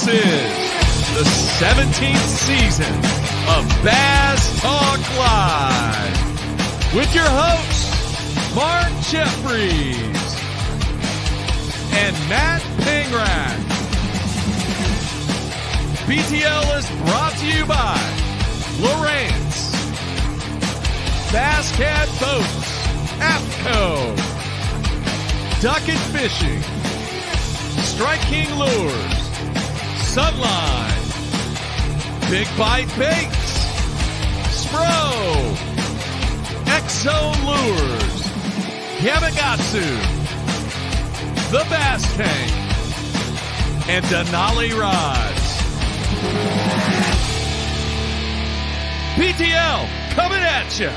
This is the 17th season of Bass Talk Live with your hosts, Mark Jeffries and Matt Pingrack. BTL is brought to you by Lawrence, Bass Cat Boats, AFCO, Duckett Fishing, Strike King Lures, Sunline, Big Bite Baits, Spro, X-Zone Lures, Yamagatsu, The Bass Tank, and Denali Rods. BTL coming at you.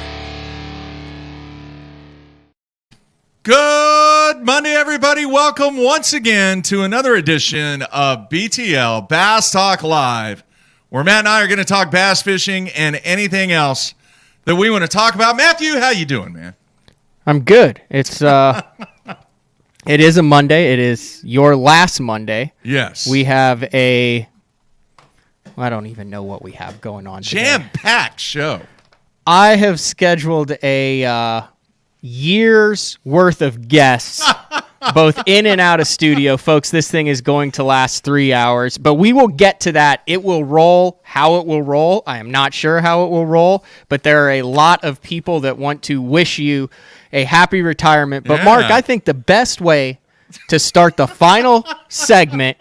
Good Monday, everybody. Welcome once again to another edition of BTL Bass Talk Live, where Matt and I are going to talk bass fishing and anything else that we want to talk about. Matthew, how you doing, man? I'm good. It's it is a Monday. It is your last Monday. Yes. We have I don't even know what we have going on today. Jam-packed show. I have scheduled a year's worth of guests, both in and out of studio. Folks, this thing is going to last 3 hours, but we will get to that. It will roll how it will roll. I am not sure how it will roll, but there are a lot of people that want to wish you a happy retirement. But, Mark, I think the best way to start the final segment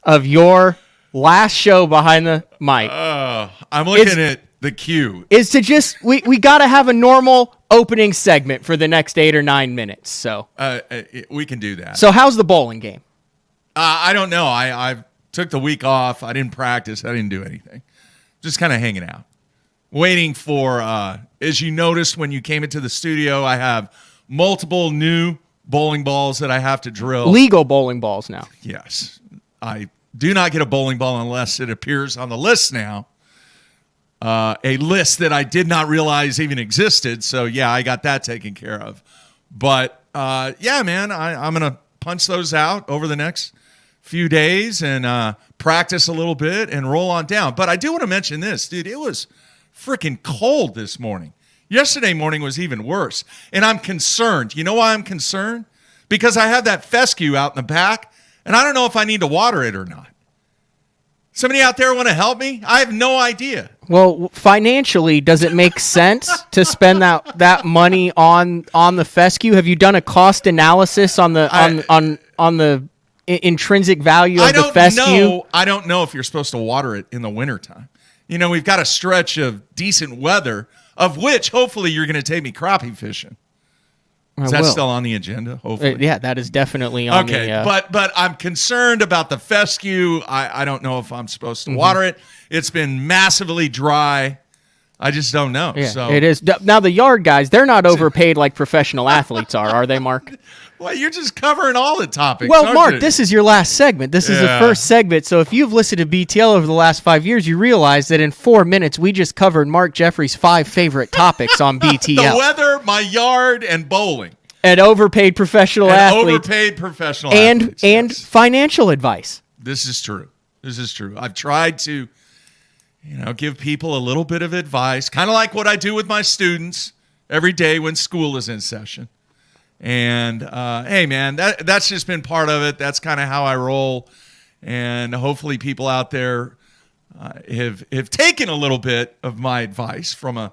of your last show behind the mic. I'm looking at the queue. Is to just, we got to have a normal opening segment for the next 8 or 9 minutes. So We can do that. So how's the bowling game? I don't know. I took the week off. I didn't practice. I didn't do anything. Just kind of hanging out. Waiting for, as you noticed when you came into the studio, I have multiple new bowling balls that I have to drill. Legal bowling balls now. Yes. I do not get a bowling ball unless it appears on the list now. A list that I did not realize even existed. So, yeah, I got that taken care of. But, yeah, man, I'm going to punch those out over the next few days and practice a little bit and roll on down. But I do want to mention this, dude. It was freaking cold this morning. Yesterday morning was even worse. And I'm concerned. You know why I'm concerned? Because I have that fescue out in the back, and I don't know if I need to water it or not. Somebody out there want to help me? I have no idea. Well, financially, does it make sense to spend that money on the fescue? Have you done a cost analysis on the intrinsic value of the fescue? I don't know if you're supposed to water it in the wintertime. You know, we've got a stretch of decent weather, of which hopefully you're going to take me crappie fishing. Is that still on the agenda? Hopefully. Yeah, that is definitely on the... Okay, but I'm concerned about the fescue. I don't know if I'm supposed to water it. It's been massively dry. I just don't know. Yeah, so it is. Now, the yard guys, they're not overpaid like professional athletes are they, Mark? Well, you're just covering all the topics. Well, Mark, this is your last segment. This is the first segment. So if you've listened to BTL over the last 5 years, you realize that in 4 minutes, we just covered Mark Jeffries' 5 favorite topics on BTL. The weather, my yard, and bowling. And overpaid professional athletes. And financial advice. This is true. I've tried to, give people a little bit of advice, kind of like what I do with my students every day when school is in session. And, hey, man, that's just been part of it. That's kind of how I roll. And hopefully people out there have taken a a bit of my advice from a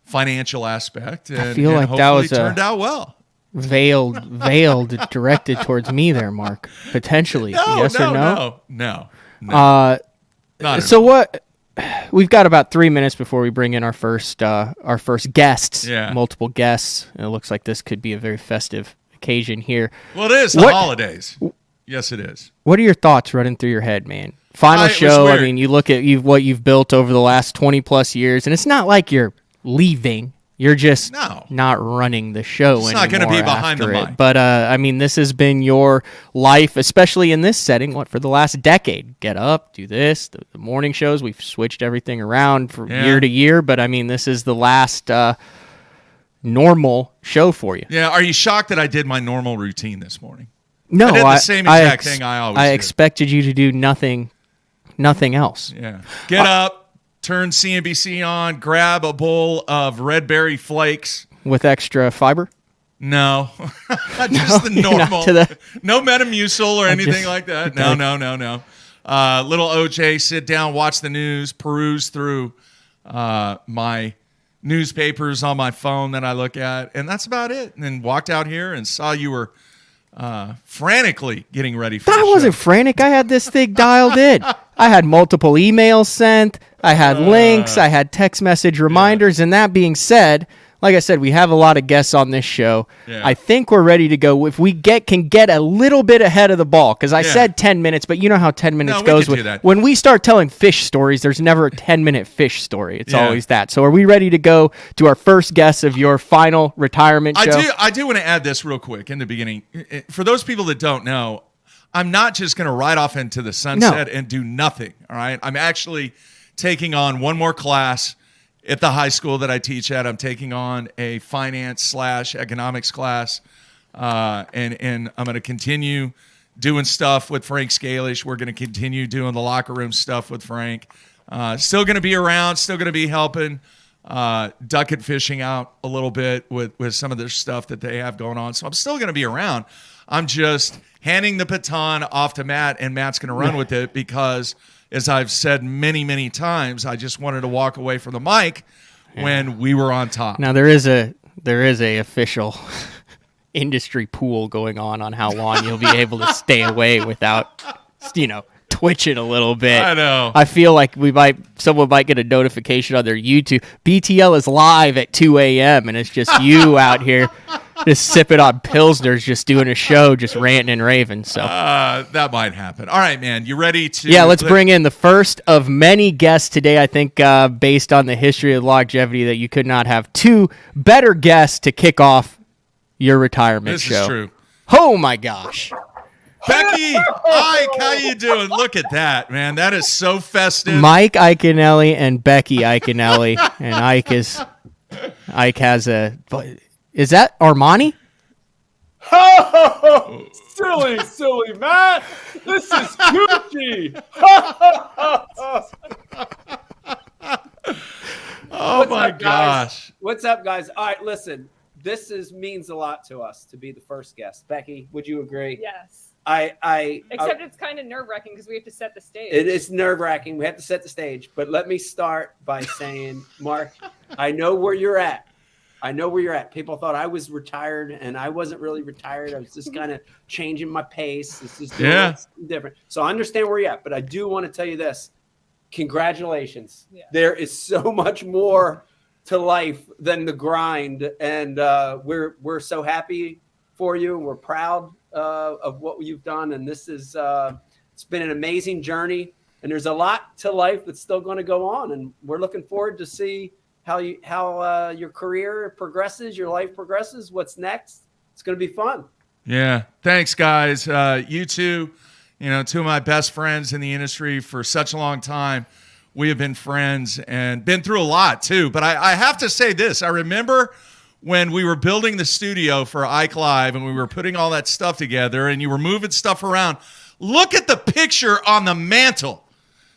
financial aspect. And, I feel like that was turned out well. Veiled, directed towards me there, Mark. Potentially. Yes or no? No. So what? We've got about 3 minutes before we bring in our first guests. Yeah. Multiple guests. And it looks like this could be a very festive occasion here. Well, it is the holidays. Yes, it is. What are your thoughts running through your head, man? Final show. I mean, you look at what you've built over the last 20 plus years, and it's not like you're leaving. You're just not running the show anymore. It's not going to be behind the mic. But, I mean, this has been your life, especially in this setting, for the last decade. Get up, do this, the morning shows. We've switched everything around from year to year. But, I mean, this is the last normal show for you. Yeah, are you shocked that I did my normal routine this morning? No, I did the same exact thing I always do. I expected you to do nothing nothing else. Yeah. Get up, turn CNBC on, grab a bowl of red berry flakes. With extra fiber? No. Just the you're not normal. to the- No Metamucil or anything just- like that. okay. No. Little OJ, sit down, watch the news, peruse through my newspapers on my phone that I look at, and that's about it. And then walked out here and saw you were frantically getting ready for the I show. wasn't frantic. I had this thing dialed in. I had multiple emails sent. I had links. I had text message reminders. And that being said, like I said, we have a lot of guests on this show. Yeah. I think we're ready to go. If we can get a little bit ahead of the ball, because I said 10 minutes, but you know how 10 minutes we goes. could do that. When we start telling fish stories, there's never a 10-minute fish story. It's Yeah. always that. So are we ready to go to our first guest of your final retirement show? I do want to add this real quick in the beginning. For those people that don't know, I'm not just going to ride off into the sunset and do nothing, all right? I'm actually taking on one more class at the high school that I teach at. I'm taking on a finance/economics class, and I'm going to continue doing stuff with Frank Scalish. We're going to continue doing the locker room stuff with Frank. Still going to be around, still going to be helping Duckett fishing out a little bit with some of their stuff that they have going on. So I'm still going to be around. I'm just handing the baton off to Matt, and Matt's going to run with it because, as I've said many, many times, I just wanted to walk away from the mic when we were on top. Now there is a official industry pool going on how long you'll be able to stay away without, twitching a little bit. I know. I feel like someone might get a notification on their YouTube. BTL is live at 2 a.m. and it's just you out here just sipping on Pilsners, just doing a show, just ranting and raving. So That might happen. All right, man. You ready to? yeah, let's bring in the first of many guests today. I think based on the history of longevity that you could not have two better guests to kick off your retirement This show. is true. Oh my gosh. Becky, Ike, how you doing? Look at that, man. That is so festive. Mike Iaconelli and Becky Iaconelli. And Ike has is that Armani? Silly Matt. This is Gucci. Oh my gosh. What's up, guys? All right, listen. This means a lot to us to be the first guest. Becky, would you agree? Yes. Except it's kind of nerve-wracking because we have to set the stage. It is nerve-wracking. We have to set the stage. But let me start by saying, Mark, I know where you're at. People thought I was retired, and I wasn't really retired. I was just kind of changing my pace. It's just doing something different. So I understand where you're at. But I do want to tell you this. Congratulations. Yeah. There is so much more to life than the grind. And we're so happy for you. We're proud of what you've done, and this is it's been an amazing journey, and there's a lot to life that's still going to go on, and we're looking forward to see how your career progresses, your life progresses. What's next? It's going to be fun. Yeah, thanks, guys. You two, two of my best friends in the industry for such a long time. We have been friends and been through a lot too. But I have to say this: I remember when we were building the studio for Ike Live and we were putting all that stuff together and you were moving stuff around. Look at the picture on the mantle.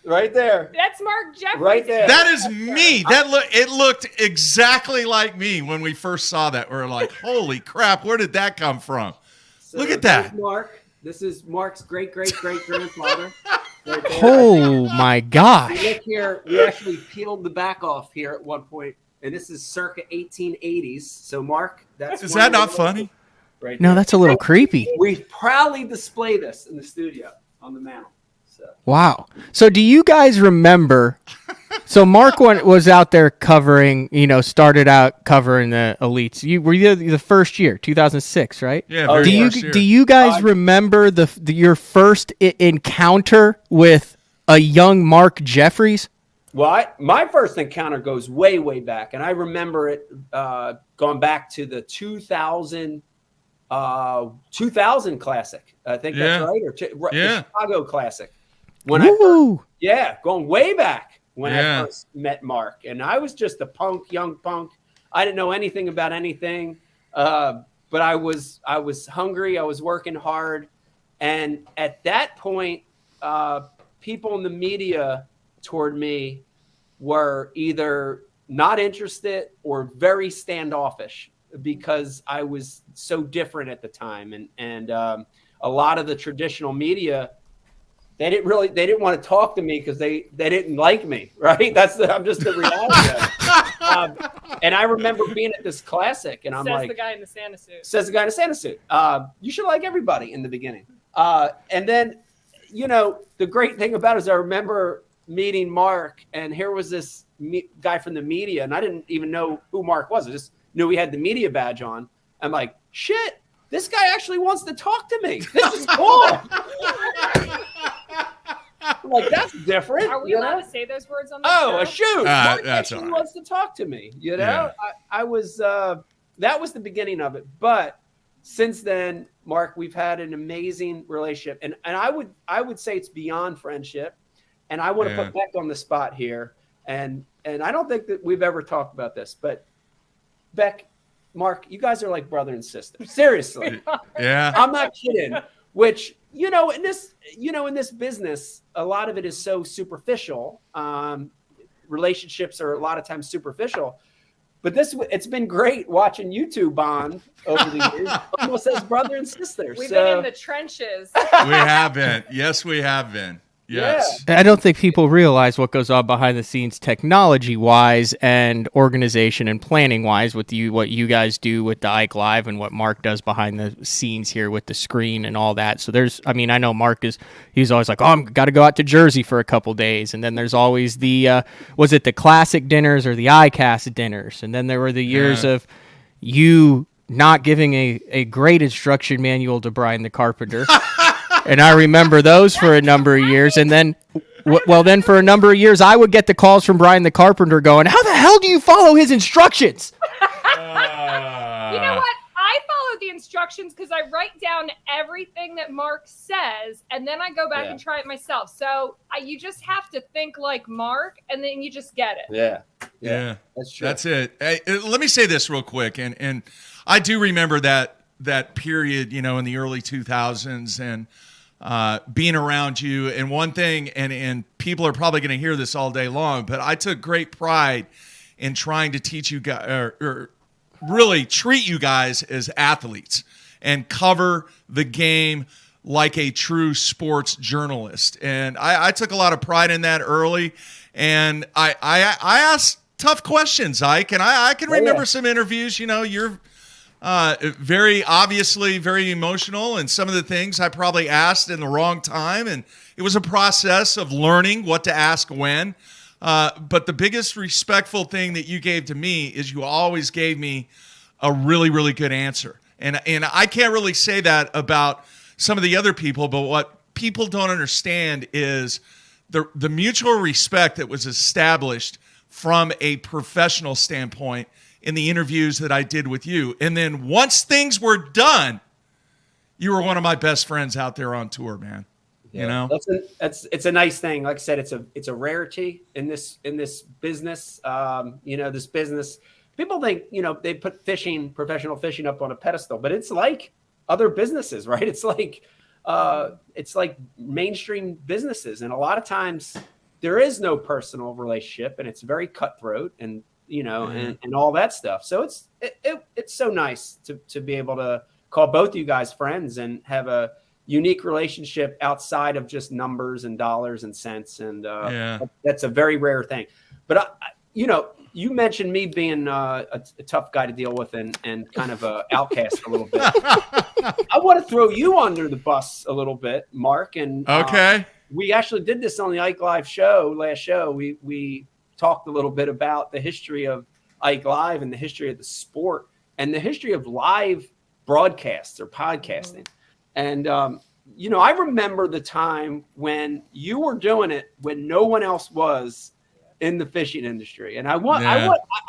Right there. That's Mark Jeffries. Right there. That is me. It looked exactly like me when we first saw that. We're like, holy crap, where did that come from? So look at that. Mark. This is Mark's great-great-great-grandfather. Right there. Oh my gosh. Look here. We actually peeled the back off here at one point. And this is circa 1880s. So, Mark, Is that not funny? Right. No, that's a little creepy. We proudly display this in the studio on the mantle. So. Wow. So, do you guys remember? So, Mark was out there covering. Started out covering the elites. You were the first year, 2006, right? Yeah. Very first year. Do you guys remember your first encounter with a young Mark Jeffries? Well, my first encounter goes way, way back, and I remember it going back to the 2000 Classic. I think that's right, or the Chicago Classic. When going way back when I first met Mark, and I was just a young punk. I didn't know anything about anything, but I was hungry. I was working hard, and at that point, people in the media toward me were either not interested or very standoffish because I was so different at the time. And a lot of the traditional media, they didn't want to talk to me because they didn't like me, right? I'm just the reality of it. And I remember being at this classic, and I'm Says like, the guy in the Santa suit. says the guy in a Santa suit. You should like everybody in the beginning. And then, the great thing about it is I remember meeting Mark, and here was this guy from the media, and I didn't even know who Mark was. I just knew he had the media badge on. I'm like, shit, this guy actually wants to talk to me. This is cool. I'm like, that's different. Are we allowed to say those words on the Oh, show? a shoot. Mark that's actually all right. wants to talk to me. Yeah. I was that was the beginning of it. But since then, Mark, we've had an amazing relationship. And I would say it's beyond friendship. And I want to put Beck on the spot here. And I don't think that we've ever talked about this, but Beck, Mark, you guys are like brother and sister. Seriously. Yeah. I'm not kidding. Which, in this business, a lot of it is so superficial. Relationships are a lot of times superficial. But it's been great watching you two bond over the years, almost as brother and sister. We've been in the trenches. We have been. Yes, we have been. Yes. I don't think people realize what goes on behind the scenes technology-wise and organization and planning-wise with what you guys do with the Ike Live and what Mark does behind the scenes here with the screen and all that. So I know Mark he's always like, I'm got to go out to Jersey for a couple days. And then there's always the, was it the classic dinners or the ICAST dinners? And then there were the years of you not giving a great instruction manual to Brian the Carpenter. And I remember those for a number of years. And then, then for a number of years, I would get the calls from Brian the Carpenter going, how the hell do you follow his instructions? You know what? I follow the instructions because I write down everything that Mark says, and then I go back and try it myself. So you just have to think like Mark, and then you just get it. Yeah. That's true. That's it. Hey, let me say this real quick. And I do remember that period, in the early 2000s and being around you. And one thing, and people are probably going to hear this all day long, but I took great pride in trying to teach you guys, or really treat you guys as athletes and cover the game like a true sports journalist. And I took a lot of pride in that early. And I asked tough questions, Ike. And I can remember some interviews, you're very obviously very emotional, and some of the things I probably asked in the wrong time, and it was a process of learning what to ask when. But the biggest respectful thing that you gave to me is you always gave me a really, really good answer. And I can't really say that about some of the other people, but what people don't understand is the mutual respect that was established from a professional standpoint in the interviews that I did with you. And then once things were done, you were one of my best friends out there on tour, man. It's a nice thing. Like I said, it's a rarity in this business. This business, people think, they put professional fishing up on a pedestal, but it's like other businesses, right? It's like mainstream businesses. And a lot of times there is no personal relationship, and it's very cutthroat and and all that stuff. So it's so nice to be able to call both you guys friends and have a unique relationship outside of just numbers and dollars and cents. And that's a very rare thing. But you mentioned me being a tough guy to deal with and kind of an outcast a little bit. I want to throw you under the bus a little bit, Mark. And we actually did this on the Ike Live last show. We talked a little bit about the history of Ike Live and the history of the sport and the history of live broadcasts or podcasting. And, I remember the time when you were doing it when no one else was in the fishing industry. And I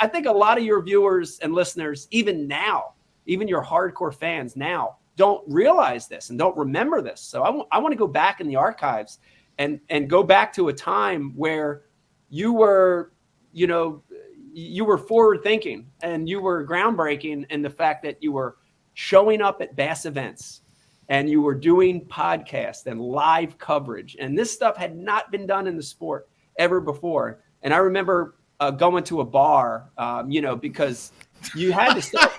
think a lot of your viewers and listeners, even now, even your hardcore fans now, don't realize this and don't remember this. So I want to go back in the archives and go back to a time where you were forward thinking and you were groundbreaking in the fact that you were showing up at bass events and you were doing podcasts and live coverage. And this stuff had not been done in the sport ever before. And I remember going to a bar, because you had to start,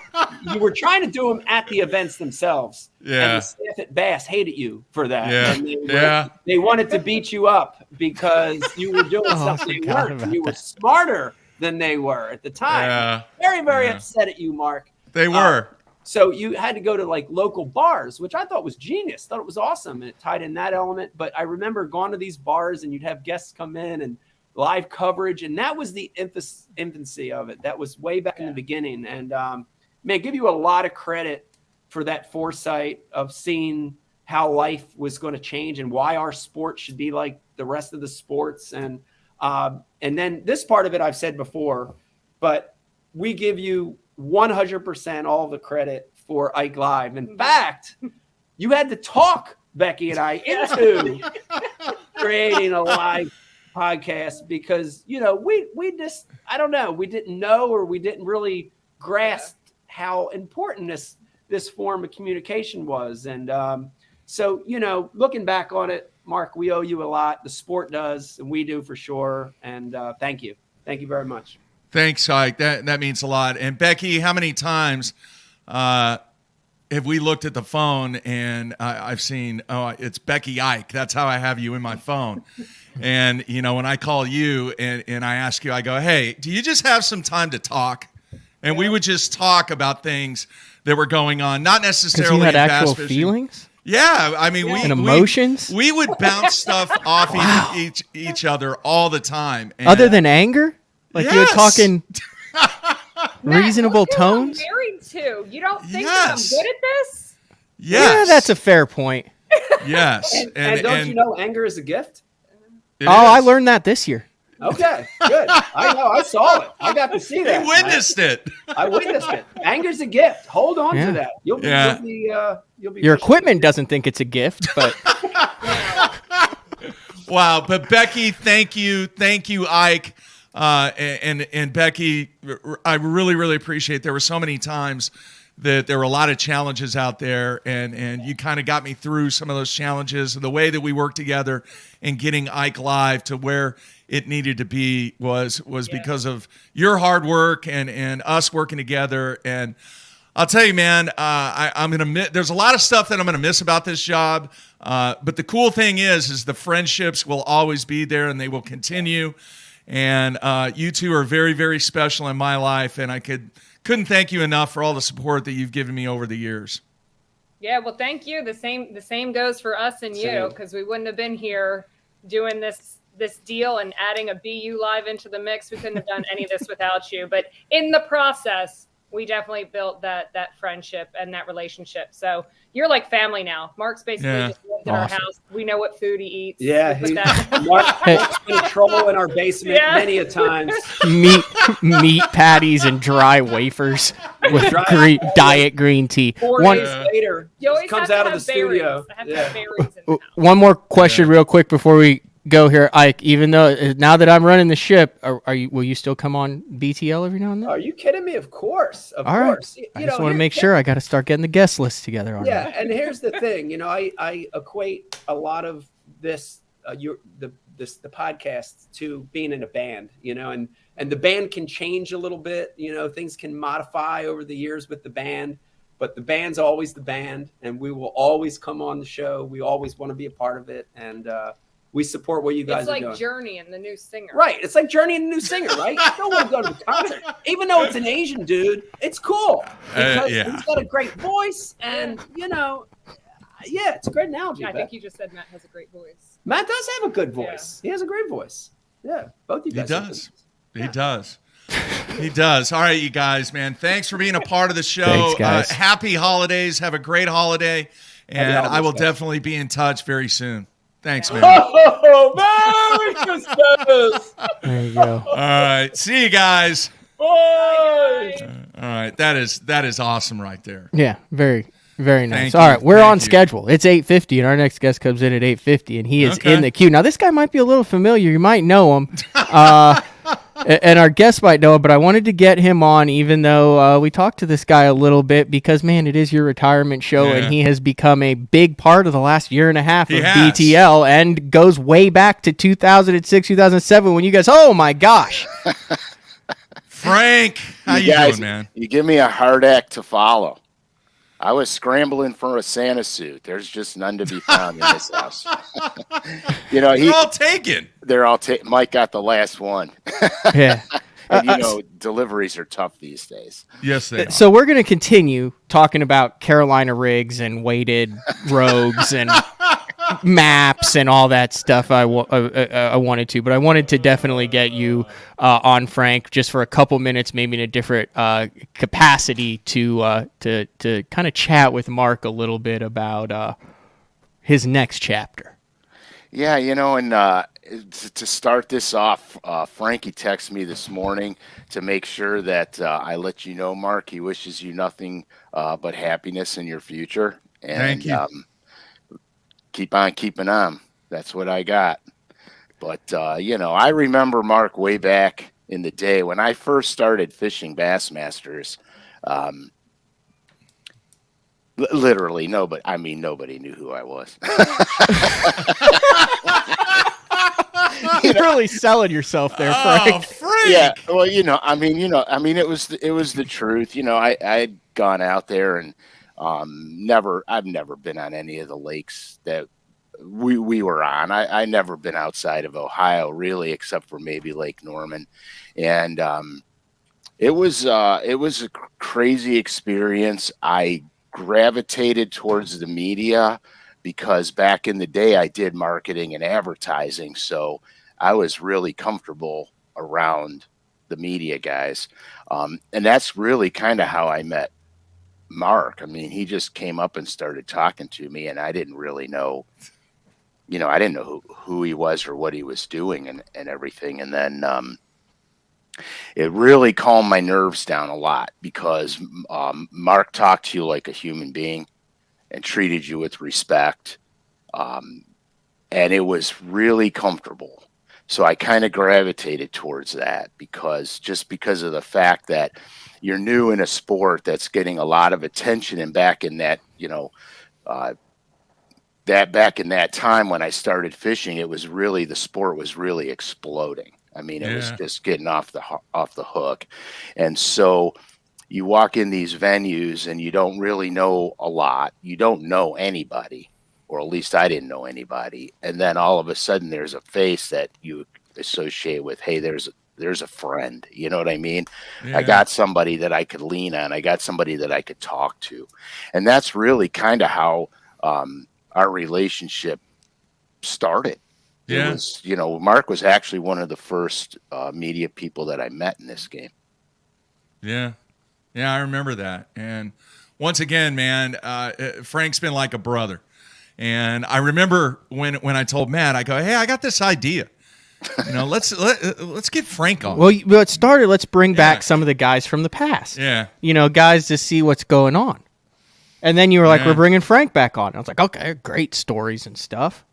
you were trying to do them at the events themselves. Yeah. And the staff at Bass hated you for that. Yeah. And they wanted to beat you up because you were doing something they weren't. And you were smarter than they were at the time. Yeah. Very, very upset at you, Mark. They were. So you had to go to like local bars, which I thought was genius. Thought it was awesome. And it tied in that element. But I remember going to these bars and you'd have guests come in and live coverage. And that was the infancy of it. That was way back in the beginning. And give you a lot of credit for that foresight of seeing how life was going to change and why our sport should be like the rest of the sports. And then this part of it I've said before, but we give you 100% all the credit for Ike Live. In fact, you had to talk Becky and I into creating a live podcast because, we just, I don't know, we didn't know or we didn't really grasp how important this form of communication was. And so, looking back on it, Mark, we owe you a lot. The sport does, and we do for sure. And thank you. Thank you very much. Thanks, Ike. That means a lot. And Becky, how many times have we looked at the phone and I've seen, it's Becky Ike. That's how I have you in my phone. And, when I call you and I ask you, I go, hey, do you just have some time to talk? And we would just talk about things that were going on, not necessarily you had in bass actual fishing. Feelings? Yeah, I mean, And emotions? We would bounce stuff off each other all the time. And Other than anger? Like you were talking reasonable Matt, look who I'm tones? married to. You don't think that I'm good at this? Yes. Yeah, that's a fair point. Yes. And don't you know anger is a gift? I learned that this year. Okay, good. I know. I saw it. I got to see that. He witnessed it. I witnessed it. Anger's a gift. Hold on to that. You'll be Your equipment doesn't think it's a gift, but wow. But Becky, thank you, Ike, and Becky. I really, really appreciate. There were so many times that there were a lot of challenges out there, and you kind of got me through some of those challenges. And the way that we worked together and getting Ike Live to where it needed to be was because of your hard work and us working together. And I'll tell you, man, I'm gonna miss. There's a lot of stuff that I'm gonna miss about this job. But the cool thing is the friendships will always be there and they will continue. And you two are very, very special in my life, and I couldn't thank you enough for all the support that you've given me over the years. Yeah, well, thank you. The same goes for us and you, because we wouldn't have been here doing this deal and adding a BU Live into the mix. We couldn't have done any of this without you. But in the process, we definitely built that friendship and that relationship. So you're like family now. Mark's basically just lived in our house. We know what food he eats. Yeah, Mark's been a troll in our basement many a times. meat patties and dry wafers with diet green tea. 4 days later, he always comes out of the studio. I have to have berries in the house. One more question real quick before we go here, Ike. Even though now that I'm running the ship, will you still come on BTL every now and then? Are you kidding me? Of course. Of All course. Right. I just want to make sure I got to start getting the guest list together on that. And here's the thing, I equate a lot of this, the podcast to being in a band, and the band can change a little bit, things can modify over the years with the band, but the band's always the band, and we will always come on the show. We always want to be a part of it, and we support what you guys are doing. It's like Journey and the New Singer. Right. It's like Journey and the New Singer, right? You don't want to go to the concert. Even though it's an Asian dude, it's cool. Because he's got a great voice and, it's a great analogy. I think you just said Matt has a great voice. Matt does have a good voice. Yeah. He has a great voice. Yeah. Both you guys. He does. He does. He does. All right, you guys, man. Thanks for being a part of the show. Thanks, guys. Happy holidays. Have a great holiday. And I will definitely be in touch very soon. Thanks, man. Oh, Merry Christmas! There you go. All right. See you guys. Bye. All right. That is awesome right there. Yeah, very, very nice. Thank All you. right, we're Thank on you. schedule. It's 8:50, and our next guest comes in at 8:50, and he is in the queue. Now, this guy might be a little familiar. You might know him. And our guest might know it, but I wanted to get him on, even though we talked to this guy a little bit, because, man, it is your retirement show, Yeah. and he has become a big part of the last year and a half He of has. BTL and goes way back to 2006, 2007 when you guys, oh, my gosh. Frank, how you guys, doing, man? You give me a hard act to follow. I was scrambling for a Santa suit. There's just none to be found in this house. They're all taken. They're all taken. Mike got the last one. Yeah. And, deliveries are tough these days. Yes, they are. So we're going to continue talking about Carolina rigs and weighted rogues and maps and all that stuff. I wanted to, but I wanted to definitely get you on, Frank, just for a couple minutes, maybe in a different capacity to kind of chat with Mark a little bit about his next chapter. Yeah, and to start this off, Frankie texted me this morning to make sure that I let you know, Mark, he wishes you nothing but happiness in your future. And, Thank you. Keep on keeping on. That's what I got. But, I remember, Mark, way back in the day when I first started fishing Bassmasters, literally nobody knew who I was. You're really selling yourself there, Frank. Oh, Frank. Yeah, well, it was the truth. I had gone out there and I've never been on any of the lakes that we were on. I never been outside of Ohio really, except for maybe Lake Norman, and it was a crazy experience. I gravitated towards the media because back in the day I did marketing and advertising, so I was really comfortable around the media guys, and that's really kind of how I met Mark. I mean, he just came up and started talking to me, and I didn't really know, I didn't know who he was or what he was doing and everything. And then it really calmed my nerves down a lot because Mark talked to you like a human being and treated you with respect. And it was really comfortable. So I kind of gravitated towards that because of the fact that you're new in a sport that's getting a lot of attention. And back in that, back in that time when I started fishing, the sport was really exploding. I mean, it was just getting off the hook. And so you walk in these venues and you don't really know a lot. You don't know anybody, or at least I didn't know anybody. And then all of a sudden there's a face that you associate with, hey, there's a friend, you know what I mean? Yeah. I got somebody that I could lean on. I got somebody that I could talk to. And that's really kind of how our relationship started. Yeah. It was, Mark was actually one of the first media people that I met in this game. Yeah. Yeah, I remember that. And once again, man, Frank's been like a brother. And I remember when I told Matt, I go, hey, I got this idea. Let's get Frank on. Well, it started. Let's bring back some of the guys from the past. Yeah. Guys to see what's going on. And then you were like, we're bringing Frank back on. I was like, okay, great stories and stuff.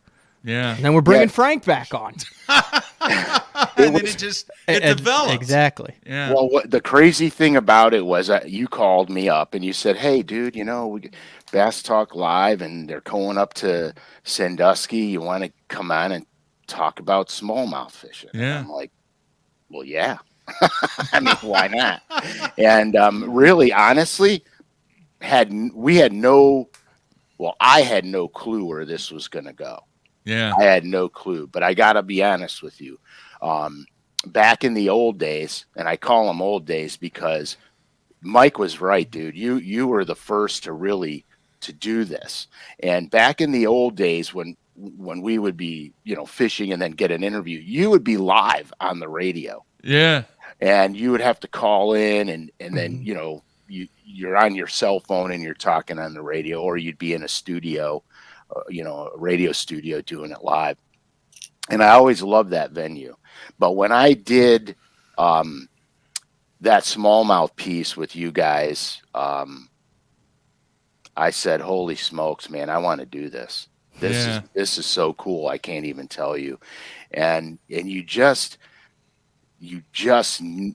Yeah. And then we're bringing Frank back on. And then it developed. Exactly. Yeah. Well, the crazy thing about it was you called me up and you said, hey, dude, we Bass Talk Live and they're going up to Sandusky. You want to come on and talk about smallmouth fishing? Yeah. And I'm like, well, yeah. I mean, why not? And really, honestly, I had no clue where this was going to go. Yeah. I had no clue, but I got to be honest with you. Back in the old days, and I call them old days because Mike was right, dude. You were the first to do this. And back in the old days when we would be, fishing and then get an interview, you would be live on the radio. Yeah. And you would have to call in and then, you're on your cell phone and you're talking on the radio, or you'd be in a studio, a radio studio doing it live. And I always loved that venue. But when I did that smallmouth piece with you guys, I said, holy smokes, man, I want to do this. This is so cool. I can't even tell you. And you just, you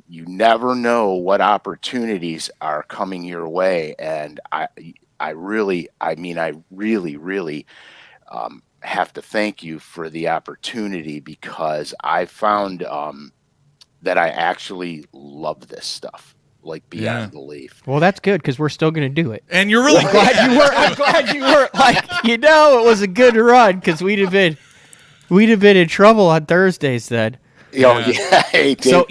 never know what opportunities are coming your way. And I really have to thank you for the opportunity, because I found that I actually love this stuff, like beyond belief. Well, that's good, because we're still going to do it. And you're really I'm glad you were like, it was a good run, because we'd have been in trouble on Thursdays then. Hey, so,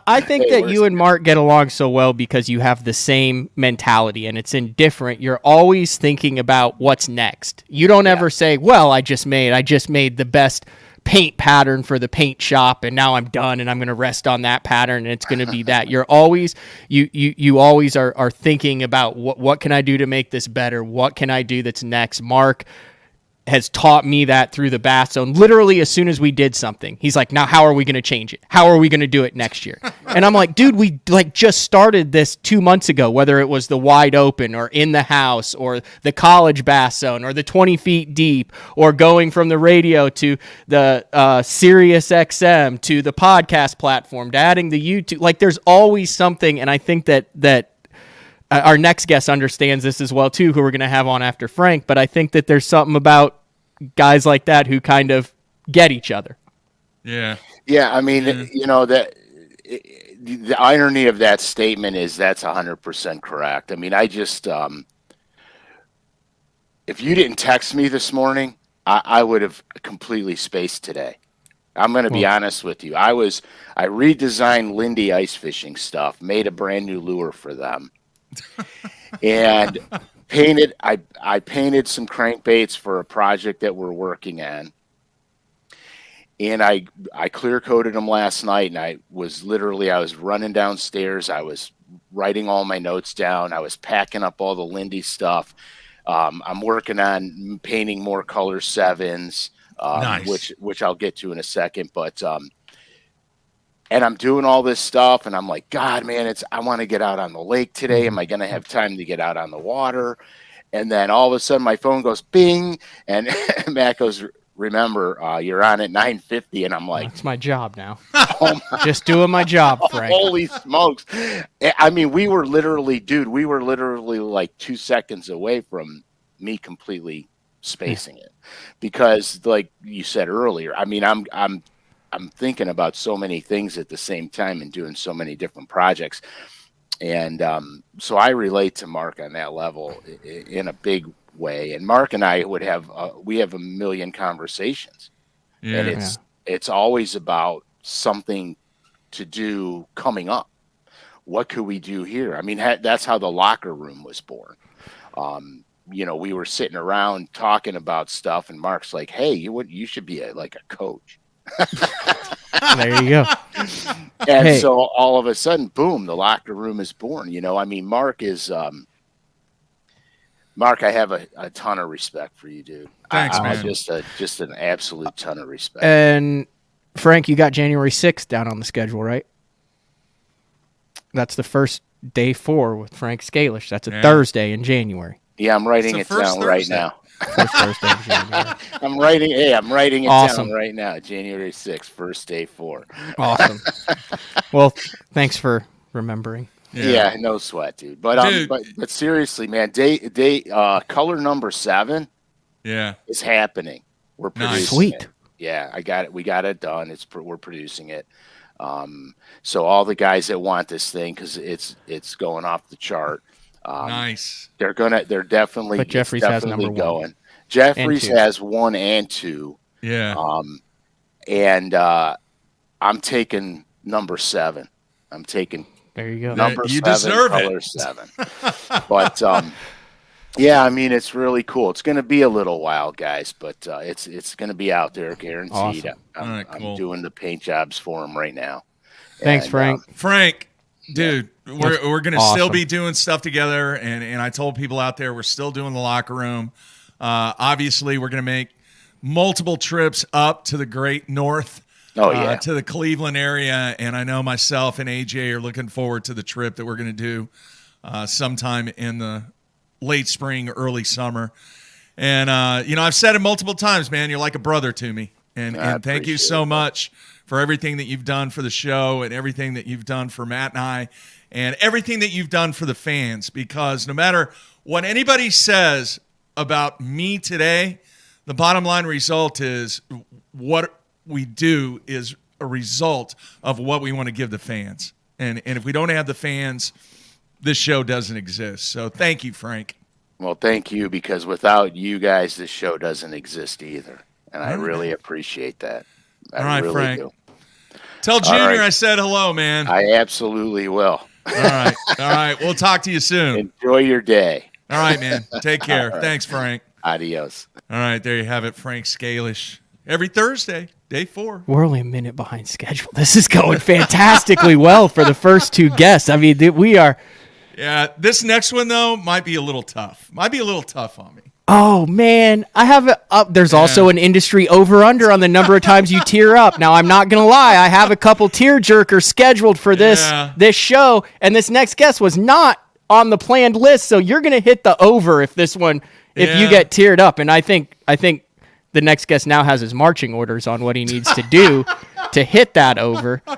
I think that you and Mark get along so well because you have the same mentality, and it's indifferent. You're always thinking about what's next. You don't ever say, well, I just made the best paint pattern for the paint shop, and now I'm done, and I'm going to rest on that pattern, and it's going to be that. You're always, you always are thinking about what can I do to make this better? What can I do that's next? Mark has taught me that through the Bath Zone. Literally, as soon as we did something, he's like, now how are we going to change it? How are we going to do it next year? And I'm like, dude, we just started this 2 months ago, whether it was the wide open or in the house or the college Bath Zone or the 20 feet deep or going from the radio to the Sirius XM to the podcast platform to adding the YouTube. Like, there's always something. And I think that our next guest understands this as well, too, who we're going to have on after Frank. But I think that there's something about guys like that who kind of get each other. Yeah. Yeah, I mean, that the irony of that statement is that's 100% correct. I mean, I just, if you didn't text me this morning, I would have completely spaced today. I'm going to be honest with you. I redesigned Lindy ice fishing stuff, made a brand new lure for them. And I painted some crankbaits for a project that we're working on, and I clear coated them last night, and I was running downstairs, I was writing all my notes down, I was packing up all the Lindy stuff. I'm working on painting more color 7s, nice. which I'll get to in a second, but and I'm doing all this stuff, and I'm like, God, man, I want to get out on the lake today. Am I going to have time to get out on the water? And then all of a sudden my phone goes bing, and Matt goes, remember, you're on at 9:50. And I'm like, it's my job now. Oh just doing my job, Frank. Holy smokes. I mean, we were literally like 2 seconds away from me completely spacing it, because like you said earlier, I mean, I'm thinking about so many things at the same time and doing so many different projects. And so I relate to Mark on that level in a big way. And Mark and I we have a million conversations. Yeah. And it's always about something to do coming up. What could we do here? I mean, that's how the locker room was born. We were sitting around talking about stuff, and Mark's like, hey, you should be like a coach. There you go. And so all of a sudden, boom, the locker room is born. I mean, Mark, I have a ton of respect for you, dude. Thanks, man. Just an absolute ton of respect. And Frank, you got January 6th down on the schedule, right? That's the first day 4 with Frank Scalish. That's a Thursday in January. Yeah, I'm writing it down right now. First Thursday of January. I'm writing it down right now. January 6th, first day 4. Awesome. Well, thanks for remembering. Yeah, no sweat, dude. But seriously, man, color number 7 is happening. We're producing it. Yeah, I got it. We got it done. We're producing it. So all the guys that want this thing, because it's going off the chart. Nice. They're definitely. But Jeffries has number 1. Going. Jeffries has 1 and 2. Yeah. And I'm taking number 7. I'm taking. There you go. Number you 7, deserve color it. 7. But yeah, I mean, it's really cool. It's going to be a little while, guys, but it's going to be out there, guaranteed. Awesome. I'm doing the paint jobs for them right now. Thanks, Frank. Frank, dude, we're going to still awesome. be doing stuff together, and I told people out there we're still doing the locker room. Obviously, we're going to make multiple trips up to the great north. To the Cleveland area, and I know myself and AJ are looking forward to the trip that we're going to do sometime in the late spring, early summer. And I've said it multiple times, man. You're like a brother to me, and thank you so much for everything that you've done for the show and everything that you've done for Matt and I and everything that you've done for the fans, because no matter what anybody says about me today, the bottom line result is what we do is a result of what we want to give the fans. And if we don't have the fans, this show doesn't exist. So thank you, Frank. Well, thank you, because without you guys, this show doesn't exist either. And I really appreciate that. All right, really Frank. do. Tell Junior right. I said hello, man. I absolutely will. All right. All right. We'll talk to you soon. Enjoy your day. All right, man. Take care. Right. Thanks, Frank. Adios. All right. There you have it, Frank Scalish. Every Thursday, day 4. We're only a minute behind schedule. This is going fantastically well for the first 2 guests. I mean, we are. Yeah. This next one, though, might be a little tough. Might be a little tough on me. Oh, man. I have it up. There's also an industry over-under on the number of times you tear up. Now, I'm not going to lie. I have a couple tear jerkers scheduled for this show, and this next guest was not on the planned list, so you're going to hit the over if you get teared up. And I think the next guest now has his marching orders on what he needs to do to hit that over. All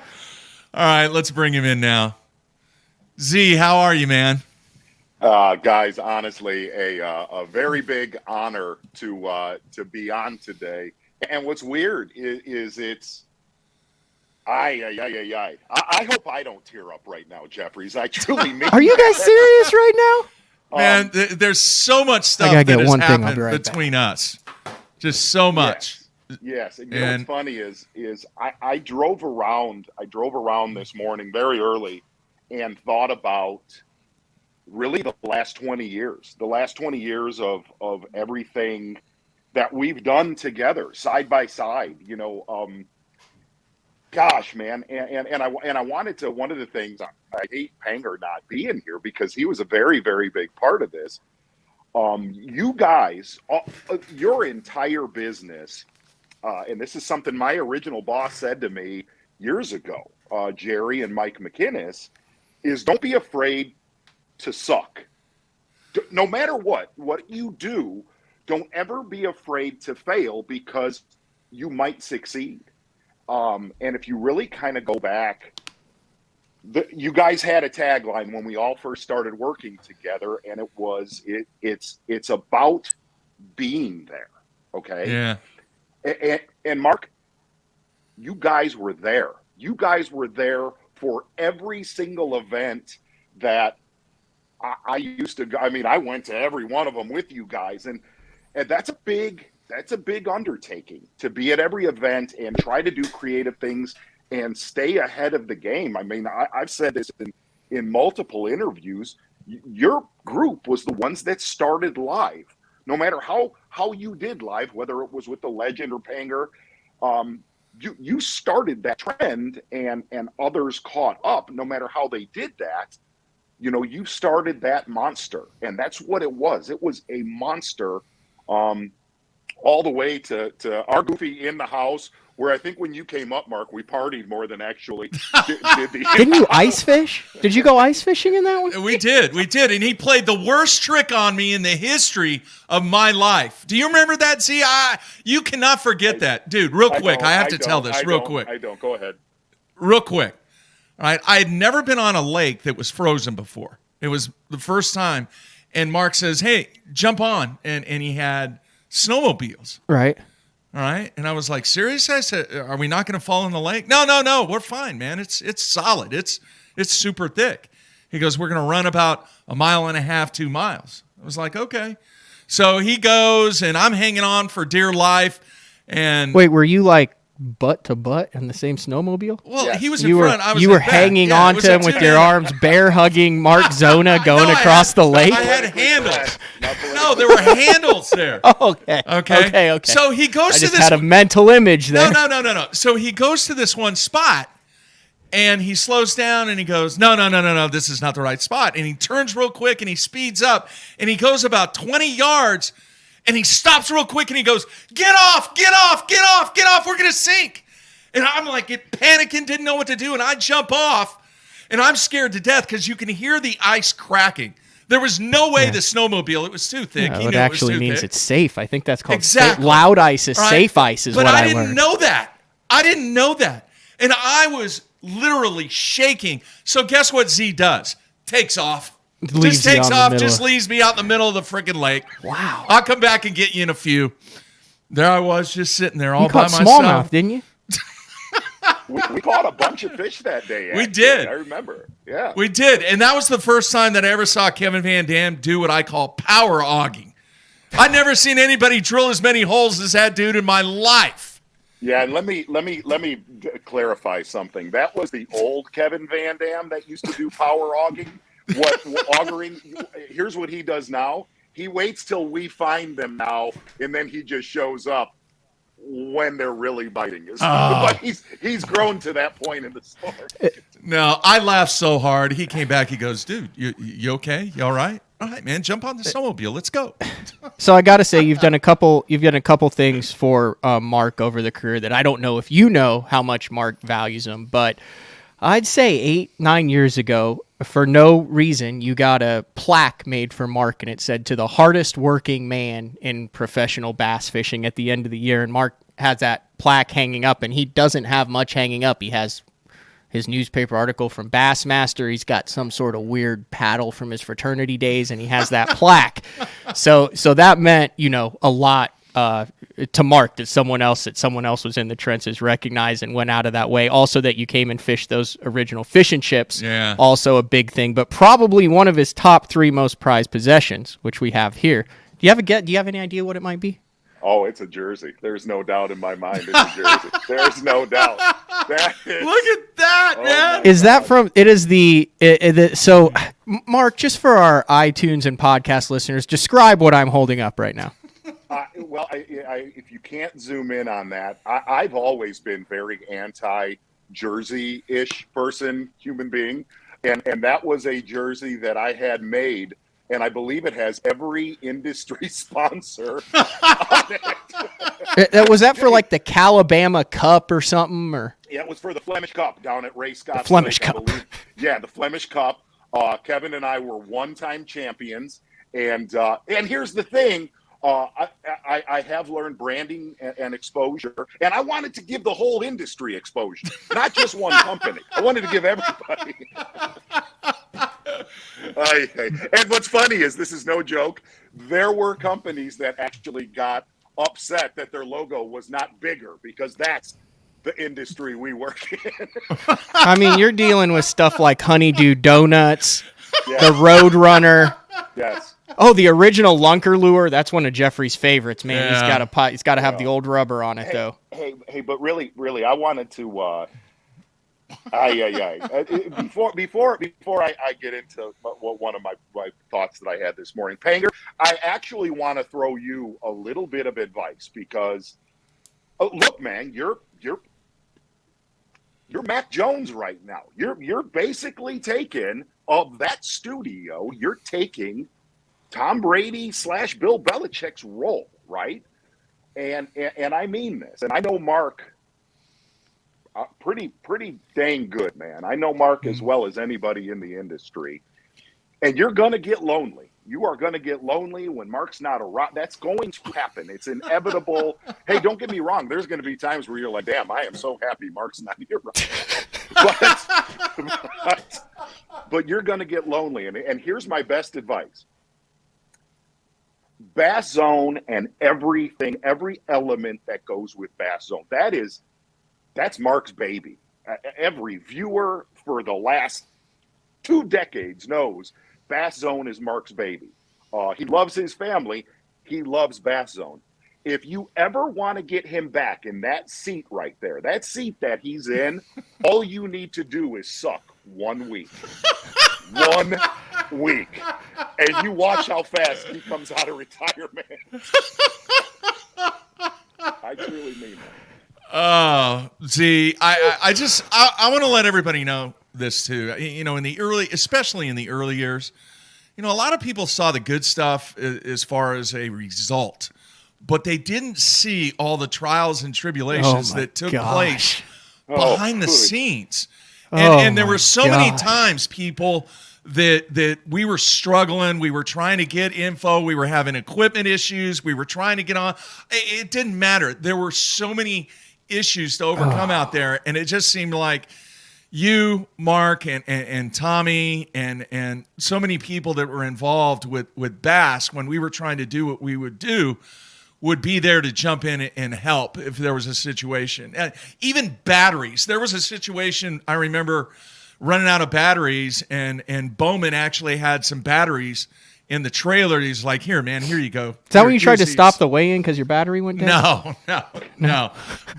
right. Let's bring him in now. Z, how are you, man? Guys, honestly, a very big honor to be on today. And what's weird is it's I hope I don't tear up right now, Jeffries. I truly mean. Are you guys serious right now? Man, there's so much stuff that has happened between us. Just so much. Yes. And you know what's funny is I drove around this morning very early and thought about really the last 20 years of everything that we've done together side by side, gosh, man. And I wanted to, one of the things I hate Panger not being here because he was a very, very big part of this. You guys, your entire business, and this is something my original boss said to me years ago, Jerry and Mike McInnes, is don't be afraid to suck. No matter what you do, don't ever be afraid to fail because you might succeed. And if you really kind of go back, you guys had a tagline when we all first started working together, and it was it's about being there. Okay. Yeah. And Mark, you guys were there. You guys were there for every single event that I used to. I mean, I went to every one of them with you guys, and that's a big undertaking to be at every event and try to do creative things and stay ahead of the game. I mean, I've said this in multiple interviews. Your group was the ones that started live. No matter how you did live, whether it was with the Legend or Panger, you started that trend, and others caught up. No matter how they did that. You started that monster, and that's what it was. It was a monster, all the way to our Goofy in the house, where I think when you came up, Mark, we partied more than actually did the. Didn't you ice fish? Did you go ice fishing in that one? We did, and he played the worst trick on me in the history of my life. Do you remember that? See, you cannot forget that, dude. Real quick, I have to tell this real quick. I don't. Go ahead. Real quick. All right, I had never been on a lake that was frozen before. It was the first time. And Mark says, hey, jump on. And he had snowmobiles. Right. All right. And I was like, serious? I said, are we not going to fall in the lake? No. We're fine, man. It's solid. It's super thick. He goes, we're going to run about 1.5 miles, 2 miles. I was like, okay. So he goes, and I'm hanging on for dear life. And wait, were you like butt to butt in the same snowmobile? Well, yes. He was in front. I was you in were back. hanging on to him with your arms bear hugging Mark Zona going across the lake? I had handles. No, there were handles there. Oh, okay. So he goes I to just this. had a mental image there. No. So he goes to this one spot, and he slows down, and he goes, no, this is not the right spot. And he turns real quick, and he speeds up, and he goes about 20 yards, and he stops real quick, and he goes, get off, we're going to sink. And I'm like panicking, didn't know what to do, and I jump off, and I'm scared to death because you can hear the ice cracking. There was no way the snowmobile, it was too thick. No, he it knew actually it was too means thick. it's safe. I think that's called Exactly. loud ice is Right? safe ice is but what I didn't learned. know that. I didn't know that. And I was literally shaking. So guess what Z does? Takes off. Leaves Just you takes on the off, middle. just leaves me out in the middle of the freaking lake. Wow. I'll come back and get you in a few. There I was, just sitting there all You by caught myself. smallmouth, didn't you? We caught a bunch of fish that day. We actually. did. I remember. Yeah. We did. And that was the first time that I ever saw Kevin Van Dam do what I call power auging. I'd never seen anybody drill as many holes as that dude in my life. Yeah, and let me clarify something. That was the old Kevin Van Dam that used to do power auging. What augering? Here's what he does now. He waits till we find them now, and then he just shows up when they're really biting us. But he's grown to that point in the sport. No, I laughed so hard. He came back. He goes, "Dude, you okay? You all right? All right, man. Jump on the snowmobile. Let's go." So I got to say, you've done a couple things for Mark over the career that I don't know if you know how much Mark values them, but I'd say 8-9 years ago, for no reason, you got a plaque made for Mark, and it said "to the hardest working man in professional bass fishing" at the end of the year. And Mark has that plaque hanging up, and he doesn't have much hanging up. He has his newspaper article from Bassmaster. He's got some sort of weird paddle from his fraternity days, and he has that plaque. So that meant, a lot to Mark that someone else was in the trenches recognized and went out of that way. Also that you came and fished those original fish and chips. Yeah. Also a big thing, but probably one of his top 3 most prized possessions, which we have here. Do you have any idea what it might be? Oh, it's a jersey. There's no doubt in my mind it's a jersey. There's no doubt. That is, Look at that, man. Is that from? It is so, Mark, just for our iTunes and podcast listeners, describe what I'm holding up right now. If you can't zoom in on that, I've always been very anti-jersey-ish human being, and that was a jersey that I had made, and I believe it has every industry sponsor on it. Was that for like the Calabama Cup or something, or? Yeah, it was for the Flemish Cup down at Ray Scott's Flemish Lake, I Cup. believe. Yeah, the Flemish Cup. Kevin and I were one-time champions, and here's the thing. I have learned branding and exposure, and I wanted to give the whole industry exposure, not just one company. I wanted to give everybody. And what's funny is, this is no joke, there were companies that actually got upset that their logo was not bigger, because that's the industry we work in. I mean, you're dealing with stuff like Honeydew Donuts, Yeah. the Roadrunner. Yes. Oh, the original Lunker Lure. That's one of Jeffrey's favorites, man. Yeah. He's got to have the old rubber on it, though. Hey, but really, I wanted to. Before I get into one of my thoughts that I had this morning, Panger, I actually want to throw you a little bit of advice, because look, man, you're Mac Jones right now. You're basically taking of that studio. You're taking Tom Brady / Bill Belichick's role, right? And I mean this, and I know Mark pretty dang good, man. I know Mark as well as anybody in the industry, and you're going to get lonely. You are going to get lonely when Mark's not around. That's going to happen. It's inevitable. Hey, don't get me wrong. There's going to be times where you're like, damn, I am so happy Mark's not here. But you're going to get lonely. And here's my best advice. Bass Zone and everything, every element that goes with Bass Zone, that's Mark's baby. Every viewer for the last 2 decades knows Bass Zone is Mark's baby. He loves his family. He loves Bass Zone. If you ever want to get him back in that seat right there, that seat that he's in, all you need to do is suck 1 week. 1 week. And you watch how fast he comes out of retirement. I truly mean that. Oh, Z, I want to let everybody know this too. Especially in the early years, a lot of people saw the good stuff as far as a result, but they didn't see all the trials and tribulations that took place behind the scenes. And there were so many times, people, that we were struggling. We were trying to get info. We were having equipment issues. We were trying to get on. It didn't matter. There were so many issues to overcome out there, and it just seemed like you, Mark, and Tommy, and so many people that were involved with Bass when we were trying to do what we would do would be there to jump in and help if there was a situation. Even batteries. There was a situation, I remember, running out of batteries, and Bowman actually had some batteries in the trailer. He's like, here, man, here you go. Is that when you tried to stop the weigh-in because your battery went down? No.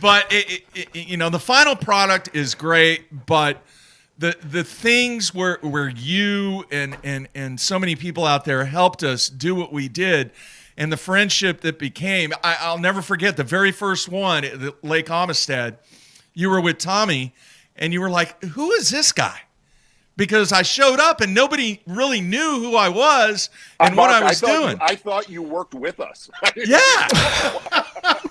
But, the final product is great, but the things where you and so many people out there helped us do what we did, and the friendship that became, I'll never forget the very first one at Lake Amistad. You were with Tommy, and you were like, who is this guy? Because I showed up and nobody really knew who I was and Mark, what I was doing. I thought you worked with us. Yeah.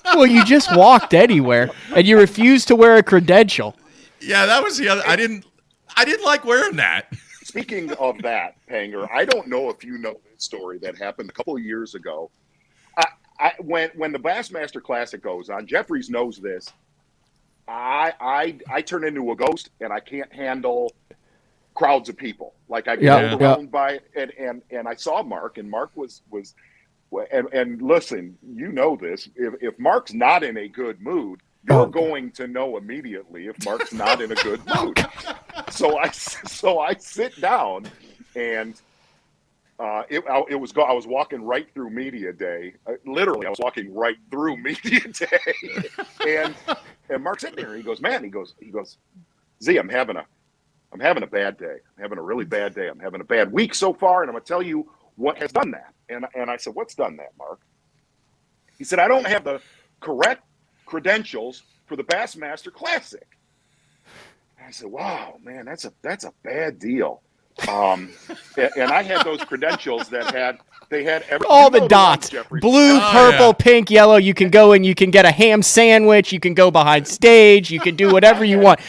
Well, you just walked anywhere, and you refused to wear a credential. Yeah, that was the other. I didn't like wearing that. Speaking of that, Panger, I don't know if you know this story that happened a couple of years ago. When the Bassmaster Classic goes on, Jeffries knows this. I turn into a ghost, and I can't handle crowds of people. Like I get overwhelmed by it, and I saw Mark, and Mark was and listen, you know this. If Mark's not in a good mood, you're going to know immediately if Mark's not in a good mood. So I sit down, and I was walking right through media day. Literally, I was walking right through media day, and Mark's sitting there. He goes, man. He goes, Z, I'm having a bad day. I'm having a really bad day. I'm having a bad week so far, and I'm going to tell you what has done that. And I said, what's done that, Mark? He said, I don't have the correct credentials for the Bassmaster Classic. And I said, wow, man, that's a bad deal. And I had those credentials that had all the dots, blue, purple, pink, yellow. You can go and you can get a ham sandwich. You can go behind stage. You can do whatever you want.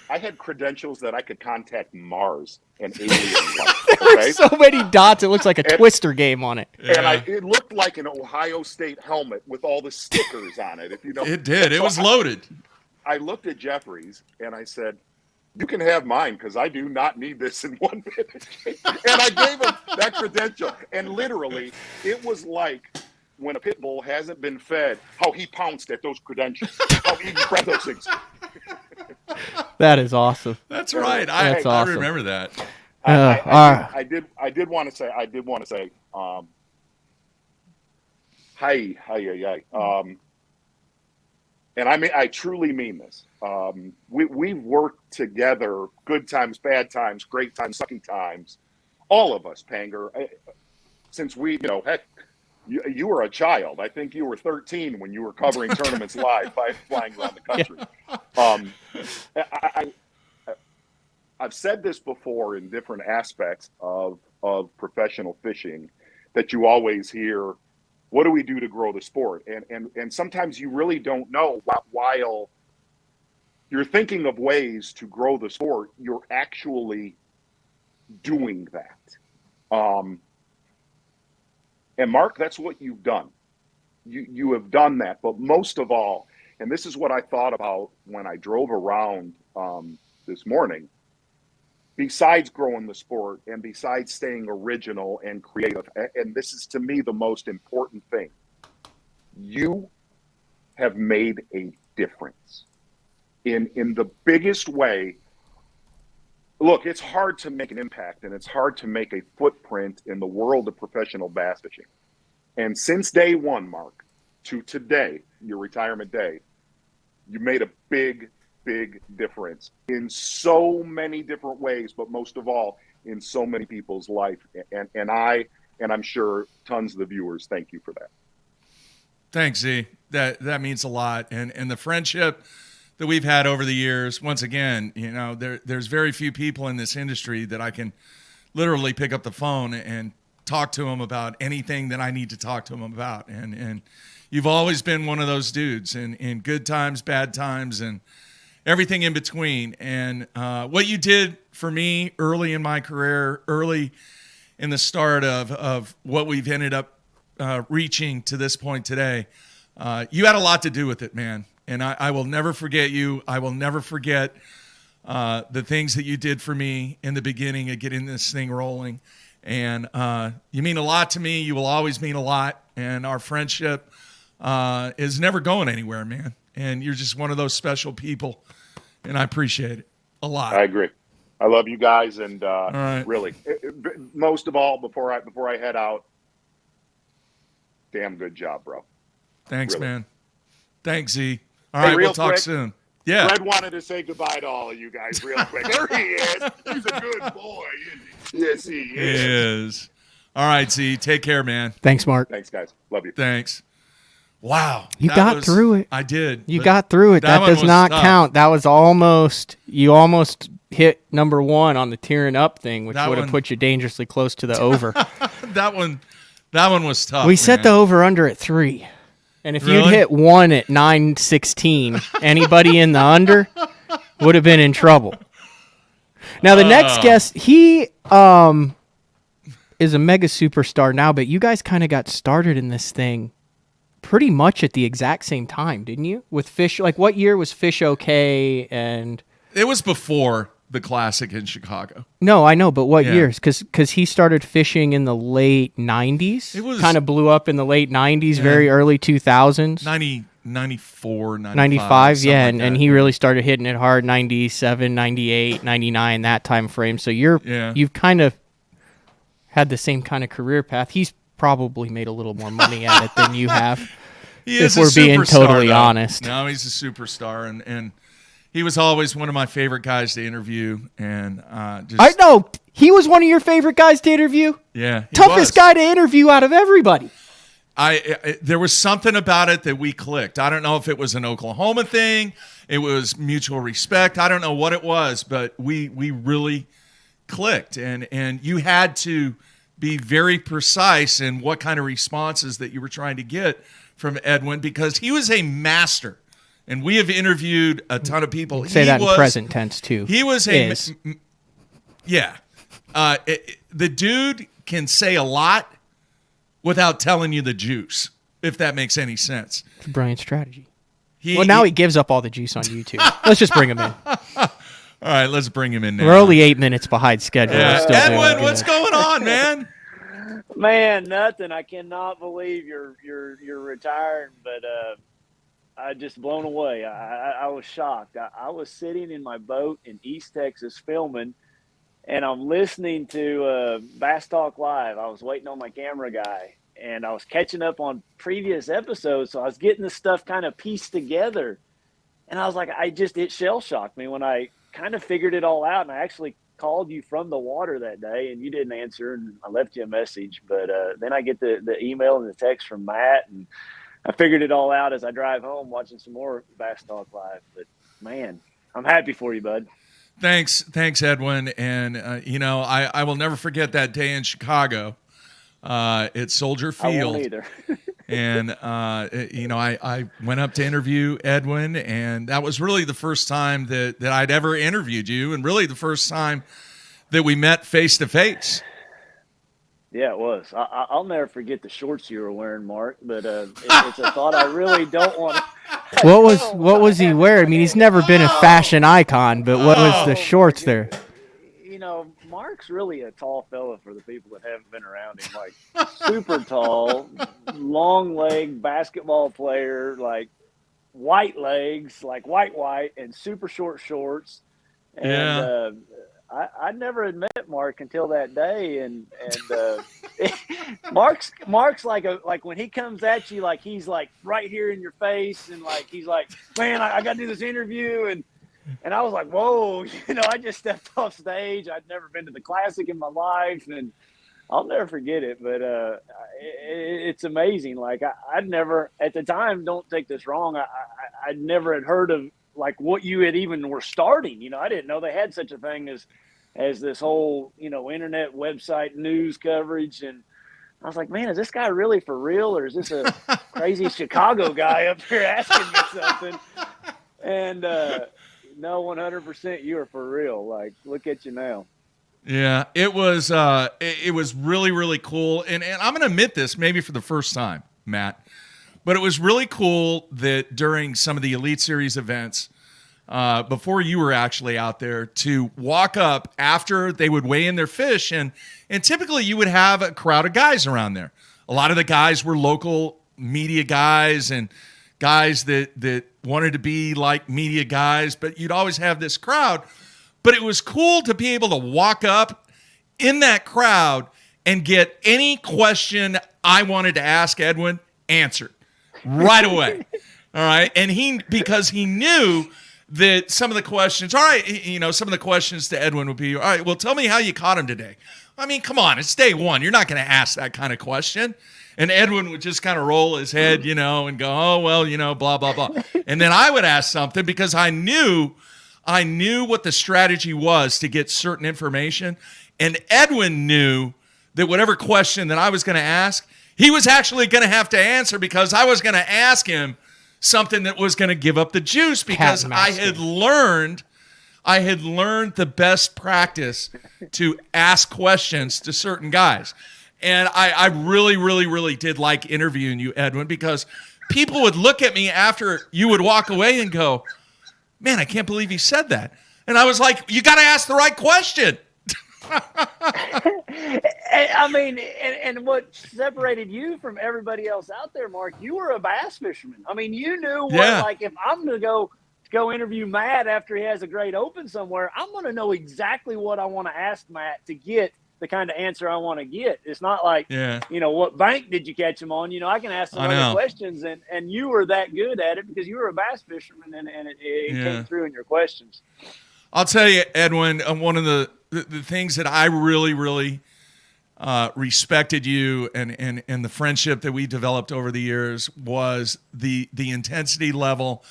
I had credentials that I could contact Mars and aliens. There were so many dots, it looks like a Twister game on it. And it looked like an Ohio State helmet with all the stickers on it. If you know, it did. It was loaded. I looked at Jeffries and I said, you can have mine because I do not need this in 1 minute. And I gave him that credential. And literally, it was like when a pit bull hasn't been fed, how he pounced at those credentials, how he grabbed those things. That is awesome. That's right. That's I awesome. remember that. I did want to say, hi. And I mean, I truly mean this. We've worked together, good times, bad times, great times, sucky times, all of us, Panger, since heck, you were a child. I think you were 13 when you were covering tournaments live, flying around the country. Yeah. I've said this before in different aspects of professional fishing, that you always hear, what do we do to grow the sport? And sometimes you really don't know, while you're thinking of ways to grow the sport, you're actually doing that. And Mark, that's what you've done. You have done that. But most of all, and this is what I thought about when I drove around this morning, besides growing the sport and besides staying original and creative, and this is to me the most important thing, you have made a difference in the biggest way. Look, it's hard to make an impact and it's hard to make a footprint in the world of professional bass fishing. And since day one, Mark, to today, your retirement day, you made a big difference in so many different ways, but most of all, in so many people's life. And I'm sure tons of the viewers thank you for that. Thanks, Z. That means a lot. And the friendship that we've had over the years, once again, there's very few people in this industry that I can literally pick up the phone and talk to them about anything that I need to talk to them about. And you've always been one of those dudes in good times, bad times, and everything in between. And what you did for me early in my career, early in the start of what we've ended up reaching to this point today, you had a lot to do with it, man. And I will never forget you. I will never forget the things that you did for me in the beginning of getting this thing rolling. And you mean a lot to me. You will always mean a lot. And our friendship is never going anywhere, man. And you're just one of those special people. And I appreciate it a lot. I agree. I love you guys. And right. really, most of all, before I head out, damn good job, bro. Thanks, really. Man. Thanks, Z. All Hey, right, real we'll talk quick, soon. Yeah. Fred wanted to say goodbye to all of you guys real quick. There he is. He's a good boy, isn't he? Yes, he He is. All right, Z. Take care, man. Thanks, Mark. Thanks, guys. Love you. Thanks. Wow. You that got was- through it. I did. You but got through it. That one does was not tough. count. That was you almost hit number 1 on the tearing up thing, which That would have one- put you dangerously close to the over. That one was tough. We set man. the over under at 3. And if you'd Really? hit 1 at 9:16, anybody in the under would have been in trouble. Now the next guest, he is a mega superstar now, but you guys kind of got started in this thing pretty much at the exact same time, didn't you? With Fish, like what year was Fish okay? And It was before the Classic in Chicago. no, I know, but what Yeah. years? Because he started fishing in the late 90s. It was- kind of blew up in the late 90s, very early 2000s. 94, 95, something yeah, like and that. he really started hitting it hard 97, 98, 99, that time frame. So you've kind of had the same kind of career path. He's probably made a little more money at it than you have. He if is a we're being superstar, totally though. honest. No, he's a superstar, and he was always one of my favorite guys to interview. And just I know. He was one of your favorite guys to interview. yeah, he Toughest was. guy to interview out of everybody. There was something about it that we clicked. I don't know if it was an Oklahoma thing. It was mutual respect. I don't know what it was, but we really clicked. And you had to be very precise in what kind of responses that you were trying to get from Edwin, because he was a master. And we have interviewed a ton of people. Say that in present tense too. He was yeah. The dude can say a lot without telling you the juice, if that makes any sense. It's a brilliant strategy. He Gives up all the juice on YouTube. Let's just bring him in. All right, let's bring him in now. We're only 8 minutes behind schedule. We're still doing Edwin, good. what's going on, man? Man, nothing. I cannot believe you're retiring, but I just blown away. I was shocked. I was sitting in my boat in East Texas filming, and I'm listening to Bass Talk Live. I was waiting on my camera guy, and I was catching up on previous episodes, so I was getting this stuff kind of pieced together. And I was like, it shell shocked me when I kind of figured it all out, and I actually called you from the water that day, and you didn't answer, and I left you a message. But then I get the email and the text from Matt, and I figured it all out as I drive home watching some more Bass Talk Live. But, man, I'm happy for you, bud. Thanks, Edwin. And, I will never forget that day in Chicago at Soldier I Field. won't either. And, I went up to interview Edwin, and that was really the first time that I'd ever interviewed you, and really the first time that we met face-to-face. Yeah, it was. I'll never forget the shorts you were wearing, Mark, but it's a thought I really don't want to. What was he wearing? I mean, he's never been a fashion icon, but what was the shorts there? Mark's really a tall fella for the people that haven't been around him. Like, super tall, long leg basketball player, like white legs, like white, and super short shorts. And I never had met Mark until that day, and Mark's like when he comes at you, like he's like right here in your face, and like he's like, man, I got to do this interview, and I was like, whoa, I just stepped off stage. I'd never been to the Classic in my life, and I'll never forget it. But it's amazing. Like I'd never at the time. Don't take this wrong. I never had heard of like what you had even were starting. I didn't know they had such a thing as this whole internet website news coverage. And I was like, man, is this guy really for real, or is this a crazy Chicago guy up here asking me something? And no, 100%, you are for real. Like, look at you now. Yeah, it was really, really cool. And I'm going to admit this maybe for the first time, Matt. But it was really cool that during some of the Elite Series events, before you were actually out there, to walk up after they would weigh in their fish, and typically you would have a crowd of guys around there. A lot of the guys were local media guys and guys that wanted to be like media guys, but you'd always have this crowd. But it was cool to be able to walk up in that crowd and get any question I wanted to ask Edwin answered right away. All right. And because he knew that some of the questions, all right, some of the questions to Edwin would be, all right, well, tell me how you caught him today. I mean, come on, it's day one. You're not going to ask that kind of question. And Edwin would just kind of roll his head, and go, oh, well, blah, blah, blah. And then I would ask something because I knew what the strategy was to get certain information. And Edwin knew that whatever question that I was going to ask, he was actually going to have to answer, because I was going to ask him something that was going to give up the juice, because I had learned the best practice to ask questions to certain guys. And I really, really, really did like interviewing you, Edwin, because people would look at me after you would walk away and go, man, I can't believe he said that. And I was like, you got to ask the right question. I mean, and what separated you from everybody else out there, Mark, you were a bass fisherman. I mean, you knew like, if I'm going to go interview Matt after he has a great open somewhere, I'm going to know exactly what I want to ask Matt to get the kind of answer I want to get. It's not like, what bank did you catch him on? I can ask some other questions, and you were that good at it because you were a bass fisherman, and it came through in your questions. I'll tell you, Edwin, one of the things that I really, really respected you and the friendship that we developed over the years was the intensity level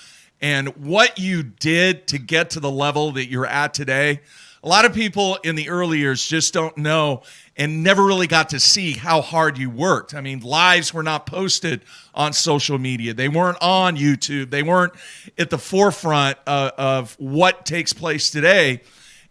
and what you did to get to the level that you're at today. A lot of people in the early years just don't know and never really got to see how hard you worked. I mean, lives were not posted on social media. They weren't on YouTube. They weren't at the forefront of what takes place today.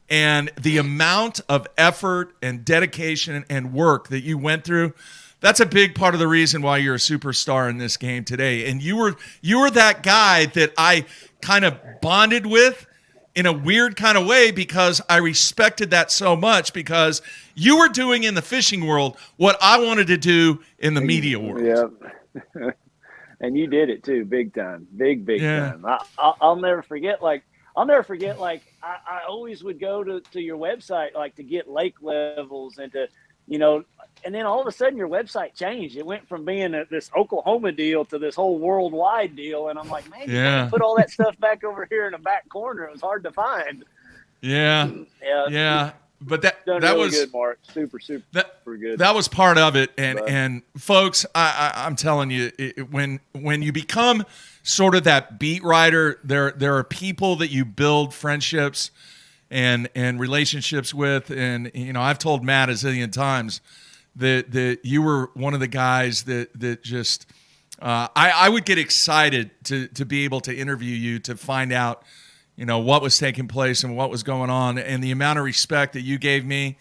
And the amount of effort and dedication and work that you went through, that's a big part of the reason why you're a superstar in this game today. And you were that guy that I kind of bonded with in a weird kind of way, because I respected that so much, because you were doing in the fishing world what I wanted to do in the media world. Yeah. And you did it too, big time, big time. I'll never forget, I always would go to your website, like, to get lake levels and to, and then all of a sudden your website changed. It went from being this Oklahoma deal to this whole worldwide deal. And I'm like, man, you gotta put all that stuff back over here in the back corner. It was hard to find. Yeah. But that really was good, Mark. Super good. That was part of it. And folks, I'm telling you, when you become sort of that beat writer, there are people that you build friendships and relationships with. And, I've told Matt a zillion times that you were one of the guys that just I would get excited to be able to interview you, to find out, what was taking place and what was going on, and the amount of respect that you gave me,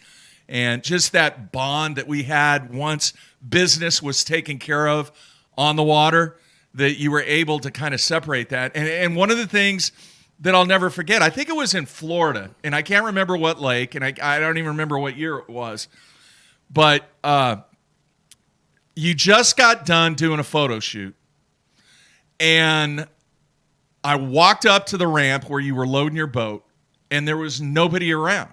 and just that bond that we had once business was taken care of on the water, that you were able to kind of separate that. And one of the things that I'll never forget, I think it was in Florida, and I can't remember what lake, and I don't even remember what year it was, but you just got done doing a photo shoot, and I walked up to the ramp where you were loading your boat, and there was nobody around.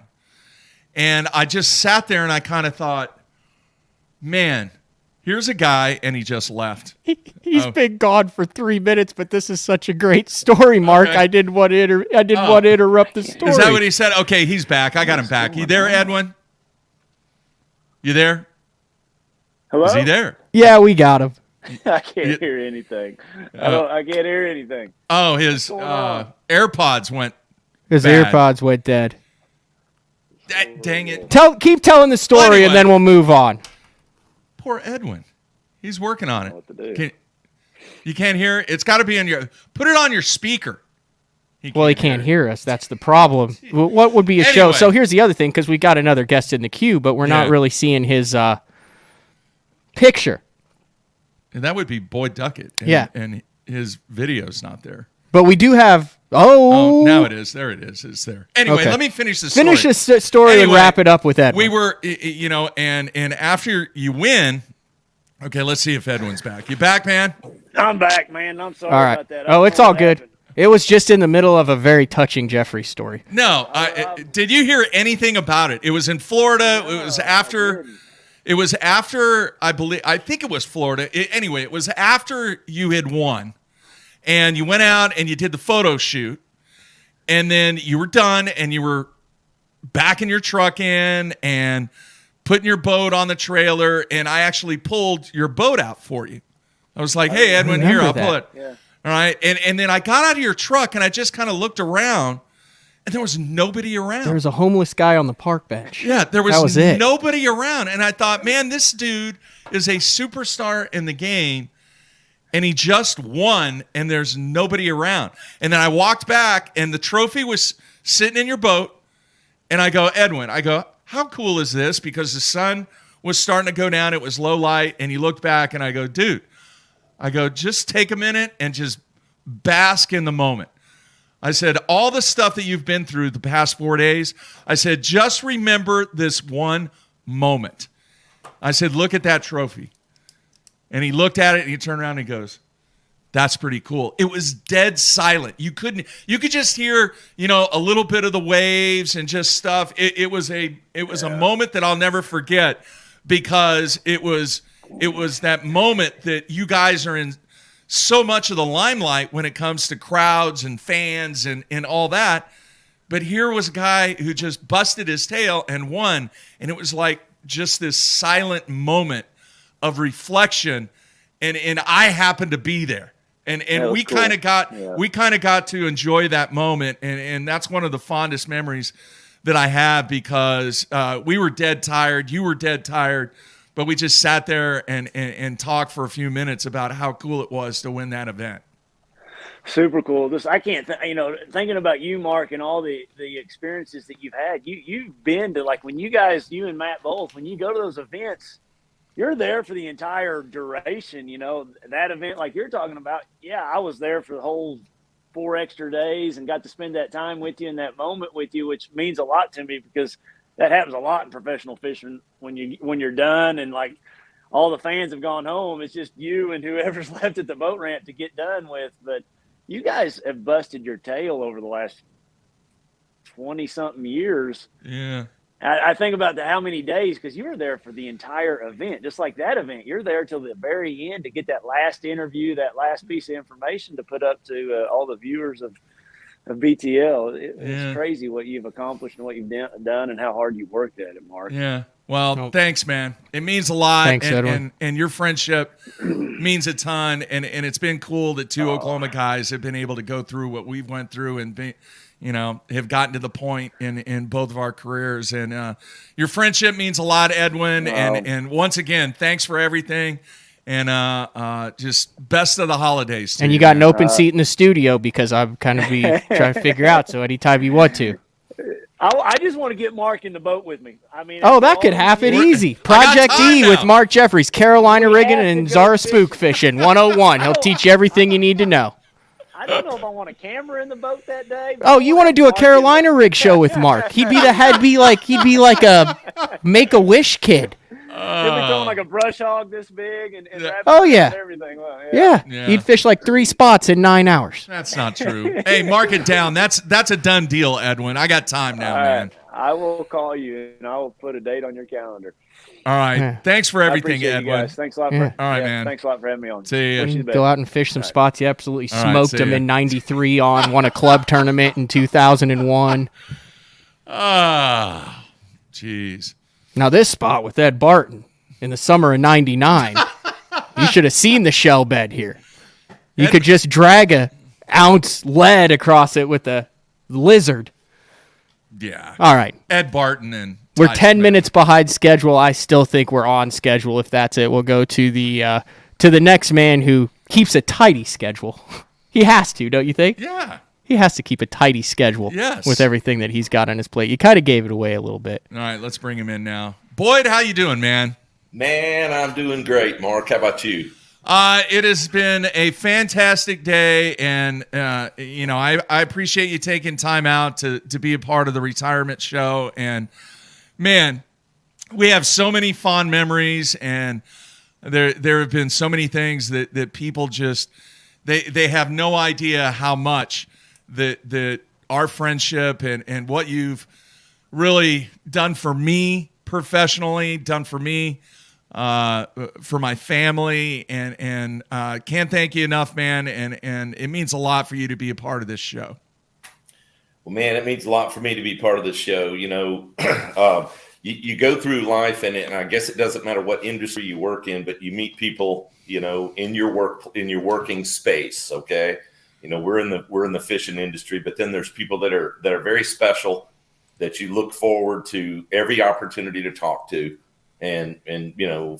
And I just sat there and I kind of thought, man, here's a guy, and he just left. He's been gone for 3 minutes, but this is such a great story, Mark. Okay. I didn't want to interrupt the story. Is that what he said? Okay, he's back. I got him back. You there, Edwin? You there? Hello? Is he there? Yeah, we got him. I can't hear anything. I can't hear anything. Oh, his AirPods went His bad. AirPods went dead. Dang it. Keep telling the story, anyway, and then we'll move on. Poor Edwin. He's working on it. What to do? You can't hear it? It's got to be on your... Put it on your speaker. He can't hear us. That's the problem. What would be a show? So here's the other thing, because we got another guest in the queue, but we're not really seeing his picture. And that would be Boyd Duckett. And, Yeah. And his video's not there. But we do have. Oh, now it is. There it is. It's there. Anyway, Okay. let me finish the story. Finish this story and Anyway, wrap it up with Edwin. We were, and after you win, okay, let's see if Edwin's back. You back, man? I'm back, man. I'm sorry all right. about that. I Oh, don't it's know all what good. happened. It was just in the middle of a very touching Jeffrey story. No. Did you hear anything about it? It was in Florida. It was after. It was after, I think it was Florida. Anyway, it was after you had won, and you went out and you did the photo shoot, and then you were done, and you were backing your truck in and putting your boat on the trailer, and I actually pulled your boat out for you. I was like, hey, Edwin, here, I'll pull it. Yeah. All right, and then I got out of your truck, and I just kind of looked around, and there was nobody around. There was a homeless guy on the park bench. Yeah, there That was it. nobody around. And I thought, man, this dude is a superstar in the game, and he just won, and there's nobody around. And then I walked back, and the trophy was sitting in your boat, and I go, Edwin, how cool is this? Because the sun was starting to go down. It was low light, and he looked back, and I go, dude, just take a minute and just bask in the moment. I said, all the stuff that you've been through the past 4 days, I said, just remember this one moment. I said, look at that trophy. And he looked at it and he turned around and he goes, that's pretty cool. It was dead silent. You could just hear, a little bit of the waves and just stuff. It was a moment that I'll never forget, because it was that moment that you guys are in so much of the limelight when it comes to crowds and fans and all that. But here was a guy who just busted his tail and won. And it was like just this silent moment of reflection. And I happened to be there. And we cool. kind of got to enjoy that moment. And that's one of the fondest memories that I have, because we were dead tired. You were dead tired. But we just sat there and talked for a few minutes about how cool it was to win that event. Super cool. I can't, thinking about you, Mark, and all the experiences that you've had. You've been to, like, when you and Matt both, when you go to those events, you're there for the entire duration. That event, like you're talking about. Yeah, I was there for the whole 4 extra days and got to spend that time with you in that moment with you, which means a lot to me, because that happens a lot in professional fishing. When you're done and like all the fans have gone home, it's just you and whoever's left at the boat ramp to get done with. But you guys have busted your tail over the last 20-something years. Yeah. I think about how many days, because you were there for the entire event, just like that event. You're there till the very end to get that last interview, that last piece of information to put up to all the viewers of BTL. It's crazy what you've accomplished and what you've done and how hard you worked at it, Mark. Yeah. Well, thanks, man. It means a lot. Thanks, Edwin. And your friendship means a ton. And it's been cool that two Oklahoma guys have been able to go through what we've went through and have gotten to the point in both of our careers. And your friendship means a lot, Edwin. Wow. And once again, thanks for everything. And just best of the holidays to and you got an open seat in the studio, because I'm kind of trying to figure out. So anytime you want to. I just want to get Mark in the boat with me. I mean, that could happen easy. Project E with Mark Jeffries, Carolina rigging and Zara spook fishing 101. He'll teach you everything you need to know. I don't know if I want a camera in the boat that day. Oh, you want to do a Carolina rig show with Mark? He'd be like a Make-A-Wish kid. He'll be throwing like a brush hog this big and yeah. everything. Well, yeah. He'd fish like 3 spots in 9 hours. That's not true. Hey, mark it down. That's a done deal, Edwin. I got time now, man. I will call you and I will put a date on your calendar. All right. Yeah. Thanks for everything, Edwin. Guys. Thanks a lot. All right, man. Thanks a lot for having me on. See you. Go out and fish some spots. You absolutely smoked them ya. in 93 won a club tournament in 2001. Ah, jeez. Now this spot with Ed Barton in the summer of 99, you should have seen the shell bed here. You could just drag a ounce lead across it with a lizard. Yeah. All right. Ed Barton and we're 10 minutes behind schedule. I still think we're on schedule. If that's it, we'll go to the next man who keeps a tidy schedule. He has to, don't you think? Yeah. He has to keep a tidy schedule with everything that he's got on his plate. You kind of gave it away a little bit. All right, let's bring him in now. Boyd, how you doing, man? Man, I'm doing great, Mark. How about you? It has been a fantastic day, and I appreciate you taking time out to be a part of the retirement show. And man, we have so many fond memories, and there have been so many things that people just they have no idea how much that our friendship and what you've really done for me professionally, done for me. For my family, and can't thank you enough, man. And it means a lot for you to be a part of this show. Well, man, it means a lot for me to be part of this show. You you go through life, and I guess it doesn't matter what industry you work in, but you meet people, in your working space. Okay, we're in the fishing industry, but then there's people that are very special that you look forward to every opportunity to talk to. And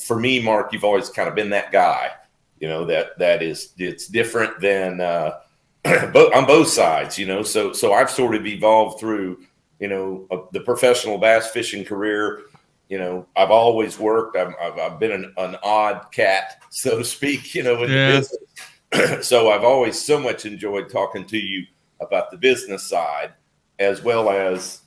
for me, Mark, you've always kind of been that guy, it's different than on both sides, so I've sort of evolved through, the professional bass fishing career. I've always worked. I've been an odd cat, so to speak, in the business. So I've always so much enjoyed talking to you about the business side, as well as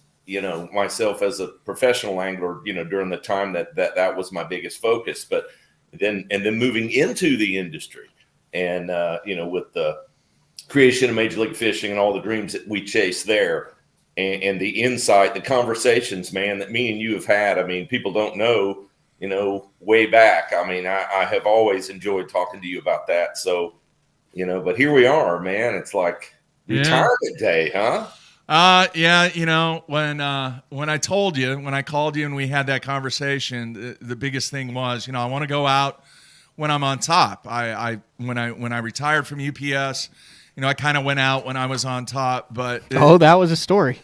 myself as a professional angler, during the time that was my biggest focus, but then moving into the industry and, with the creation of Major League Fishing and all the dreams that we chase there and the insight, the conversations, man, that me and you have had. I mean, people don't know, way back. I mean, I have always enjoyed talking to you about that. So, but here we are, man. It's like retirement day, huh? When I told you, when I called you and we had that conversation, the biggest thing was, I want to go out when I'm on top. When I retired from UPS, I kind of went out when I was on top, but that was a story.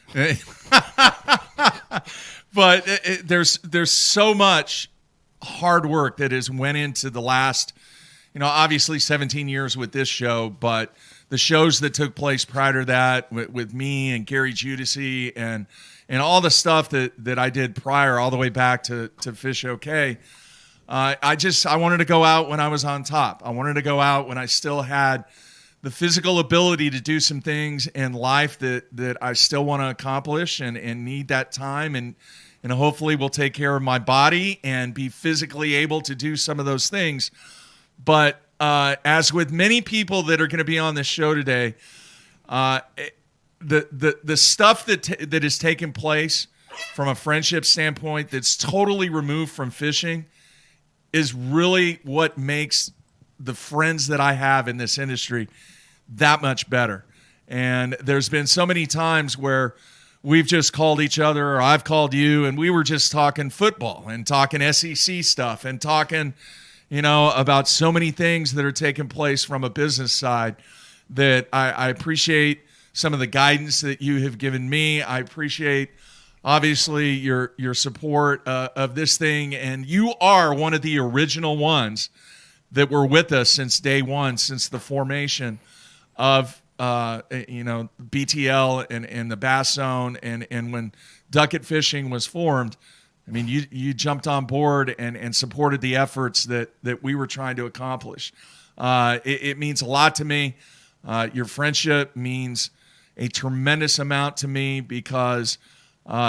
But there's so much hard work that has went into the last, obviously 17 years with this show, but the shows that took place prior to that with me and Gary Giudice and all the stuff that I did prior, all the way back to Fish OK. I wanted to go out when I was on top. I wanted to go out when I still had the physical ability to do some things in life that I still want to accomplish and need that time. And hopefully will take care of my body and be physically able to do some of those things. But as with many people that are going to be on this show today, the stuff that has taken place from a friendship standpoint that's totally removed from fishing is really what makes the friends that I have in this industry that much better. And there's been so many times where we've just called each other, or I've called you, and we were just talking football and talking SEC stuff and talking about so many things that are taking place from a business side that I appreciate some of the guidance that you have given me. I appreciate, obviously, your support of this thing. And you are one of the original ones that were with us since day one, since the formation of, BTL and the Bass Zone. And when Duckett Fishing was formed, I mean, you jumped on board and supported the efforts that we were trying to accomplish. It means a lot to me. Your friendship means a tremendous amount to me because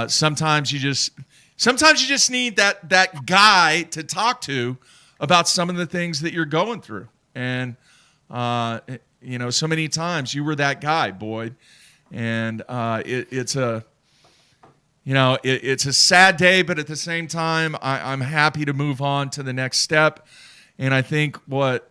sometimes you just need that guy to talk to about some of the things that you're going through. And so many times you were that guy, Boyd. And it's a sad day, but at the same time, I'm happy to move on to the next step. And I think what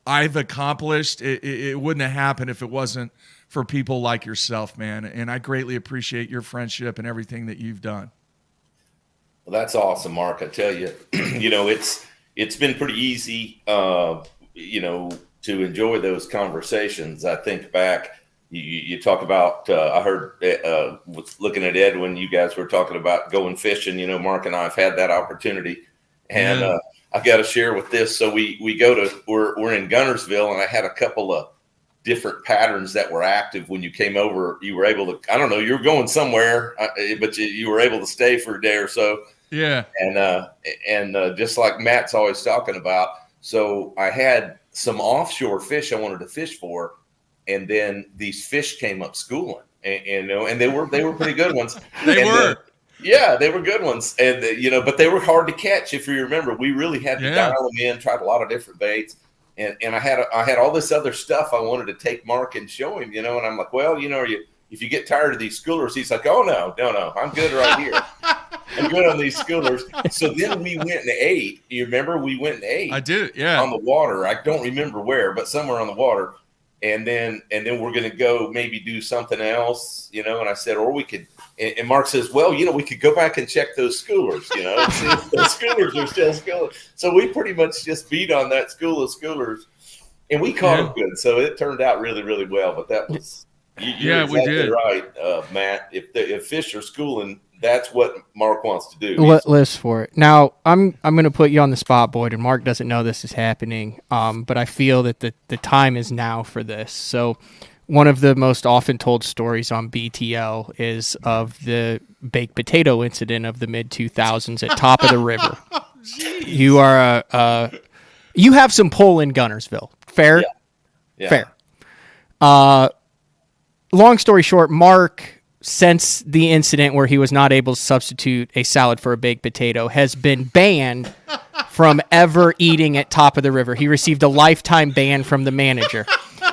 I've accomplished, it wouldn't have happened if it wasn't for people like yourself, man. And I greatly appreciate your friendship and everything that you've done. Well, that's awesome, Mark. I tell you, it's been pretty easy, to enjoy those conversations. I think back. You talk about, I heard, was looking at Edwin, you guys were talking about going fishing. Mark and I have had that opportunity. And I got to share with this. So we're in Gunnersville, and I had a couple of different patterns that were active when you came over. You were able to, I don't know, you were going somewhere, but you were able to stay for a day or so. Yeah. And just like Matt's always talking about, So I had some offshore fish I wanted to fish for, and then these fish came up schooling, and they were pretty good ones. They were. Yeah, they were good ones, and but they were hard to catch. If you remember, we really had to dial them in, tried a lot of different baits, and I had all this other stuff I wanted to take Mark and show him, and I'm like, well, if you get tired of these schoolers, he's like, oh no, I'm good right here. I'm good on these schoolers. So then we went and ate. You remember we went and ate? I do, yeah. On the water. I don't remember where, but somewhere on the water. And then we're going to go maybe do something else, and I said, or we could. And Mark says, well, we could go back and check those schoolers, and see if those schoolers are still schoolers. So we pretty much just beat on that school of schoolers, and we caught them good. So it turned out really, really well. But that was you're exactly we did. Right, Matt. If fish are schooling, that's what Mark wants to do. List for it. Now, I'm going to put you on the spot, Boyd, and Mark doesn't know this is happening, but I feel that the time is now for this. So one of the most often told stories on BTL is of the baked potato incident of the mid-2000s at Top of the River. You are you have some pull in Gunnersville. Fair? Yeah. Fair. Long story short, Mark, since the incident where he was not able to substitute a salad for a baked potato, has been banned from ever eating at Top of the River. He received a lifetime ban from the manager.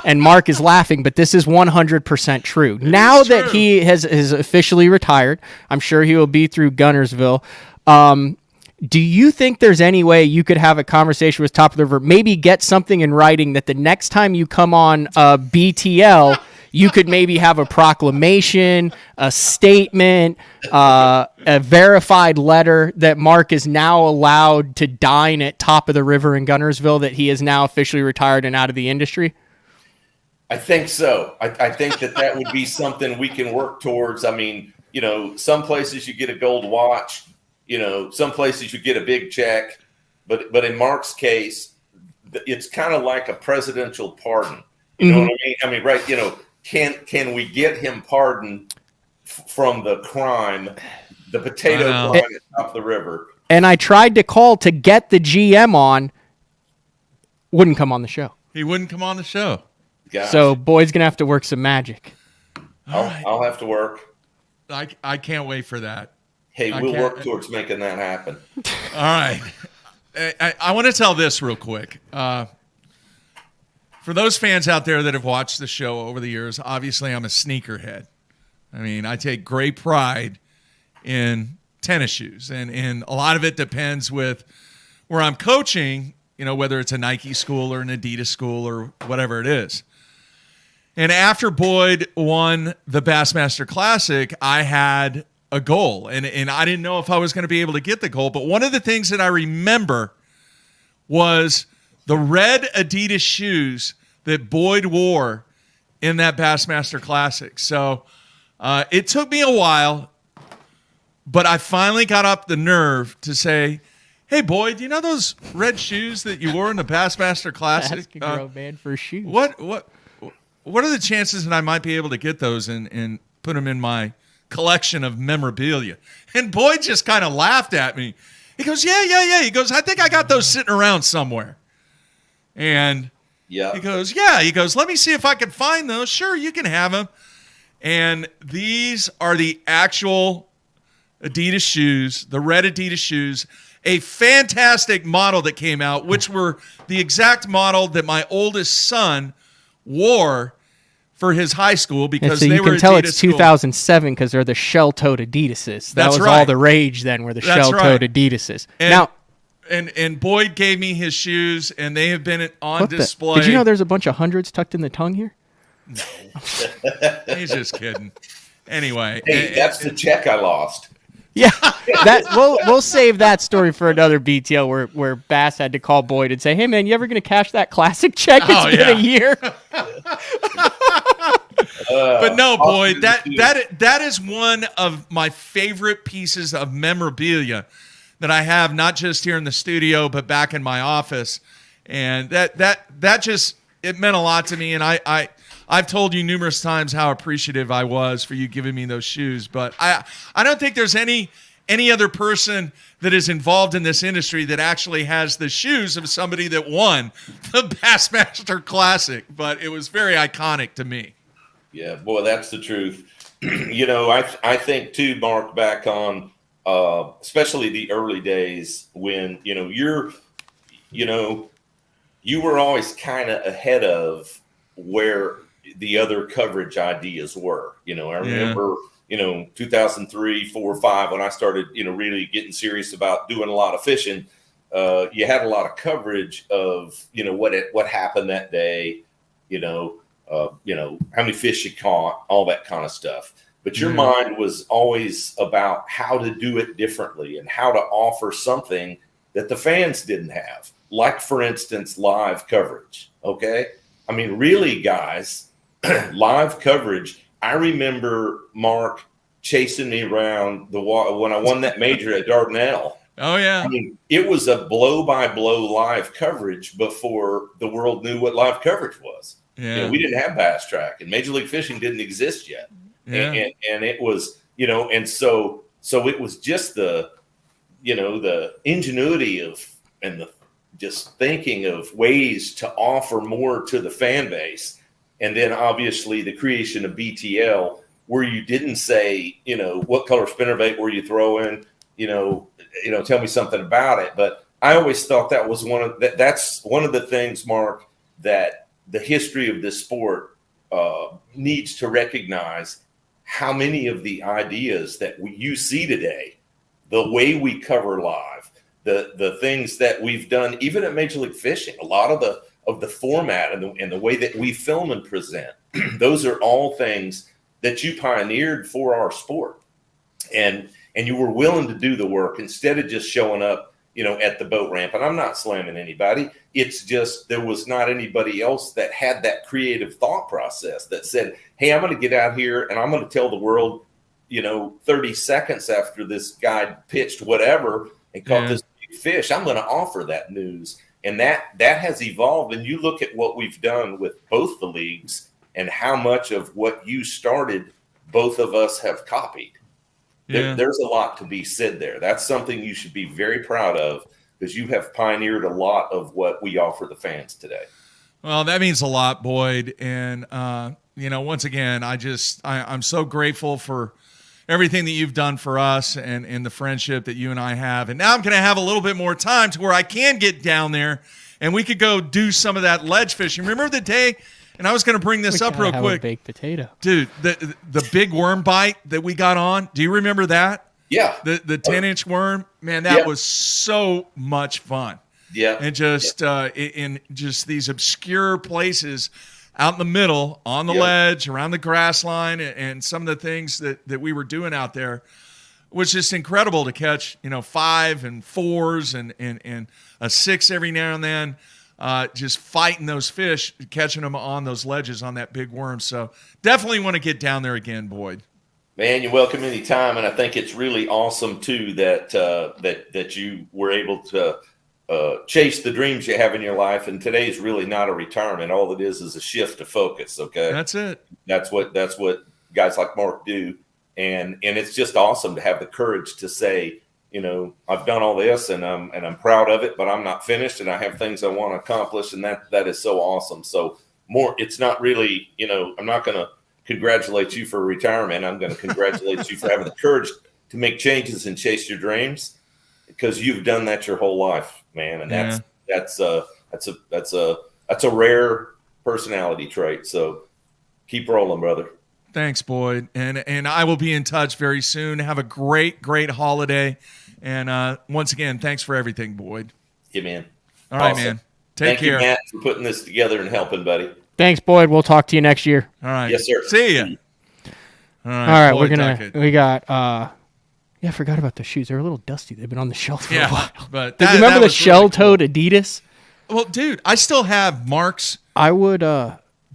And Mark is laughing, but this is 100% true. Now that he has officially retired, I'm sure he will be through Gunnersville. Do you think there's any way you could have a conversation with Top of the River, maybe get something in writing that the next time you come on BTL, you could maybe have a proclamation, a statement, a verified letter that Mark is now allowed to dine at Top of the River in Gunnersville, that he is now officially retired and out of the industry? I think so. I think that would be something we can work towards. I mean, some places you get a gold watch, some places you get a big check, but in Mark's case, it's kind of like a presidential pardon. You know what I mean? I mean, right? Can we get him pardoned from the crime, the potato crime at Top of the River? And I tried to call to get the GM on, wouldn't come on the show. He wouldn't come on the show. Gosh. So Boyd's gonna have to work some magic. I'll have to work. I can't wait for that. Hey, we'll work towards making that happen. All right. I want to tell this real quick. For those fans out there that have watched the show over the years, obviously I'm a sneakerhead. I mean, I take great pride in tennis shoes, and a lot of it depends with where I'm coaching, whether it's a Nike school or an Adidas school or whatever it is. And after Boyd won the Bassmaster Classic, I had a goal, and I didn't know if I was going to be able to get the goal, but one of the things that I remember was the red Adidas shoes that Boyd wore in that Bassmaster Classic. So it took me a while, but I finally got up the nerve to say, hey, Boyd, you know those red shoes that you wore in the Bassmaster Classic? Ask a grown man for shoes. What are the chances that I might be able to get those and put them in my collection of memorabilia? And Boyd just kind of laughed at me. He goes, yeah. He goes, I think I got those sitting around somewhere. And he goes, let me see if I can find those. Sure, you can have them. And these are the actual Adidas shoes, the red Adidas shoes, a fantastic model that came out, which were the exact model that my oldest son wore for his high school, because so they you were can tell Adidas it's school. 2007 because they're the shell-toed Adidases. That That's was right. all the rage then, were the That's shell-toed right. Adidases. And, now, and Boyd gave me his shoes, and they have been on display. Did you know there's a bunch of hundreds tucked in the tongue here? No. He's just kidding. Anyway. Hey, that's the check I lost. Yeah, we'll save that story for another BTL where Bass had to call Boyd and say, "Hey man, you ever gonna cash that classic check? It's been a year." But no, Boyd, that is one of my favorite pieces of memorabilia that I have, not just here in the studio, but back in my office. And that just, it meant a lot to me. And I've told you numerous times how appreciative I was for you giving me those shoes, but I don't think there's any any other person that is involved in this industry that actually has the shoes of somebody that won the Bassmaster Classic. But it was very iconic to me. Yeah, boy, that's the truth. I think too, Mark, back on especially the early days when you were always kind of ahead of where the other coverage ideas were. I remember 2003, 4, 5 when I started really getting serious about doing a lot of fishing. You had a lot of coverage of what happened that day. How many fish you caught, all that kind of stuff. But your mind was always about how to do it differently and how to offer something that the fans didn't have. Like, for instance, live coverage. Okay. I mean, really, guys, live coverage. I remember Mark chasing me around the water when I won that major at Dardanelle. Oh, yeah. I mean, it was a blow-by-blow live coverage before the world knew what live coverage was. Yeah. We didn't have Bass Track, and Major League Fishing didn't exist yet. Yeah. And it was, and so it was just the ingenuity of and the just thinking of ways to offer more to the fan base. And then obviously the creation of BTL, where you didn't say, what color spinnerbait were you throwing? Tell me something about it. But I always thought that was that's one of the things, Mark, that the history of this sport needs to recognize how many of the ideas that you see today, the way we cover live, the things that we've done, even at Major League Fishing, a lot of the format and the way that we film and present, those are all things that you pioneered for our sport. And you were willing to do the work instead of just showing up, at the boat ramp. And I'm not slamming anybody. It's just there was not anybody else that had that creative thought process that said, hey, I'm going to get out here and I'm going to tell the world, 30 seconds after this guy pitched whatever and caught this big fish, I'm going to offer that news. And that has evolved. And you look at what we've done with both the leagues and how much of what you started, both of us have copied. Yeah. There's a lot to be said there. That's something you should be very proud of because you have pioneered a lot of what we offer the fans today. Well, that means a lot, Boyd. And, once again, I'm so grateful for everything that you've done for us and the friendship that you and I have. And now I'm going to have a little bit more time to where I can get down there and we could go do some of that ledge fishing. Remember the day? And I was going to bring this up real quick. A baked potato. Dude, the big worm bite that we got on. Do you remember that? Yeah. The 10-inch worm? Man, that was so much fun. Yeah. And just in just these obscure places out in the middle, on the ledge, around the grass line, and some of the things that we were doing out there was just incredible to catch, 5 and 4s and a 6 every now and then. Just fighting those fish, catching them on those ledges on that big worm. So definitely want to get down there again, Boyd. Man, you're welcome anytime. And I think it's really awesome too that you were able to chase the dreams you have in your life. And today's really not a retirement. All it is a shift of focus. Okay. That's it. That's what guys like Mark do. And it's just awesome to have the courage to say, I've done all this and I'm proud of it, but I'm not finished and I have things I want to accomplish. And that is so awesome. So it's not really, I'm not going to congratulate you for retirement. I'm going to congratulate you for having the courage to make changes and chase your dreams because you've done that your whole life, man. And that's a rare personality trait. So keep rolling, brother. Thanks, Boyd. And I will be in touch very soon. Have a great, great holiday. And once again, thanks for everything, Boyd. Yeah, man. All right, awesome. man. Thank care. You, Matt, for putting this together and helping, buddy. Thanks, Boyd. We'll talk to you next year. All right. Yes, sir. See ya. All right, Boyd Duckett. We got I forgot about the shoes. They're a little dusty. They've been on the shelf for a while. But Did you remember the shell-toed Adidas? Well, dude, I still have Mark's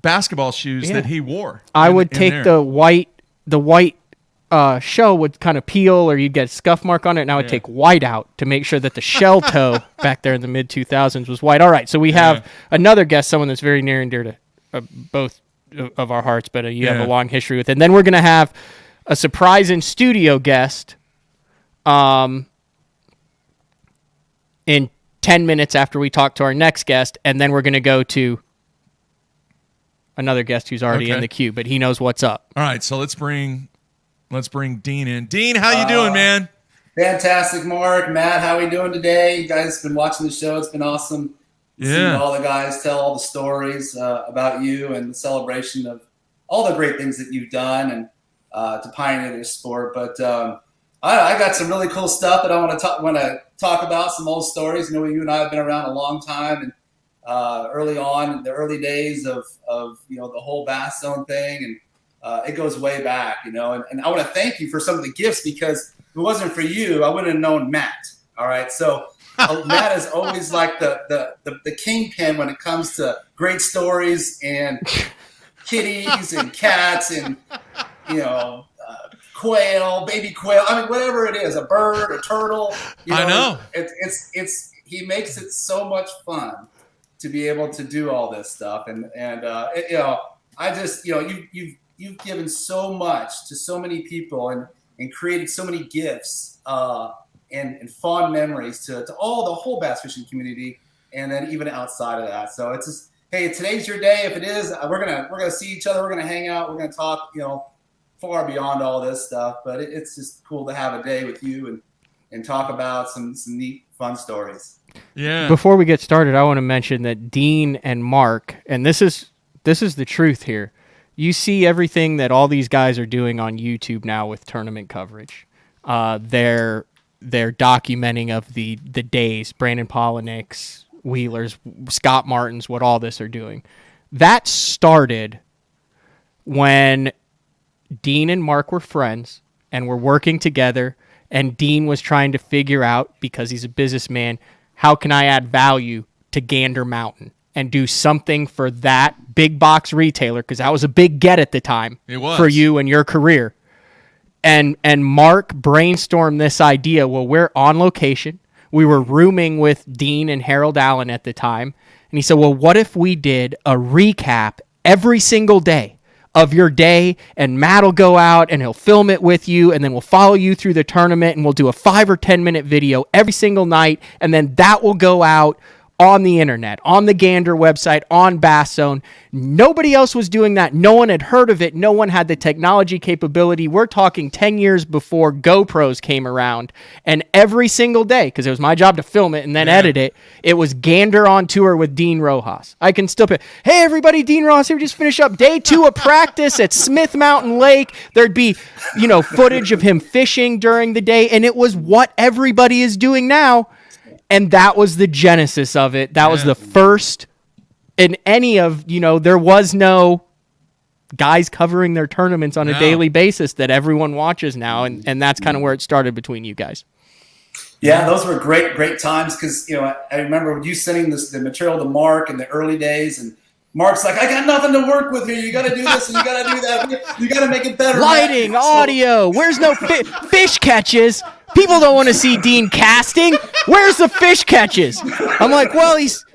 basketball shoes that he wore. I would take the white shell would kind of peel or you'd get a scuff mark on it, and I would take white out to make sure that the shell toe back there in the mid-2000s was white. All right, so we have another guest, someone that's very near and dear to both of our hearts, but you have a long history with it. And then we're going to have a surprise in studio guest in 10 minutes after we talk to our next guest, and then we're going to go to another guest who's already in the queue, but he knows what's up. All right, so let's bring Dean in. Dean, how you doing, man? Fantastic, Mark. Matt, how are we doing today? You guys been watching the show. It's been awesome. Seeing all the guys tell all the stories about you and the celebration of all the great things that you've done and to pioneer this sport. But I got some really cool stuff that I want to talk about, some old stories. You know, you and I have been around a long time, and early on, the early days of the whole Bass Zone thing, and it goes way back, and I want to thank you for some of the gifts, because if it wasn't for you, I wouldn't have known Matt. All right, so Matt is always like the kingpin when it comes to great stories and kitties and cats and quail, baby quail. I mean, whatever it is, a bird, a turtle. I know. It's he makes it so much fun to be able to do all this stuff, and I just you've given so much to so many people and created so many gifts and fond memories to the whole bass fishing community, and then even outside of that. So it's just, hey, today's your day. If it is, we're gonna see each other. We're gonna hang out. We're gonna talk. Far beyond all this stuff, but it's just cool to have a day with you and talk about some neat, fun stories. Yeah. Before we get started, I want to mention that Dean and Mark, and this is the truth here. You see everything that all these guys are doing on YouTube now with tournament coverage. They're documenting of the days, Brandon Polinick's, Wheeler's, Scott Martin's, what all this are doing. That started when Dean and Mark were friends and were working together, and Dean was trying to figure out, because he's a businessman, how can I add value to Gander Mountain and do something for that big box retailer, because that was a big get at the time for you and your career. And Mark brainstormed this idea. Well, we're on location. We were rooming with Dean and Harold Allen at the time. And he said, well, what if we did a recap every single day of your day, and Matt will go out and he'll film it with you, and then we'll follow you through the tournament, and we'll do a 5 or 10 minute video every single night, and then that will go out on the internet, on the Gander website, on Bass Zone. Nobody else was doing that. No one had heard of it. No one had the technology capability. We're talking 10 years before GoPros came around, and every single day, because it was my job to film it and then edit it, it was Gander on tour with Dean Rojas. I can still put, hey everybody, Dean Rojas here, just finish up day 2 of practice at Smith Mountain Lake. There'd be, footage of him fishing during the day, and it was what everybody is doing now. And that was the genesis of it. That was the first in any of, there was no guys covering their tournaments on a daily basis that everyone watches now. And that's kind of where it started between you guys. Yeah, those were great times, because, I remember you sending the material to Mark in the early days, and Mark's like, I got nothing to work with here. You got to do this and you got to do that. You got to make it better. Lighting, audio. Where's no fish catches? People don't want to see Dean casting. Where's the fish catches? I'm like, well, he's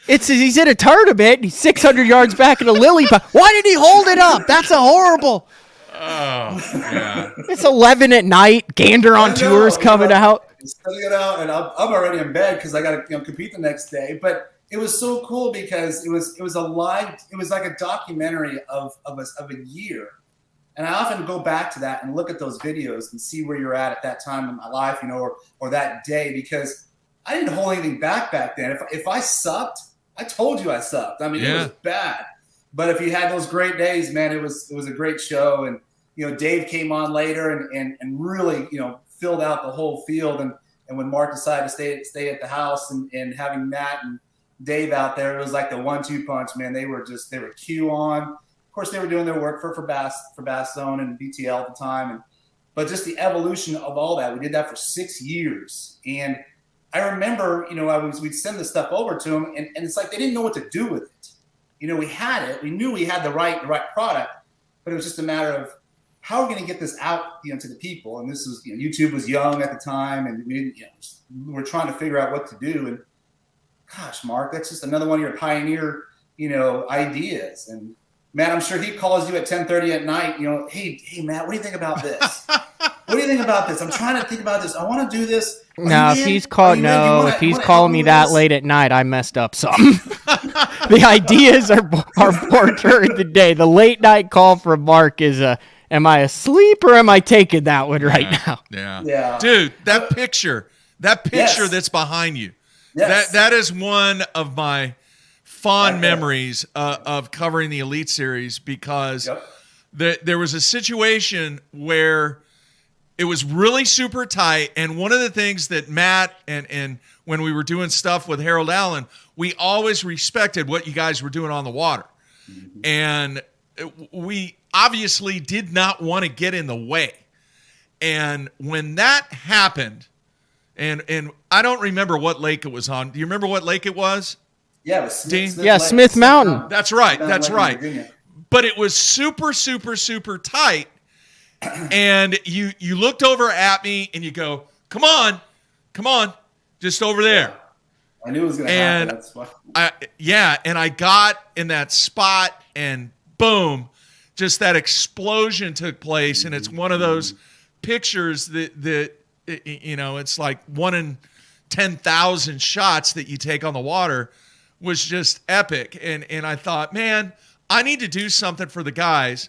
in a tournament. He's 600 yards back in a lily pond. Why did he hold it up? That's a horrible. Oh, yeah. It's 11 at night. Gander on tour is coming out. Setting it out, and I'm already in bed because I got to compete the next day. But it was so cool because it was a live. It was like a documentary of a year. And I often go back to that and look at those videos and see where you're at that time in my life, or that day, because I didn't hold anything back then. If I sucked, I told you I sucked. I mean, it was bad. But if you had those great days, man, it was a great show. And, Dave came on later and really, filled out the whole field. And when Mark decided to stay at the house and having Matt and Dave out there, it was like the 1-2 punch, man. They were Q on. Of course, they were doing their work for Bass Zone and BTL at the time, but just the evolution of all that. We did that for 6 years, and I remember, we'd send the stuff over to them, and it's like they didn't know what to do with it. We had it, we knew we had the right product, but it was just a matter of how are we going to get this out, to the people. And this was, YouTube was young at the time, and we didn't, we were trying to figure out what to do. And gosh, Mark, that's just another one of your pioneer, ideas. And Matt, I'm sure he calls you at 10:30 at night. Hey, Matt, what do you think about this? What What do you think about this? I'm trying to think about this. I want to do this. No, if he's calling me that late at night, I messed up something. The ideas are born during the day. The late night call from Mark is am I asleep or am I taking that one right now? Yeah. Dude, that picture that's behind you. Yes. That is one of my fond memories of covering the Elite Series because there was a situation where it was really super tight, and one of the things that Matt and when we were doing stuff with Harold Allen, we always respected what you guys were doing on the water. Mm-hmm. And we obviously did not want to get in the way. And when that happened, and I don't remember what lake it was on. Do you remember what lake it was? Yeah, it was Smith Mountain. That's right. That's right. But it was super, super, super tight. And you looked over at me and you go, come on, just over there. Yeah. I knew it was going to happen. That's why. And I got in that spot and boom, just that explosion took place. And it's one of those pictures that it's like 1 in 10,000 shots that you take on the water was just epic. And I thought, man, I need to do something for the guys.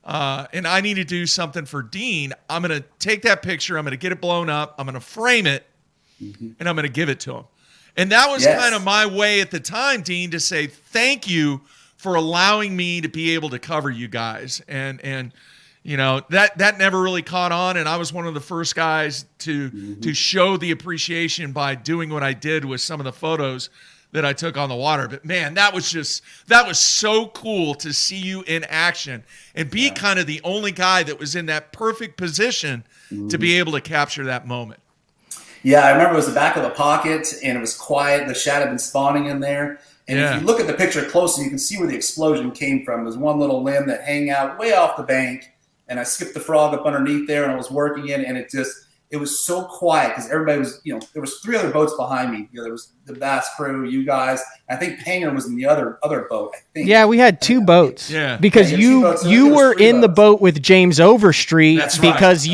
And I need to do something for Dean. I'm going to take that picture. I'm going to get it blown up. I'm going to frame it, and I'm going to give it to him. And that was kind of my way at the time, Dean, to say thank you for allowing me to be able to cover you guys. And that never really caught on, and I was one of the first guys to show the appreciation by doing what I did with some of the photos that I took on the water. But man, that was so cool to see you in action and be kind of the only guy that was in that perfect position to be able to capture that moment. Yeah, I remember it was the back of the pocket and it was quiet. The shad had been spawning in there. And if you look at the picture closely, you can see where the explosion came from. There's one little limb that hang out way off the bank. And I skipped the frog up underneath there and I was working it. And it was so quiet because everybody was, there was 3 other boats behind me. There was the Bass crew, you guys. I think Panger was in the other boat, I think. Yeah, we had 2 boats. Yeah. Because you were in the boat with James Overstreet because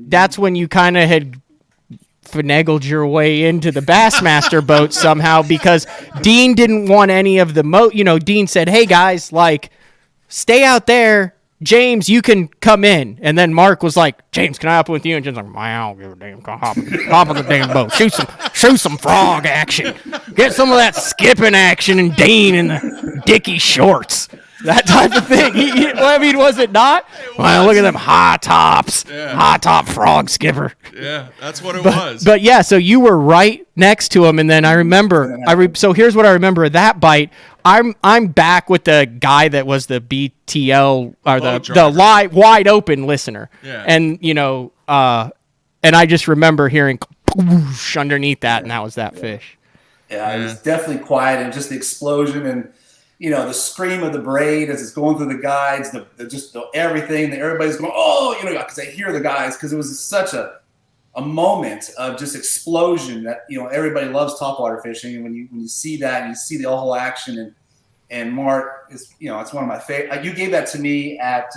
that's when you kind of had finagled your way into the Bassmaster boat somehow because Dean didn't want any of the Dean said, hey guys, stay out there. James, you can come in. And then Mark was like, James, can I hop with you? And James was like, I don't give a damn. Hop on the damn boat. Shoot some frog action. Get some of that skipping action and Dean in the Dickie shorts. That type of thing. Was it not? Well, look at them high tops. Yeah. High top frog skipper. Yeah, that's what it was. But yeah, so you were right next to him. And then I remember, so here's what I remember of that bite. I'm back with the guy that was the BTL or the wide open listener. Yeah. And, and I just remember hearing whoosh underneath that, and that was that fish. Yeah, it was definitely quiet and just the explosion and, the scream of the braid as it's going through the guides, everything that everybody's going, because I hear the guys because it was such a moment of just explosion that everybody loves topwater fishing, and when you see that and you see the whole action and Mark is it's one of my favorite. You gave that to me at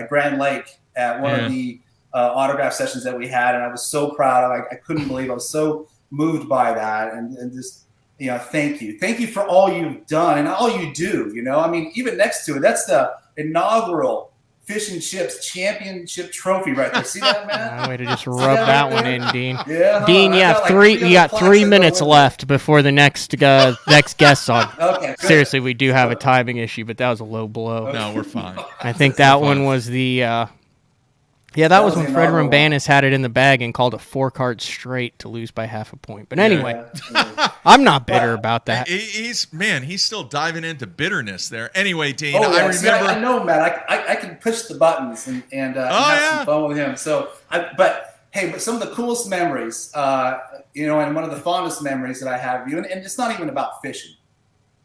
Grand Lake at one of the autograph sessions that we had, and I was so proud of. I couldn't believe I was so moved by that, and just thank you for all you've done and all you do. Even next to it, that's the inaugural Fish and Chips Championship trophy right there. See that, man? Way to just rub that one in, Dean. Yeah, Dean, you got 3 minutes left before the next guest's on. Okay, good. Seriously, we do have a timing issue, but that was a low blow. Okay. No, we're fine. I think that one was the that was when Fred Rambanis had it in the bag and called a 4-card straight to lose by half a point. But anyway, I'm not bitter about that. He's still diving into bitterness there. Anyway, Dean, I remember. See, I know, Matt. I can push the buttons and have some fun with him. So, but some of the coolest memories, and one of the fondest memories that I have of you, and it's not even about fishing.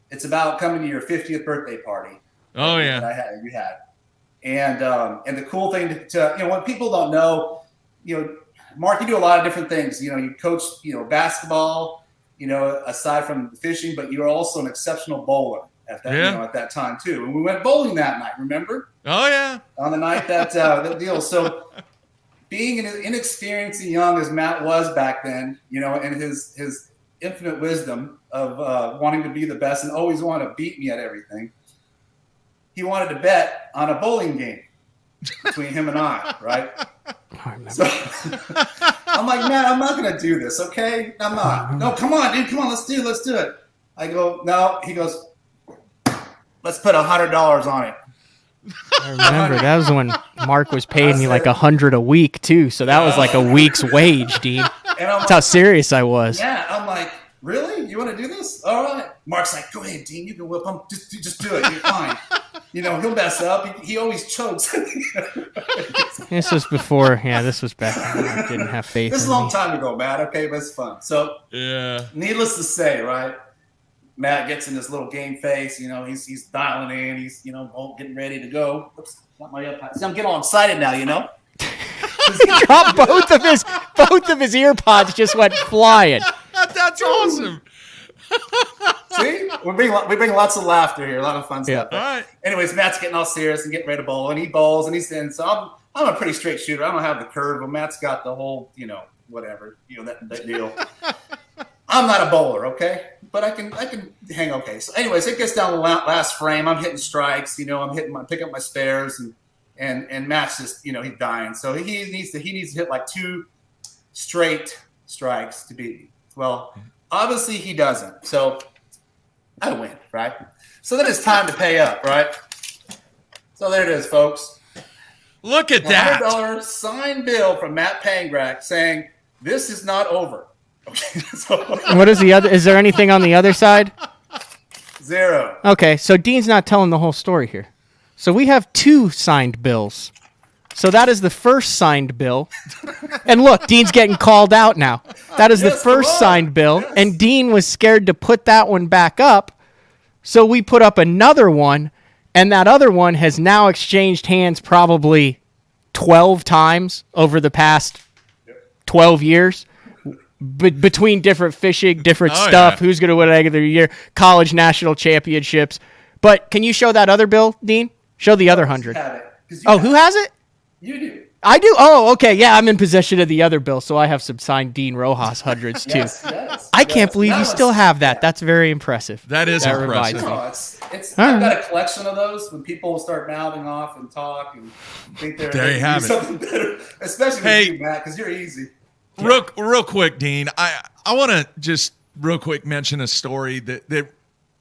It's about coming to your 50th birthday party. Oh yeah, that you had. And the cool thing to what people don't know, Mark, you do a lot of different things. You coach, basketball, aside from fishing, but you're also an exceptional bowler at that, at that time too. And we went bowling that night, remember? Oh yeah. On the night that deal. So being inexperienced and young as Matt was back then, and his infinite wisdom of wanting to be the best and always want to beat me at everything, he wanted to bet on a bowling game between him and I, right? So I'm like, Matt, I'm not going to do this, okay? I'm not. No, come on, dude. Come on, let's do it. I go, no. He goes, let's put $100 on it. I remember that was when Mark was paying me like $100 a week too, so that was like a week's wage, Dean. That's how serious I was. Yeah, I'm like, really? You want to do this? All right. Mark's like, go ahead, Dean. You can whip him. Just do it. You're fine. He'll mess up. He always chokes. This was before. Yeah, this was back when I didn't have faith. This is a long time ago, Matt. Okay, but it's fun. So, yeah. Needless to say, right? Matt gets in this little game face. He's dialing in. He's getting ready to go. Oops, not my iPad. See, I'm getting all excited now. He dropped both of his ear pods. Just went flying. That's awesome. See, we bring lots of laughter here, a lot of fun stuff. All right. Anyways, Matt's getting all serious and getting ready to bowl, and he bowls and he's in. So I'm a pretty straight shooter. I don't have the curve, but Matt's got the whole, whatever, that deal. I'm not a bowler, okay, but I can hang okay. So, anyways, it gets down the last frame. I'm hitting strikes. I'm picking up my spares, and Matt's just, he's dying. So he needs to hit like 2 straight strikes to beat me. Well, obviously he doesn't. So I win, right? So then it's time to pay up, right? So there it is, folks. Look at that. $100 signed bill from Matt Pangrac saying this is not over. Okay, what is the other? Is there anything on the other side? 0. Okay, so Dean's not telling the whole story here. So we have 2 signed bills. So that is the first signed bill. And look, Dean's getting called out now. That is the first signed bill. Yes. And Dean was scared to put that one back up. So we put up another one. And that other one has now exchanged hands probably 12 times over the past 12 years. Between different fishing, different stuff. Yeah. Who's going to win Egg of the Year? College national championships. But can you show that other bill, Dean? Show the other 100. Who has it? You do. I do? Oh, okay. Yeah, I'm in possession of the other bill, so I have some signed Dean Rojas hundreds, too. Yes, I can't believe you still have that. That's very impressive. That is impressive. I've got a collection of those when people start mouthing off and talk and think they're doing something better. Especially with you, Matt, because you're easy. Real quick, Dean, I want to just real quick mention a story that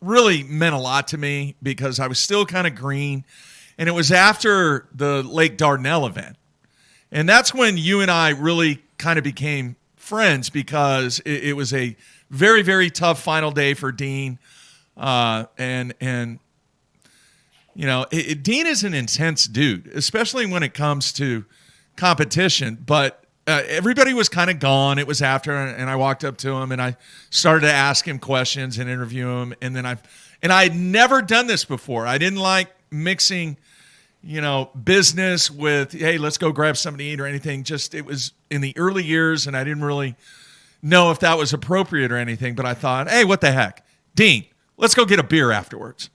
really meant a lot to me because I was still kind of green. And it was after the Lake Dardanelle event. And that's when you and I really kind of became friends because it was a very, very tough final day for Dean. Dean is an intense dude, especially when it comes to competition. But everybody was kind of gone. It was after, and I walked up to him, and I started to ask him questions and interview him. And then I had never done this before. I didn't like mixing, business with, hey, let's go grab something to eat or anything. Just it was in the early years, and I didn't really know if that was appropriate or anything. But I thought, hey, what the heck, Dean, let's go get a beer afterwards.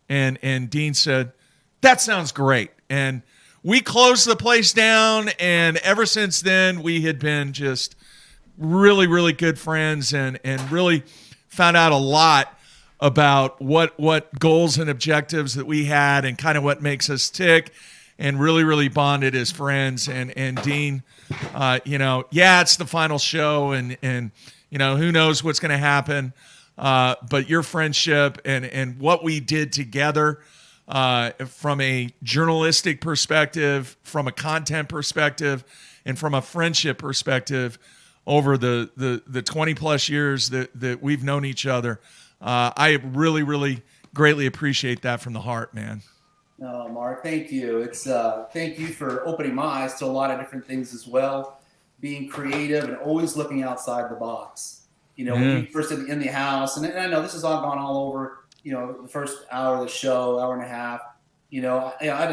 And Dean said, that sounds great. And we closed the place down, and ever since then, we had been just really, really good friends and really found out a lot about what goals and objectives that we had and kind of what makes us tick, and really, really bonded as friends. And Dean, it's the final show, and who knows what's going to happen. But your friendship and what we did together, from a journalistic perspective, from a content perspective, and from a friendship perspective over the 20 plus years that we've known each other, I really, really greatly appreciate that from the heart, man. No, Mark, thank you. It's thank you for opening my eyes to a lot of different things as well, being creative and always looking outside the box. When you first in the house, and I know this has all gone all over, the first hour of the show, hour and a half, I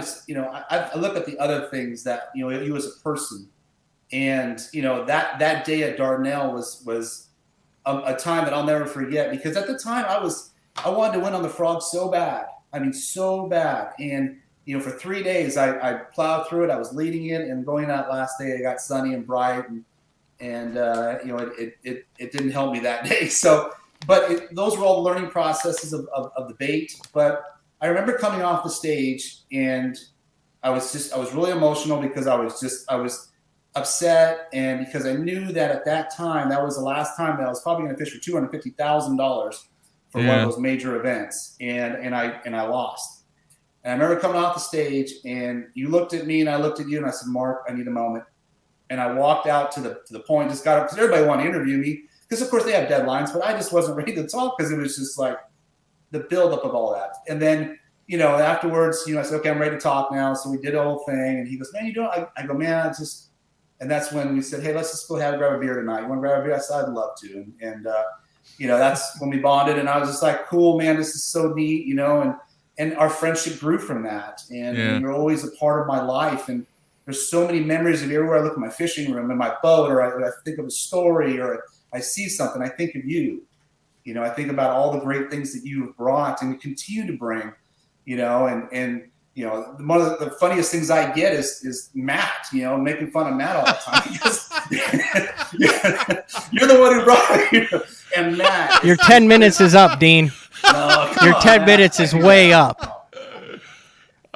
look at the other things that, you as a person, and, that day at Dardanelle was a time that I'll never forget, because at the time I wanted to win on the frog so bad. I mean, so bad. And for 3 days, I plowed through it. I was leading it, and going that last day, it got sunny and bright, and it didn't help me that day. So, but those were all the learning processes of the bait. But I remember coming off the stage, and I was really emotional because I was upset, and because I knew that at that time, that was the last time that I was probably going to fish for $250,000 for one of those major events, and I lost. And I remember coming off the stage, and you looked at me, and I looked at you, and I said, "Mark, I need a moment." And I walked out to the point, just got up, because everybody wanted to interview me, because of course they have deadlines, but I just wasn't ready to talk, because it was just like the buildup of all that. And then, afterwards, I said, "Okay, I'm ready to talk now." So we did the whole thing, and he goes, "Man, you don't." I go, "Man, I just," and that's when we said, "Hey, let's just go ahead and grab a beer tonight. You want to grab a beer?" I said, "I'd love to." And that's when we bonded, and I was just like, "Cool, man, this is so neat," and our friendship grew from that. And you're always a part of my life. And there's so many memories of you. Everywhere I look at my fishing room and my boat, or I think of a story, or I see something, I think of you. I think about all the great things that you have brought and continue to bring, and one of the funniest things I get is Matt, making fun of Matt all the time, because you're the one who brought me. And Matt. Your 10 minutes is up, Dean. No, Your 10 minutes is way up.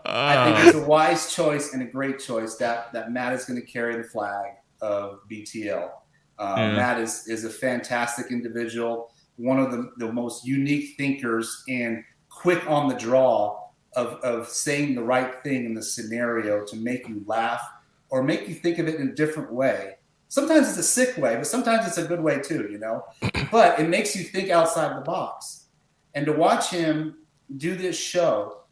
I think it's a wise choice and a great choice that Matt is going to carry the flag of BTL. Matt is a fantastic individual, one of the most unique thinkers, and quick on the draw of saying the right thing in the scenario to make you laugh or make you think of it in a different way. Sometimes it's a sick way, but sometimes it's a good way too, But it makes you think outside the box. And to watch him do this show,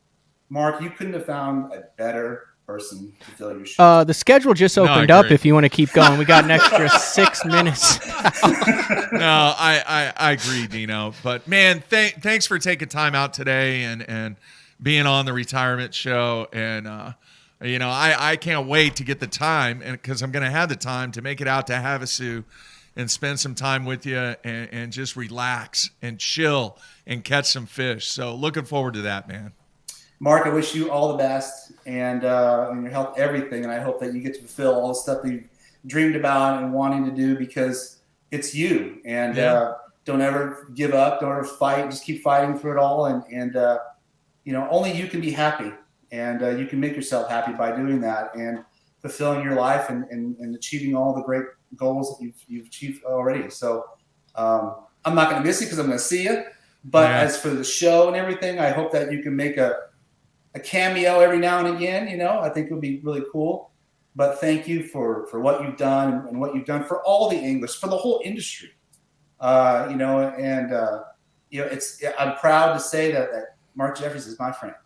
Mark, you couldn't have found a better person to fill your show. The schedule just opened up if you want to keep going. We got an extra 6 minutes. No, I agree, Dino. But, man, thanks for taking time out today and being on the retirement show. And, I can't wait to get the time, because I'm going to have the time to make it out to Havasu and spend some time with you and just relax and chill and catch some fish. So looking forward to that, man. Mark, I wish you all the best and your health, everything. And I hope that you get to fulfill all the stuff that you've dreamed about and wanting to do, because it's you. And don't ever give up. Don't ever fight. Just keep fighting through it all. And only you can be happy. And you can make yourself happy by doing that and fulfilling your life and achieving all the great goals that you've achieved already. So I'm not going to miss you, because I'm going to see you. But as for the show and everything, I hope that you can make a cameo every now and again. I think it would be really cool. But thank you for what you've done and what you've done for all the English, for the whole industry. I'm proud to say that Mark Jeffries is my friend.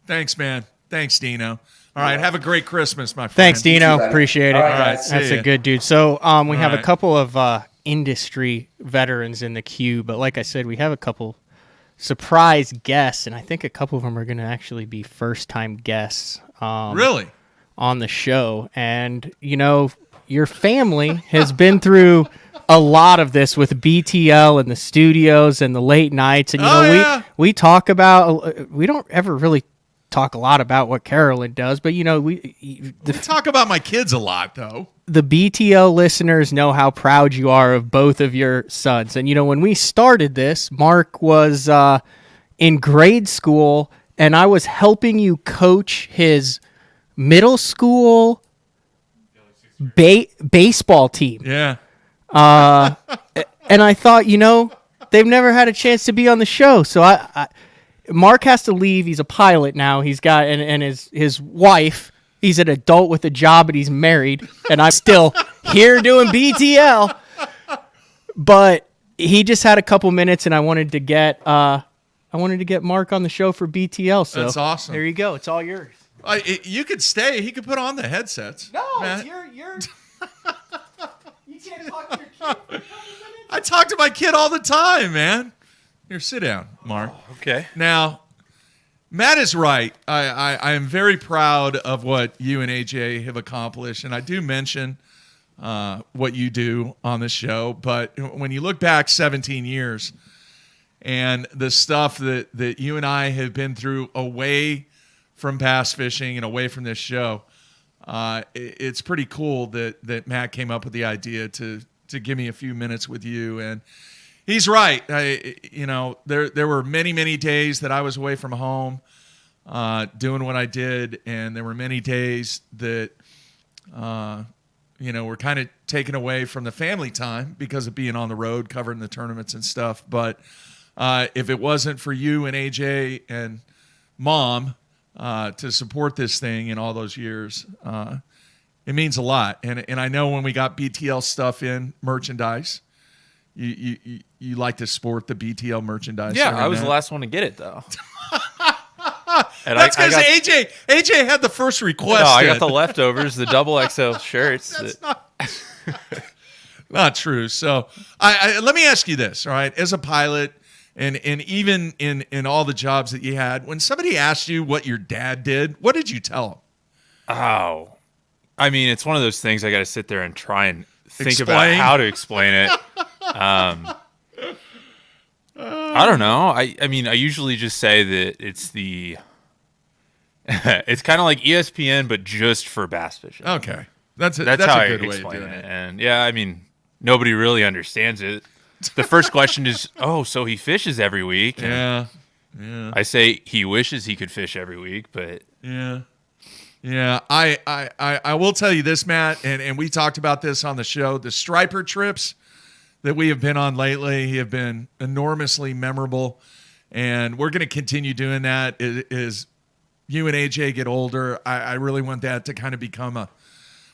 Thanks, man. Thanks, Dino. All right, have a great Christmas, my friend. Thanks, Dino. Appreciate it. All right, that's a good dude. So we have a couple of industry veterans in the queue, but like I said, we have a couple surprise guests, and I think a couple of them are going to actually be first-time guests. Really? On the show. And, your family has been through a lot of this with BTL and the studios and the late nights. And, we talk about, we don't ever really talk a lot about what Carolyn does, but we talk about my kids a lot, though. The BTL listeners know how proud you are of both of your sons. And when we started this, Mark was in grade school, and I was helping you coach his middle school baseball team. Yeah. And I thought, they've never had a chance to be on the show, so Mark has to leave. He's a pilot now. He's got and his wife. He's an adult with a job, and he's married. And I'm still here doing BTL. But he just had a couple minutes, and I wanted to get Mark on the show for BTL. So that's awesome. There you go. It's all yours. You could stay. He could put on the headsets. No, you're. You can't talk to your kid for 20 minutes. I talk to my kid all the time, man. Here, sit down, Mark. Oh, okay. Now, Matt is right. I am very proud of what you and AJ have accomplished, and I do mention what you do on the show. But when you look back 17 years and the stuff that you and I have been through away from bass fishing and away from this show, it's pretty cool that Matt came up with the idea to give me a few minutes with you. And he's right. There were many days that I was away from home doing what I did, and there were many days that were kind of taken away from the family time because of being on the road covering the tournaments and stuff. But if it wasn't for you and AJ and Mom to support this thing in all those years, it means a lot. And I know when we got BTL stuff in merchandise, you like to sport the BTL merchandise. Yeah, I was the last one to get it though. And that's because AJ had the first request. No, I got the leftovers, the double XL shirts. That's not true. So let me ask you this, all right? As a pilot, and even in all the jobs that you had, when somebody asked you what your dad did, what did you tell them? Oh, I mean, it's one of those things I got to sit there and try and think about how to explain it. I don't know. I mean, I usually just say that it's it's kind of like ESPN, but just for bass fishing. Okay. That's how a good I way of explain doing it. And yeah, I mean, nobody really understands it. The first question is, oh, so he fishes every week? Yeah. I say he wishes he could fish every week, but yeah. I will tell you this, Matt, and we talked about this on the show. The striper trips that we have been on lately have been enormously memorable, and we're going to continue doing that. As you and AJ get older, I really want that to kind of become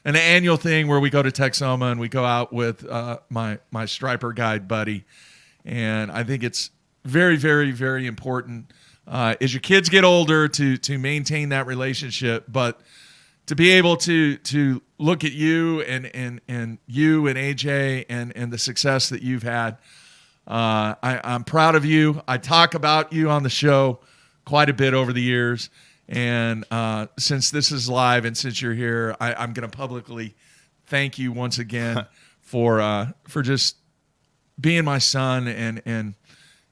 an annual thing where we go to Texoma and we go out with my striper guide buddy, and I think it's very, very, very important as your kids get older to maintain that relationship, but to be able to look at you and you and AJ and the success that you've had. I'm proud of you. I talk about you on the show quite a bit over the years. And since this is live and since you're here, I'm going to publicly thank you once again for just being my son. And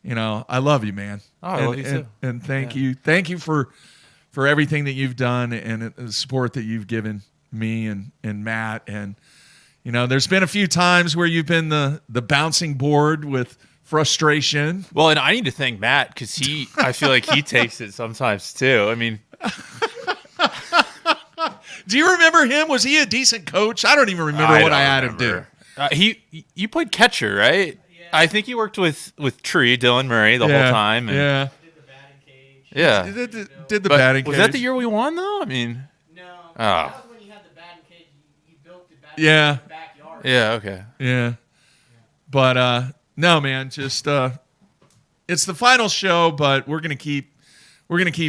I love you, man. Oh, I love you too. And thank you. Thank you for everything that you've done and the support that you've given me and Matt. And, there's been a few times where you've been the bouncing board with frustration. Well, and I need to thank Matt because I feel like he takes it sometimes too. I mean, do you remember him? Was he a decent coach? I don't even remember what I had him do. You played catcher, right? Yeah. I think you worked with Tree, Dylan Murray the whole time. And yeah. Yeah. Did the batting cage. Was that the year we won, though? I mean. No. Oh. That was when you had the batting cage. You built the batting cage in the backyard. Yeah, okay. Yeah. But, no, man, just it's the final show, but we're gonna keep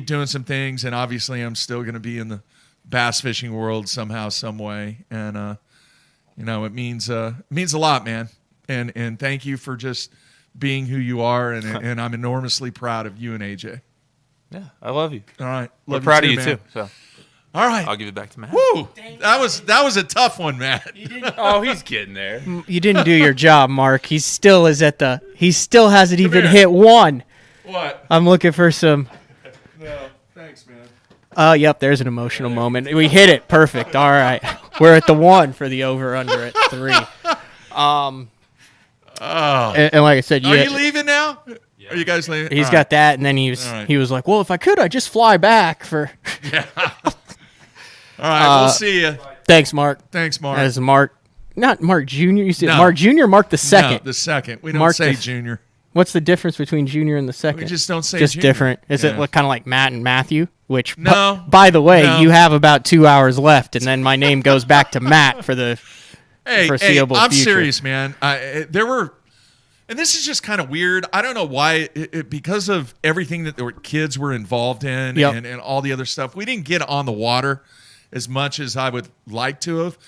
doing some things, and obviously I'm still gonna be in the bass fishing world somehow, some way, and it means a lot, man. And thank you for just being who you are, and I'm enormously proud of you and AJ. Yeah, I love you. All right, we're proud of you too. So. All right. I'll give it back to Matt. Woo! That was a tough one, Matt. Oh, he's getting there. You didn't do your job, Mark. He still hasn't even hit one. What? I'm looking for some. No, thanks, man. Yep, there's an emotional moment. We hit it. Perfect. All right. We're at the 1 for the over-under at 3. And like I said, are you leaving now? Yeah. Are you guys leaving? He's got that, and then he was like, well, if I could, I'd just fly back for. Yeah. All right, we'll see you. Thanks, Mark. Thanks, Mark. As Mark, not Mark Jr. You said Mark Jr. Mark the second. No, the second. We don't say Junior. What's the difference between Junior and the second? We just don't say just Junior. Different. Is it kind of like Matt and Matthew? Which, no. By the way, you have about 2 hours left, and then my name goes back to Matt for the foreseeable I'm future. serious, man. There were, and this is just kind of weird. I don't know why, because of everything that the kids were involved in and all the other stuff, we didn't get on the water as much as I would like to have.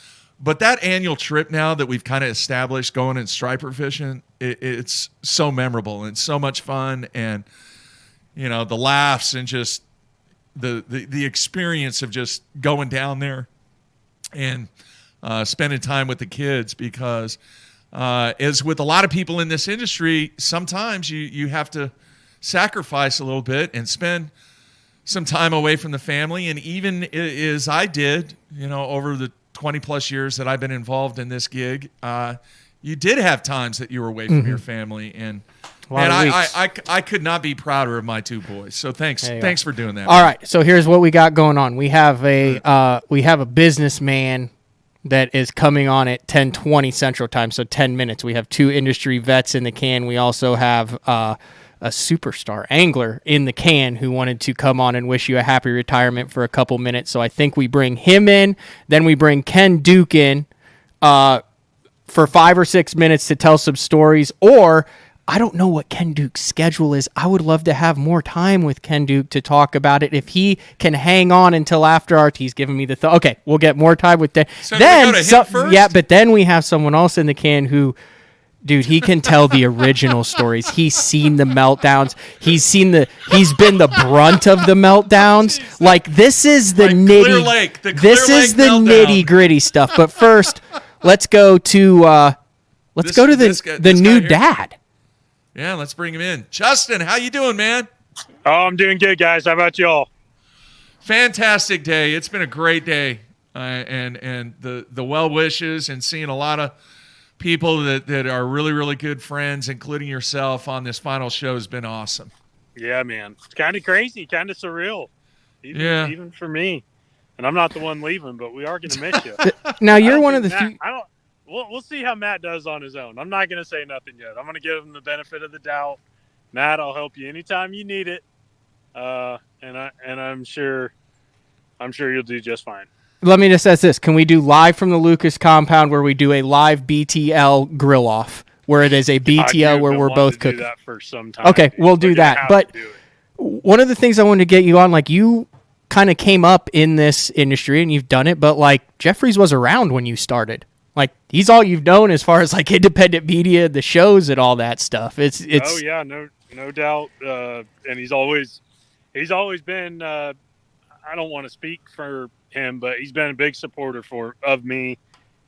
But that annual trip now that we've kind of established going and striper fishing, it's so memorable and so much fun. And, the laughs and just the experience of just going down there and spending time with the kids, because as with a lot of people in this industry, sometimes you have to sacrifice a little bit and spend some time away from the family. And even as I did, over the 20 plus years that I've been involved in this gig, you did have times that you were away from your family. And I could not be prouder of my two boys. So thanks for doing that. All right, so here's what we got going on. We have a businessman that is coming on at 10:20 Central Time, so 10 minutes. We have two industry vets in the can. We also have a superstar angler in the can who wanted to come on and wish you a happy retirement for a couple minutes. So I think we bring him in. Then we bring Ken Duke in for 5 or 6 minutes to tell some stories. Or I don't know what Ken Duke's schedule is. I would love to have more time with Ken Duke to talk about it. If he can hang on until after he's giving me the okay, we'll get more time with that. So then we go to him first? Yeah, but then we have someone else in the can who, dude, he can tell the original stories. He's seen the meltdowns. He's been the brunt of the meltdowns. Like, this is the nitty gritty stuff. But first, let's go to the new dad. Yeah, let's bring him in. Justin, how you doing, man? Oh, I'm doing good, guys. How about y'all? Fantastic day. It's been a great day, and the well wishes and seeing a lot of people that are really, really good friends, including yourself, on this final show has been awesome. Yeah, man. It's kind of crazy, kind of surreal, even for me. And I'm not the one leaving, but we are going to miss you. Now, you're one of the few. We'll see how Matt does on his own. I'm not going to say nothing yet. I'm going to give him the benefit of the doubt. Matt, I'll help you anytime you need it, and I'm sure you'll do just fine. Let me just ask this: can we do live from the Lucas compound, where we do a live BTL grill off, where it is a BTL where we're both cooking? Do that for some time. Okay, we'll do that. But one of the things I wanted to get you on, like, you kind of came up in this industry and you've done it, but like Jeffries was around when you started. Like, he's all you've known as far as like independent media, the shows, and all that stuff. It's oh yeah, no doubt. And he's always been. I don't want to speak for him, but he's been a big supporter of me,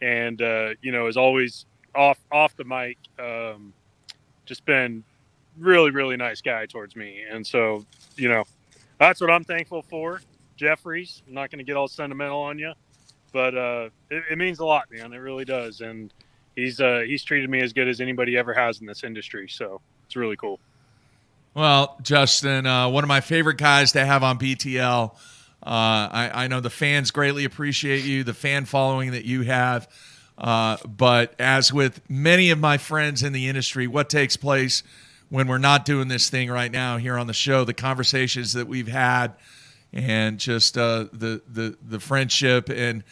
and is always off the mic. Just been really, really nice guy towards me, and so that's what I'm thankful for. Jeffries, I'm not going to get all sentimental on you. But it means a lot, man. It really does. And he's treated me as good as anybody ever has in this industry. So it's really cool. Well, Justin, one of my favorite guys to have on BTL. I know the fans greatly appreciate you, the fan following that you have. But as with many of my friends in the industry, what takes place when we're not doing this thing right now here on the show, the conversations that we've had, and just the friendship and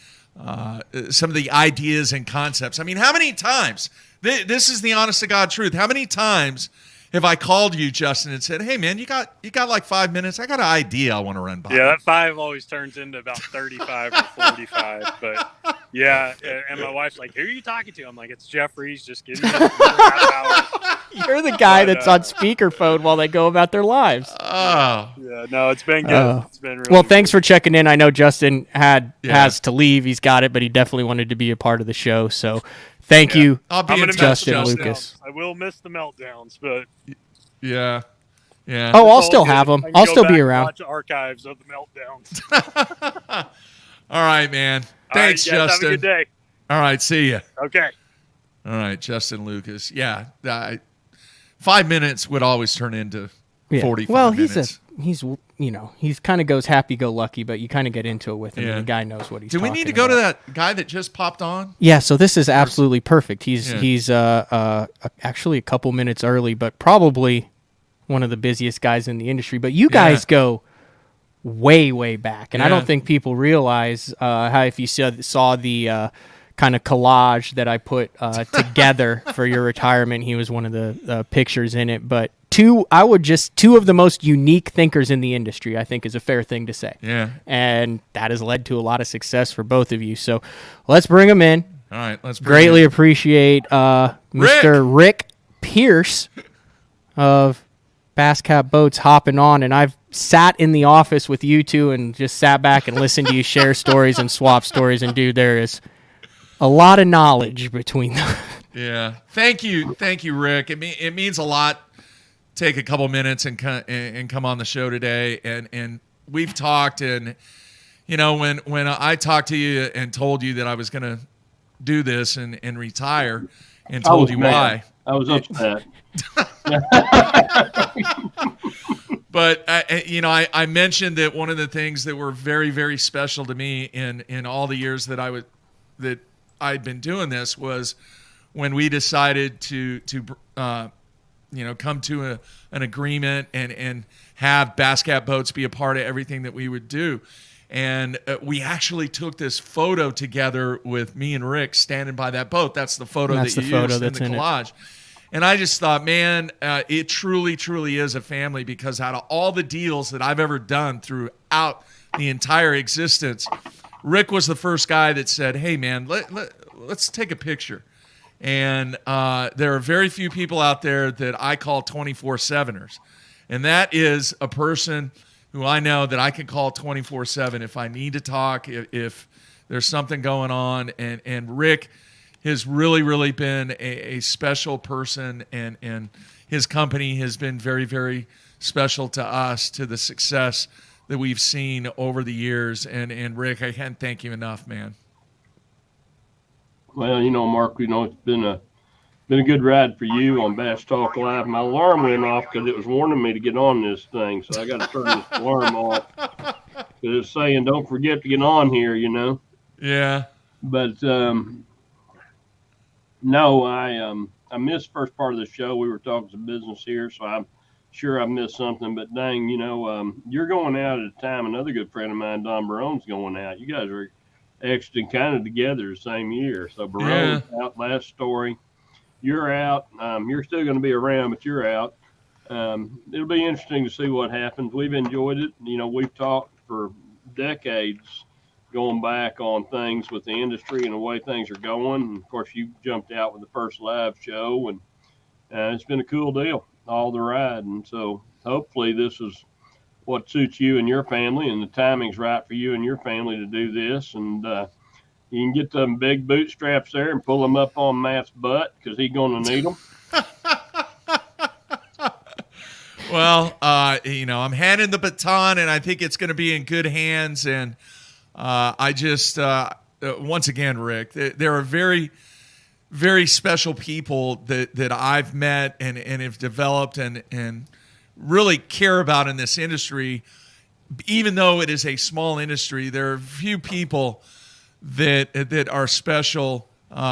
some of the ideas and concepts. I mean, how many times, this is the honest to God truth, how many times have I called you, Justin, and said, hey, man, you got like 5 minutes? I got an idea I want to run by. Yeah, that 5 always turns into about 35 or 45. But, yeah, and my wife's like, who are you talking to? I'm like, it's Jeffries. Just give me a half hour. You're the guy that's on speakerphone while they go about their lives. Oh. Yeah, no, it's been good. It's been really well, thanks for checking in. I know Justin has to leave. He's got it, but he definitely wanted to be a part of the show. So thank you, I'll be Justin Lucas. I will miss the meltdowns, but yeah. Oh, I'll still have them. I'll still be around. Watch archives of the meltdowns. All right, man. Thanks, all right, Justin. Have a good day. All right, see ya. Okay. All right, Justin Lucas. Yeah, 5 minutes would always turn into 45 well, minutes. He's kind of goes happy-go-lucky, but you kind of get into it with him, and the guy knows what he's talking about. Do we need to go to that guy that just popped on? Yeah, so this is absolutely perfect. He's actually a couple minutes early, but probably one of the busiest guys in the industry. But you guys go way, way back, and I don't think people realize how, if you saw the kind of collage that I put together for your retirement, he was one of the pictures in it. But two of the most unique thinkers in the industry, I think, is a fair thing to say. Yeah. And that has led to a lot of success for both of you. So let's bring him in. All right, let's greatly appreciate Mr. Rick Pierce of Bass Cat Boats hopping on, and I've sat in the office with you two and just sat back and listened to you share stories and swap stories, and dude, there is a lot of knowledge between them. Yeah. Thank you, Rick. It means a lot. Take a couple minutes and come on the show today. And we've talked, and when I talked to you and told you that I was going to do this and retire, and told you why, I was upset. But I mentioned that one of the things that were very, very special to me in all the years that I'd been doing this was when we decided to come to an agreement and have Bass Cat Boats be a part of everything that we would do. And we actually took this photo together with me and Rick standing by that boat. That's the photo that you used in the collage. And I just thought, man, it truly, truly is a family, because out of all the deals that I've ever done throughout the entire existence, Rick was the first guy that said, hey, man, let's take a picture. And there are very few people out there that I call 24/7ers. And that is a person who I know that I can call 24/7 if I need to talk, if there's something going on. And Rick has really, really been a special person, and his company has been very, very special to us, to the success that we've seen over the years. And Rick, I can't thank you enough, man. Well, Mark, it's been a good ride for you on Bass Talk Live. My alarm went off because it was warning me to get on this thing, so I got to turn this alarm off because it's saying don't forget to get on here, Yeah. But no, I missed the first part of the show. We were talking some business here, so I'm sure I missed something. But dang, you're going out at a time. Another good friend of mine, Don Barone's going out. You guys are exiting kind of together the same year. So Barone's out. Last story. You're out. You're still going to be around, but you're out. It'll be interesting to see what happens. We've enjoyed it. We've talked for decades going back on things with the industry and the way things are going. And of course, you jumped out with the first live show, and it's been a cool deal all the ride. And so hopefully this is what suits you and your family, and the timing's right for you and your family to do this. And you can get them big bootstraps there and pull them up on Matt's butt, because he's going to need them. Well, I'm handing the baton, and I think it's going to be in good hands. And I just, once again, Rick, there are very, very special people that I've met and have developed and really care about in this industry. Even though it is a small industry, there are few people that are special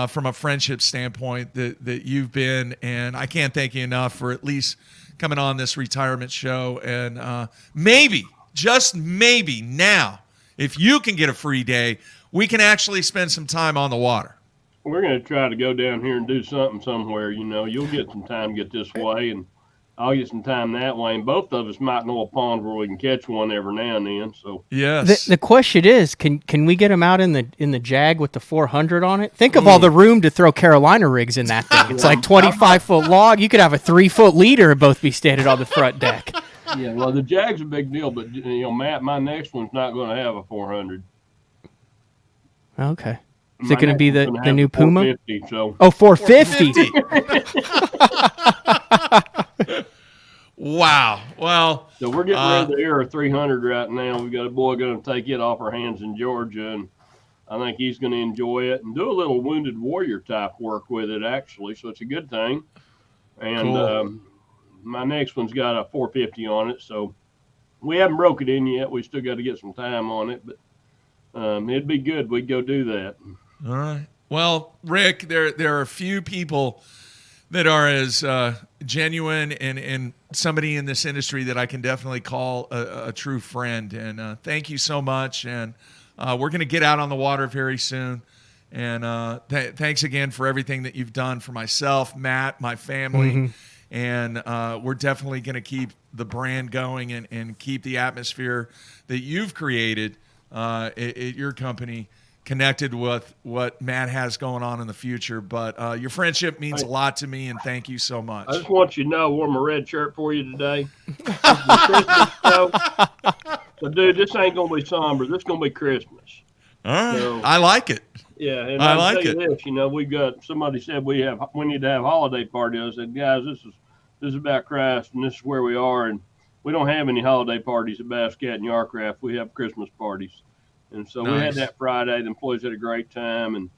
from a friendship standpoint that you've been. And I can't thank you enough for at least coming on this retirement show. And maybe, just maybe now, if you can get a free day, we can actually spend some time on the water. We're going to try to go down here and do something somewhere. You'll get some time to get this way, and I'll get some time that way. And both of us might know a pond where we can catch one every now and then. So yes. The question is, can we get them out in the Jag with the 400 on it? Think of all the room to throw Carolina rigs in that thing. It's like 25-foot log. You could have a 3-foot leader and both be standing on the front deck. Yeah, well, the Jag's a big deal, but Matt, my next one's not going to have a 400. Okay. Is it going to be the new Puma? 450, so. Oh, 450. Wow. Well, so we're getting rid of the Era 300 right now. We've got a boy going to take it off our hands in Georgia, and I think he's going to enjoy it and do a little Wounded Warrior type work with it, actually. So it's a good thing. And cool. My next one's got a 450 on it, so we haven't broke it in yet. We still got to get some time on it, but it'd be good. We'd go do that. All right. Well, Rick, there are a few people that are as genuine and somebody in this industry that I can definitely call a true friend. And thank you so much. And we're going to get out on the water very soon. And thanks again for everything that you've done for myself, Matt, my family. Mm-hmm. And we're definitely going to keep the brand going and keep the atmosphere that you've created at your company connected with what Matt has going on in the future. But your friendship means a lot to me, and thank you so much. I just want you to know I wore my red shirt for you today. So, dude, this ain't going to be somber. This is going to be Christmas. All right. So, I like it. Yeah, and I like it. This, we've got, somebody said we need to have holiday parties. I said, guys, this is about Christ, and this is where we are. And we don't have any holiday parties at Basquiat and Yarcraft. We have Christmas parties. And so we had that Friday. The employees had a great time, and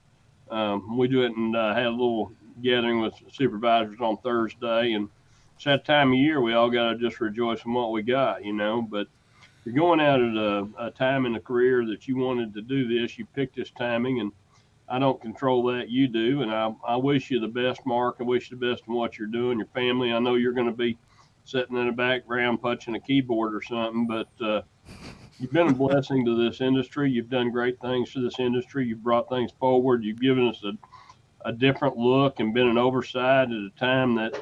we do it and had a little gathering with supervisors on Thursday. And it's that time of year we all got to just rejoice in what we got, you know. But you're going out at a time in the career that you wanted to do this. You picked this timing, and I don't control that. You do. And I wish you the best, Mark. I wish you the best in what you're doing, your family. I know you're going to be sitting in the background punching a keyboard or something, but you've been a blessing to this industry. You've done great things to this industry. You've brought things forward. You've given us a different look and been an oversight at a time that,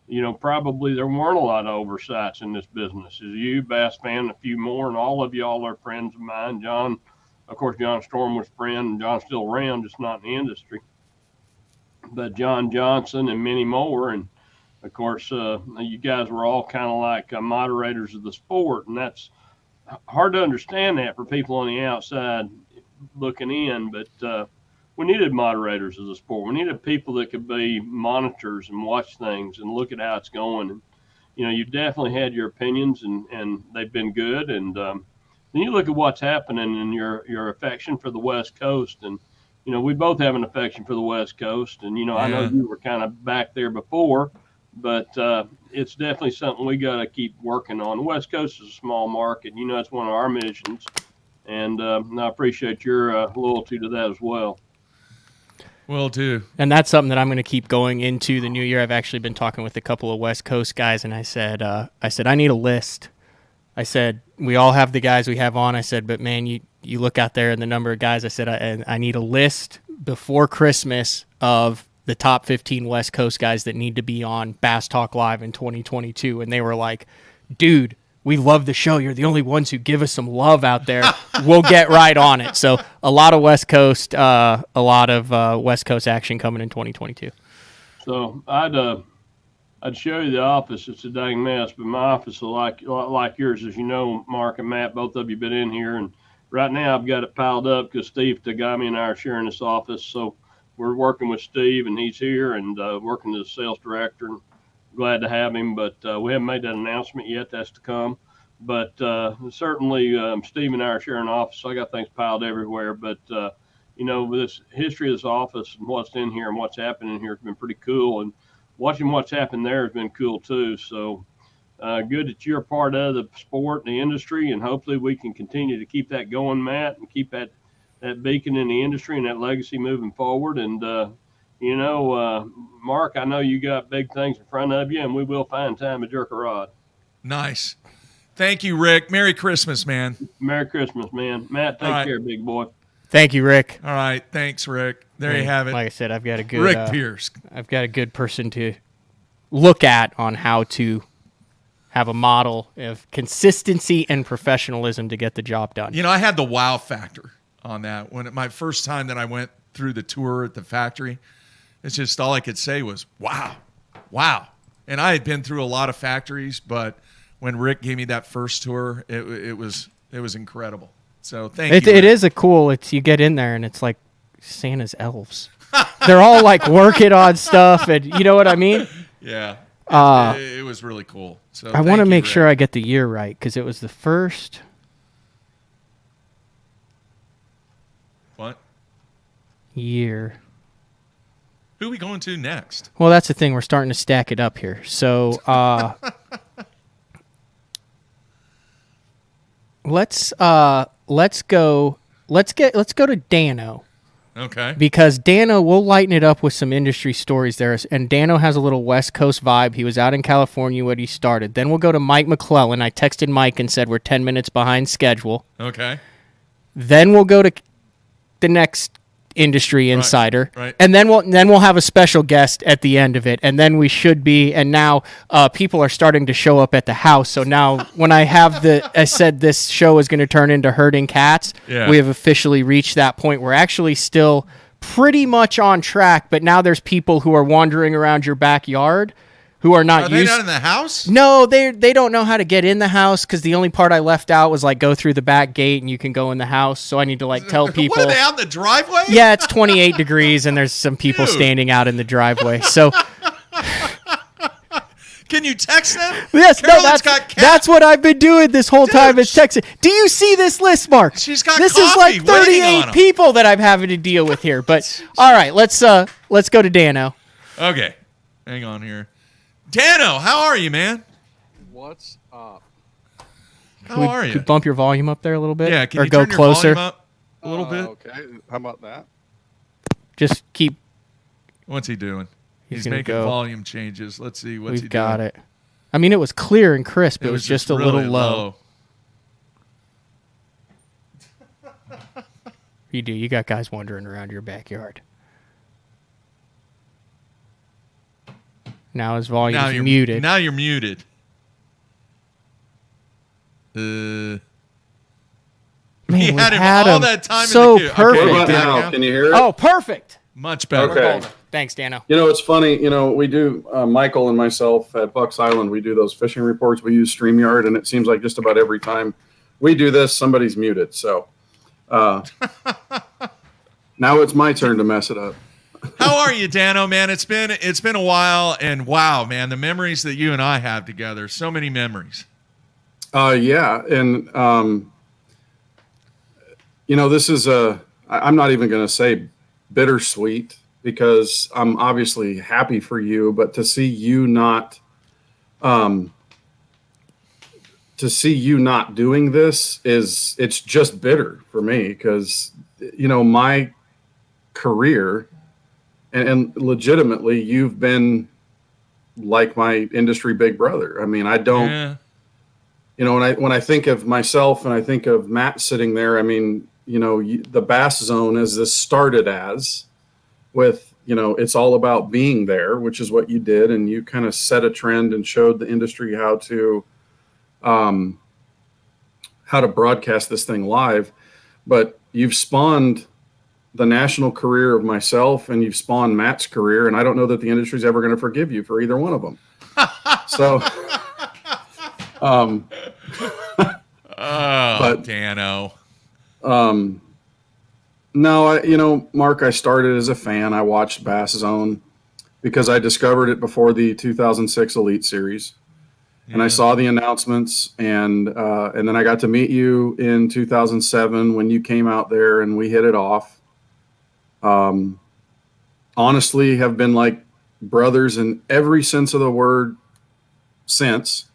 you know, probably there weren't a lot of oversights in this business. As you, Bass Fan, a few more, and all of y'all are friends of mine. John, of course, John Storm was a friend, and John's still around, just not in the industry. But John Johnson and many more, and of course, you guys were all kind of like moderators of the sport, and that's hard to understand that for people on the outside looking in, but we needed moderators as a sport. We needed people that could be monitors and watch things and look at how it's going. And, you know, you definitely had your opinions, and they've been good. And then you look at what's happening and your affection for the West Coast. And, you know, we both have an affection for the West Coast. And, you know, I know you were kind of back there before, but it's definitely something we got to keep working on. The West Coast is a small market. You know, it's one of our missions, and I appreciate your loyalty to that as well. Will do. And that's something that I'm going to keep going into the new year. I've actually been talking with a couple of West Coast guys, and I said, I need a list. I said, we all have the guys we have on. I said, but man, you look out there and the number of guys. I said, I need a list before Christmas of the top 15 West Coast guys that need to be on Bass Talk Live in 2022. And they were like, dude, we love the show. You're the only ones who give us some love out there. We'll get right on it. So a lot of West Coast action coming in 2022. So I'd show you the office. It's a dang mess, but my office is like yours, as you know, Mark and Matt, both of you been in here. And right now I've got it piled up because Steve Tagami and I are sharing this office. So we're working with Steve, and he's here, and working as a sales director. And glad to have him, but we haven't made that announcement yet. That's to come. But certainly Steve and I are sharing an office, so I got things piled everywhere. But, you know, this history of this office and what's in here and what's happening here has been pretty cool. And watching what's happened there has been cool, too. So good that you're a part of the sport and the industry, and hopefully we can continue to keep that going, Matt, and keep that beacon in the industry and that legacy moving forward. And, you know, Mark, I know you got big things in front of you, and we will find time to jerk a rod. Nice. Thank you, Rick. Merry Christmas, man. Merry Christmas, man. Matt, take care, big boy. Thank you, Rick. All right. Thanks, Rick. There you have it. Like I said, I've got a good Rick Pierce. I've got a good person to look at on how to have a model of consistency and professionalism to get the job done. You know, I had the wow factor on that. When my first time that I went through the tour at the factory, it's just all I could say was, wow. And I had been through a lot of factories, but when Rick gave me that first tour, it was incredible. So thank you. It is a cool, you get in there and it's like Santa's elves. They're all like working on stuff, and you know what I mean? Yeah. It was really cool. So I want to make sure I get the year right, because it was the first. What? Year. Who are we going to next? Well, that's the thing. We're starting to stack it up here. So let's go to Dano. Okay. Because Dano, we'll lighten it up with some industry stories there. And Dano has a little West Coast vibe. He was out in California when he started. Then we'll go to Mike McClelland. I texted Mike and said we're 10 minutes behind schedule. Okay. Then we'll go to the next industry insider. Right. And then we'll have a special guest at the end of it. And then we should be, and now people are starting to show up at the house. So now when I said this show is going to turn into herding cats, we have officially reached that point. We're actually still pretty much on track, but now there's people who are wandering around your backyard who are not used. Are they not in the house? No, they don't know how to get in the house, because the only part I left out was like go through the back gate and you can go in the house. So I need to like tell people. What, are they out in the driveway? Yeah, it's 28 degrees and there's some people standing out in the driveway. So Can you text them? Yes, Carolyn's that's what I've been doing this whole time is texting. Do you see this list, Mark? She's got this coffee is like waiting on 38 'em. people that I'm having to deal with here. But all right, let's go to Dano. Okay, hang on here. Dano, how are you, man? What's up? How are you? Could bump your volume up there a little bit? Yeah, can or you go turn closer? your volume up a little bit? Okay, how about that? Just keep. What's he doing? He's gonna making go. volume changes. Let's see what's he We've got doing. it. I mean, it was clear and crisp. It was just just a really little low. You do. You got guys wandering around your backyard. Now his volume's muted. Now you're muted. Man, he had him all that time so in the queue. perfect. Okay, What about now? Can you hear it? Oh, perfect. Much better. Okay. Thanks, Dano. You know, it's funny. You know, we do, Michael and myself at Bucks Island, we do those fishing reports. We use StreamYard, and it seems like just about every time we do this, somebody's muted. So now it's my turn to mess it up. How are you, Dano, man? It's been a while, and wow, man, the memories that you and I have together, so many memories. Yeah, and you know, this is I'm not even going to say bittersweet because I'm obviously happy for you, but to see you not doing this it's just bitter for me because, you know, my career and legitimately you've been like my industry big brother. I mean, I don't, you know, when I think of myself and I think of Matt sitting there, I mean, you know, the Bass Zone as this started as with, you know, it's all about being there, which is what you did. And you kind of set a trend and showed the industry how to broadcast this thing live. But you've spawned the national career of myself and you've spawned Matt's career. And I don't know that the industry's ever going to forgive you for either one of them. So, but Dano. No, you know, Mark, I started as a fan. I watched Bass Zone because I discovered it before the 2006 Elite Series. And I saw the announcements, and then I got to meet you in 2007 when you came out there and we hit it off. Honestly, have been like brothers in every sense of the word since.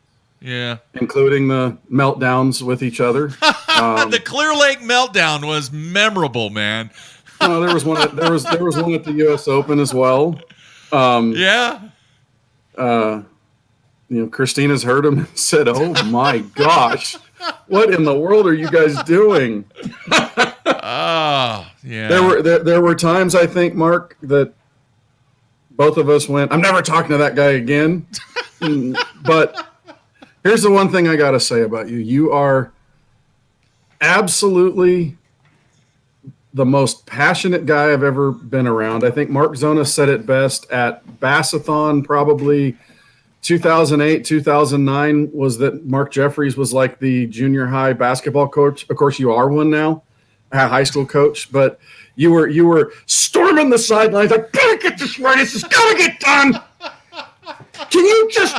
Yeah, including the meltdowns with each other. The Clear Lake meltdown was memorable, man. No, there was one. There was one at the U.S. Open as well. Yeah. You know, Christina's heard him and said, "Oh my gosh, what in the world are you guys doing?" Oh, yeah. There were times I think, Mark, that both of us went, "I'm never talking to that guy again." But here's the one thing I got to say about you. You are absolutely the most passionate guy I've ever been around. I think Mark Zona said it best at Bassathon, probably 2008, 2009, was that Mark Jeffries was like the junior high basketball coach. Of course, you are one now, a high school coach, but you were storming the sidelines like, gotta get this right. This is gotta get done. Can you just,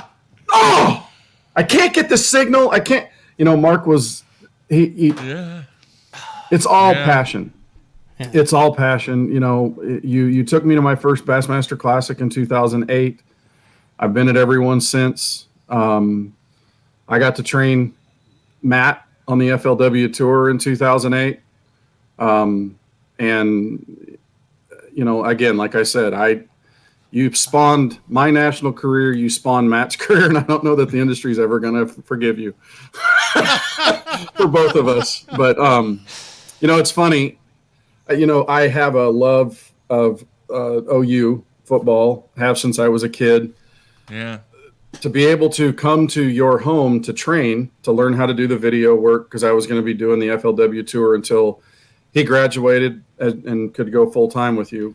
I can't get the signal. I can't, you know, Mark was, it's all passion. Yeah. It's all passion. You know, you took me to my first Bassmaster Classic in 2008. I've been at every one since. I got to train Matt on the FLW tour in 2008. And, you know, again, like I said, you spawned my national career, you spawned Matt's career, and I don't know that the industry is ever going to forgive you for both of us. But, you know, it's funny. You know, I have a love of OU football, have since I was a kid. Yeah. To be able to come to your home to train, to learn how to do the video work, because I was going to be doing the FLW tour until he graduated and could go full time with you.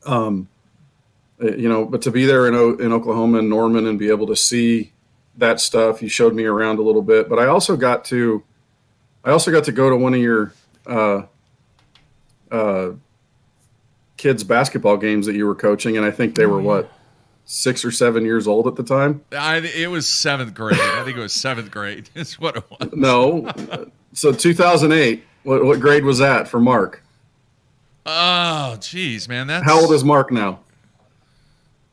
You know, but to be there in Oklahoma and Norman and be able to see that stuff, you showed me around a little bit. But I also got to go to one of your kids' basketball games that you were coaching, and I think they were 6 or 7 years old at the time. It was 7th grade. I think it was 7th grade. Is what it was. No, so 2008. What grade was that for Mark? Oh, geez, man. That's how old is Mark now?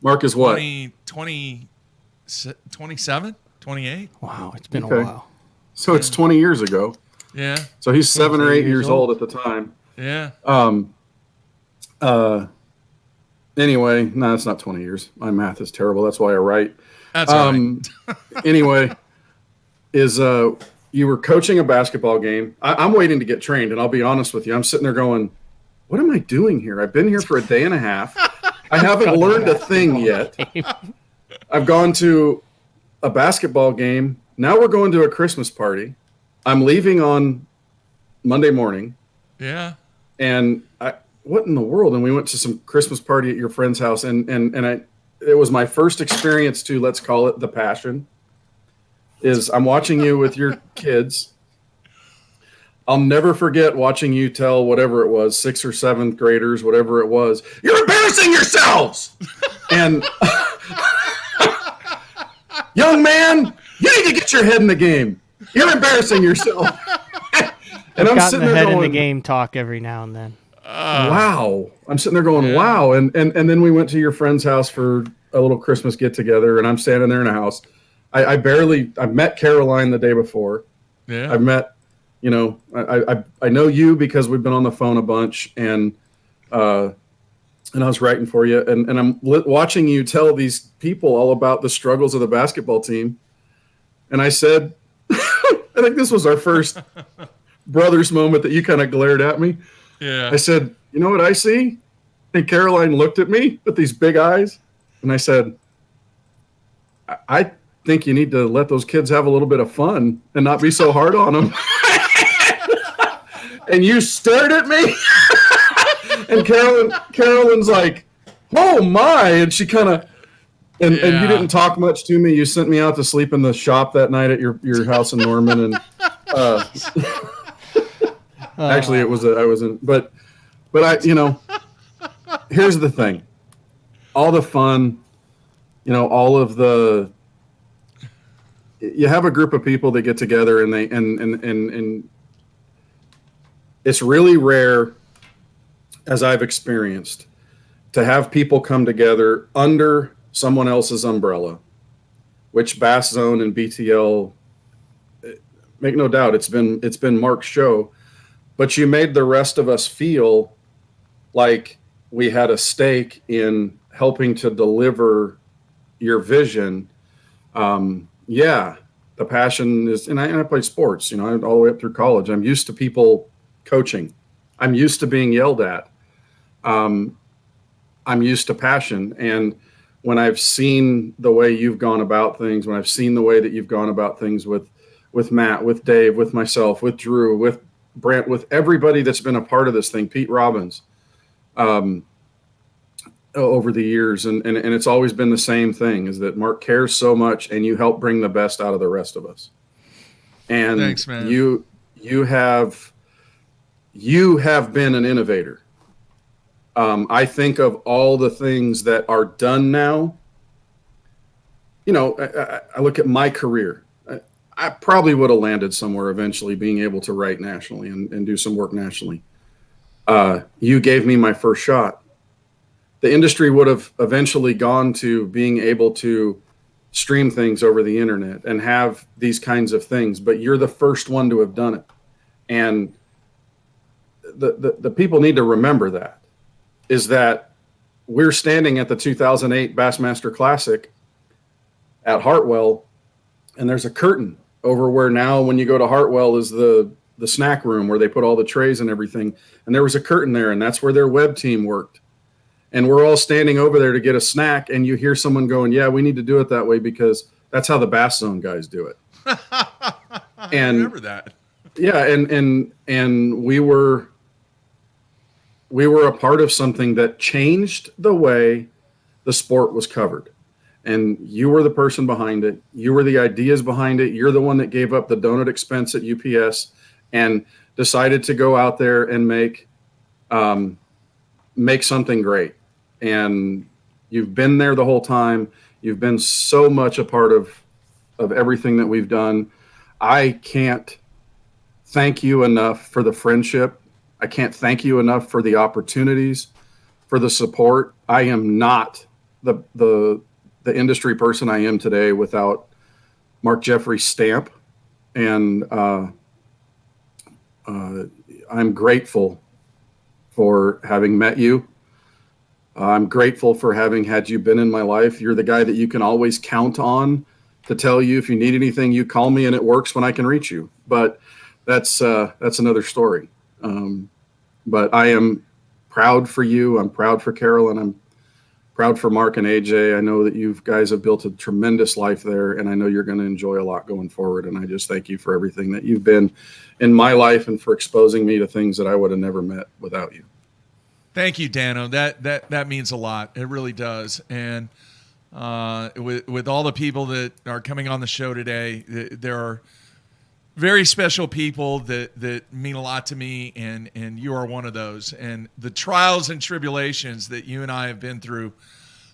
Mark is what? 27, 28. Wow, it's been a while. So it's 20 years ago. Yeah. So he's 7 or 8 years old at the time. Yeah. Anyway, no, it's not 20 years. My math is terrible. That's why I write. That's right. Anyway, you were coaching a basketball game. I'm waiting to get trained, and I'll be honest with you. I'm sitting there going, what am I doing here? I've been here for a day and a half. I haven't learned a thing yet. I've gone to a basketball game. Now we're going to a Christmas party. I'm leaving on Monday morning. Yeah. And what in the world? And we went to some Christmas party at your friend's house, and it was my first experience to, let's call it, the passion. Is I'm watching you with your kids. I'll never forget watching you tell whatever it was, 6th or 7th graders, whatever it was, you're embarrassing yourselves. And young man, you need to get your head in the game. You're embarrassing yourself. And I'm sitting there head going, in the game talk every now and then. Wow. I'm sitting there going, wow. And then we went to your friend's house for a little Christmas get together, and I'm standing there in a house. I met Caroline the day before. Yeah. I've met, I know you because we've been on the phone a bunch, and I was writing for you, and I'm watching you tell these people all about the struggles of the basketball team. And I said, I think this was our first brothers moment that you kind of glared at me. Yeah. I said, you know what I see? And Caroline looked at me with these big eyes, and I said, I think you need to let those kids have a little bit of fun and not be so hard on them. And you stared at me. And Carolyn's like, oh my. And she kind of, and you didn't talk much to me. You sent me out to sleep in the shop that night at your house in Norman. And actually I wasn't, but I, here's the thing. All the fun, all of the, you have a group of people that get together and they, and it's really rare, as I've experienced, to have people come together under someone else's umbrella, which Bass Zone and BTL, make no doubt, it's been Mark's show, but you made the rest of us feel like we had a stake in helping to deliver your vision. The passion is, and I played sports, all the way up through college. I'm used to people coaching. I'm used to being yelled at. I'm used to passion. And when I've seen the way you've gone about things, when I've seen the way that you've gone about things with Matt, with Dave, with myself, with Dru, with Brent, with everybody that's been a part of this thing, Pete Robbins, over the years. And it's always been the same thing, is that Mark cares so much and you help bring the best out of the rest of us. And thanks, man. You have been an innovator. I think of all the things that are done now. I look at my career. I probably would have landed somewhere eventually, being able to write nationally and do some work nationally. You gave me my first shot. The industry would have eventually gone to being able to stream things over the internet and have these kinds of things, but you're the first one to have done it. And the people need to remember that, is that we're standing at the 2008 Bassmaster Classic at Hartwell, and there's a curtain over where now when you go to Hartwell is the snack room where they put all the trays and everything. And there was a curtain there, and that's where their web team worked. And we're all standing over there to get a snack, and you hear someone going, yeah, we need to do it that way because that's how the Bass Zone guys do it. I remember that. Yeah, and we were a part of something that changed the way the sport was covered. And you were the person behind it. You were the ideas behind it. You're the one that gave up the donut expense at UPS and decided to go out there and make something great. And You've been there the whole time. You've been so much a part of everything that we've done. I can't thank you enough for the friendship. I can't thank you enough for the opportunities, for the support. I am not the industry person I am today without Mark Jeffrey's stamp. And I'm grateful for having met you. I'm grateful for having had you been in my life. You're the guy that you can always count on to tell you if you need anything, you call me and it works when I can reach you. But that's another story. But I am proud for you. I'm proud for Carol, and I'm proud for Mark and AJ. I know that you guys have built a tremendous life there, and I know you're going to enjoy a lot going forward. And I just thank you for everything that you've been in my life and for exposing me to things that I would have never met without you. Thank you, Dano. That means a lot. It really does. And with all the people that are coming on the show today, there are very special people that mean a lot to me, and you are one of those. And the trials and tribulations that you and I have been through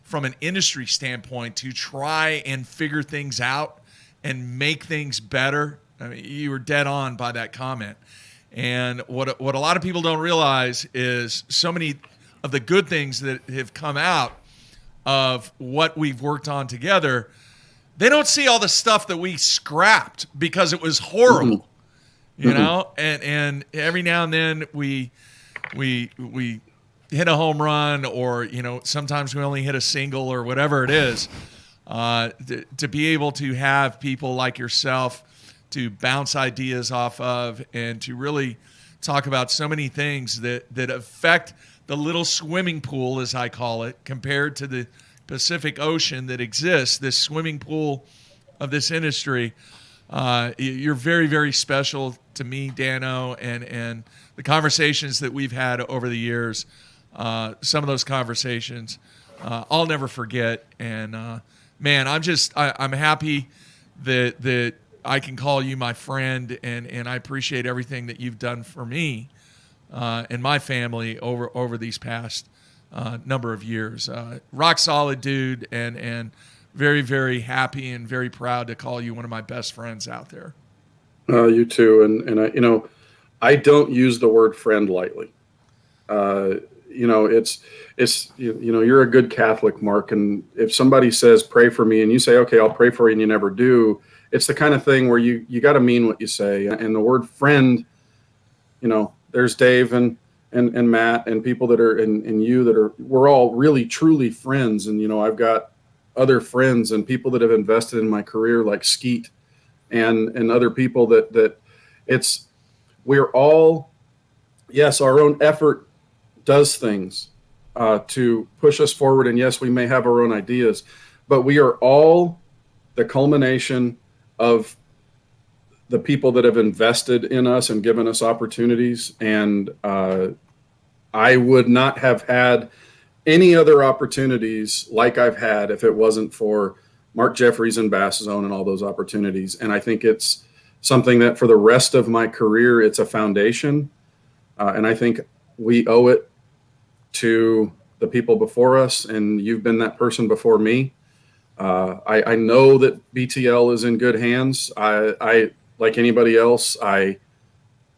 from an industry standpoint to try and figure things out and make things better. I mean, you were dead on by that comment. And what a lot of people don't realize is so many of the good things that have come out of what we've worked on together. They don't see all the stuff that we scrapped because it was horrible, you know. And every now and then we hit a home run, or sometimes we only hit a single or whatever it is. To be able to have people like yourself to bounce ideas off of, and to really talk about so many things that affect the little swimming pool, as I call it, compared to the Pacific Ocean that exists, this swimming pool of this industry. You're very, very special to me, Dano, and the conversations that we've had over the years, some of those conversations I'll never forget. And man, I'm happy that I can call you my friend, and I appreciate everything that you've done for me and my family over these past number of years. Rock solid dude, and very, very happy and very proud to call you one of my best friends out there. You too. And I don't use the word friend lightly. You're a good Catholic, Mark. And if somebody says, pray for me, and you say, okay, I'll pray for you, and you never do, it's the kind of thing where you got to mean what you say. And the word friend, there's Dave and Matt and people that are, and you that are, we're all really truly friends. And, I've got other friends and people that have invested in my career, like Skeet and other people that we're all, yes, our own effort does things to push us forward. And yes, we may have our own ideas, but we are all the culmination of the people that have invested in us and given us opportunities. And I would not have had any other opportunities like I've had if it wasn't for Mark Jeffries and Bass Zone and all those opportunities. And I think it's something that for the rest of my career, it's a foundation. And I think we owe it to the people before us, and you've been that person before me. I know that BTL is in good hands. I like anybody else,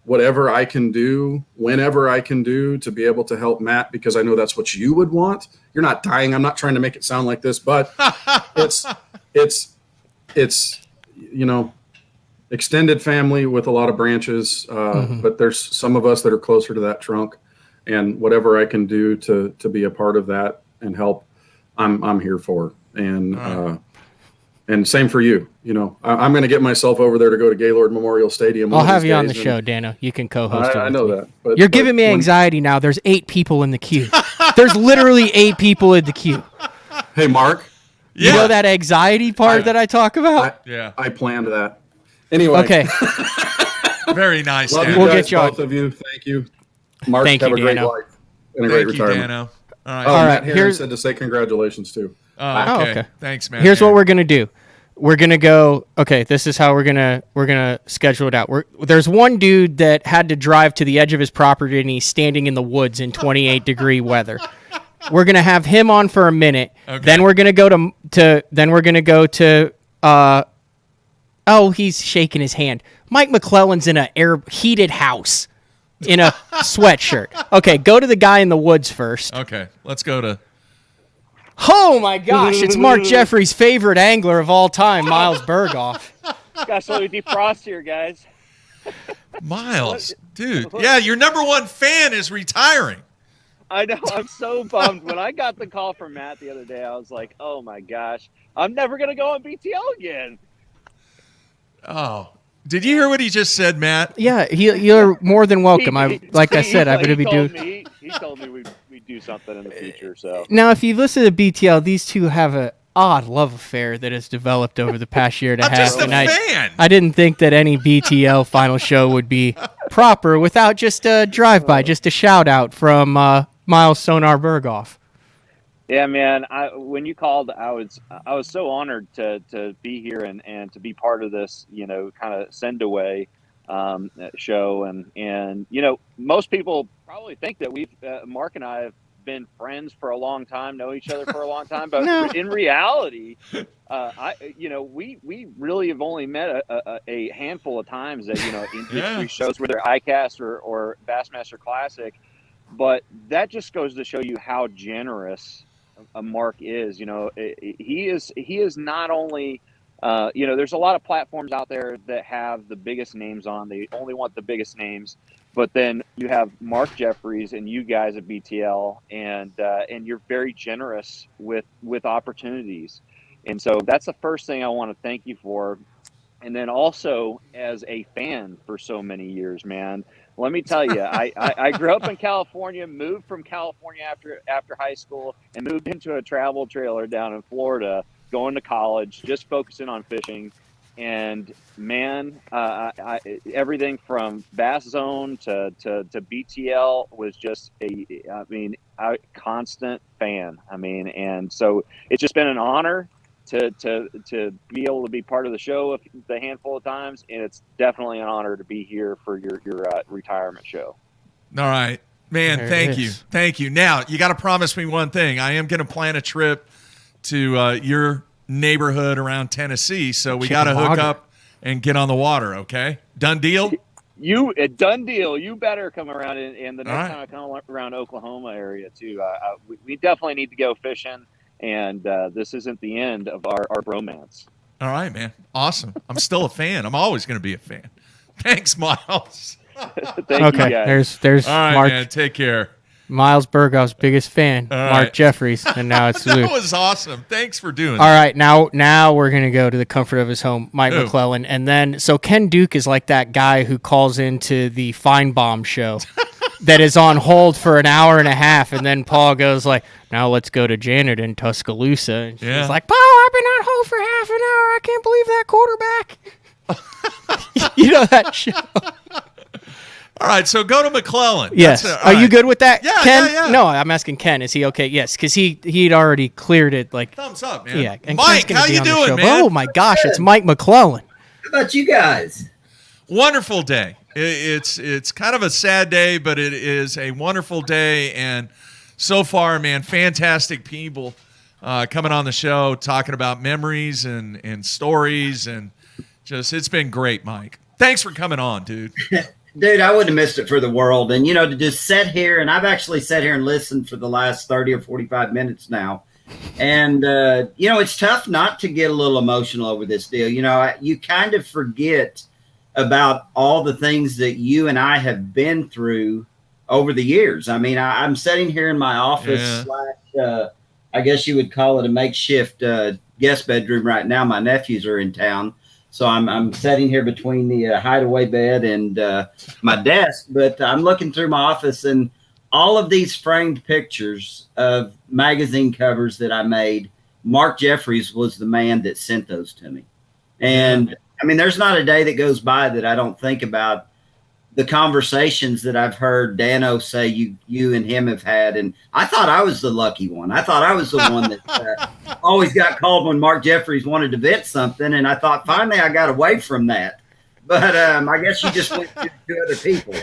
whatever I can do, whenever I can do to be able to help Matt, because I know that's what you would want. You're not dying. I'm not trying to make it sound like this, but it's extended family with a lot of branches. But there's some of us that are closer to that trunk, and whatever I can do to be a part of that and help, I'm here for. And same for you. I'm going to get myself over there to go to Gaylord Memorial Stadium. I'll have you on the show, Dano. You can co-host. I know that. But, You're giving me anxiety now. There's 8 people in the queue. There's literally 8 people in the queue. Hey, Mark. You know that anxiety part that I talk about? I planned that. Anyway. Okay. Very nice. Love Dano. you guys, both of you. Thank you. Mark, have a great life and a great retirement. Dano. All right. Matt Heron said to say congratulations too. Okay. Thanks, man. Here's what we're gonna do. We're gonna go. Okay, this is how we're gonna schedule it out. There's one dude that had to drive to the edge of his property, and he's standing in the woods in 28-degree weather. We're gonna have him on for a minute. Okay. Then we're gonna go to oh, he's shaking his hand. Mike McClelland's in a heated house in a sweatshirt. Okay, go to the guy in the woods first. Okay, let's go to. Oh my gosh, it's Mark Jeffries' favorite angler of all time, Miles Burghoff. Got to defrost here, guys. Miles, dude. Yeah, your number one fan is retiring. I know. I'm so bummed. When I got the call from Matt the other day, I was like, oh my gosh, I'm never going to go on BTL again. Oh, did you hear what he just said, Matt? Yeah, you're more than welcome. I'm going to be doing. He told me we'd do something in the future. So now, if you listen to BTL, these two have a odd love affair that has developed over the past year and a half. Just a fan. I didn't think that any BTL final show would be proper without just a drive-by, just a shout-out from Miles Sonar Burghoff. yeah, man. When you called, I was so honored to be here and to be part of this, kind of send away show. And most people probably think that Mark and I have been friends for a long time, know each other for a long time, but No. in reality, we really have only met a handful of times at industry shows, whether ICAST or Bassmaster Classic. But that just goes to show you how generous Mark is. He is not only there's a lot of platforms out there that have the biggest names on. They only want the biggest names. But then you have Mark Jeffries and you guys at BTL, and you're very generous with opportunities. And so that's the first thing I want to thank you for. And then also as a fan for so many years, man, let me tell you, I grew up in California, moved from California after high school, and moved into a travel trailer down in Florida, going to college, just focusing on fishing. And man, everything from Bass Zone to BTL was just a constant fan. And so it's just been an honor to be able to be part of the show the handful of times, and it's definitely an honor to be here for your retirement show. All right, man. Thank you. Now you got to promise me one thing. I am going to plan a trip to your neighborhood around Tennessee, so we got to hook up and get on the water. Okay, done deal. Done deal. You better come around, and the next time I come around Oklahoma area too. We definitely need to go fishing, and this isn't the end of our bromance. All right, man. Awesome. I'm still a fan. I'm always going to be a fan. Thanks, Miles. Thank you, guys. There's all right, Mark. man. Take care. Miles Burghoff's biggest fan, Mark Jeffries, and now it's Lou. That was awesome. Thanks for doing All that. right, now we're going to go to the comfort of his home, Mike McClelland. And then, so Ken Duke is like that guy who calls into the Feinbaum show that is on hold for an hour and a half. And then Paul goes like, now let's go to Janet in Tuscaloosa. And she's like, Paul, I've been on hold for half an hour. I can't believe that quarterback. You know that show. All right, so go to McClelland. Yes. Are you good with that, Yeah, Ken? yeah. No, I'm asking Ken. Is he okay? Yes, because he'd already cleared it. Like thumbs up, man. Yeah. And Mike, Ken's gonna how be you on the doing, show. man? Oh my gosh, it's Mike McClelland. How about you guys? Wonderful day. It's kind of a sad day, but it is a wonderful day. And so far, man, fantastic people coming on the show, talking about memories and stories. And just, it's been great, Mike. Thanks for coming on, dude. Dude, I wouldn't have missed it for the world. And, to just sit here, and I've actually sat here and listened for the last 30 or 45 minutes now. And, it's tough not to get a little emotional over this deal. You kind of forget about all the things that you and I have been through over the years. I'm sitting here in my office I guess you would call it a makeshift guest bedroom right now. My nephews are in town. So I'm sitting here between the hideaway bed and my desk, but I'm looking through my office, and all of these framed pictures of magazine covers that I made, Mark Jeffries was the man that sent those to me. And there's not a day that goes by that I don't think about the conversations that I've heard Dano say you and him have had. And I thought I was the lucky one. I thought I was the one that always got called when Mark Jeffries wanted to vent something. And I thought finally I got away from that. But I guess you just went to other people.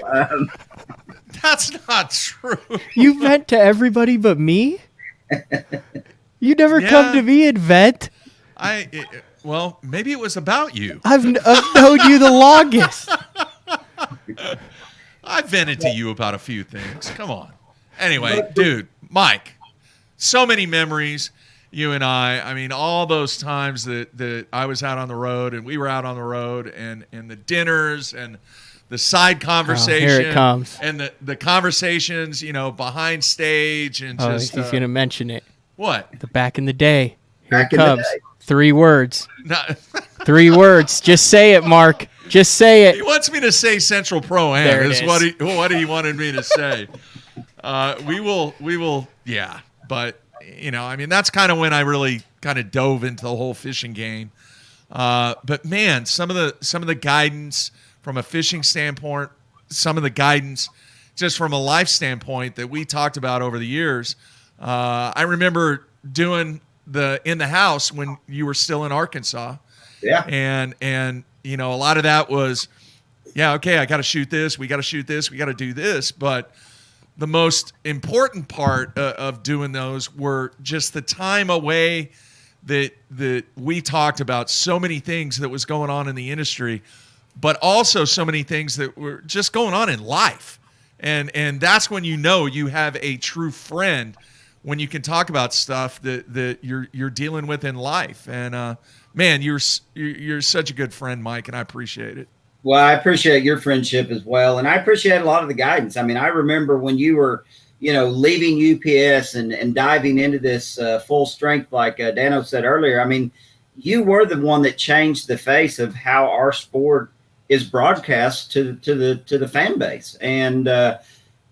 That's not true. You vent to everybody but me? You never come to me and vent. Well, maybe it was about you. I've known you the longest. I vented to you about a few things. Come on. Anyway, dude, Mike, so many memories, you and I mean, all those times that I was out on the road and we were out on the road and the dinners and the side conversation. Here it comes. And the conversations, behind stage and just. He's going to mention it. What? The back in the day. Here Back it in the comes. day. 3 words. No. 3 words. Just say it, Mark. Just say it. He wants me to say Central Pro Am. There it Is is. what he wanted me to say. We will. Yeah. But that's kind of when I really kind of dove into the whole fishing game. But man, some of the guidance from a fishing standpoint, some of the guidance just from a life standpoint that we talked about over the years. I remember doing in the house when you were still in Arkansas. Yeah. And a lot of that was, okay, I got to shoot this. We got to shoot this. We got to do this. But the most important part of doing those were just the time away that we talked about so many things that was going on in the industry, but also so many things that were just going on in life. And that's when you have a true friend, when you can talk about stuff that you're dealing with in life. And man, you're such a good friend, Mike, and I appreciate it. Well, I appreciate your friendship as well, and I appreciate a lot of the guidance. I mean, I remember when you were, leaving UPS and diving into this full strength, like Dano said earlier. I mean, you were the one that changed the face of how our sport is broadcast to the fan base, and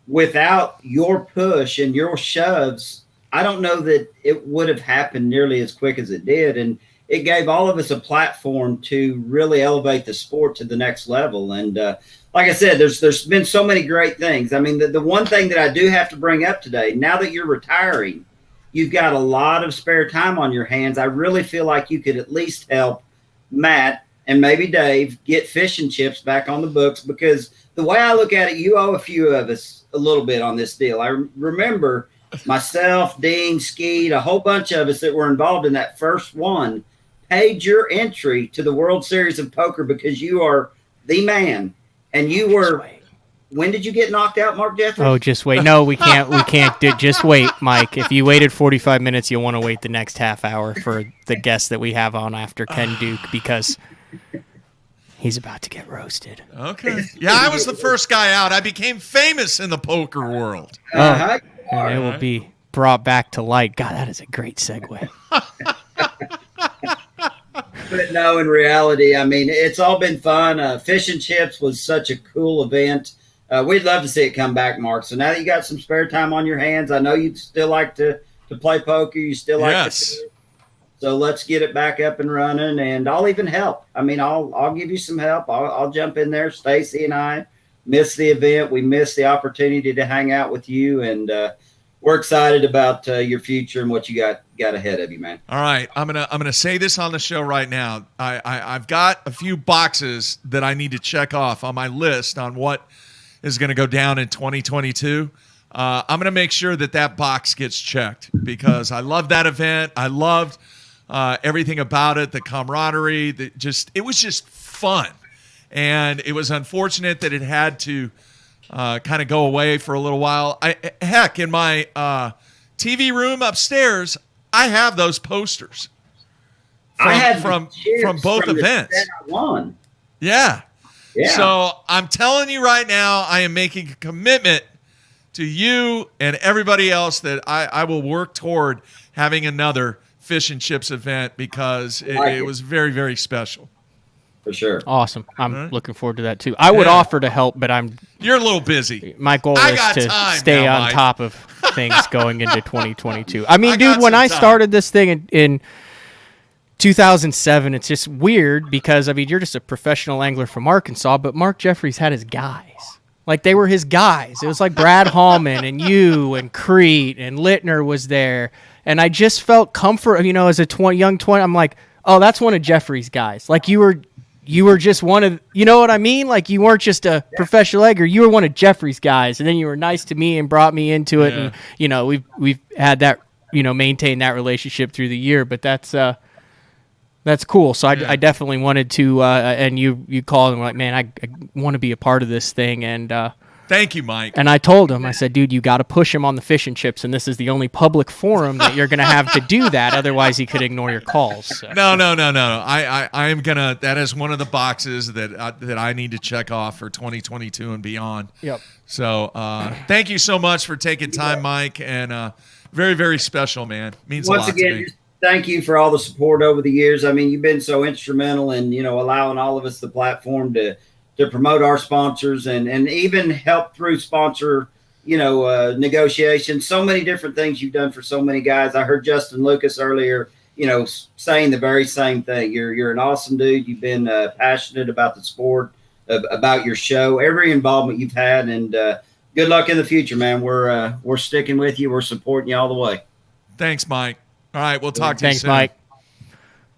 without your push and your shoves, I don't know that it would have happened nearly as quick as it did. And it gave all of us a platform to really elevate the sport to the next level. And like I said, there's been so many great things. I mean, the one thing that I do have to bring up today, now that you're retiring, you've got a lot of spare time on your hands. I really feel like you could at least help Matt and maybe Dave get Fish and Chips back on the books, because the way I look at it, you owe a few of us a little bit on this deal. I remember myself, Dean, Skeet, a whole bunch of us that were involved in that first one paid your entry to the World Series of Poker because you are the man. And you were, when did you get knocked out, Mark Jeffries? Oh, just wait. No, we can't do. Just wait, Mike. If you waited 45 minutes, you'll want to wait the next half hour for the guest that we have on after Ken Duke, because he's about to get roasted. Okay. Yeah, I was the first guy out. I became famous in the poker world. And it will be brought back to light. God, that is a great segue. But no, in reality, I mean, it's all been fun. Fish and Chips was such a cool event. We'd love to see it come back, Mark. So now that you got some spare time on your hands, I know you'd still like to play poker. You still like to fish. So let's get it back up and running, and I'll even help. I mean, I'll give you some help. I'll jump in there. Stacy and I missed the event. We missed the opportunity to hang out with you, and we're excited about your future and what you got ahead of you, man. All right, I'm gonna say this on the show right now. I've got a few boxes that I need to check off on my list on what is going to go down in 2022. I'm going to make sure that box gets checked, because I love that event. I loved everything about it, the camaraderie. It was just fun, and it was unfortunate that it had to kind of go away for a little while. In my TV room upstairs, I have those posters. I had from both events. Yeah. So I'm telling you right now, I am making a commitment to you and everybody else that I will work toward having another Fish and Chips event, because it was very, very special. For sure. Awesome. I'm looking forward to that too. I would offer to help, but you're a little busy. My goal is to stay on top of things going into 2022. I mean, dude, when I started this thing in 2007, it's just weird because, I mean, you're just a professional angler from Arkansas, but Mark Jeffries had his guys. Like, they were his guys. It was like Brad Hallman and you and Crete and Littner was there. And I just felt comfort, as a young 20, I'm like, oh, that's one of Jeffries' guys. Like, you were just one of, you know what I mean? Like, you weren't just a professional angler. You were one of Jeffries' guys. And then you were nice to me and brought me into it. Yeah. And, we've had that maintain that relationship through the year. But that's cool. So I definitely wanted to, and you called and were like, man, I want to be a part of this thing. And thank you, Mike. And I told him, I said, dude, you got to push him on the fish and chips, and this is the only public forum that you're going to have to do that. Otherwise, he could ignore your calls. So. No. I am gonna. That is one of the boxes that I need to check off for 2022 and beyond. Yep. So thank you so much for taking time, Mike, and very, very special, man. Means Once a lot again, to me. Thank you for all the support over the years. I mean, you've been so instrumental in, allowing all of us the platform to promote our sponsors and even help through sponsor, negotiations. So many different things you've done for so many guys. I heard Justin Lucas earlier, saying the very same thing. You're an awesome dude. You've been passionate about the sport, about your show, every involvement you've had, and good luck in the future, man. We're sticking with you. We're supporting you all the way. Thanks, Mike. All right, we'll talk to you Thanks, soon. Mike.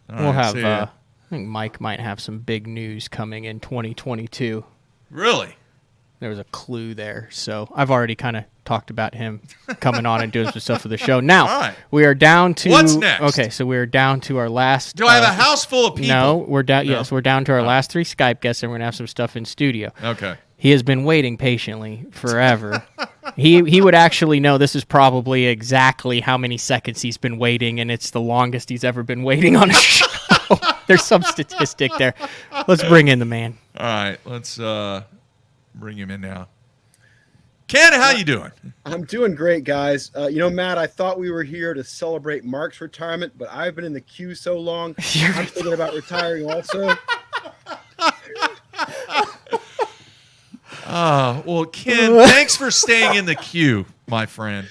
All right, see ya. I think Mike might have some big news coming in 2022. Really? There was a clue there. So I've already kind of talked about him coming on and doing some stuff for the show. Now, right. we are down to... What's next? Okay, so we are down to our last... Do I have a house full of people? No, we're down. No. Yes, we're down to our last 3 Skype guests, and we're going to have some stuff in studio. Okay. He has been waiting patiently forever. He would actually know this is probably exactly how many seconds he's been waiting, and it's the longest he's ever been waiting on a show. There's some statistic there. Let's bring in the man. All right, let's bring him in now. Ken, how you doing? I'm doing great, guys. Matt, I thought we were here to celebrate Mark's retirement, but I've been in the queue so long, I'm thinking about retiring also. Well, Ken, thanks for staying in the queue, my friend.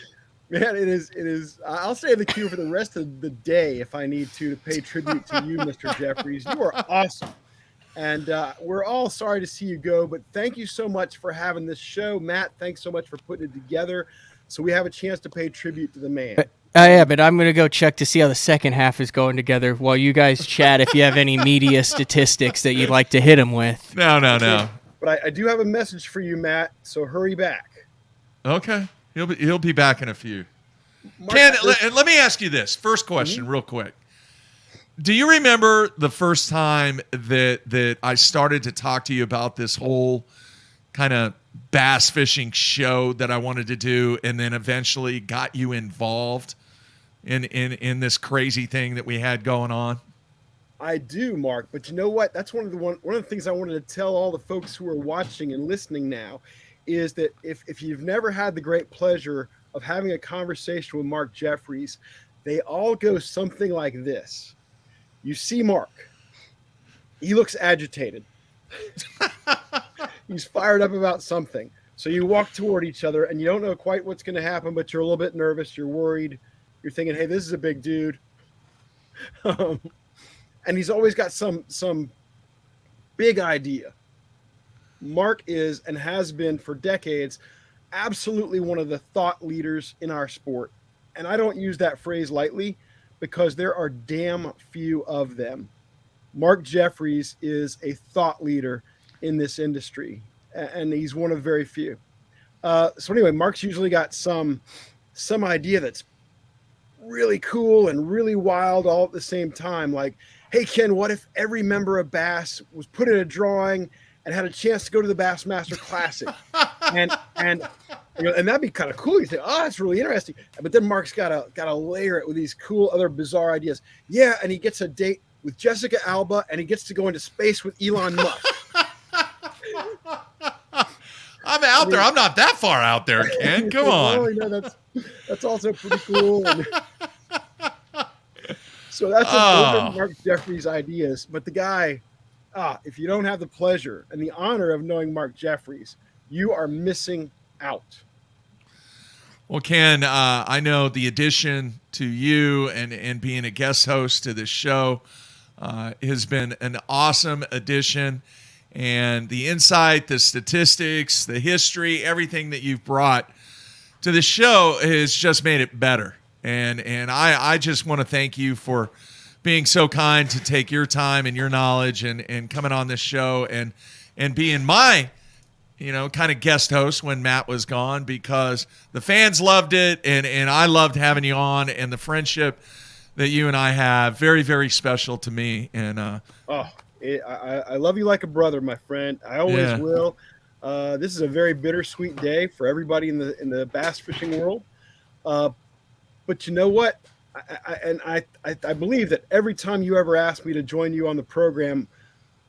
Man, it is. I'll stay in the queue for the rest of the day if I need to pay tribute to you, Mr. Jeffries. You are awesome. And we're all sorry to see you go, but thank you so much for having this show. Matt, thanks so much for putting it together so we have a chance to pay tribute to the man. Yeah, but I'm going to go check to see how the second half is going together while you guys chat if you have any media statistics that you'd like to hit him with. No. But I do have a message for you, Matt, so hurry back. Okay. He'll be back in a few. Ken, let me ask you this. First question, real quick. Do you remember the first time that I started to talk to you about this whole kind of bass fishing show that I wanted to do, and then eventually got you involved in this crazy thing that we had going on? I do, Mark, but you know what? That's one of the things I wanted to tell all the folks who are watching and listening now is that if you've never had the great pleasure of having a conversation with Mark Jeffries, they all go something like this. You see Mark. He looks agitated. He's fired up about something. So you walk toward each other and you don't know quite what's going to happen, but you're a little bit nervous. You're worried. You're thinking, hey, this is a big dude. And he's always got some big idea. Mark is and has been for decades absolutely one of the thought leaders in our sport. And I don't use that phrase lightly because there are damn few of them. Mark Jeffries is a thought leader in this industry, and he's one of very few. So anyway, Mark's usually got some idea that's really cool and really wild all at the same time. Like, hey, Ken, what if every member of Bass was put in a drawing and had a chance to go to the Bassmaster Classic? and that'd be kind of cool. You think, oh, that's really interesting. But then Mark's got to layer it with these cool other bizarre ideas. Yeah, and he gets a date with Jessica Alba, and he gets to go into space with Elon Musk. I'm out there. I'm not that far out there, Ken. Come on. That's also pretty cool. So that's Mark Jeffries' ideas. But the guy, if you don't have the pleasure and the honor of knowing Mark Jeffries, you are missing out. Well, Ken, I know the addition to you and being a guest host to this show has been an awesome addition. And the insight, the statistics, the history, everything that you've brought to the show has just made it better. And I just want to thank you for being so kind to take your time and your knowledge and coming on this show and being my kind of guest host when Matt was gone, because the fans loved it, and I loved having you on, and the friendship that you and I have, very, very special to me. And I love you like a brother, my friend. I always will. This is a very bittersweet day for everybody in the bass fishing world. But you know what? I believe that every time you ever asked me to join you on the program,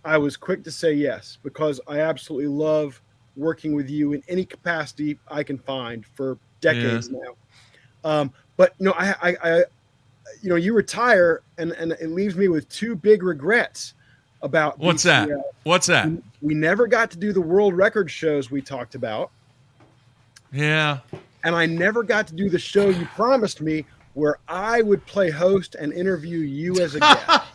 I was quick to say yes, because I absolutely love working with you in any capacity I can find for decades now. But you retire, and it leaves me with two big regrets about What's BTL. that? What's that? We never got to do the world record shows we talked about. Yeah. And I never got to do the show you promised me, where I would play host and interview you as a guest.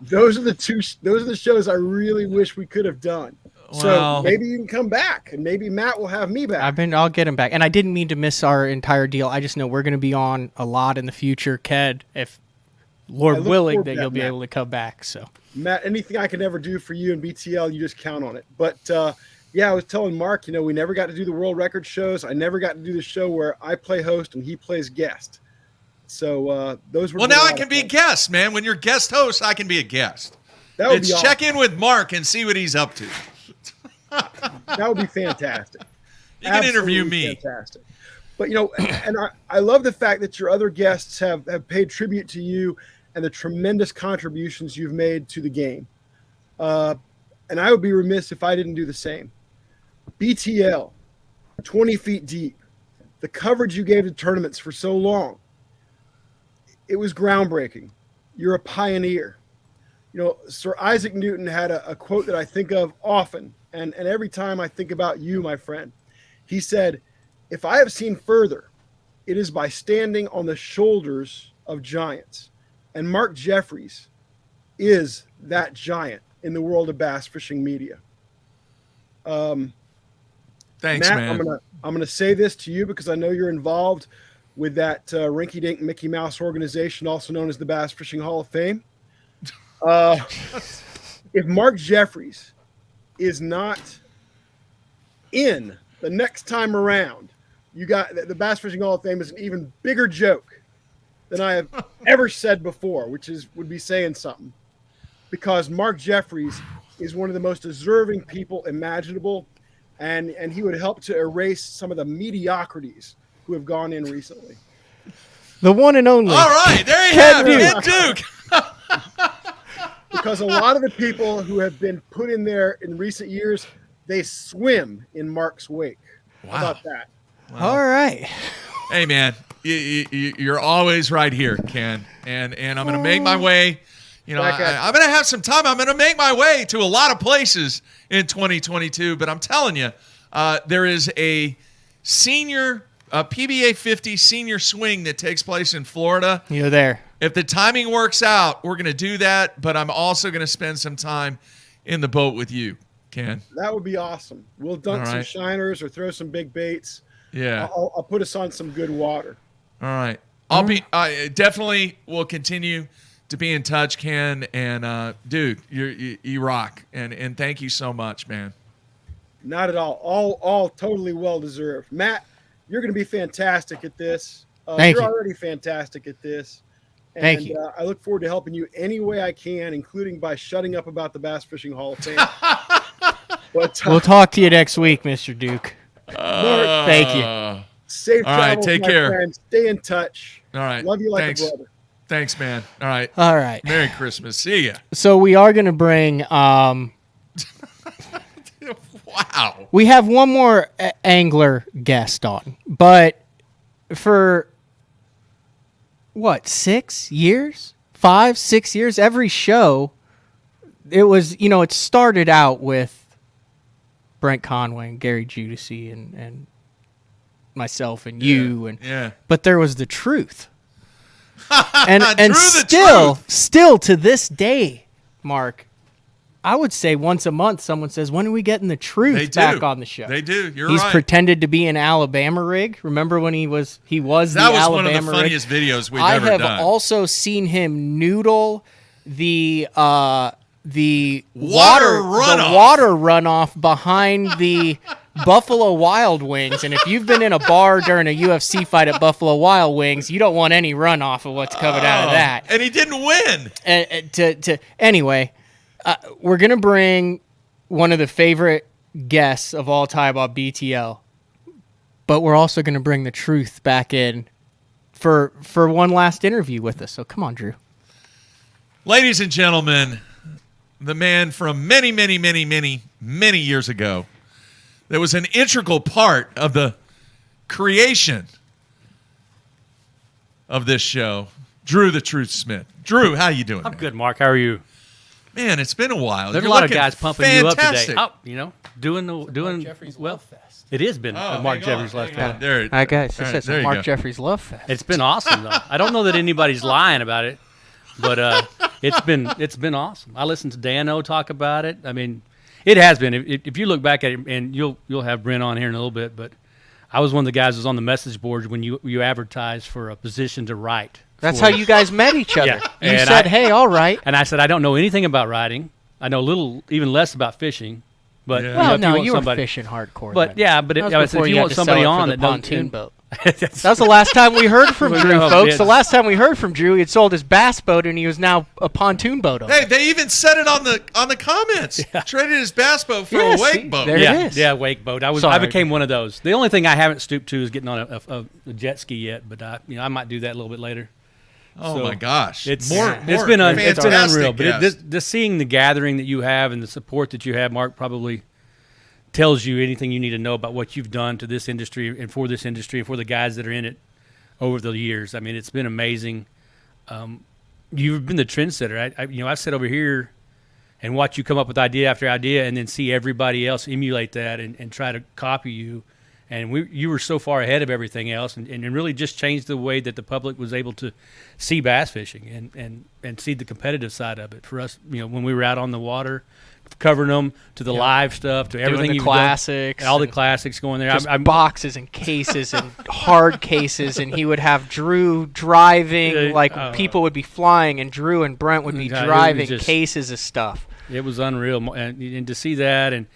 Those are the shows I really wish we could have done. So maybe you can come back, and maybe Matt will have me back. I'll get him back. And I didn't mean to miss our entire deal. I just know we're going to be on a lot in the future, Ked, if Lord willing that you'll be able to come back. So Matt, anything I can ever do for you and BTL, you just count on it. But I was telling Mark, we never got to do the world record shows. I never got to do the show where I play host and he plays guest. So those were. Well, now I can be a guest, man. When you're guest host, I can be a guest. That would be awesome. Check in with Mark and see what he's up to. That would be fantastic. You can interview me. Fantastic. But and I love the fact that your other guests have paid tribute to you and the tremendous contributions you've made to the game. And I would be remiss if I didn't do the same. BTL, 20 feet deep, the coverage you gave to tournaments for so long, it was groundbreaking. You're a pioneer. Sir Isaac Newton had a quote that I think of often, and every time I think about you, my friend. He said, "If I have seen further, it is by standing on the shoulders of giants." And Mark Jeffries is that giant in the world of bass fishing media. Thanks, Matt, man. I'm gonna say this to you because I know you're involved with that rinky-dink Mickey Mouse organization, also known as the Bass Fishing Hall of Fame. If Mark Jeffries is not in the next time around, you got the Bass Fishing Hall of Fame is an even bigger joke than I have ever said before, which would be saying something, because Mark Jeffries is one of the most deserving people imaginable, and he would help to erase some of the mediocrities who have gone in recently. The one and only. All right, there you have it, Duke. Because a lot of the people who have been put in there in recent years, they swim in Mark's wake. Wow. How about that? Wow. All right. Hey, man, you're always right here, Ken. And I'm going to make my way. I'm going to have some time. I'm going to make my way to a lot of places in 2022. But I'm telling you, there is a senior PBA 50 senior swing that takes place in Florida. You're there. If the timing works out, we're going to do that. But I'm also going to spend some time in the boat with you, Ken. That would be awesome. We'll dunk some shiners or throw some big baits. Yeah. I'll put us on some good water. All right. I definitely will continue to be in touch, Ken. And dude, you rock. And thank you so much, man. Not at all. All totally well deserved. Matt, you're going to be fantastic at this. Thank you. You're already fantastic at this. And, Thank you. I look forward to helping you any way I can, including by shutting up about the Bass Fishing Hall of Fame. But, we'll talk to you next week, Mr. Duke. Thank you. Safe all right, travels, take my care. friend. Stay in touch. All right. Love you like Thanks. a brother. Thanks, man. All right. All right. Merry Christmas. See ya. So we are going to bring Wow. we have one more angler guest on, but for what, 6 years? 5, 6 years? Every show, it was, it started out with Brent Conway and Gary Giudice and myself and you. Yeah. But there was the truth. and Drew, still to this day, Mark, I would say once a month someone says, when are we getting the truth back on the show? They do. He's right. pretended to be an Alabama rig. Remember when he was that the was Alabama one of the rig? funniest videos we've ever done. I have also seen him noodle the the Water runoff behind the Buffalo Wild Wings. And if you've been in a bar during a UFC fight at Buffalo Wild Wings, you don't want any runoff of what's coming out of that. And he didn't win. Anyway, we're going to bring one of the favorite guests of all time on BTL, but we're also going to bring the truth back in for one last interview with us. So come on, Dru. Ladies and gentlemen, the man from many, many, many, many, many years ago that was an integral part of the creation of this show, Dru the Truth Smith. Dru, how you doing? I'm good, Mark. How are you? Man, it's been a while. There's You're a lot of looking guys pumping fantastic. you up today. Doing Mark Jeffries well. Love Fest. It has been a Mark Jeffries Love Fest. There, All right, guys, this is there you Mark go. Jeffries Love Fest. It's been awesome though. I don't know that anybody's lying about it, but it's been awesome. I listened to Dan O talk about it. I mean, it has been. If you look back at it, and you'll have Brent on here in a little bit, but I was one of the guys who was on the message boards when you advertised for a position to write. That's how you guys met each other. Yeah. You And said, hey, all right. And I said, I don't know anything about writing. I know even less about fishing. But Well, no, want you were somebody, fishing hardcore. But then. yeah, but That was I said, before if you had want to somebody sell it for on the that doesn't pontoon boat. That was the last time we heard from Well, Dru, no, folks. yeah. The last time we heard from Dru, he had sold his bass boat, and he was now a pontoon boat owner. Hey, they even said it on the comments. Traded his bass boat for a wake boat. There it is. Yeah, wake boat. I Sorry. became one of those. The only thing I haven't stooped to is getting on a jet ski yet, but I might do that a little bit later. Oh my gosh! It's more it's been fantastic unreal. But guests. just seeing the gathering that you have and the support that you have, Mark, probably tells you anything you need to know about what you've done to this industry and for this industry and for the guys that are in it over the years. I mean, it's been amazing. You've been the trendsetter. I've sat over here and watch you come up with idea after idea, and then see everybody else emulate that and try to copy you. And you were so far ahead of everything else, and really just changed the way that the public was able to see bass fishing and see the competitive side of it. For us, when we were out on the water, covering them, to the live stuff, to everything the you've classics, done, all the classics going there. Just boxes and cases and hard cases, and he would have Dru driving, people would be flying, and Dru and Brent would be driving cases of stuff. It was unreal, and to see that, and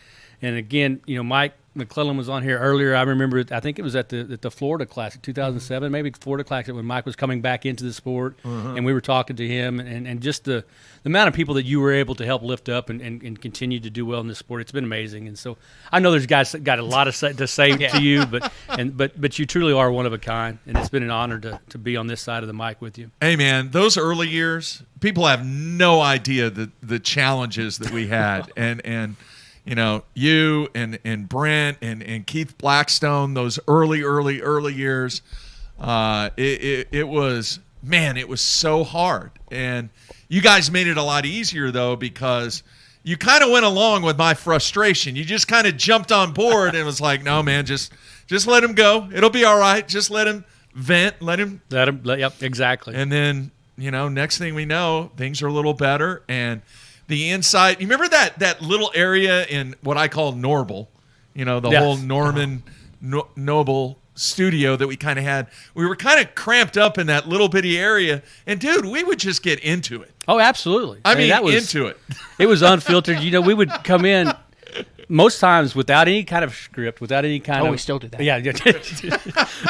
again, Mike McClelland was on here earlier. I remember, I think it was at the Florida Classic, 2007, maybe Florida Classic, when Mike was coming back into the sport, and we were talking to him, and just the amount of people that you were able to help lift up and continue to do well in this sport. It's been amazing. And so I know there's guys that got a lot to say to you, but you truly are one of a kind, and it's been an honor to be on this side of the mic with you. Hey, man, those early years, people have no idea the challenges that we had, and you and Brent and Keith Blackstone, those early years, it was so hard. And you guys made it a lot easier, though, because you kind of went along with my frustration. You just kind of jumped on board and was like, no, man, just let him go. It'll be all right. Just let him vent. Yep, exactly. And then, next thing we know, things are a little better. And the inside, you remember that little area in what I call Norble, whole Norman Noble studio that we kind of had. We were kind of cramped up in that little bitty area, and dude, we would just get into it. Oh, absolutely. I mean, that was into it. It was unfiltered. We would come in most times without any kind of script, without any kind of. We still do that. Yeah,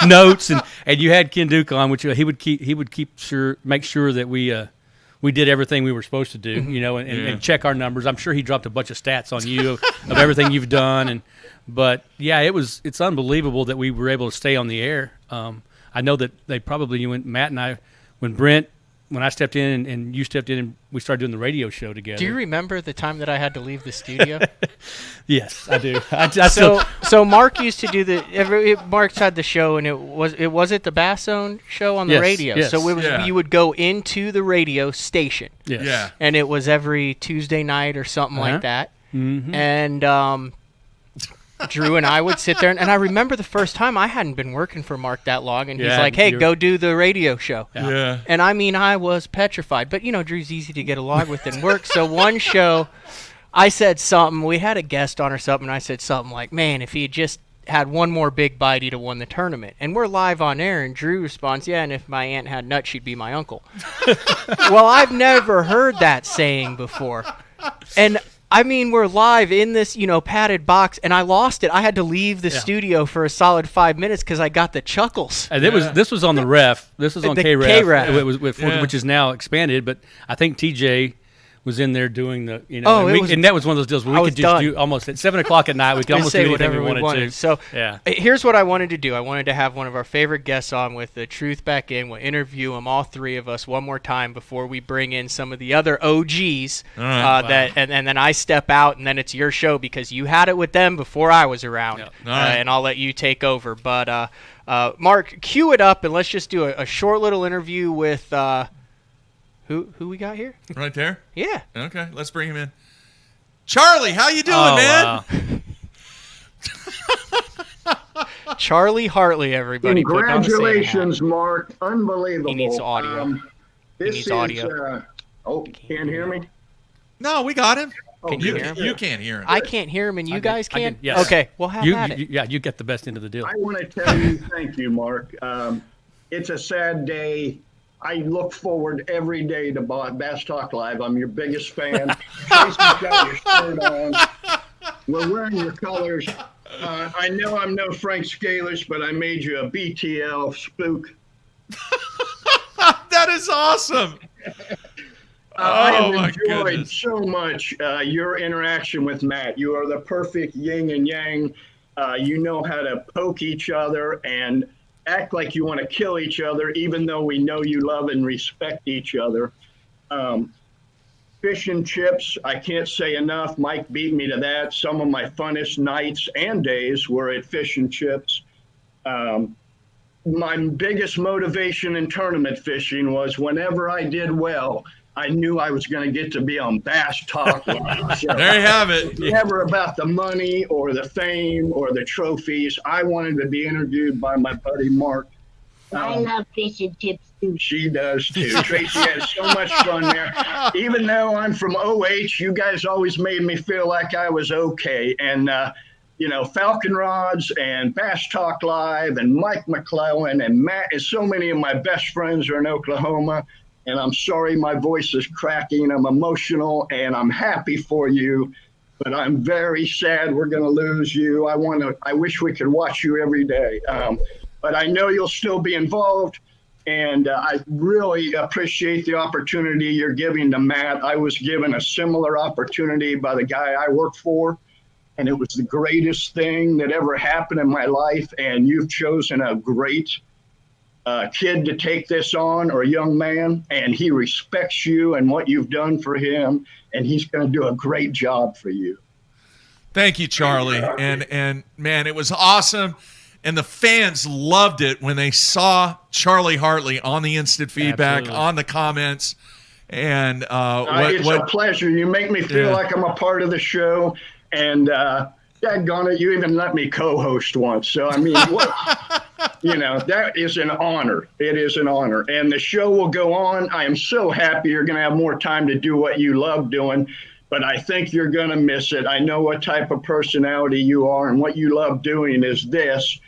notes, and you had Ken Duke on, which he would make sure that we did everything we were supposed to do, and check our numbers. I'm sure he dropped a bunch of stats on you of everything you've done, but yeah, it's unbelievable that we were able to stay on the air. I know that they probably, Matt and I, when I stepped in and you stepped in and we started doing the radio show together. Do you remember the time that I had to leave the studio? Yes, I do. So Mark used to do Mark's had the show, and it was the Bass Zone show on the radio. Yes. So you would go into the radio station. Yes. Yeah. And it was every Tuesday night or something like that. Mm-hmm. And Dru and I would sit there, and I remember the first time I hadn't been working for Mark that long, and he's like, hey, go do the radio show. Yeah. And I mean, I was petrified. But, Dru's easy to get along with and work. So one show, I said something. We had a guest on or something, and I said something like, man, if he had just had one more big bite, he'd have won the tournament. And we're live on air, and Dru responds, yeah, and if my aunt had nuts, she'd be my uncle. Well, I've never heard that saying before. And I mean, we're live in this, padded box, and I lost it. I had to leave the studio for a solid 5 minutes because I got the chuckles. And this was on the ref. This was on The KREF, KREF. which is now expanded. But I think TJ was in there doing the, and that was one of those deals where we could just do almost at 7:00 at night. We could almost say do anything whatever we wanted to. So yeah. Here's what I wanted to do. I wanted to have one of our favorite guests on with the truth back in. We'll interview them, all three of us, one more time before we bring in some of the other OGs. All right. And then I step out, and then it's your show because you had it with them before I was around. All right. And I'll let you take over. But Mark, cue it up, and let's just do a short little interview with. Who we got here? Right there? Yeah. Okay, let's bring him in. Charlie, how you doing, man? Wow. Charlie Hartley, everybody. Congratulations, Mark. Unbelievable. He needs audio. This needs audio. Can't hear me? No, we got him. Can you hear him? You can't hear him. I can't hear him, and you guys can? Yes. Okay, well, have at it. You get the best end of the deal. I want to tell you, thank you, Mark. It's a sad day. I look forward every day to Bass Talk Live. I'm your biggest fan. Tracy's got your shirt on. We're wearing your colors. I know I'm no Frank Scalish, but I made you a BTL spook. That is awesome. I have enjoyed so much your interaction with Matt. You are the perfect yin and yang. You know how to poke each other and act like you want to kill each other, even though we know you love and respect each other. Fish and chips, I can't say enough. Mike beat me to that. Some of my funnest nights and days were at Fish and Chips. My biggest motivation in tournament fishing was whenever I did well, I knew I was going to get to be on Bass Talk Live. So there you have it. Never about the money or the fame or the trophies. I wanted to be interviewed by my buddy Mark. I love fish and chips too. She does too. Tracy has so much fun there. Even though I'm from OH, you guys always made me feel like I was okay. And, Falcon Rods and Bass Talk Live and Mike McClelland and Matt and so many of my best friends are in Oklahoma. And I'm sorry my voice is cracking. I'm emotional and I'm happy for you, but I'm very sad we're going to lose you. I wish we could watch you every day. But I know you'll still be involved. And I really appreciate the opportunity you're giving to Matt. I was given a similar opportunity by the guy I work for. And it was the greatest thing that ever happened in my life. And you've chosen a great kid to take this on, or a young man, and he respects you and what you've done for him, and he's going to do a great job for you. Thank you, Charlie. And man, it was awesome. And the fans loved it when they saw Charlie Hartley on the instant feedback, Absolutely. on the comments. And it's a pleasure. You make me feel like I'm a part of the show. And daggone it, you even let me co-host once. So, I mean, that is an honor. It is an honor. And the show will go on. I am so happy you're going to have more time to do what you love doing. But I think you're going to miss it. I know what type of personality you are, and what you love doing is this.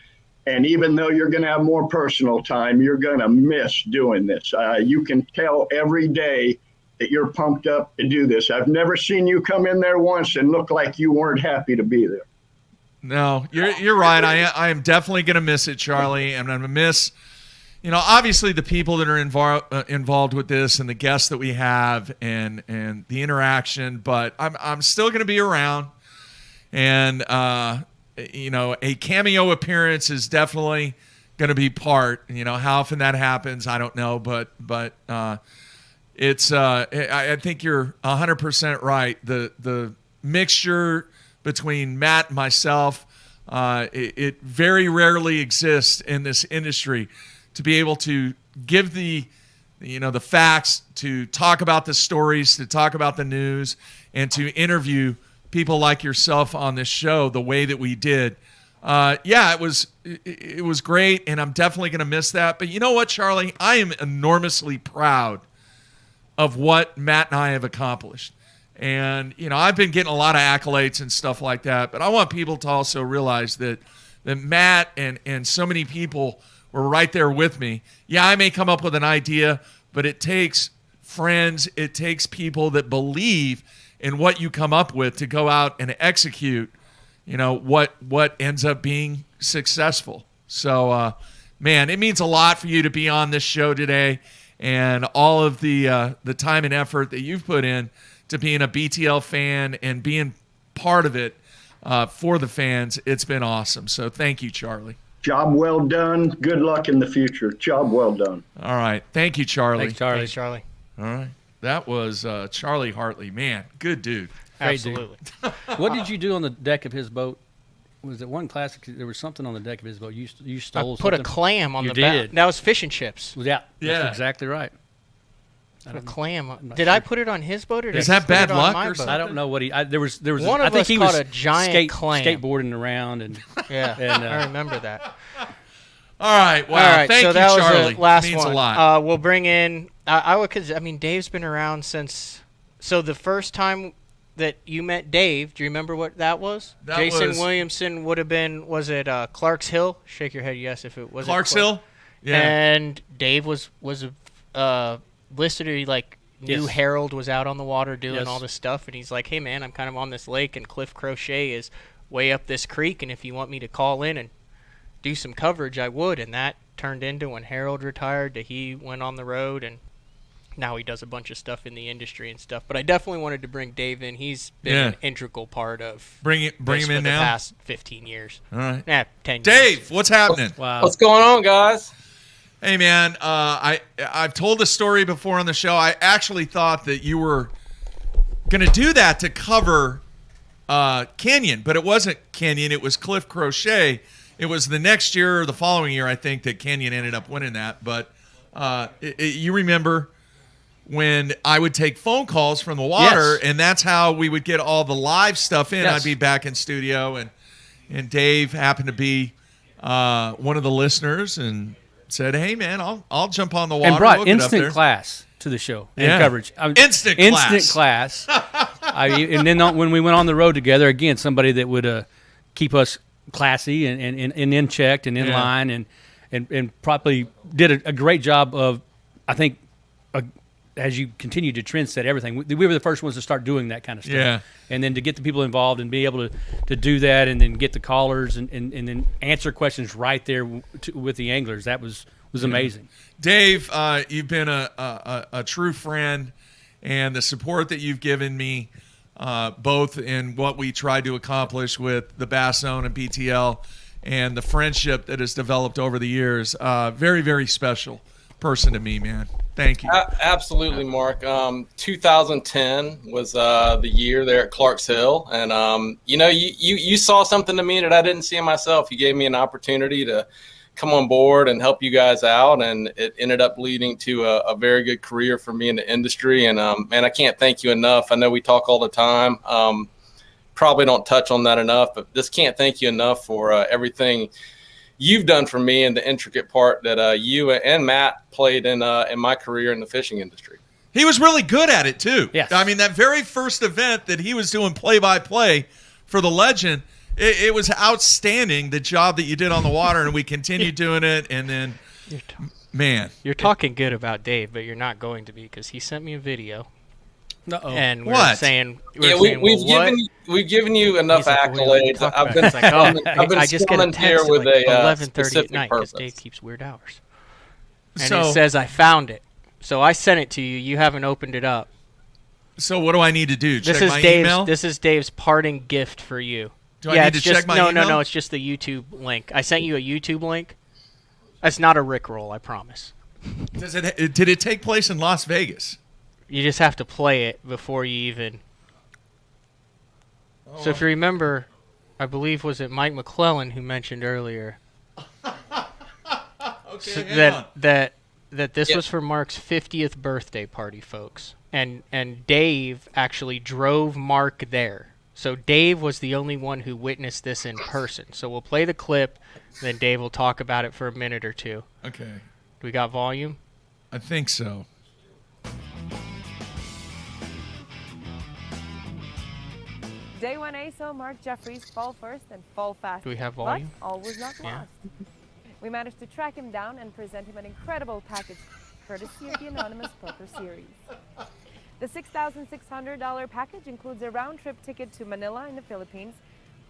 And even though you're going to have more personal time, you're going to miss doing this. You can tell every day that you're pumped up to do this. I've never seen you come in there once and look like you weren't happy to be there. No, you're right. I am definitely going to miss it, Charlie. And I'm going to miss, obviously the people that are involved with this and the guests that we have and the interaction. But I'm still going to be around. And, a cameo appearance is definitely going to be part. How often that happens, I don't know. But it's I think you're 100% right. The mixture between Matt and myself, it very rarely exists in this industry to be able to give the facts, to talk about the stories, to talk about the news, and to interview people like yourself on this show the way that we did. It was great, and I'm definitely going to miss that. But you know what, Charlie? I am enormously proud of what Matt and I have accomplished. And, I've been getting a lot of accolades and stuff like that, but I want people to also realize that Matt and so many people were right there with me. Yeah, I may come up with an idea, but it takes friends, it takes people that believe and what you come up with to go out and execute, what ends up being successful. So, man, it means a lot for you to be on this show today, and all of the time and effort that you've put in to being a BTL fan and being part of it for the fans. It's been awesome. So thank you, Charlie. Job well done. Good luck in the future. Job well done. All right. Thank you, Charlie. Thanks, Charlie. Thanks, Charlie. All right. That was Charlie Hartley. Man, good dude. Absolutely. What did you do on the deck of his boat? Was it one classic? There was something on the deck of his boat. You stole. I put something? a clam on You the back. did. That was fish and chips. Yeah. Yeah. That's exactly right. A clam. Did I put it on his boat or did Is I that put bad it on luck my or boat? something? I don't know what he. There was. One I of think us he caught was a giant clam. skateboarding around and Yeah, and, I remember that. All right. Wow. All right, Thank so you, that Charlie. was the last Means one. a lot. We'll bring in. I mean, Dave's been around since. So the first time that you met Dave, do you remember what that was? That Jason was- Williamson would have been. Was it Clark's Hill? Shake your head yes if it was. Clark's Hill? Yeah. And Dave was listed. He knew Yes. Harold was out on the water doing Yes. all this stuff, and he's like, "Hey man, I'm kind of on this lake, and Cliff Crochet is way up this creek, and if you want me to call in and do some coverage, I would." And that turned into when Harold retired that he went on the road, and now he does a bunch of stuff in the industry and stuff. But I definitely wanted to bring Dave in. He's been an integral part of Bring this him for in the now. past 15 years. All right. 10 Dave, years. what's happening? Wow. What's going on, guys? Hey, man, I've told the story before on the show. I actually thought that you were going to do that to cover Kenyon, but it wasn't Kenyon. It was Cliff Crochet. It was the next year or the following year, I think, that Kenyon ended up winning that. But you remember when I would take phone calls from the water, Yes. and that's how we would get all the live stuff in. Yes. I'd be back in studio, and Dave happened to be one of the listeners and said, "Hey, man, I'll jump on the water." And brought we'll get up instant there." class to the show Yeah. and coverage. Instant class. And then when we went on the road together, again, somebody that would keep us classy and in checked and in Yeah. line and probably did a great job of, I think, as you continue to trend set everything. We were the first ones to start doing that kind of stuff. Yeah. And then to get the people involved and be able to do that and then get the callers and then answer questions right there with the anglers, that was amazing. Dave, you've been a true friend, and the support that you've given me, both in what we tried to accomplish with the Bass Zone and BTL, and the friendship that has developed over the years, very, very special person to me, man. Thank you. Absolutely, Mark. 2010 was the year there at Clark's Hill, and you saw something to me that I didn't see in myself. You gave me an opportunity to come on board and help you guys out, and it ended up leading to a very good career for me in the industry. And man, I can't thank you enough. I know we talk all the time. Probably don't touch on that enough, but just can't thank you enough for everything you've done for me and the intricate part that you and Matt played in my career in the fishing industry. He was really good at it, too. Yes. I mean, that very first event that he was doing play-by-play for the Legend, it was outstanding, the job that you did on the water, and we continued doing it, and then, man. You're talking good about Dave, but you're not going to be because he sent me a video. Uh-oh. And we're What? saying, we've given you enough He's like, "What are you accolades. talking I've about?" been It's like, oh, I've been I just get a summoned here text with at like a 11:30 specific at night purpose. because Dave keeps weird hours. And So- it says I found it, so I sent it to you. You haven't opened it up. So what do I need to do? This Check is my Dave's. email? This is Dave's parting gift for you. Do I need it's to check just, my no, email? No, it's just the YouTube link. I sent you a YouTube link. It's not a Rickroll, I promise. Did it take place in Las Vegas? You just have to play it before you even. So if you remember, I believe was it Mike McClelland who mentioned earlier that this was for Mark's 50th birthday party, folks, and Dave actually drove Mark there. So Dave was the only one who witnessed this in person. So we'll play the clip, then Dave will talk about it for a minute or two. Okay. Do we got volume? I think so. Day one ASO Mark Jeffries fall first and fall fast. Do we have volume? But all was not Yeah. lost. We managed to track him down and present him an incredible package courtesy of the Anonymous Poker Series. The $6,600 package includes a round-trip ticket to Manila in the Philippines,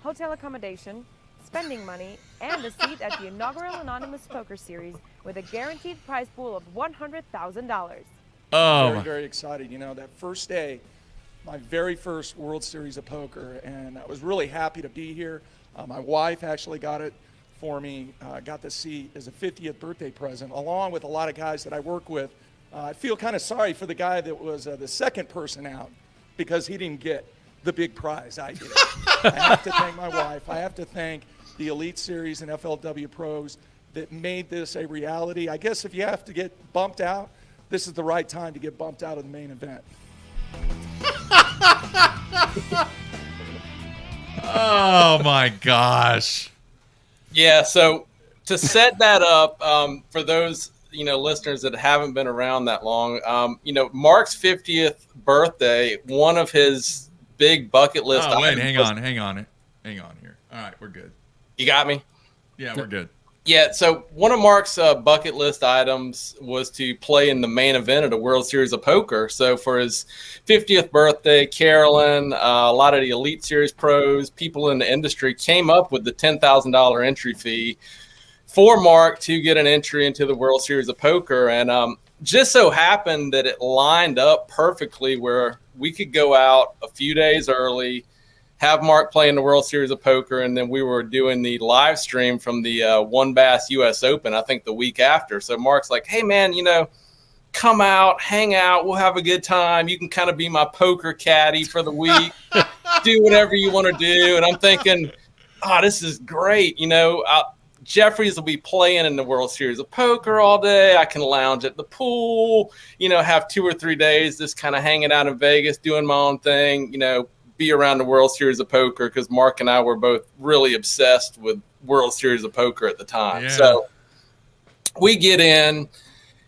hotel accommodation, spending money, and a seat at the inaugural Anonymous Poker Series with a guaranteed prize pool of $100,000. Oh, very, very excited. You know, that first day, my very first World Series of Poker, and I was really happy to be here. My wife actually got it for me, got the seat as a 50th birthday present, along with a lot of guys that I work with. I feel kind of sorry for the guy that was the second person out because he didn't get the big prize I did. I have to thank my wife. I have to thank the Elite Series and FLW Pros that made this a reality. I guess if you have to get bumped out, this is the right time to get bumped out of the main event. Oh my gosh. Yeah, so to set that up, for those listeners that haven't been around that long, Mark's 50th birthday, one of his big bucket list. Oh wait, hang on here. All right, we're good. You got me? Yeah, we're good. Yeah, so one of Mark's bucket list items was to play in the main event at a World Series of Poker. So for his 50th birthday, Carolyn, a lot of the Elite Series pros, people in the industry came up with the $10,000 entry fee for Mark to get an entry into the World Series of Poker. And just so happened that it lined up perfectly where we could go out a few days early, have Mark play in the World Series of Poker, and then we were doing the live stream from the One Bass U.S. Open, I think the week after. So Mark's like, hey, man, come out, hang out, we'll have a good time. You can kind of be my poker caddy for the week, do whatever you want to do. And I'm thinking, this is great. Jeffries will be playing in the World Series of Poker all day. I can lounge at the pool, have 2 or 3 days just kind of hanging out in Vegas, doing my own thing, be around the World Series of Poker because Mark and I were both really obsessed with World Series of Poker at the time. Yeah. So we get in,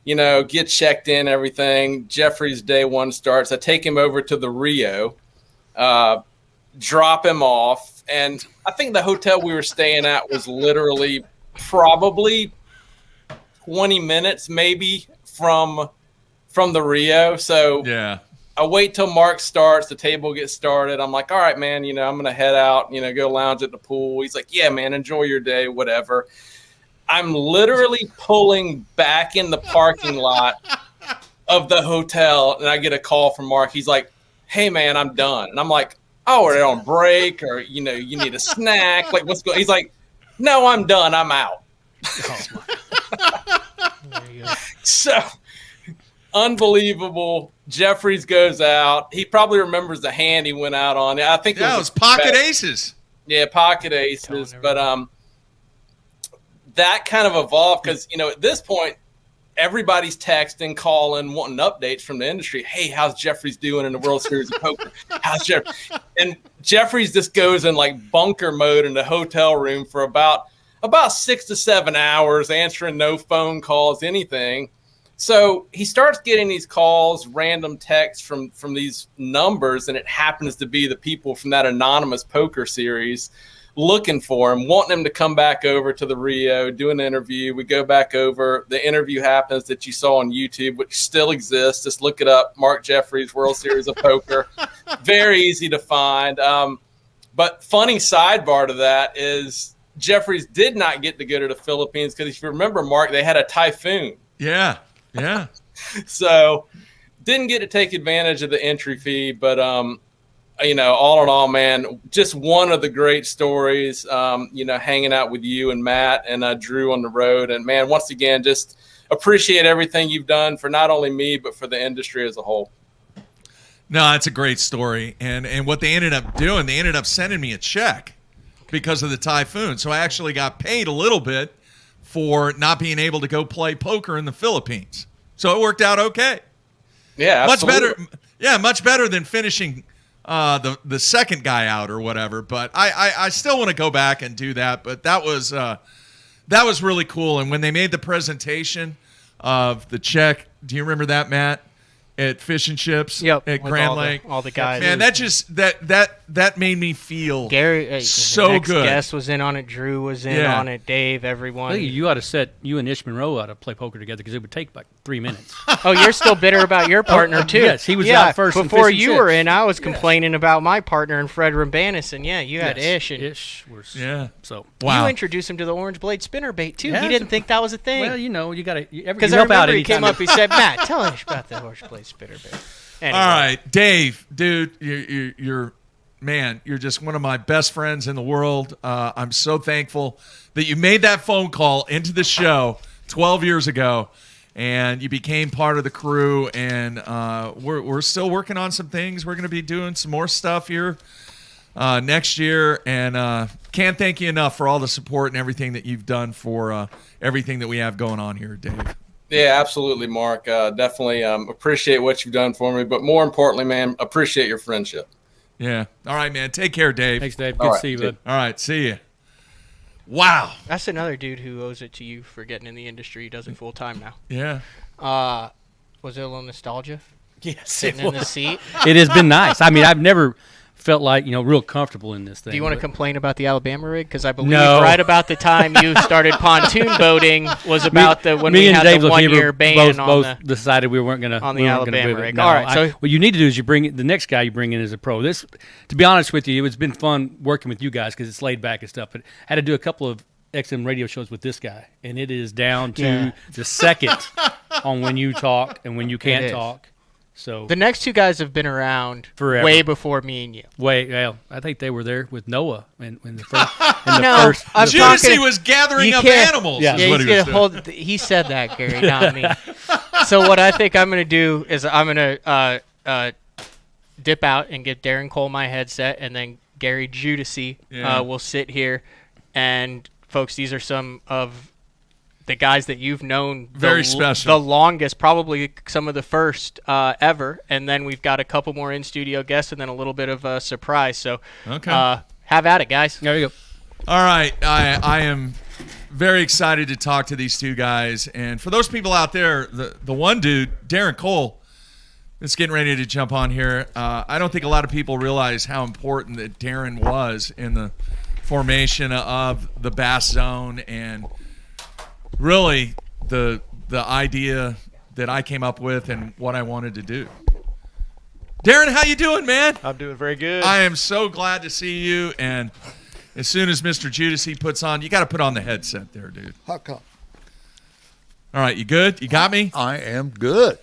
get checked in, everything. Jeffrey's day one starts. I take him over to the Rio, drop him off. And I think the hotel we were staying at was literally probably 20 minutes maybe from the Rio. So yeah. I wait till Mark starts, the table gets started. I'm like, all right, man, I'm going to head out, go lounge at the pool. He's like, yeah, man, enjoy your day, whatever. I'm literally pulling back in the parking lot of the hotel, and I get a call from Mark. He's like, hey, man, I'm done. And I'm like, oh, are they on break or, you need a snack? Like, what's going on? He's like, no, I'm done. I'm out. There you go. So unbelievable. Jeffries goes out. He probably remembers the hand he went out on. I think it was pocket aces. Yeah, pocket aces. But that kind of evolved because, at this point, everybody's texting, calling, wanting updates from the industry. Hey, how's Jeffries doing in the World Series of Poker? How's Jeff? And Jeffries just goes in like bunker mode in the hotel room for about 6 to 7 hours, answering no phone calls, anything. So he starts getting these calls, random texts from these numbers, and it happens to be the people from that Anonymous Poker Series looking for him, wanting him to come back over to the Rio, do an interview. We go back over. The interview happens that you saw on YouTube, which still exists. Just look it up, Mark Jeffries, World Series of Poker. Very easy to find. But funny sidebar to that is Jeffries did not get to go to the Philippines because if you remember, Mark, they had a typhoon. Yeah. Yeah. So didn't get to take advantage of the entry fee, but all in all, man, just one of the great stories, hanging out with you and Matt and Dru on the road. And man, once again, just appreciate everything you've done for not only me, but for the industry as a whole. No, that's a great story. And what they ended up doing, they ended up sending me a check because of the typhoon. So I actually got paid a little bit for not being able to go play poker in the Philippines. So it worked out okay. Yeah, absolutely. Much better. Yeah, much better than finishing the second guy out or whatever. But I still want to go back and do that. But that was really cool. And when they made the presentation of the check, do you remember that, Matt? At Fish and Chips at Grand Lake? All the guys. Man, that that made me feel Gary, so the next good. Guest was in on it. Drew was in on it. Dave, everyone. I think you ought to set you and Ish Monroe ought to play poker together because it would take like 3 minutes. Oh, you're still bitter about your partner too. Yes, he was out first. Before you were in, I was complaining about my partner and Fred Rambanis, and you had Ish. And Ish was So you introduced him to the orange blade spinnerbait too. He didn't think that was a thing. Well, you got to because I remember he came up. He said, "Matt, tell Ish about the orange blade spinnerbait." Anyway. All right, Dave, dude, you're man, you're just one of my best friends in the world. I'm so thankful that you made that phone call into the show 12 years ago, and you became part of the crew. And we're still working on some things. We're going to be doing some more stuff here next year, and can't thank you enough for all the support and everything that you've done for everything that we have going on here, Dave. Yeah, absolutely, Mark. Definitely appreciate what you've done for me, but more importantly, man, appreciate your friendship. Yeah. All right, man. Take care, Dave. Thanks, Dave. Good to see you, bud. All right. See you. Wow. That's another dude who owes it to you for getting in the industry. He does it full time now. Yeah. Was it a little nostalgia? Yes. Sitting in the seat. It has been nice. I mean, I've never felt like, real comfortable in this thing. Do you want to complain about the Alabama rig? Because I believe right about the time you started pontoon boating was about when we had the 1 year ban both decided we weren't going to on the Alabama rig. No, all right. What you need to do is the next guy you bring in as a pro. This, to be honest with you, it's been fun working with you guys because it's laid back and stuff. But I had to do a couple of XM radio shows with this guy, and it is down to the second on when you talk and when you can't talk. So the next two guys have been around forever. Way before me and you. Well, I think they were there with Noah when the first. Giudice was gathering up animals. Yeah, is what he was doing. He said that, Gary, not me. So what I think I'm going to do is I'm going to dip out and get DAren Cole my headset, and then Gary Giudice will sit here. And folks, these are some of the guys that you've known very special, the longest, probably some of the first ever, and then we've got a couple more in studio guests, and then a little bit of a surprise. So, have at it, guys. There you go. All right, I am very excited to talk to these two guys, and for those people out there, the one dude, DAren Cole, is getting ready to jump on here. I don't think a lot of people realize how important that DAren was in the formation of the Bass Zone and really the idea that I came up with and what I wanted to do. DAren, how you doing, man? I'm doing very good. I am so glad to see you. And as soon as Mr. Giudice puts on, you got to put on the headset there, dude. How come? All right, you good? You got me? I am good.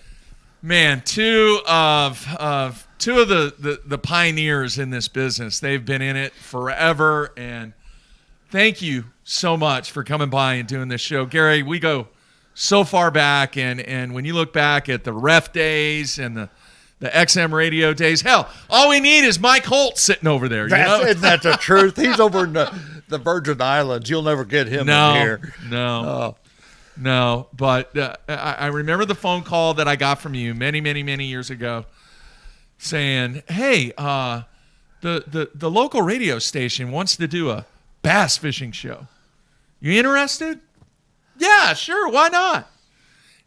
Man, two of the pioneers in this business. They've been in it forever, and thank you so much for coming by and doing this show. Gary, we go so far back, and when you look back at the ref days and the XM radio days, hell, all we need is Mike Holt sitting over there. Isn't that the truth? He's over in the Virgin Islands. You'll never get him in here. No. But I remember the phone call that I got from you many, many, many years ago saying, hey, the local radio station wants to do a bass fishing show. You interested? Yeah, sure. Why not?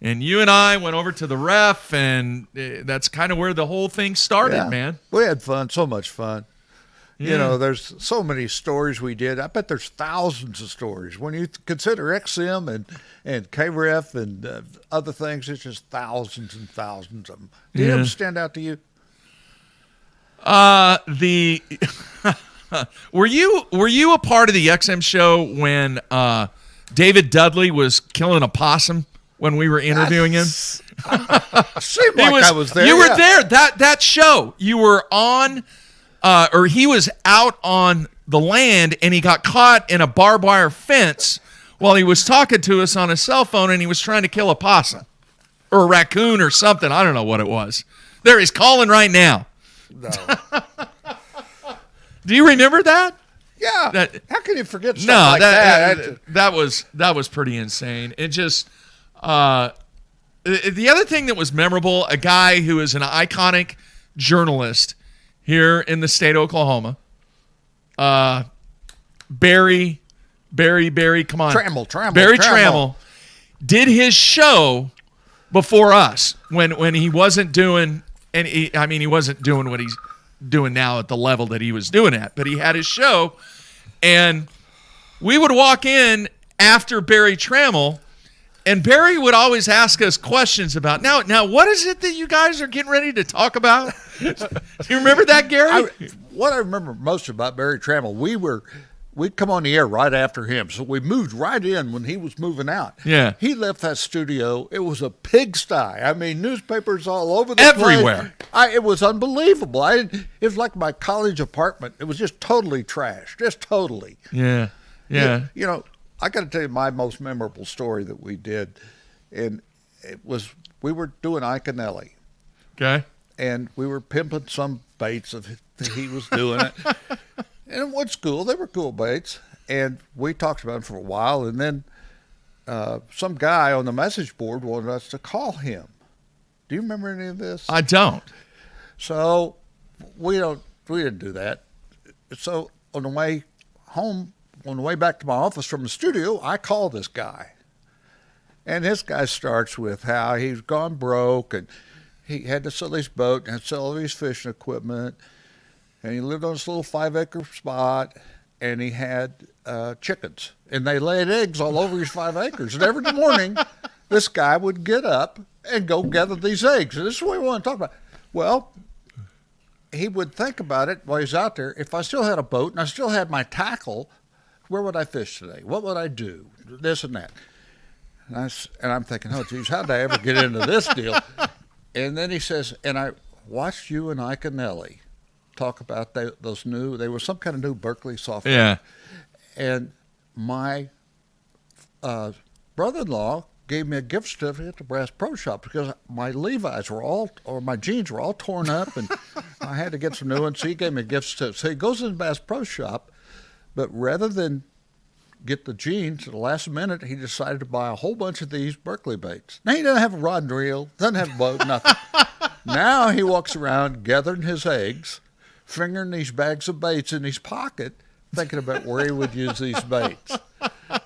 And you and I went over to the ref, and that's kind of where the whole thing started, man. We had fun, so much fun. Yeah. There's so many stories we did. I bet there's thousands of stories. When you consider XM and KREF and other things, it's just thousands and thousands of them. Did it ever stand out to you? Were you a part of the XM show when David Dudley was killing a possum when we were interviewing him? Seemed like I was there. You were there. That show. You were on, or he was out on the land, and he got caught in a barbed wire fence while he was talking to us on his cell phone, and he was trying to kill a possum or a raccoon or something. I don't know what it was. There, he's calling right now. No. Do you remember that? Yeah. How can you forget stuff like that? That was pretty insane. It just the other thing that was memorable, a guy who is an iconic journalist here in the state of Oklahoma, Barry, come on. Barry Trammell did his show before us when he wasn't doing he wasn't doing what he's doing now at the level that he was doing at. But he had his show, and we would walk in after Barry Trammell, and Barry would always ask us questions about, now what is it that you guys are getting ready to talk about? Do you remember that, Gary? What I remember most about Barry Trammell, we'd come on the air right after him, so we moved right in when he was moving out. Yeah. He left that studio. It was a pigsty. I mean, newspapers all over the Everywhere. place. It was unbelievable. It was like my college apartment. It was just totally trashed, just totally. Yeah, yeah. You know, I got to tell you my most memorable story that we did, and it was we were doing Iaconelli. Okay. And we were pimping some baits that he was doing it. And it was cool. They were cool baits. And we talked about it for a while. And then some guy on the message board wanted us to call him. Do you remember any of this? I don't. So we didn't do that. So on the way home, on the way back to my office from the studio, I called this guy. And this guy starts with how he's gone broke and he had to sell his boat and had to sell all his fishing equipment. And he lived on this little 5-acre spot, and he had chickens. And they laid eggs all over his 5 acres. And every morning, this guy would get up and go gather these eggs. And this is what we want to talk about. Well, he would think about it while he's out there. If I still had a boat and I still had my tackle, where would I fish today? What would I do? This and that. And I'm thinking, oh, geez, how did I ever get into this deal? And then he says, and I watched you and Iaconelli talk about they were some kind of new Berkeley software. Yeah. And my brother-in-law gave me a gift certificate at the Brass Pro Shop because my my jeans were all torn up and I had to get some new ones. So he gave me a gift certificate. So he goes to the Bass Pro Shop, but rather than get the jeans at the last minute, he decided to buy a whole bunch of these Berkeley baits. Now, he doesn't have a rod and reel, doesn't have a boat, nothing. Now he walks around gathering his eggs, fingering these bags of baits in his pocket, thinking about where he would use these baits.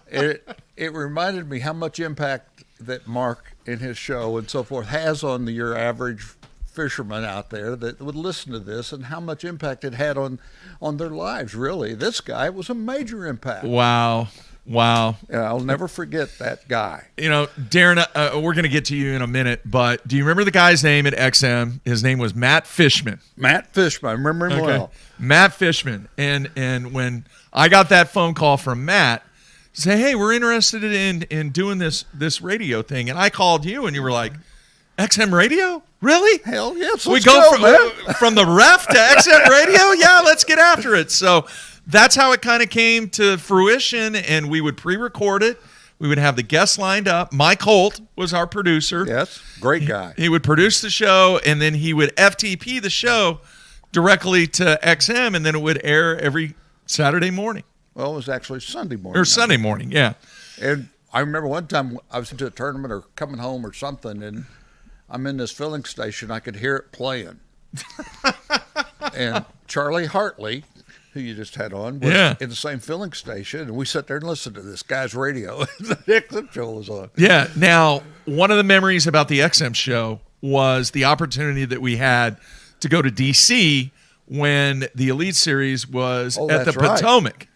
It reminded me how much impact that Mark in his show and so forth has on your average fisherman out there that would listen to this, and how much impact it had on their lives. Really, this guy was a major impact. Wow. Yeah, I'll never forget that guy. You know, Darren, we're going to get to you in a minute, but do you remember the guy's name at XM? His name was Matt Fishman. Matt Fishman, I remember him well. Matt Fishman. And when I got that phone call from Matt, say, hey, we're interested in doing this radio thing, and I called you, and you were like, XM Radio? Really? Hell yes. We go from the ref to XM Radio? Yeah, let's get after it. So that's how it kind of came to fruition, and we would pre-record it. We would have the guests lined up. Mike Holt was our producer. Yes, great guy. He would produce the show, and then he would FTP the show directly to XM, and then it would air every Saturday morning. Well, it was actually Sunday morning. Or Sunday morning, yeah. And I remember one time I was into a tournament or coming home or something, and I'm in this filling station. I could hear it playing. And Charlie Hartley, who you just had on, was in the same filling station. And we sat there and listened to this guy's radio. The XM show was on. Yeah. Now, one of the memories about the XM show was the opportunity that we had to go to D.C. when the Elite Series was at the Potomac. Right.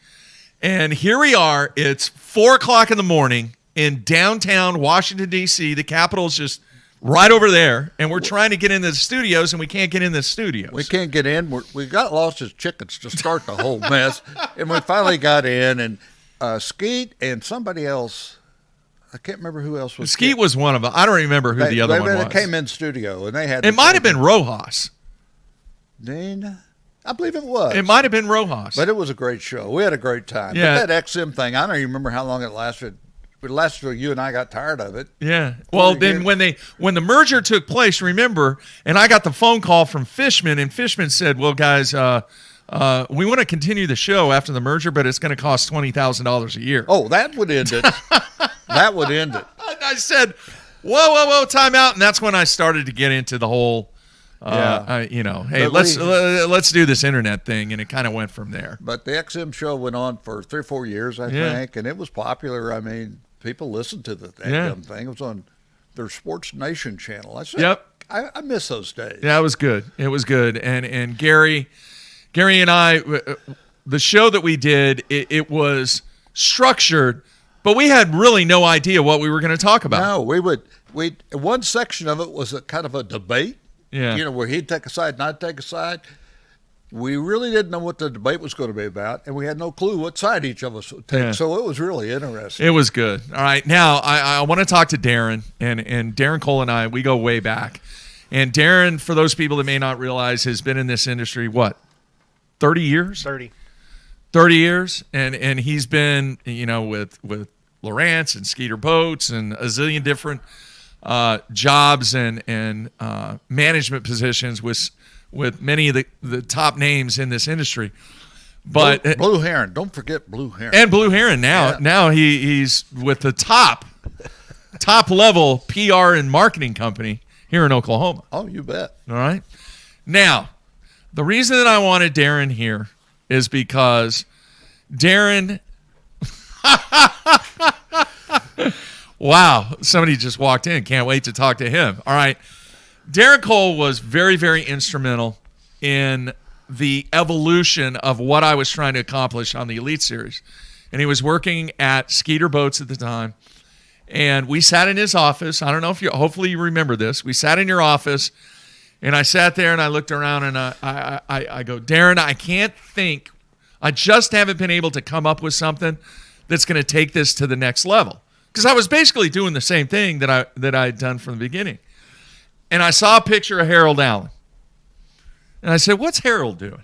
And here we are. It's 4 o'clock in the morning in downtown Washington, D.C. The Capitol's just right over there, and we're trying to get into the studios, and we can't get in the studios. We can't get in. We got lost as chickens to start the whole mess, and we finally got in, and Skeet and somebody else, I can't remember who else was. Skeet was one of them. I don't remember who the other one was. They came in studio, and they had. It might have been Rojas. I believe it was. It might have been Rojas. But it was a great show. We had a great time. Yeah. But that XM thing, I don't even remember how long it lasted. It lasted till you and I got tired of it. Yeah. Well, then when the merger took place, remember, and I got the phone call from Fishman, and Fishman said, well, guys, we want to continue the show after the merger, but it's going to cost $20,000 a year. Oh, that would end it. That would end it. I said, whoa, time out. And that's when I started to get into the whole, hey, let's do this internet thing. And it kind of went from there. But the XM show went on for 3 or 4 years, I think, and it was popular. I mean, people listened to the XM thing. It was on their Sports Nation channel. I said, I miss those days. Yeah, it was good. It was good. And Gary and I, the show that we did, it was structured, but we had really no idea what we were going to talk about. No, one section of it was a kind of a debate. Yeah. You know, where he'd take a side and I'd take a side. We really didn't know what the debate was going to be about, and we had no clue what side each of us would take. Yeah. So it was really interesting. It was good. All right. Now, I want to talk to DAren, and DAren Cole and I, we go way back. And DAren, for those people that may not realize, has been in this industry, what, 30 years? 30 years. And he's been, with Lawrence and Skeeter Boats and a zillion different jobs and management positions with many of the top names in this industry. But Blue Heron, don't forget Blue Heron. And Blue Heron now. Yeah. Now he's with the top level PR and marketing company here in Oklahoma. Oh, you bet. All right. Now, the reason that I wanted DAren here is because DAren wow, somebody just walked in. Can't wait to talk to him. All right. DAren Cole was very, very instrumental in the evolution of what I was trying to accomplish on the Elite Series. And he was working at Skeeter Boats at the time. And we sat in his office. I don't know if hopefully you remember this. We sat in your office, and I sat there and I looked around and I go, DAren, I can't think. I just haven't been able to come up with something that's going to take this to the next level. Because I was basically doing the same thing that I had done from the beginning. And I saw a picture of Harold Allen. And I said, what's Harold doing?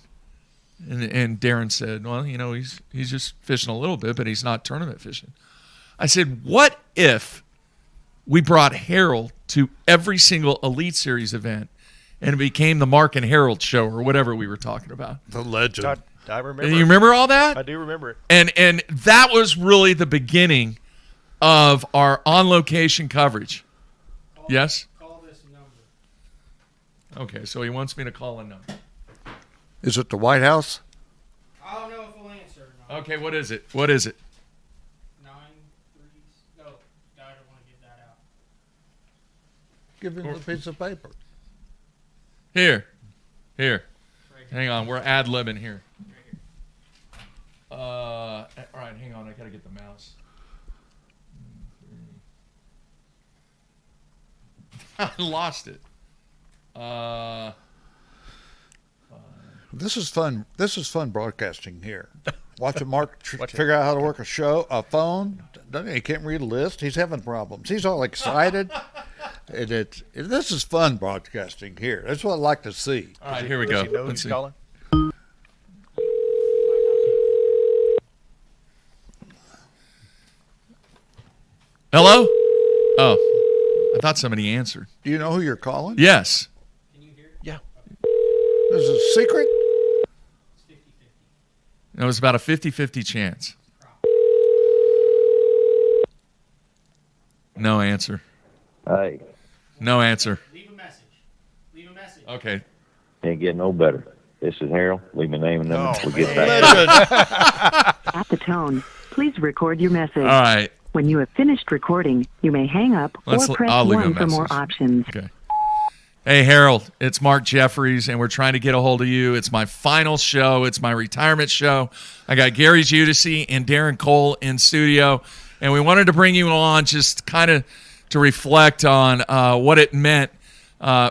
And DAren said, well, he's just fishing a little bit, but he's not tournament fishing. I said, what if we brought Harold to every single Elite Series event and it became the Mark and Harold show or whatever we were talking about? The legend. I remember. And you remember all that? I do remember it. And that was really the beginning of our on-location coverage. Yes? Okay, so he wants me to call a number. Is it the White House? I don't know if he'll answer or not. Okay, what is it? What is it? 93. No, I don't want to give that out. Give him the piece of paper. Here. Hang on, we're ad-libbing here. All right, hang on, I got to get the mouse. I lost it. This is fun. This is fun broadcasting here. Watching Mark figure out how to work a phone. He can't read a list. He's having problems. He's all excited. This is fun broadcasting here. That's what I like to see. All right, here we go. Let's see. Calling? Hello? Oh, I thought somebody answered. Do you know who you're calling? Yes. Yeah. This is a secret? It was about a 50-50 chance. No answer. Hey. No answer. Leave a message. Okay. Can't get no better. This is Harold. Leave my name and number. We'll get back. At the tone, please record your message. All right. When you have finished recording, you may hang up or press 1 for more options. Okay. Hey, Harold, it's Mark Jeffries, and we're trying to get a hold of you. It's my final show. It's my retirement show. I got Gary Giudice and DAren Cole in studio, and we wanted to bring you on just kind of to reflect on what it meant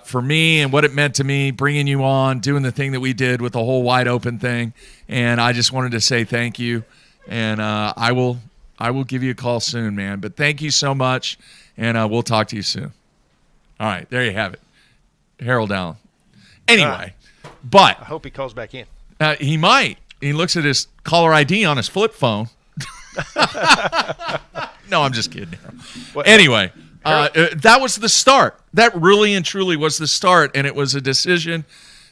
for me and what it meant to me bringing you on, doing the thing that we did with the whole wide open thing. And I just wanted to say thank you, and I will give you a call soon, man. But thank you so much, and we'll talk to you soon. All right, there you have it. Harold Allen. Anyway, but I hope he calls back in. He might. He looks at his caller ID on his flip phone. No, I'm just kidding. Anyway, that was the start. That really and truly was the start, and it was a decision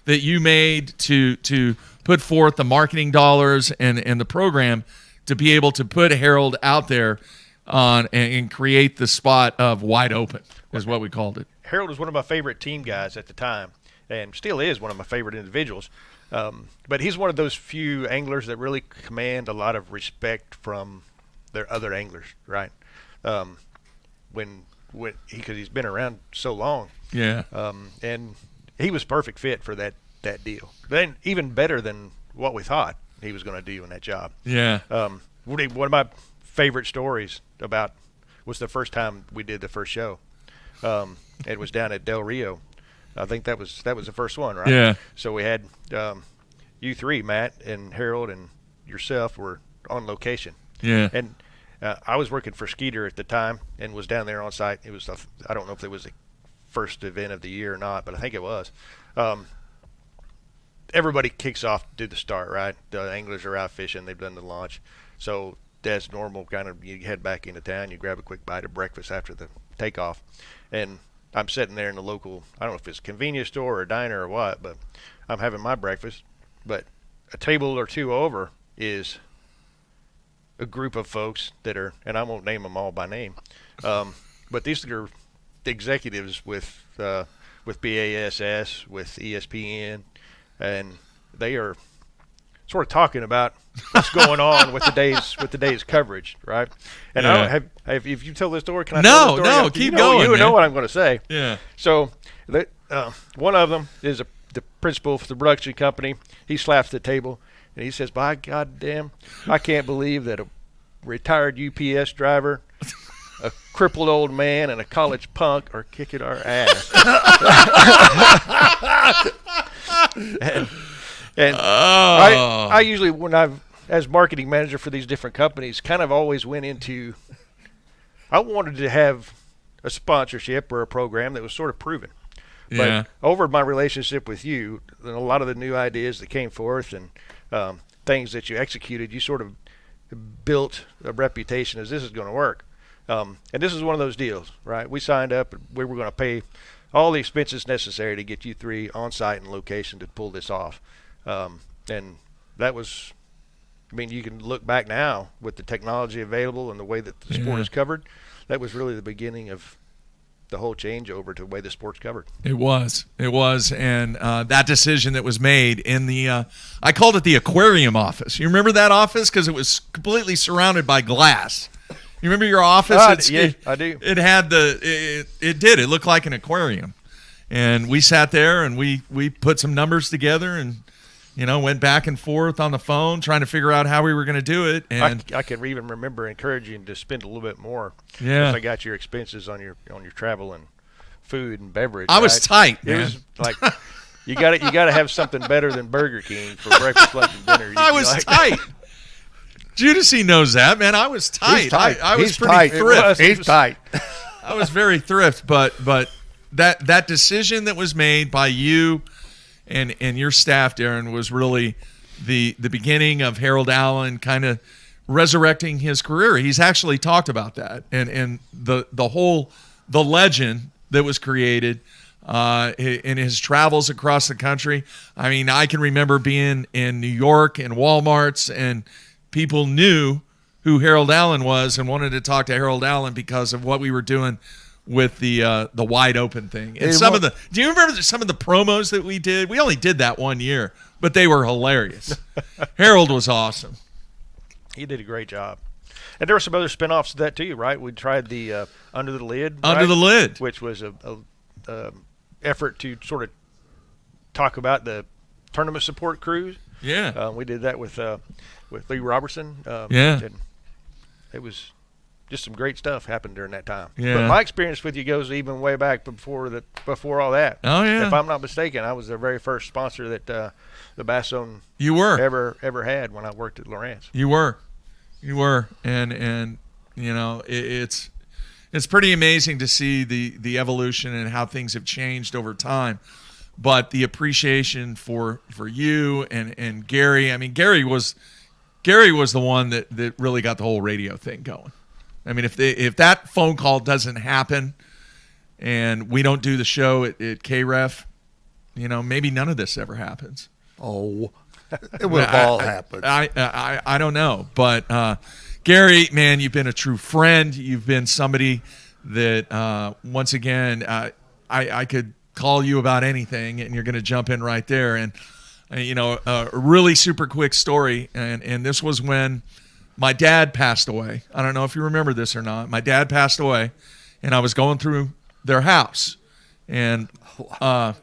that you made to put forth the marketing dollars and the program to be able to put Harold out there on and create the spot of wide open, is what we called it. Harold was one of my favorite team guys at the time, and still is one of my favorite individuals. But he's one of those few anglers that really command a lot of respect from their other anglers, right? When because he's been around so long. Yeah. And he was perfect fit for that deal. Then even better than what we thought he was going to do in that job. Yeah. One of my favorite stories was the first time we did the first show. It was down at Del Rio. I think that was the first one, right? Yeah. So we had you three, Matt and Harold and yourself, were on location. Yeah. And I was working for Skeeter at the time and was down there on site. It was I don't know if it was the first event of the year or not, but I think it was. Everybody kicks off to do the start, right? The anglers are out fishing. They've done the launch. So that's normal, kind of, you head back into town, you grab a quick bite of breakfast after the takeoff. And I'm sitting there in the local, I don't know if it's a convenience store or a diner or what, but I'm having my breakfast. But a table or two over is a group of folks that are, and I won't name them all by name, but these are executives with BASS, with ESPN, and they are sort of talking about what's going on with the day's coverage, right? And I don't have if you tell this story, can I tell the story? No, keep going. You know what I'm going to say. Yeah. So one of them is the principal for the production company. He slaps the table and he says, "By goddamn, I can't believe that a retired UPS driver, a crippled old man, and a college punk are kicking our ass." And I usually, as marketing manager for these different companies, kind of always went into, I wanted to have a sponsorship or a program that was sort of proven. Yeah. But over my relationship with you, and a lot of the new ideas that came forth and things that you executed, you sort of built a reputation as this is going to work. And this is one of those deals, right? We signed up, and we were going to pay all the expenses necessary to get you three on site and location to pull this off. And that was, I mean, you can look back now with the technology available and the way that the sport is covered. That was really the beginning of the whole changeover to the way the sport's covered. It was. And that decision that was made in the, I called it the aquarium office. You remember that office? Because it was completely surrounded by glass. You remember your office? Yeah, I do. It had it looked like an aquarium. And we sat there and we put some numbers together and, went back and forth on the phone trying to figure out how we were going to do it. And I can even remember encouraging to spend a little bit more. Yeah. Once I got your expenses on your travel and food and beverage. I was tight, man. It was like you got to have something better than Burger King for breakfast, lunch, and dinner. I was tight. Giudice knows that, man. I was tight. He's tight. I was He's pretty tight. thrift. He's tight. I was very thrift, but that decision that was made by you and your staff, Darren, was really the beginning of Harold Allen kind of resurrecting his career. He's actually talked about that and the legend that was created in his travels across the country. I mean, I can remember being in New York and Walmarts, and people knew who Harold Allen was and wanted to talk to Harold Allen because of what we were doing with the wide open thing. And do you remember some of the promos that we did? We only did that one year, but they were hilarious. Harold was awesome. He did a great job. And there were some other spinoffs of that too, right? We tried the Under the Lid. Under the Lid. Which was a effort to sort of talk about the tournament support cruise. Yeah. We did that with Lee Robertson. And it was just some great stuff happened during that time. Yeah. But my experience with you goes even way back before all that. Oh yeah. If I'm not mistaken, I was the very first sponsor that the Bass Zone ever had when I worked at Lawrence. You were, and it's pretty amazing to see the evolution and how things have changed over time. But the appreciation for you and Gary. I mean, Gary was the one that really got the whole radio thing going. I mean, if that phone call doesn't happen and we don't do the show at KREF, maybe none of this ever happens. Oh, it would have all happened. I don't know. But Gary, man, you've been a true friend. You've been somebody that, once again, I could call you about anything and you're going to jump in right there. And, a really super quick story. And this was when my dad passed away. I don't know if you remember this or not. My dad passed away, and I was going through their house, and I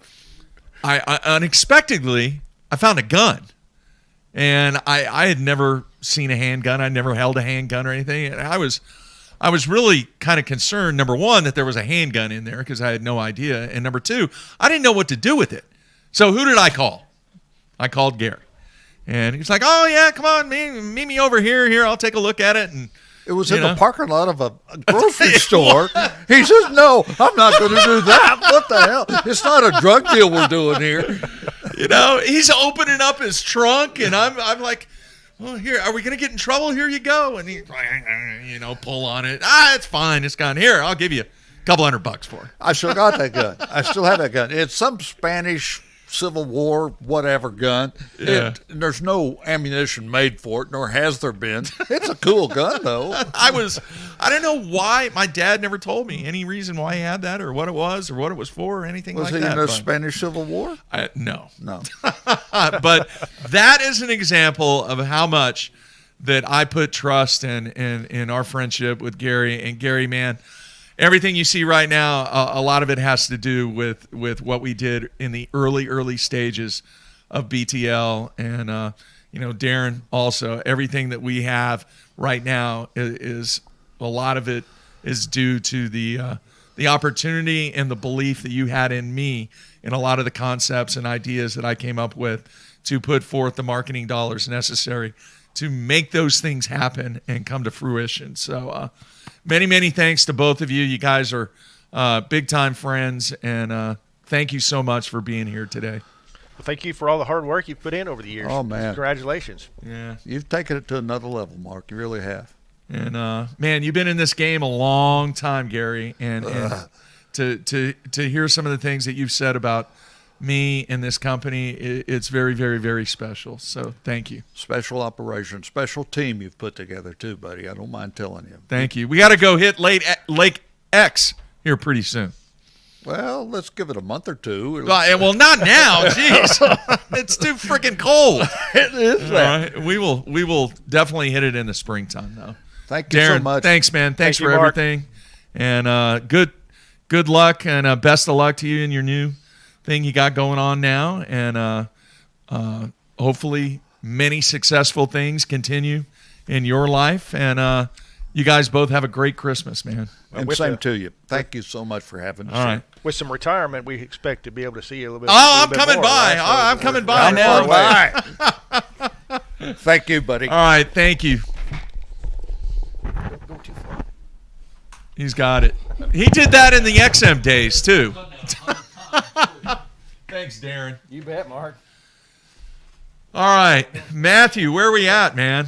unexpectedly I found a gun, and I had never seen a handgun. I never held a handgun or anything, and I was really kind of concerned. Number one, that there was a handgun in there because I had no idea, and number two, I didn't know what to do with it. So who did I call? I called Gary, and he's like, "Oh yeah, come on, meet me over here. Here, I'll take a look at it." And it was in the parking lot of a grocery store. He says, "No, I'm not going to do that. What the hell? It's not a drug deal we're doing here." He's opening up his trunk, and I'm like, "Well, here, are we going to get in trouble? Here you go." And he, pull on it. It's fine. It's gone. Here, I'll give you a couple $100 for it. I still got that gun. I still have that gun. It's some Spanish Civil War, whatever gun. Yeah. There's no ammunition made for it, nor has there been. It's a cool gun, though. I don't know why. My dad never told me any reason why he had that, or what it was, or what it was for, or anything like that. Was he in the Spanish Civil War? No. But that is an example of how much that I put trust in our friendship with Gary. And Gary, man, everything you see right now, a lot of it has to do with what we did in the early stages of BTL, and DAren also. Everything that we have right now is a lot of it is due to the opportunity and the belief that you had in me and a lot of the concepts and ideas that I came up with to put forth the marketing dollars necessary to make those things happen and come to fruition. So many thanks to both of you. You guys are big-time friends, and thank you so much for being here today. Well, thank you for all the hard work you've put in over the years. Oh, man. Congratulations. Yeah. You've taken it to another level, Mark. You really have. And, man, you've been in this game a long time, Gary, and to hear some of the things that you've said about me and this company, it's very, very, very special. So thank you. Special operation, special team you've put together too, buddy. I don't mind telling you. Thank you. We got to go hit Lake X here pretty soon. Well, let's give it a month or two. Well, not now. Jeez, it's too freaking cold. It is. All right. We will definitely hit it in the springtime, though. Thank you DAren, so much. Thanks, man. Thanks Thank for you, Mark. everything, and good luck and best of luck to you in your new thing you got going on now, and hopefully many successful things continue in your life, and you guys both have a great Christmas, man. And same to you. Thank you so much for having us. All right. With some retirement, we expect to be able to see you a little bit. I'm coming by. I'm coming by now. Thank you, buddy. All right, thank you. He's got it. He did that in the XM days too. Thanks, DAren. You bet, Mark. All right, Matthew, where are we at, man?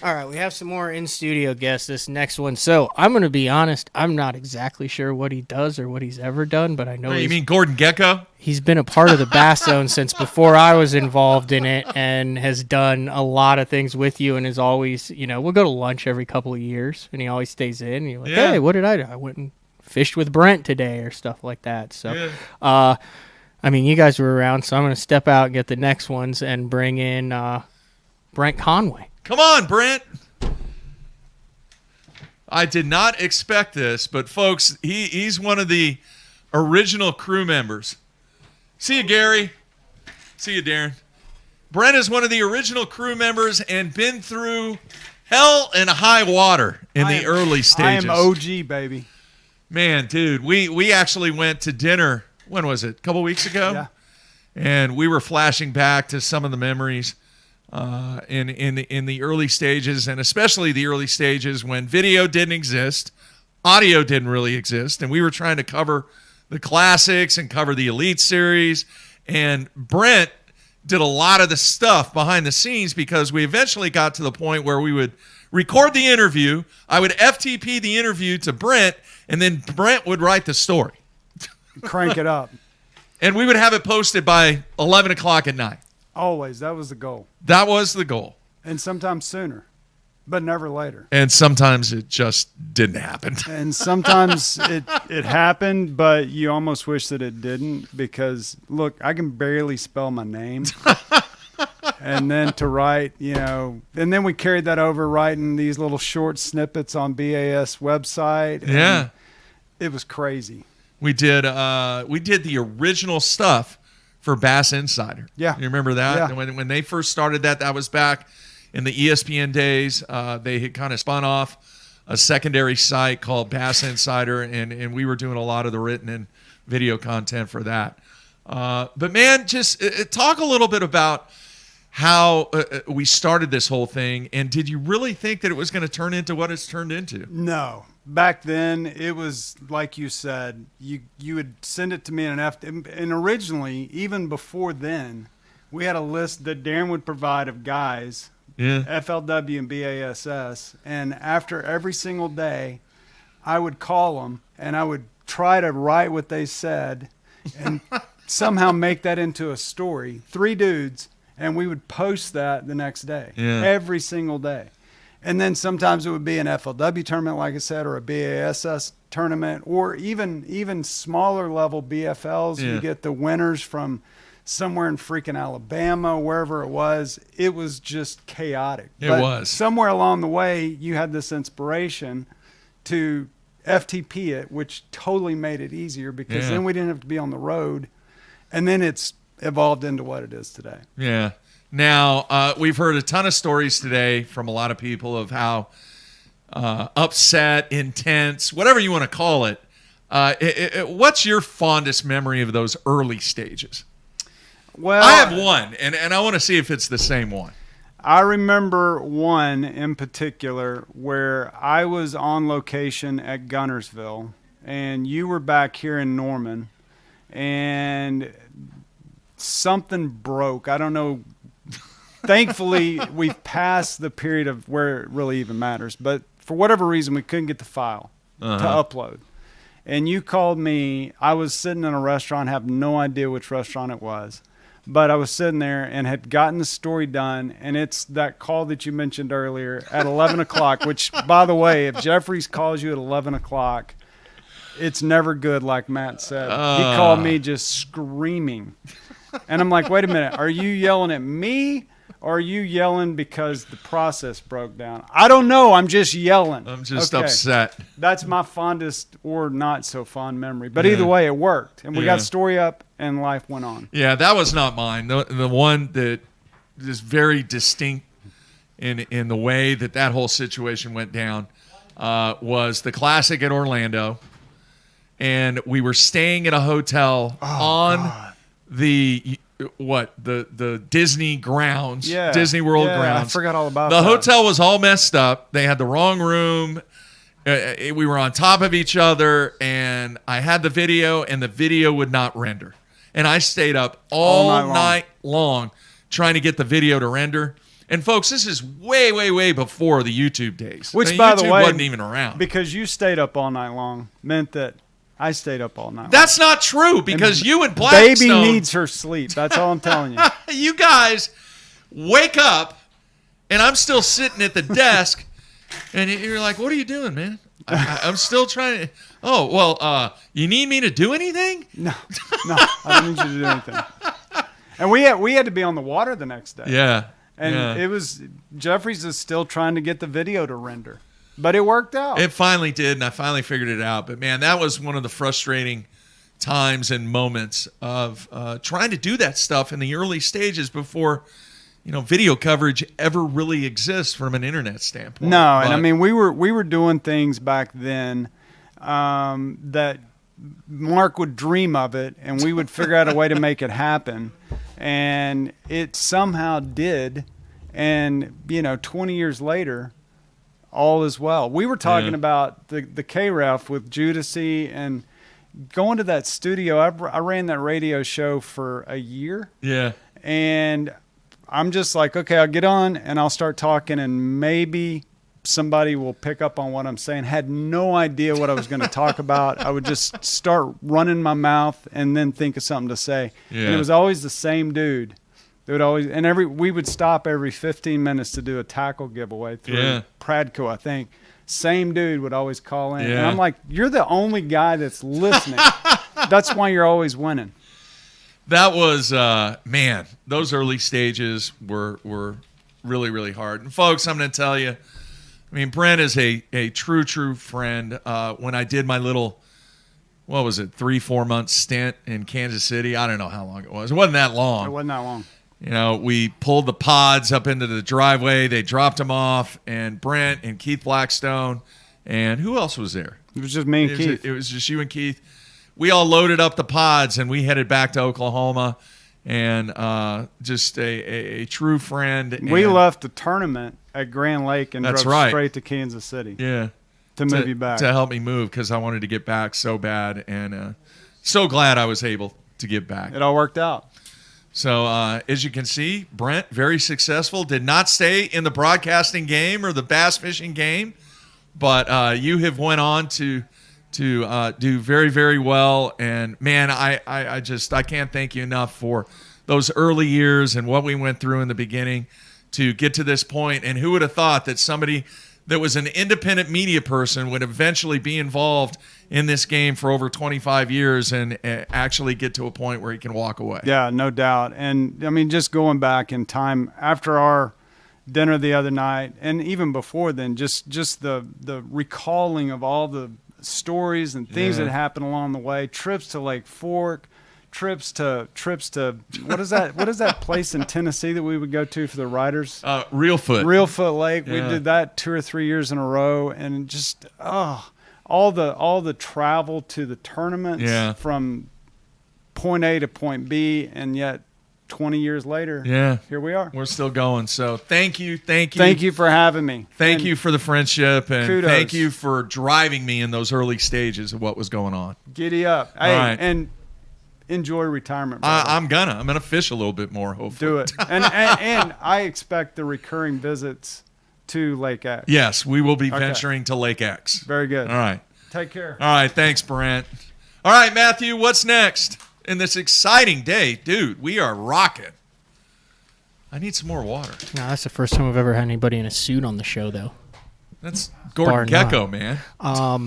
All right, we have some more in-studio guests this next one. So I'm going to be honest, I'm not exactly sure what he does or what he's ever done, but I know You mean Gordon Gecko? He's been a part of the Bass Zone since before I was involved in it, and has done a lot of things with you, and is always, we'll go to lunch every couple of years, and he always stays in, and you're like, hey, what did I do? I went and fished with Brent today or stuff like that. So, you guys were around, so I'm going to step out and get the next ones and bring in Brent Conway. Come on, Brent. I did not expect this, but folks, he's one of the original crew members. See you, Gary. See you, DAren. Brent is one of the original crew members and been through hell and high water in the early stages. I am OG, baby. Man, dude, we actually went to dinner. When was it? A couple weeks ago? Yeah. And we were flashing back to some of the memories in the early stages, and especially the early stages when video didn't exist, audio didn't really exist, and we were trying to cover the classics and cover the Elite Series. And Brent did a lot of the stuff behind the scenes because we eventually got to the point where we would record the interview. I would FTP the interview to Brent, and then Brent would write the story. Crank it up. And we would have it posted by 11 o'clock at night. Always. That was the goal. That was the goal. And sometimes sooner, but never later. And sometimes it just didn't happen. And sometimes it happened, but you almost wish that it didn't because, look, I can barely spell my name. And then to write, and then we carried that over writing these little short snippets on BAS website. Yeah. It was crazy. We did the original stuff for Bass Insider. Yeah. You remember that? Yeah. And when they first started that was back in the ESPN days. They had kind of spun off a secondary site called Bass Insider, and we were doing a lot of the written and video content for that. But man, just talk a little bit about how we started this whole thing, and did you really think that it was going to turn into what it's turned into? No. Back then, it was like you said. You would send it to me in an and originally, even before then, we had a list that Darren would provide of guys, FLW and BASS, and after every single day, I would call them and I would try to write what they said and somehow make that into a story. 3 dudes, and we would post that the next day, every single day. And then sometimes it would be an FLW tournament, like I said, or a BASS tournament, or even smaller level BFLs. You get the winners from somewhere in freaking Alabama, wherever it was. It was just chaotic. It was. Somewhere along the way, you had this inspiration to FTP it, which totally made it easier because then we didn't have to be on the road. And then it's evolved into what it is today. Yeah. Now, we've heard a ton of stories today from a lot of people of how upset, intense, whatever you want to call it. What's your fondest memory of those early stages? Well, I have one, and I want to see if it's the same one. I remember one in particular where I was on location at Gunnersville, and you were back here in Norman, and something broke. I don't know. Thankfully, we've passed the period of where it really even matters. But for whatever reason, we couldn't get the file to upload. And you called me. I was sitting in a restaurant, have no idea which restaurant it was. But I was sitting there and had gotten the story done. And it's that call that you mentioned earlier at 11 o'clock, which, by the way, if Jeffries calls you at 11 o'clock, it's never good, like Matt said. He called me just screaming. And I'm like, wait a minute. Are you yelling at me? Or are you yelling because the process broke down? I don't know. I'm just yelling. I'm just upset. That's my fondest or not so fond memory. But either way, it worked. And we got story up and life went on. Yeah, that was not mine. The one that is very distinct in the way that whole situation went down was the Classic at Orlando. And we were staying at a hotel the Disney grounds, Disney World grounds. I forgot all about the that. hotel was all messed up. They had the wrong room. We were on top of each other, and I had the video, and the video would not render. And I stayed up all night long trying to get the video to render. And folks, this is way, way, way before the YouTube days. Which, by YouTube the way, wasn't even around. Because you stayed up all night long meant that I stayed up all night. That's not true because you and Blackstone. Baby needs her sleep. That's all I'm telling you. You guys wake up, and I'm still sitting at the desk, and you're like, "What are you doing, man?" I'm still trying to. Oh well, you need me to do anything? No, I don't need you to do anything. And we had to be on the water the next day. Yeah, and it was Jeffries is still trying to get the video to render. But it worked out. It finally did, and I finally figured it out. But, man, that was one of the frustrating times and moments of trying to do that stuff in the early stages before, video coverage ever really exists from an internet standpoint. No, and I mean, we were doing things back then that Mark would dream of it, and we would figure out a way to make it happen. And it somehow did. And, 20 years later, all is well. We were talking about the KREF with Giudice and going to that studio. I ran that radio show for a year. Yeah. And I'm just like, okay, I'll get on and I'll start talking and maybe somebody will pick up on what I'm saying. Had no idea what I was going to talk about. I would just start running my mouth and then think of something to say. Yeah. And it was always the same dude. They would always, and we would stop every 15 minutes to do a tackle giveaway through Pradco, I think. Same dude would always call in. And I'm like, you're the only guy that's listening. That's why you're always winning. That was, man, those early stages were really, really hard. And, folks, I'm going to tell you, I mean, Brent is a true friend. When I did my little what was it, 3-4 month stint in Kansas City. I don't know how long it was. It wasn't that long. It wasn't that long. You know, we pulled the pods up into the driveway. They dropped them off, and Brent and Keith Blackstone, and who else was there? It was just me and Keith. It was just you and Keith. We all loaded up the pods, and we headed back to Oklahoma, and just a true friend. We left the tournament at Grand Lake and drove straight to Kansas City. Yeah. To move you back. To help me move, because I wanted to get back so bad, and so glad I was able to get back. It all worked out. So as you can see, Brent, very successful, did not stay in the broadcasting game or the bass fishing game, but you have went on to do very, very well. And man, I can't thank you enough for those early years and what we went through in the beginning to get to this point. And who would have thought that somebody that was an independent media person would eventually be involved in this game for over 25 years and actually get to a point where he can walk away. Yeah, no doubt. And I mean, just going back in time after our dinner the other night, and even before then, just the recalling of all the stories and things that happened along the way, trips to Lake Fork, trips to what is that place in Tennessee that we would go to for the riders? Reelfoot Lake. We did that 2 or 3 years in a row, and just all the travel to the tournaments from point A to point B, and yet 20 years later, here we are. We're still going. So thank you. Thank you for having me. Thank you for the friendship, and kudos. Thank you for driving me in those early stages of what was going on. Giddy up. Hey, all right. And enjoy retirement, brother. I'm gonna fish a little bit more, hopefully. Do it. And I expect the recurring visits to Lake X. Yes, we will be venturing to Lake X. Very good. All right. Take care. All right, thanks, Brent. All right, Matthew, what's next in this exciting day? Dude, we are rocking. I need some more water. No, that's the first time I've ever had anybody in a suit on the show, though. That's Gordon Gecko, man. All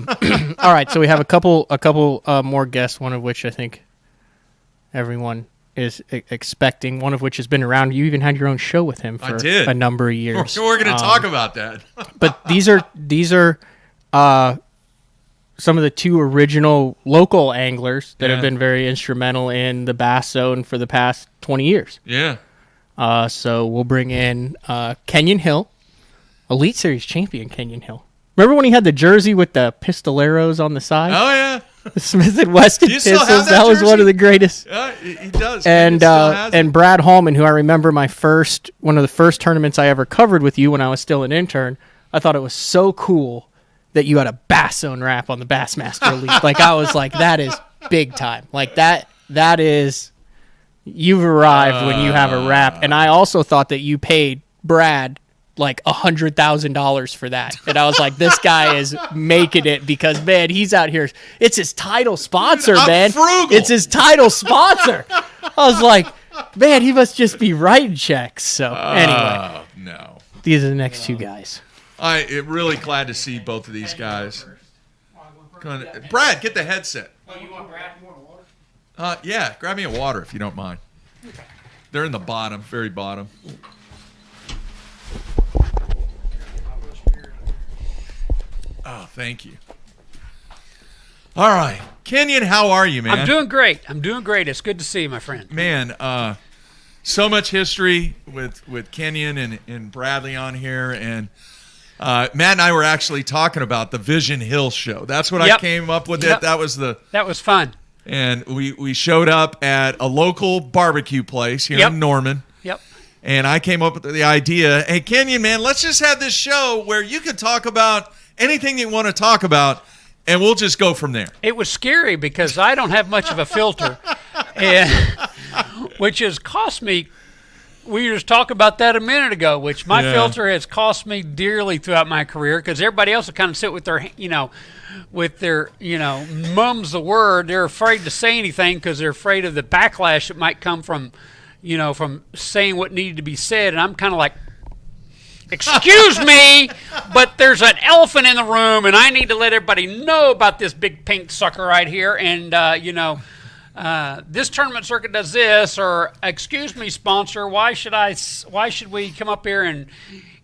right, so we have a couple more guests, one of which I think everyone is expecting, one of which has been around. You even had your own show with him for a number of years. We're going to talk about that. But these are some of the two original local anglers that have been very instrumental in the bass zone for the past 20 years. Yeah. So we'll bring in Kenyon Hill, Elite Series champion Kenyon Hill. Remember when he had the jersey with the pistoleros on the side? Oh, yeah. The Smith & Wesson pistols. That was one of the greatest. Yeah, he does. And Brad Hallman, who I remember one of the first tournaments I ever covered with you when I was still an intern. I thought it was so cool that you had a Bass Zone wrap on the Bassmaster Elite. Like, I was like, that is big time. Like, that is, you've arrived when you have a wrap. And I also thought that you paid Brad like $100,000 for that. And I was like, this guy is making it because, man, he's out here. It's his title sponsor, man. Frugal. It's his title sponsor. I was like, man, he must just be writing checks. So anyway, no, these are the next two guys. I'm really glad to see both of these guys. Brad, get the headset. Oh, you want Brad? You want water? Yeah, grab me a water if you don't mind. They're in the bottom, very bottom. Oh, thank you. All right. Kenyon, how are you, man? I'm doing great. It's good to see you, my friend. Man, so much history with Kenyon and Bradley on here. And Matt and I were actually talking about the Vision Hill show. That's what I came up with. That was fun. And we showed up at a local barbecue place here in Norman. Yep. And I came up with the idea, hey, Kenyon, man, let's just have this show where you can talk about anything you want to talk about, and we'll just go from there. It was scary because I don't have much of a filter, and which has cost me. We were just talking about that a minute ago, which my filter has cost me dearly throughout my career because everybody else will kind of sit with their, mum's the word. They're afraid to say anything because they're afraid of the backlash that might come from saying what needed to be said. And I'm kind of like, excuse me, but there's an elephant in the room, and I need to let everybody know about this big pink sucker right here. And, this tournament circuit does this, or excuse me, sponsor, why should we come up here and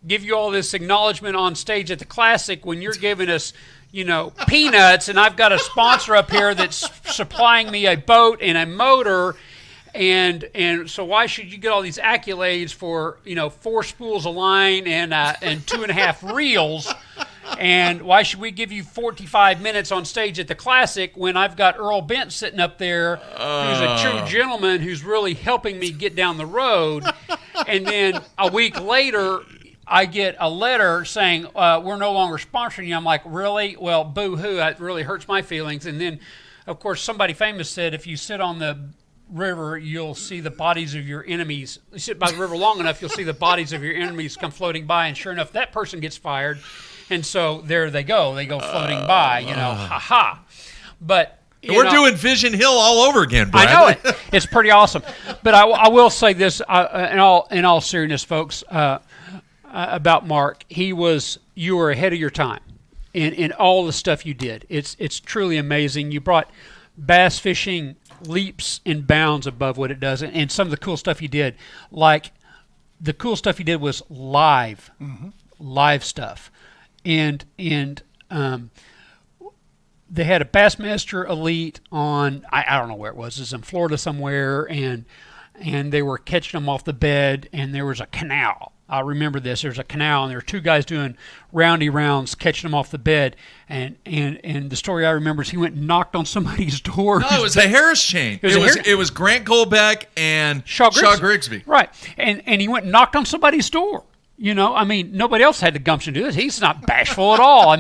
give you all this acknowledgement on stage at the Classic when you're giving us, peanuts, and I've got a sponsor up here that's supplying me a boat and a motor. And so why should you get all these accolades for 4 spools of line and 2.5 reels? And why should we give you 45 minutes on stage at the Classic when I've got Earl Bent sitting up there, who's a true gentleman who's really helping me get down the road? And then a week later, I get a letter saying, we're no longer sponsoring you. I'm like, really? Well, boo-hoo, that really hurts my feelings. And then, of course, somebody famous said, if you sit on the river, you'll see the bodies of your enemies. You sit by the river long enough, you'll see the bodies of your enemies come floating by, and sure enough, that person gets fired. And so there they go floating by, ha-ha. But we're doing Vision Hill all over again, Brad. I know it. It's pretty awesome. But I will say this, in all seriousness, folks, about Mark. You were ahead of your time in all the stuff you did. It's truly amazing. You brought bass fishing leaps and bounds above what it does, and some of the cool stuff you did, like the cool stuff you did was live stuff, and they had a Bassmaster Elite on, I don't know where it was in Florida somewhere, and they were catching them off the bed, and there was a canal. I remember this. There's a canal, and there were 2 guys doing roundy rounds, catching them off the bed. And the story I remember is he went and knocked on somebody's door. No, it was a Harris chain. It was Grant Goldbeck and Shaw Grigsby. Right. And he went and knocked on somebody's door. Nobody else had the gumption to do this. He's not bashful at all.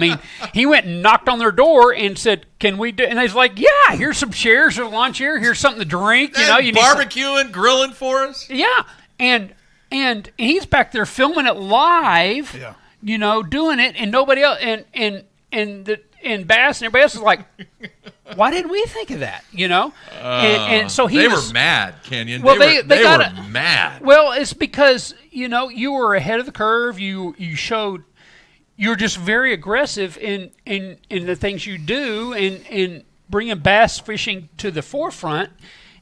He went and knocked on their door and said, "Can we do?" And they was like, "Yeah, here's some chairs or lunch here. Here's something to drink. You need barbecuing, grilling for us." Yeah, and he's back there filming it live. Yeah. Doing it, and nobody else, and Bass and everybody else is like, "Why didn't we think of that?" And so they were mad, Kenyon. Well, they were mad. Well, it's because you were ahead of the curve. You showed you were just very aggressive in the things you do, and bringing bass fishing to the forefront,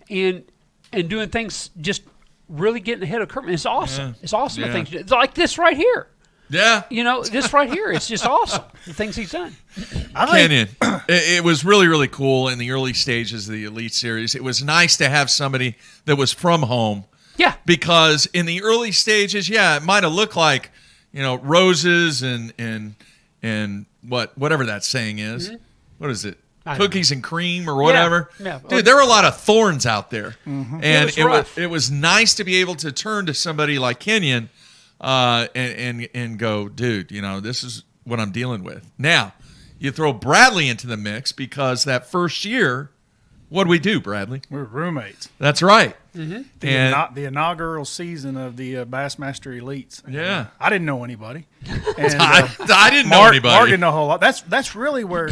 and doing things just really getting ahead of the curve. It's awesome. Yeah. It's awesome. The things you do. It's like this right here. Yeah. This right here. It's just awesome. The things he's done. Kenyon, it was really, really cool in the early stages of the Elite Series. It was nice to have somebody that was from home. Yeah. Because in the early stages, it might have looked like, roses and whatever that saying is. Mm-hmm. What is it? Cookies and cream or whatever. Yeah. Dude, there were a lot of thorns out there. Mm-hmm. And it was nice to be able to turn to somebody like Kenyon and go, dude, this is what I'm dealing with. Now, you throw Bradley into the mix because that first year, what did we do, Bradley? We were roommates. That's right. Mm-hmm. The inaugural season of the Bassmaster Elites. Yeah. I didn't know anybody. And, I didn't know anybody. Mark didn't know a whole lot. That's really where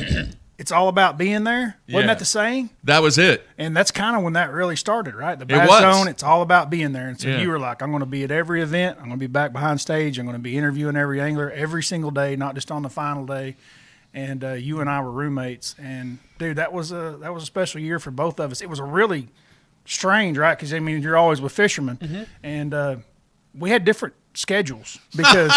it's all about being there. Wasn't that the saying? That was it. And that's kind of when that really started, right? The Bass Zone, it's all about being there. And so you were like, I'm going to be at every event. I'm going to be back behind stage. I'm going to be interviewing every angler every single day, not just on the final day. And you and I were roommates. And, dude, that was a special year for both of us. It was a really strange, right? Because, you're always with fishermen. Mm-hmm. And we had different schedules because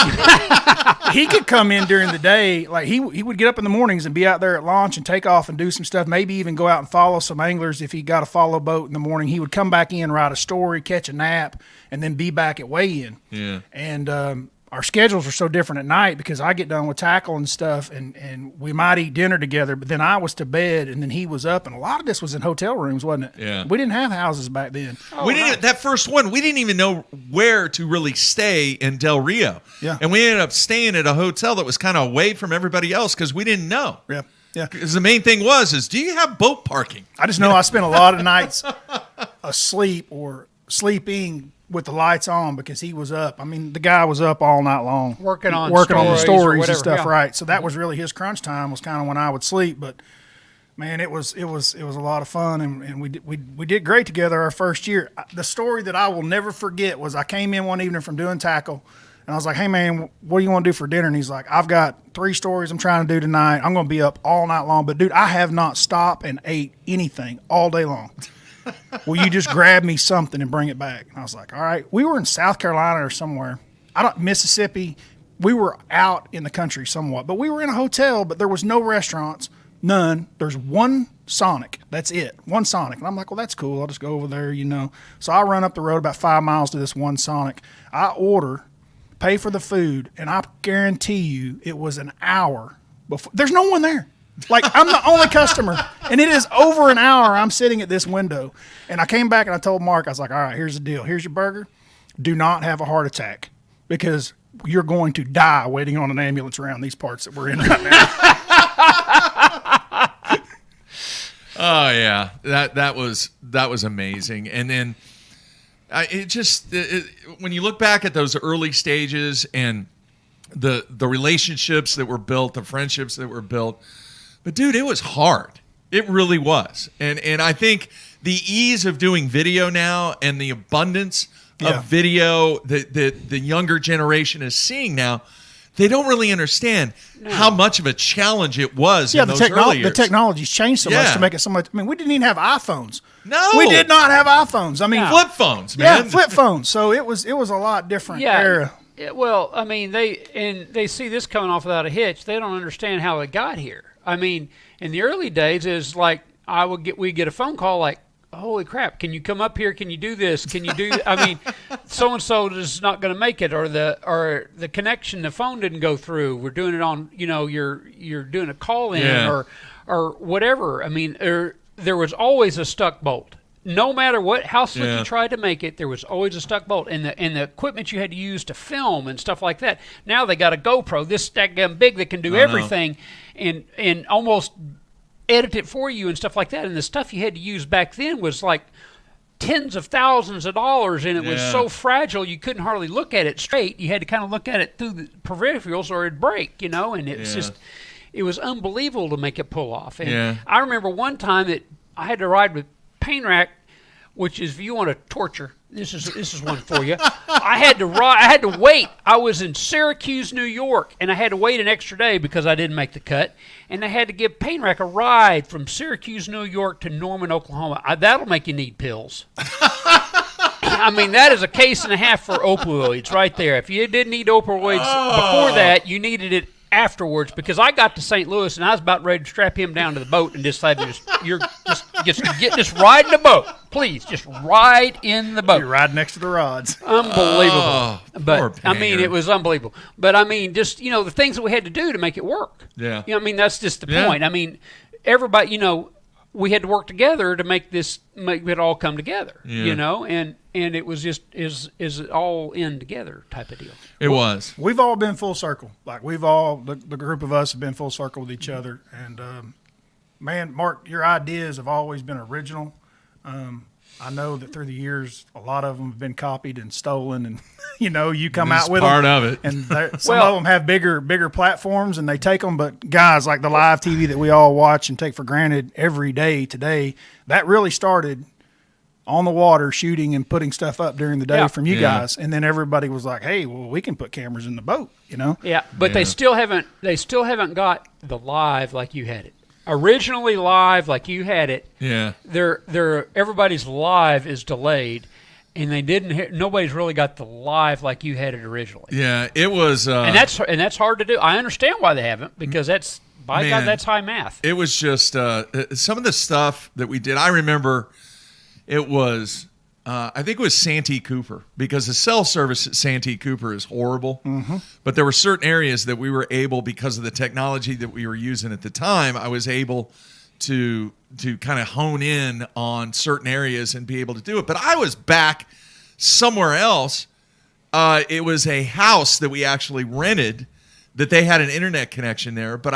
he could come in during the day. Like he would get up in the mornings and be out there at launch and take off and do some stuff, maybe even go out and follow some anglers. If he got a follow boat in the morning, he would come back in, write a story, catch a nap, and then be back at weigh-in. Yeah. And our schedules were so different at night because I get done with tackle and stuff, and we might eat dinner together, but then I was to bed, and then he was up, and a lot of this was in hotel rooms, wasn't it? Yeah. We didn't have houses back then. That first one, we didn't even know where to really stay in Del Rio. Yeah. And we ended up staying at a hotel that was kind of away from everybody else because we didn't know. Yeah. Yeah. Because the main thing is, do you have boat parking? I just know I spent a lot of nights asleep or sleeping with the lights on because he was up. The guy was up all night long working on the stories and stuff, yeah. right? So that was really his crunch time. Was kind of when I would sleep. But man, it was a lot of fun, and we did great together our first year. The story that I will never forget was I came in one evening from doing tackle, and I was like, "Hey man, what do you want to do for dinner?" And he's like, "I've got 3 stories I'm trying to do tonight. I'm going to be up all night long, but dude, I have not stopped and ate anything all day long. Will you just grab me something and bring it back?" And I was like, all right. We were in South Carolina or somewhere. Mississippi. we were out in the country somewhat, but we were in a hotel, but there was no restaurants, none. There's one Sonic. That's it. One Sonic. And I'm like, well, that's cool. I'll just go over there, you know. So I run up the road about 5 miles to this one Sonic. I order, pay for the food, and I guarantee you it was an hour before. There's no one there. Like, I'm the only customer, and it is over an hour I'm sitting at this window. And I came back and I told Mark, I was like, all right, here's the deal. Here's your burger. Do not have a heart attack because you're going to die waiting on an ambulance around these parts that we're in right now. Oh yeah, that was amazing. And then when you look back at those early stages and the relationships that were built, the friendships that were built, but dude, it was hard. It really was. And I think the ease of doing video now and the abundance of video that the younger generation is seeing now, they don't really understand how much of a challenge it was in those early years. The technology's changed so much to make it so much. I mean, we didn't even have iPhones. No. We did not have iPhones. I mean, flip phones, man. Yeah, flip phones. So it was a lot different era. Yeah, well, I mean, they see this coming off without a hitch. They don't understand how it got here. I mean, in the early days, is like we'd get a phone call like, holy crap, can you come up here? Can you do this? Can you do, I mean, so-and-so is not going to make it, or the connection, the phone didn't go through. We're doing it on, you know, you're doing a call in or whatever. I mean, there was always a stuck bolt. No matter how slick you tried to make it, there was always a stuck bolt. And the equipment you had to use to film and stuff like that. Now they got a GoPro, this daggum big that can do everything and almost edit it for you and stuff like that. And the stuff you had to use back then was like tens of thousands of dollars, and it was so fragile you couldn't hardly look at it straight. You had to kind of look at it through the peripherals or it'd break, you know. And it's just, it was unbelievable to make it pull off. And I remember one time that I had to ride with Pain Rack, which is, if you want to torture, this is one for you. I had to wait. I was in Syracuse, New York, and I had to wait an extra day because I didn't make the cut. And I had to give Pain Rack a ride from Syracuse, New York to Norman, Oklahoma. That'll make you need pills. I mean, that is a case and a half for opioids right there. If you didn't need opioids before that, you needed it afterwards, because I got to St. Louis and I was about ready to strap him down to the boat and decided just ride in the boat, please, just ride in the boat. You ride next to the rods. Unbelievable. But I mean, it was unbelievable. But I mean, just, you know, the things that we had to do to make it work. Yeah. You know, I mean, that's just the point. I mean, everybody, you know, we had to work together to make it all come together. You know, and it was just is it all in together type of deal. It was. We've all been full circle. Like the group of us have been full circle with each other. And man, Mark, your ideas have always been original. I know that through the years, a lot of them have been copied and stolen, and you know, you come out with part them, of it. and some of them have bigger platforms, and they take them. But guys, like the live TV that we all watch and take for granted every day today, that really started on the water shooting and putting stuff up during the day from you guys, and then everybody was like, "Hey, well, we can put cameras in the boat," you know? Yeah, but they still haven't got the live like you had it. Originally live like you had it. Yeah. Everybody's live is delayed, and nobody's really got the live like you had it originally. Yeah, it was and that's hard to do. I understand why they haven't, because that's God, that's high math. It was just some of the stuff that we did. I remember it was I think it was Santee Cooper, because the cell service at Santee Cooper is horrible. Mm-hmm. But there were certain areas that we were able, because of the technology that we were using at the time, I was able to kind of hone in on certain areas and be able to do it. But I was back somewhere else. It was a house that we actually rented, that they had an internet connection there, but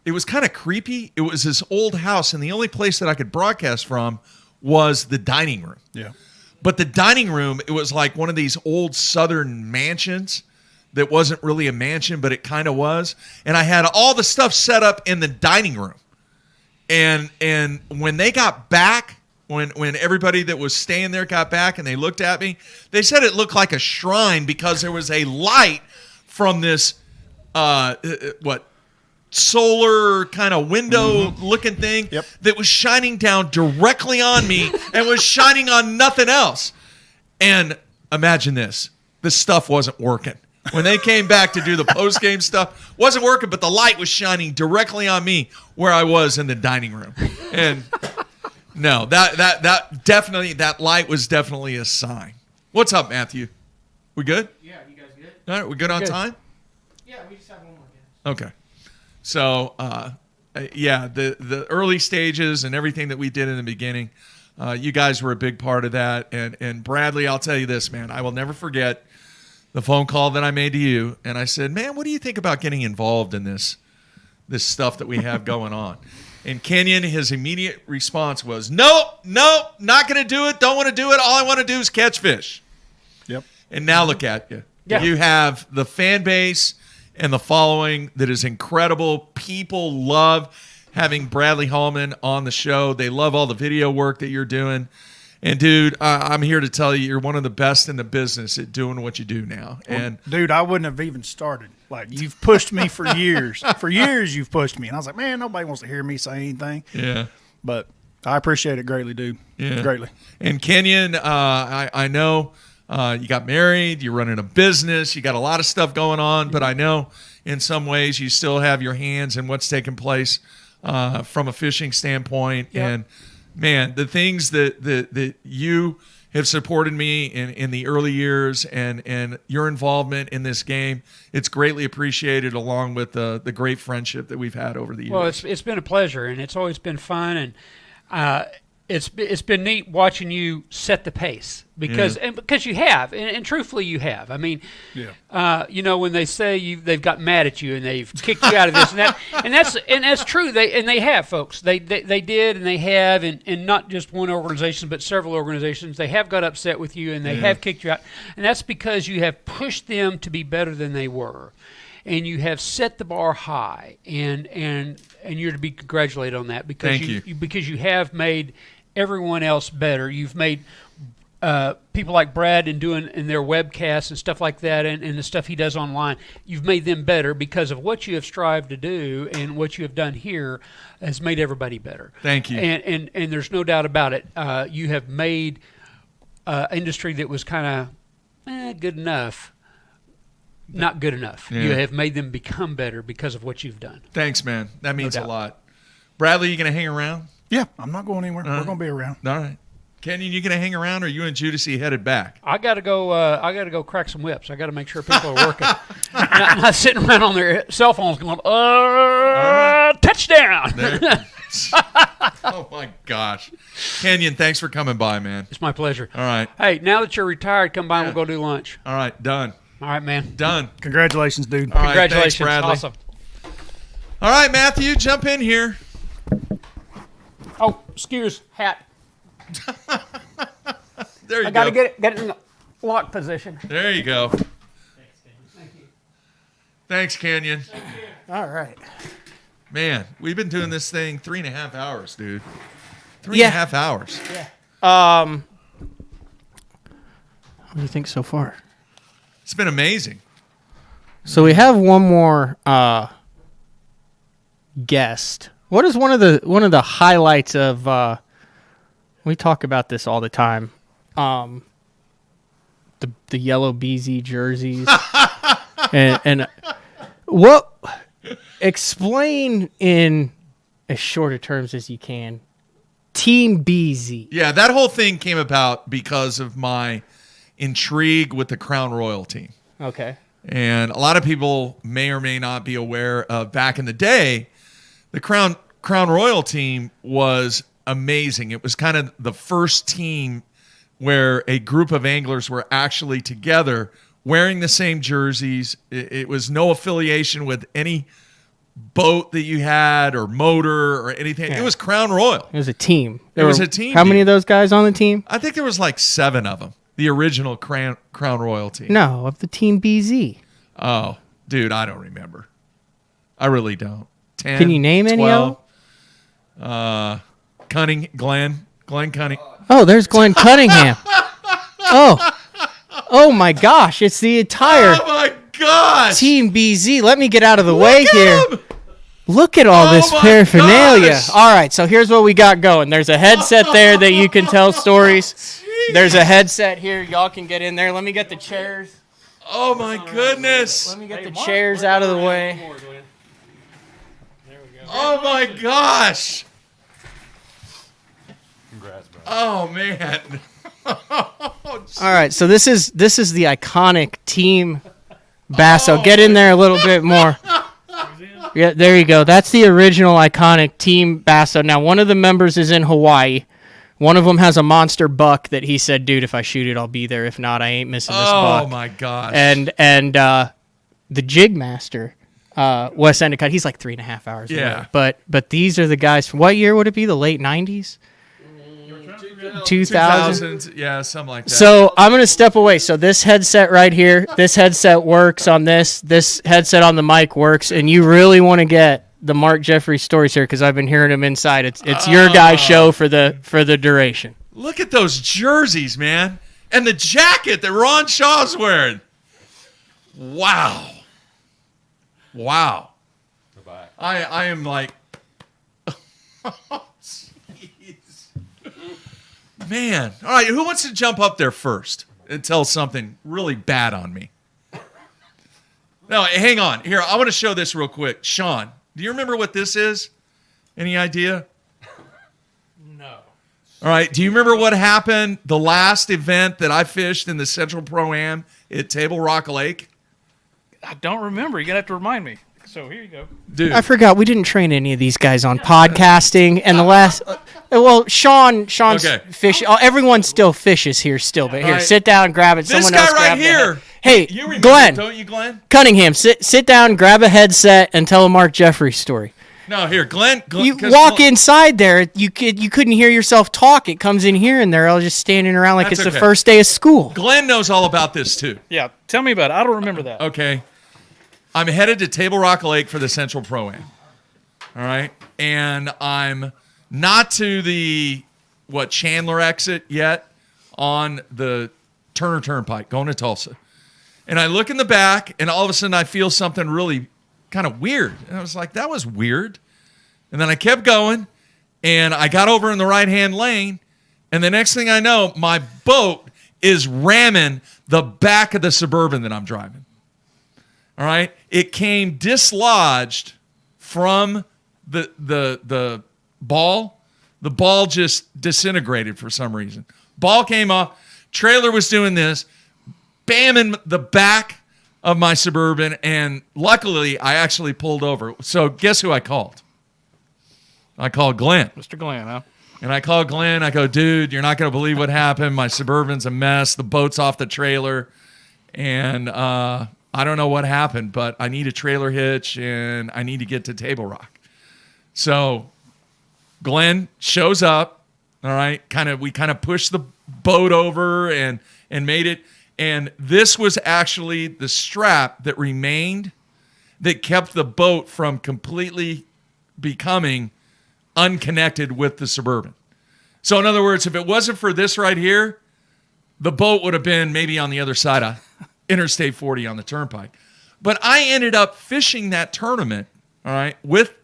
it was kind of creepy. It was this old house, and the only place that I could broadcast from was the dining room. Yeah. But the dining room, it was like one of these old southern mansions that wasn't really a mansion, but it kind of was. And I had all the stuff set up in the dining room. And when they got back, when everybody that was staying there got back and they looked at me, they said it looked like a shrine, because there was a light from this solar kind of window looking thing that was shining down directly on me and was shining on nothing else. And imagine this. The stuff wasn't working. when they came back to do the post-game stuff, wasn't working, but the light was shining directly on me where I was in the dining room. And no, that light was definitely a sign. What's up, Matthew? We good? Yeah, you guys good? All right, we good on time? Yeah, we just have one more guess. Okay. So, yeah, the early stages and everything that we did in the beginning, you guys were a big part of that. And Bradley, I'll tell you this, man, I will never forget the phone call that I made to you. And I said, man, what do you think about getting involved in this stuff that we have going on? And Kenyon, his immediate response was, nope, not going to do it. Don't want to do it. All I want to do is catch fish. Yep. And now look at you. Yeah. You have the fan base and the following that is incredible. People love having Bradley Hallman on the show. They love all the video work that you're doing. And, dude, I'm here to tell you, you're one of the best in the business at doing what you do now. And dude, I wouldn't have even started. Like, you've pushed me for years. For years, you've pushed me. And I was like, man, nobody wants to hear me say anything. Yeah. But I appreciate it greatly, dude. Yeah. Greatly. And Kenyon, I know you got married, you're running a business, you got a lot of stuff going on, but I know in some ways you still have your hands in what's taking place from a fishing standpoint. Yep. And, man, the things that you have supported me in the early years and your involvement in this game, it's greatly appreciated, along with the great friendship that we've had over the years. Well, it's been a pleasure, and it's always been fun, and it's been neat watching you set the pace because you have, and truthfully you have. I mean, when they say they've got mad at you and they've kicked you out of this and that, and that's true. They have, folks. They did, and they have, and not just one organization but several organizations. They have got upset with you and they have kicked you out, and that's because you have pushed them to be better than they were. And you have set the bar high, and you're to be congratulated on that because because you have made everyone else better. You've made people like Brad in their webcasts and stuff like that, and the stuff he does online. You've made them better because of what you have strived to do, and what you have done here has made everybody better. Thank you. And there's no doubt about it. You have made industry that was kind of good enough. Not good enough. Yeah. You have made them become better because of what you've done. Thanks, man. That means a lot. Bradley, you going to hang around? Yeah, I'm not going anywhere. We're going to be around. All right. Kenyon, you going to hang around, or you and Giudice headed back? I got to go crack some whips. I got to make sure people are working, not sitting around on their cell phones going, touchdown. Oh my gosh, Kenyon, thanks for coming by, man. It's my pleasure. All right. Hey, now that you're retired, come by and we'll go do lunch. All right, done. All right, man. Done. Congratulations, dude. All right, Congratulations. thanks, Bradley. Awesome. All right, Matthew, jump in here. Oh, excuse hat. There you go. I got to get it in the lock position. There you go. Thanks, Kenyon. All right. Man, we've been doing this thing 3.5 hours, dude. 3.5 hours. Yeah. What do you think so far? It's been amazing. So we have one more guest. What is one of the highlights of? We talk about this all the time. The yellow BZ jerseys, and what? Explain in as short of terms as you can. Team BZ. Yeah, that whole thing came about because of my intrigue with the Crown Royal team. Okay. And a lot of people may or may not be aware of back in the day, the Crown Royal team was amazing. It was kind of the first team where a group of anglers were actually together wearing the same jerseys. It was no affiliation with any boat that you had or motor or anything. Yeah. It was Crown Royal. It was a team. It was a team. How many of those guys on the team? I think there was like 7 of them. The original Crown Royal team. No, of the Team BZ. Oh, dude, I don't remember. I really don't. 10, Can you name 12, any of them? Glenn Cunningham. Oh, there's Glenn Cunningham. Oh my gosh, it's the entire Team BZ. Let me get out of the way here. Look at all this paraphernalia. Gosh. All right, so here's what we got going. There's a headset there that you can tell stories. There's a headset here. Y'all can get in there. Let me get the chairs. Oh my goodness! Let me get the chairs out of the way. Oh my gosh! Congrats, bro. Oh man! All right, so this is the iconic team Basso. Get in there a little bit more. Yeah, there you go. That's the original iconic team Basso. Now, one of the members is in Hawaii. One of them has a monster buck that he said, "Dude, if I shoot it, I'll be there. If not, I ain't missing this buck." Oh my gosh! And the jig master, Wes Endicott, he's like 3.5 hours away. But these are the guys from what year would it be? The late 90s? 2000? Yeah, something like that. So I'm going to step away. So this headset right here, this headset works on this. This headset on the mic works. And you really want to get the Mark Jeffrey stories here because I've been hearing them inside. It's your guy's show for the duration. Look at those jerseys, man. And the jacket that Ron Shaw's wearing. Wow. Wow. Bye-bye. I am like... Man. All right, who wants to jump up there first and tell something really bad on me? No, hang on. Here, I want to show this real quick. Sean, do you remember what this is? Any idea? No. All right, do you remember what happened the last event that I fished in the Central Pro-Am at Table Rock Lake? I don't remember. You're going to have to remind me. So here you go. Dude. I forgot we didn't train any of these guys on podcasting. And the last... Well, Sean's fish. Everyone still fishes here still, but here, sit down, grab it. This Someone guy else right grab here. Hey, you remember, Glenn. Don't you, Glenn? Cunningham, sit down, grab a headset, and tell a Mark Jeffrey story. No, here, Glenn. You walk inside there, you couldn't hear yourself talk. It comes in here, and they're all just standing around like it's the first day of school. Glenn knows all about this too. Yeah, tell me about it. I don't remember that. Okay. I'm headed to Table Rock Lake for the Central Pro-Am. All right? And I'm not to the, Chandler exit yet on the Turner Turnpike going to Tulsa. And I look in the back, and all of a sudden I feel something really kind of weird. And I was like, that was weird. And then I kept going, and I got over in the right-hand lane, and the next thing I know, my boat is ramming the back of the Suburban that I'm driving. All right, it came dislodged from the ball. The ball just disintegrated for some reason. Ball came off. Trailer was doing this, bamming the back of my Suburban, and luckily I actually pulled over. So guess who I called? I called Glenn. Mr. Glenn, huh? And I called Glenn. I go, dude, you're not going to believe what happened. My Suburban's a mess. The boat's off the trailer, and I don't know what happened, but I need a trailer hitch, and I need to get to Table Rock. So Glenn shows up, all right, we kind of pushed the boat over and made it, and this was actually the strap that remained that kept the boat from completely becoming unconnected with the Suburban. So in other words, if it wasn't for this right here, the boat would have been maybe on the other side of Interstate 40 on the turnpike. But I ended up fishing that tournament, all right, with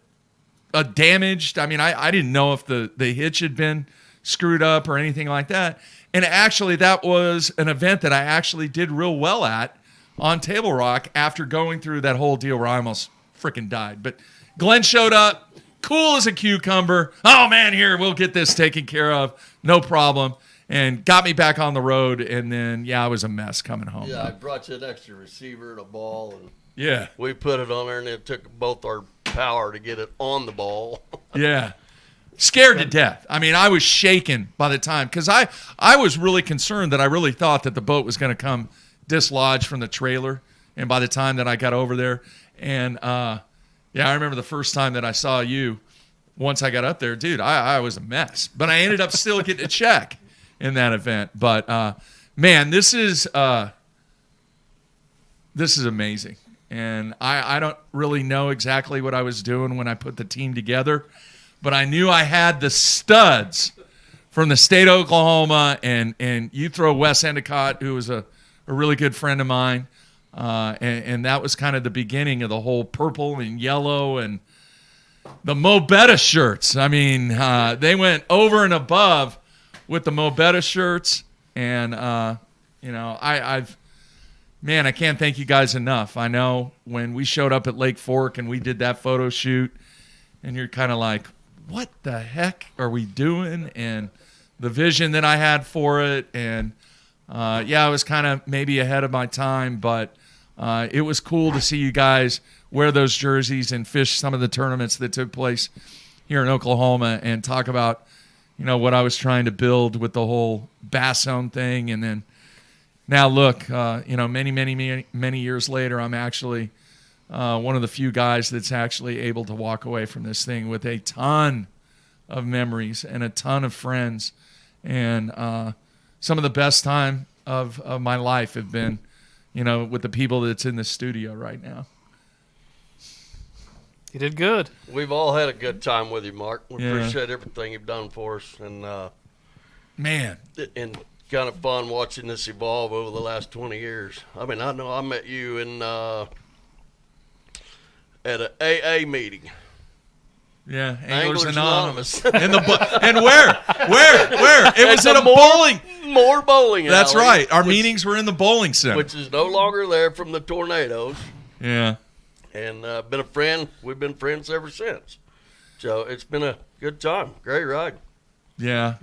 a damaged, I didn't know if the hitch had been screwed up or anything like that. And actually that was an event that I actually did real well at on Table Rock after going through that whole deal where I almost freaking died. But Glenn showed up, cool as a cucumber. Oh man, here, we'll get this taken care of. No problem. And got me back on the road, and then, I was a mess coming home. Yeah, I brought you an extra receiver and a ball, and we put it on there, and it took both our power to get it on the ball. Yeah. Scared to death. I was shaken by the time, because I was really concerned that I really thought that the boat was going to come dislodged from the trailer, and by the time that I got over there, and, I remember the first time that I saw you, once I got up there, dude, I was a mess. But I ended up still getting a check in that event. But man, this is amazing. And I don't really know exactly what I was doing when I put the team together, but I knew I had the studs from the state of Oklahoma, and you throw Wes Endicott, who was a really good friend of mine, and that was kind of the beginning of the whole purple and yellow and the Mo Betta shirts. They went over and above with the Mo Betta shirts, and I've man, I can't thank you guys enough. I know when we showed up at Lake Fork and we did that photo shoot, and you're kind of like, what the heck are we doing? And the vision that I had for it, and I was kind of maybe ahead of my time, but it was cool to see you guys wear those jerseys and fish some of the tournaments that took place here in Oklahoma, and talk about, what I was trying to build with the whole Bass Zone thing. And then now look, many years later, I'm actually one of the few guys that's actually able to walk away from this thing with a ton of memories and a ton of friends. And some of the best time of my life have been, with the people that's in the studio right now. You did good. We've all had a good time with you, Mark. We Yeah. appreciate everything you've done for us. And man, and kind of fun watching this evolve over the last 20 years. I mean, I know I met you in at an AA meeting. Yeah, Anglers Anonymous. and where? It was at a bowling. More bowling alley. That's right. Our meetings were in the bowling center. Which is no longer there from the tornadoes. Yeah. And been a friend. We've been friends ever since. So it's been a good time. Great ride. Yeah.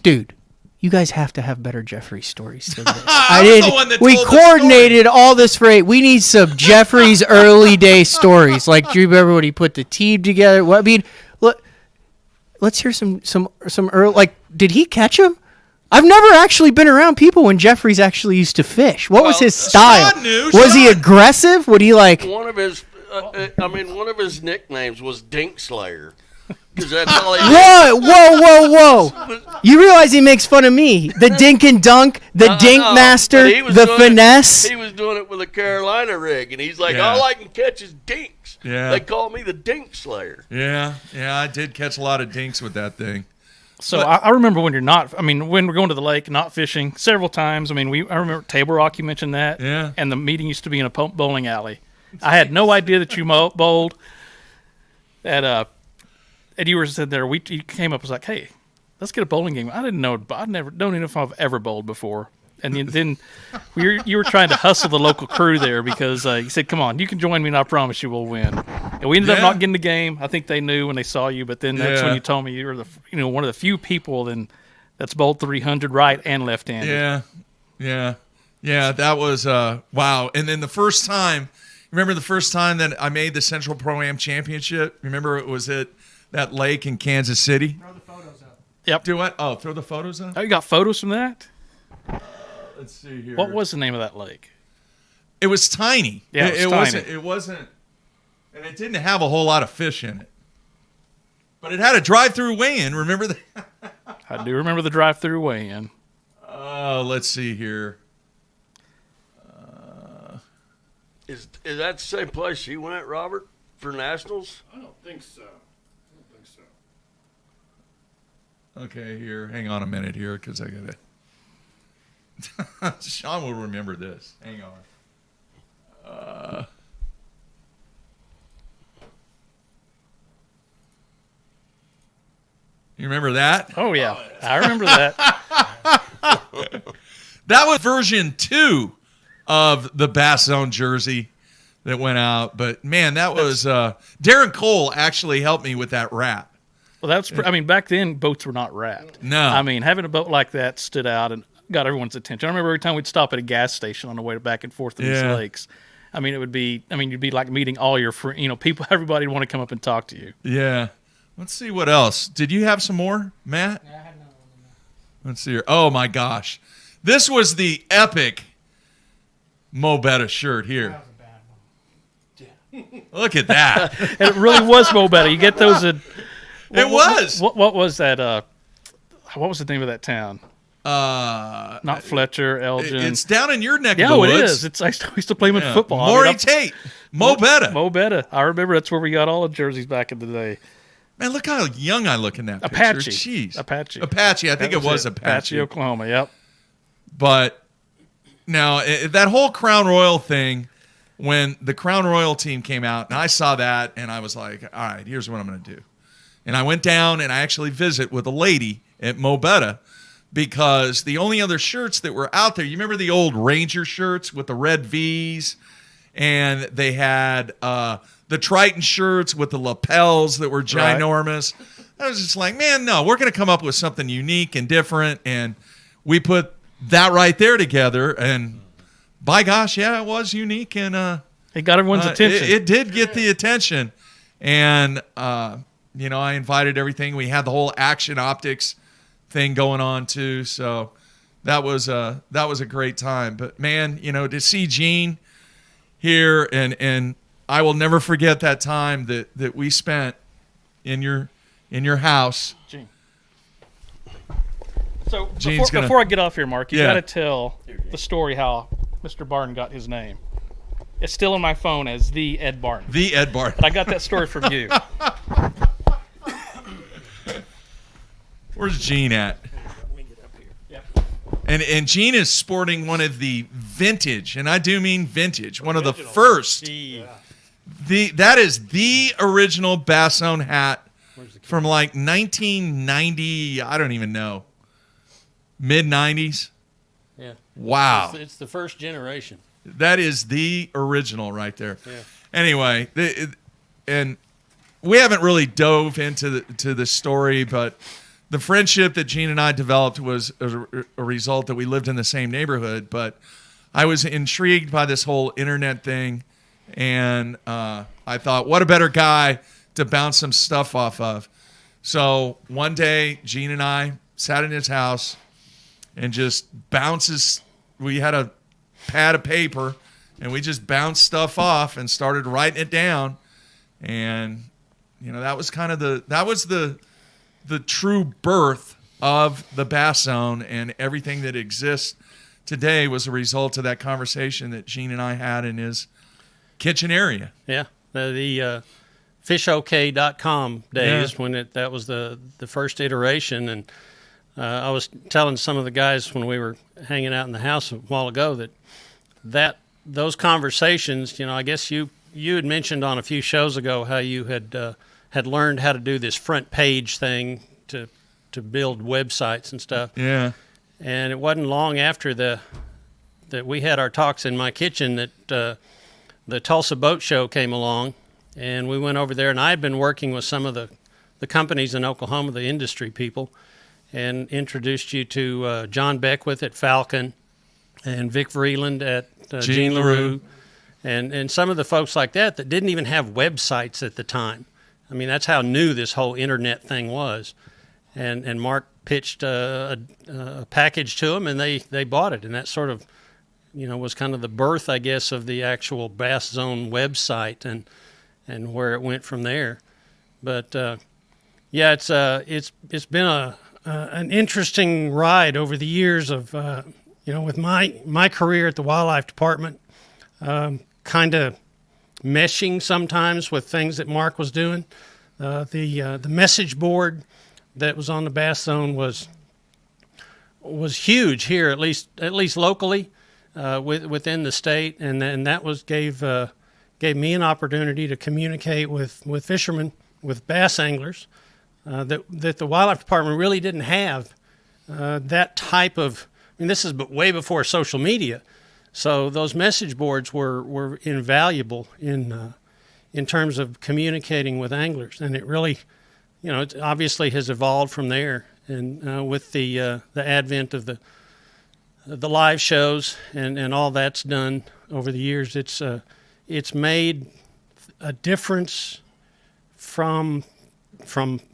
Dude, you guys have to have better Jeffrey stories than this. We coordinated all this for 8. We need some Jeffrey's early day stories. Like, do you remember when he put the team together? What I mean, look, let's hear some early. Like, did he catch him? I've never actually been around people when Jeffrey's actually used to fish. What was his style? Was he aggressive? Would he like? One of his nicknames was Dink Slayer. Because that's all he did. Whoa! You realize he makes fun of me? The dink and dunk, the dink master, the finesse. He was doing it with a Carolina rig, and he's like, Yeah. all I can catch is dinks. Yeah. They call me the Dink Slayer. Yeah, I did catch a lot of dinks with that thing. So I remember when when we're going to the lake, not fishing several times. I remember Table Rock, you mentioned that. Yeah. And the meeting used to be in a bowling alley. I had no idea that you bowled. And you were sitting there. You came up and was like, "Hey, let's get a bowling game." I didn't know. Don't even know if I've ever bowled before. And then you were trying to hustle the local crew there because you said, "Come on, you can join me, and I promise you we'll win." And we ended up not getting the game. I think they knew when they saw you, but then that's when you told me you were one of the few people that's bowled 300 right and left-handed. Yeah. That was wow. And then the first time that I made the Central Pro-Am Championship? Remember it was at that lake in Kansas City? Throw the photos up. Yep. Do what? Oh, throw the photos up? Oh, you got photos from that? Let's see here. What was the name of that lake? It was tiny. Yeah, it was tiny. It wasn't, and it didn't have a whole lot of fish in it. But it had a drive-through weigh-in. Remember that? I do remember the drive-through weigh-in. Let's see here. Is that the same place you went, Robert, for nationals? I don't think so. Okay, here. Hang on a minute here, because I got to. Sean will remember this. Hang on. You remember that? Oh, yeah. I remember that. That was version 2 of the Bass Zone jersey that went out. But, man, that was DAren Cole actually helped me with that wrap. Well, that's. Back then, boats were not wrapped. No. Having a boat like that stood out and got everyone's attention. I remember every time we'd stop at a gas station on the way back and forth to these lakes. It would be. You'd be like meeting all your people. Everybody would want to come up and talk to you. Yeah. Let's see what else. Did you have some more, Matt? Yeah, I had another one. Let's see here. Oh my gosh, this was the epic Mo Betta shirt here. That was a bad one. Look at that. And it really was Mo Betta. You get those at. What was that? What was the name of that town? Not Fletcher, Elgin. It's down in your neck of the woods. woods. It is. I used to play them in football. Maury Tate. Mo Betta. Mo Betta. I remember that's where we got all the jerseys back in the day. Man, look how young I look in that picture. Apache. Jeez. Apache. I think it was Apache. Oklahoma, yep. But now, that whole Crown Royal thing, when the Crown Royal team came out, and I saw that, and I was like, all right, here's what I'm going to do. And I went down, and I actually visit with a lady at Mo Betta because the only other shirts that were out there, you remember the old Ranger shirts with the red V's, and they had the Triton shirts with the lapels that were ginormous. I was just like, man, no, we're going to come up with something unique and different, and we put that right there together, and by gosh, yeah, it was unique, and it got everyone's attention. It did get the attention, and you know, I invited everything. We had the whole Action Optics thing going on too, so that was a great time. But man, you know, to see Gene here, and I will never forget that time that we spent in your house. Gene. So Gene's before I get off here, Mark, you Yeah. got to tell the story how Mr. Barton got his name. It's still in my phone as the Ed Barton. The Ed Barton. But I got that story from you. Where's Gene at? And Gene is sporting one of the vintage, and I do mean vintage, one of the first. That is the original Bassone hat from like 1990. I don't even know. Mid 90s. Yeah. Wow. It's the first generation. That is the original right there. Yeah. Anyway, and we haven't really dove into the story, but the friendship that Gene and I developed was a result that we lived in the same neighborhood. But I was intrigued by this whole internet thing, and I thought, what a better guy to bounce some stuff off of. So one day, Gene and I sat in his house and just bounces. We had a pad of paper, and we just bounced stuff off and started writing it down. And you know, that was kind of the true birth of the Bass Zone, and everything that exists today was a result of that conversation that Gene and I had in his kitchen area. Yeah, the fishok.com days, when that was the first iteration. And I was telling some of the guys when we were hanging out in the house a while ago that those conversations, you know, I guess you had mentioned on a few shows ago how you had learned how to do this front page thing to build websites and stuff. Yeah. And it wasn't long after that we had our talks in my kitchen that the Tulsa Boat Show came along, and we went over there, and I had been working with some of the companies in Oklahoma, the industry people, and introduced you to John Beckwith at Falcon and Vic Vreeland at Gene LaRue, and some of the folks like that didn't even have websites at the time. I mean, that's how new this whole internet thing was. And Mark pitched a package to them, and they bought it. And that sort of, you know, was kind of the birth, I guess, of the actual Bass Zone website and where it went from there. But yeah, it's been an interesting ride over the years of you know, with my career at the Wildlife Department, kind of meshing sometimes with things that Mark was doing. The message board that was on the Bass Zone was huge here, at least locally, within the state, and that gave me an opportunity to communicate with fishermen, with bass anglers, that the Wildlife Department really didn't have that type of. I mean, this is way before social media, so those message boards were invaluable in terms of communicating with anglers, and it really, you know, it obviously has evolved from there. And with the advent of the live shows and all that's done over the years, it's made a difference from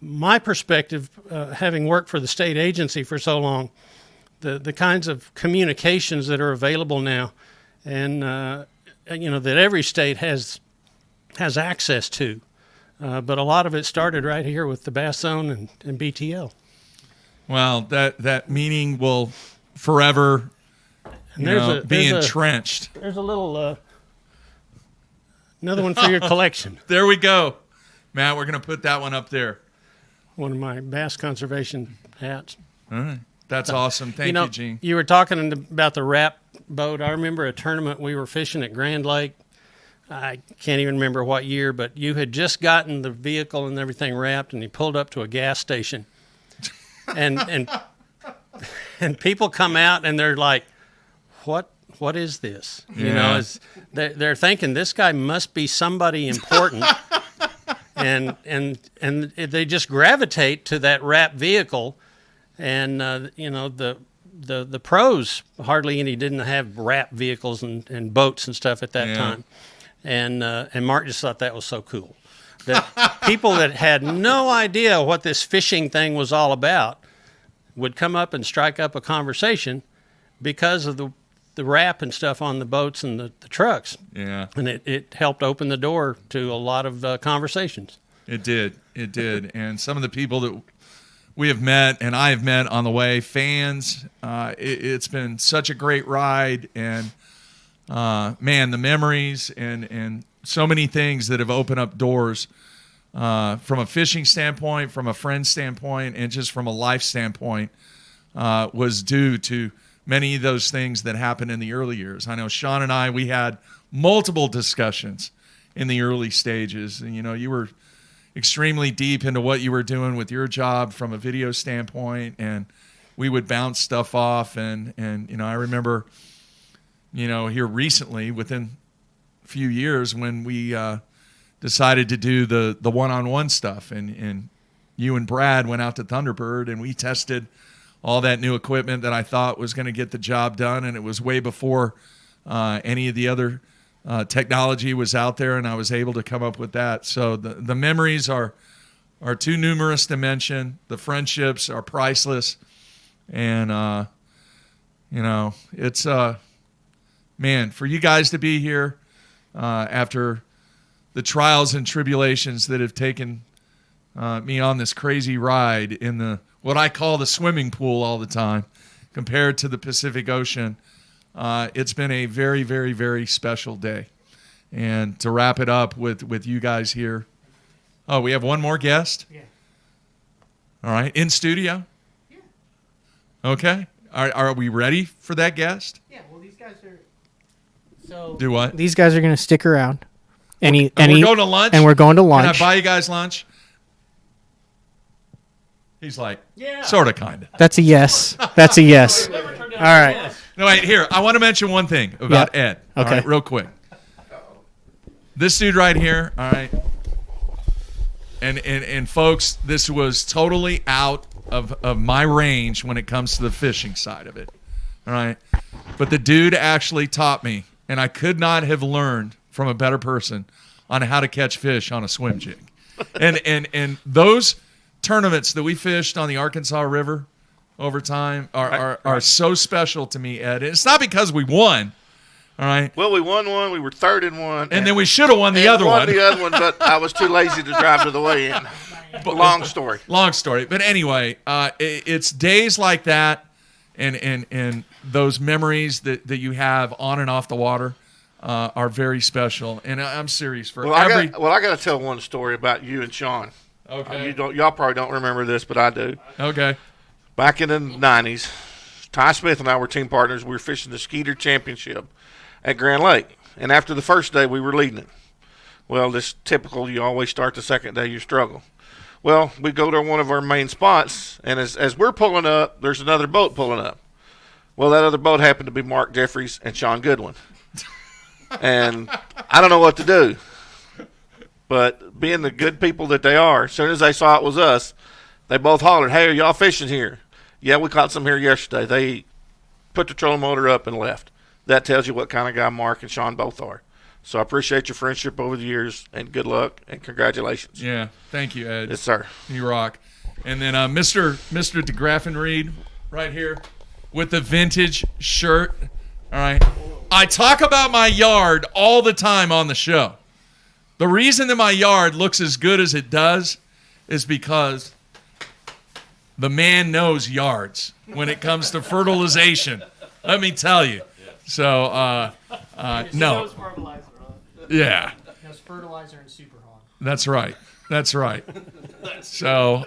my perspective, having worked for the state agency for so long. The kinds of communications that are available now, and you know, that every state has access to, but a lot of it started right here with the Bass Zone and BTL. Well, that meaning will forever be entrenched. There's a little another one for your collection. There we go, Matt. We're going to put that one up there. One of my bass conservation hats. All right. That's awesome. Thank you, Gene. You were talking about the wrap boat. I remember a tournament we were fishing at Grand Lake. I can't even remember what year, but you had just gotten the vehicle and everything wrapped, and you pulled up to a gas station. And and people come out and they're like, what is this? You know, they're thinking this guy must be somebody important, and they just gravitate to that wrap vehicle, and you know, the pros hardly any didn't have wrap vehicles and boats and stuff at that time, and Mark just thought that was so cool that people that had no idea what this fishing thing was all about would come up and strike up a conversation because of the wrap and stuff on the boats and the trucks. Yeah. And it helped open the door to a lot of conversations. It did. And some of the people that we have met and I have met on the way, fans, it's been such a great ride. And, man, the memories and so many things that have opened up doors from a fishing standpoint, from a friend standpoint, and just from a life standpoint was due to many of those things that happened in the early years. I know Sean and I, we had multiple discussions in the early stages. And, you know, you were extremely deep into what you were doing with your job from a video standpoint, and we would bounce stuff off. And you know, I remember, you know, here recently, within a few years, when we decided to do the one-on-one stuff, and you and Brad went out to Thunderbird, and we tested all that new equipment that I thought was going to get the job done, and it was way before any of the other technology was out there, and I was able to come up with that. So the memories are too numerous to mention. The friendships are priceless, and you know, it's man, for you guys to be here after the trials and tribulations that have taken me on this crazy ride in the what I call the swimming pool all the time, compared to the Pacific Ocean. It's been a very, very, very special day. And to wrap it up with you guys here. Oh, we have one more guest? Yeah. All right. In studio? Yeah. Okay. Are we ready for that guest? Yeah, well, these guys are... So do what? These guys are going to stick around. And we're going to lunch? And we're going to lunch. Can I buy you guys lunch? He's like, sort of, kind of. That's a yes. That's a yes. All right. No, wait, here. I want to mention one thing about Ed. All Okay. right, real quick. This dude right here, all right, and folks, this was totally out of my range when it comes to the fishing side of it, all right? But the dude actually taught me, and I could not have learned from a better person on how to catch fish on a swim jig. And those tournaments that we fished on the Arkansas River over time are so special to me, Ed. It's not because we won, all right? Well, we won one. We were third in one. And then we should have won the other one. The other one, but I was too lazy to drive to the weigh-in. Long story. Long story. But anyway, it's days like that and those memories that you have on and off the water are very special. And I'm serious. I got to tell one story about you and Sean. Okay. Y'all probably don't remember this, but I do. Okay. Back in the 90s, Ty Smith and I were team partners. We were fishing the Skeeter Championship at Grand Lake. And after the first day, we were leading it. Well, this typical, you always start the second day, you struggle. Well, we go to one of our main spots, and as we're pulling up, there's another boat pulling up. Well, that other boat happened to be Mark Jeffries and Sean Goodwin. And I don't know what to do. But being the good people that they are, as soon as they saw it was us, they both hollered, "Hey, are y'all fishing here?" "Yeah, we caught some here yesterday." They put the trolling motor up and left. That tells you what kind of guy Mark and Sean both are. So I appreciate your friendship over the years, and good luck, and congratulations. Yeah, thank you, Ed. Yes, sir. You rock. And then Mr. DeGraffenried Reed right here with the vintage shirt. All right. I talk about my yard all the time on the show. The reason that my yard looks as good as it does is because the man knows yards when it comes to fertilization. Let me tell you. So, no. Yeah. Knows fertilizer and super hog. That's right. That's right. So,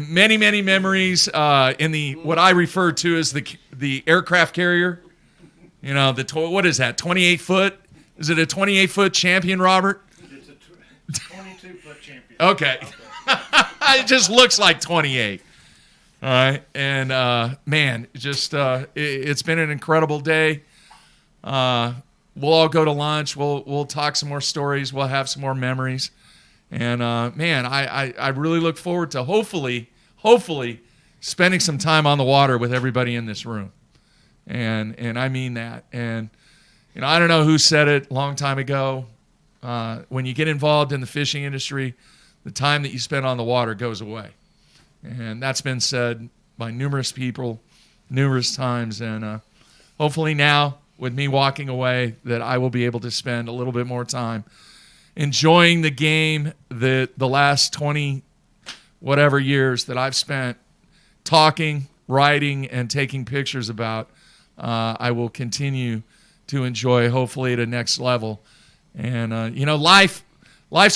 many, many memories in the what I refer to as the aircraft carrier. You know, what is that? 28-foot? Is it a 28-foot Champion, Robert? It's a 22-foot Champion. Okay. It just looks like 28. All right. And, man, just it's been an incredible day. We'll all go to lunch. We'll talk some more stories. We'll have some more memories. And, man, I really look forward to hopefully spending some time on the water with everybody in this room. And I mean that. And, you know, I don't know who said it a long time ago. When you get involved in the fishing industry, the time that you spend on the water goes away. And that's been said by numerous people, numerous times. And hopefully now, with me walking away, that I will be able to spend a little bit more time enjoying the game that the last 20 whatever years that I've spent talking, writing, and taking pictures about. I will continue to enjoy, hopefully at a next level. And, you know, life's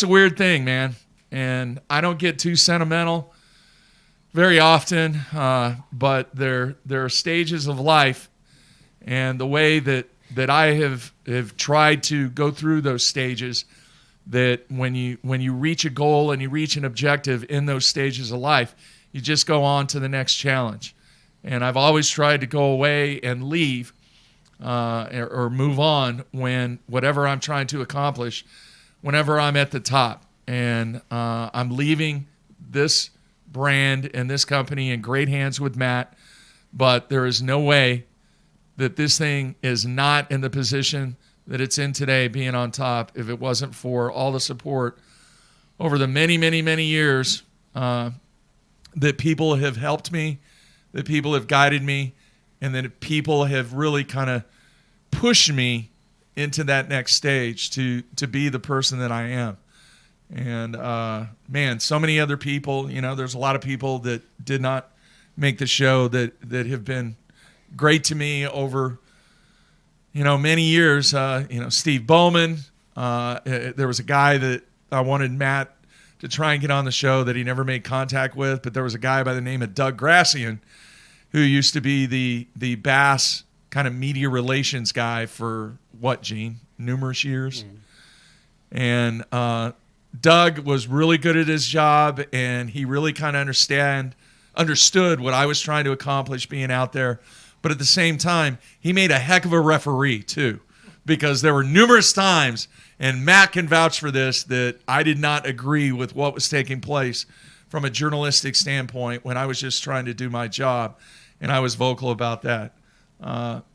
a weird thing, man. And I don't get too sentimental very often, but there are stages of life, and the way that I have tried to go through those stages, that when you reach a goal and you reach an objective in those stages of life, you just go on to the next challenge. And I've always tried to go away and leave or move on when whatever I'm trying to accomplish, whenever I'm at the top. And I'm leaving this brand and this company in great hands with Matt, but there is no way that this thing is not in the position that it's in today, being on top, if it wasn't for all the support over the many, many, many years that people have helped me, that people have guided me, and that people have really kind of pushed me into that next stage to be the person that I am. And, man, so many other people, you know, there's a lot of people that did not make the show that have been great to me over, you know, many years. You know, Steve Bowman. There was a guy that I wanted Matt to try and get on the show that he never made contact with, but there was a guy by the name of Doug Grassian who used to be the Bass kind of media relations guy for what, Gene? Numerous years. And Doug was really good at his job, and he really kind of understood what I was trying to accomplish being out there. But at the same time, he made a heck of a referee too, because there were numerous times, and Matt can vouch for this, that I did not agree with what was taking place from a journalistic standpoint when I was just trying to do my job, and I was vocal about that.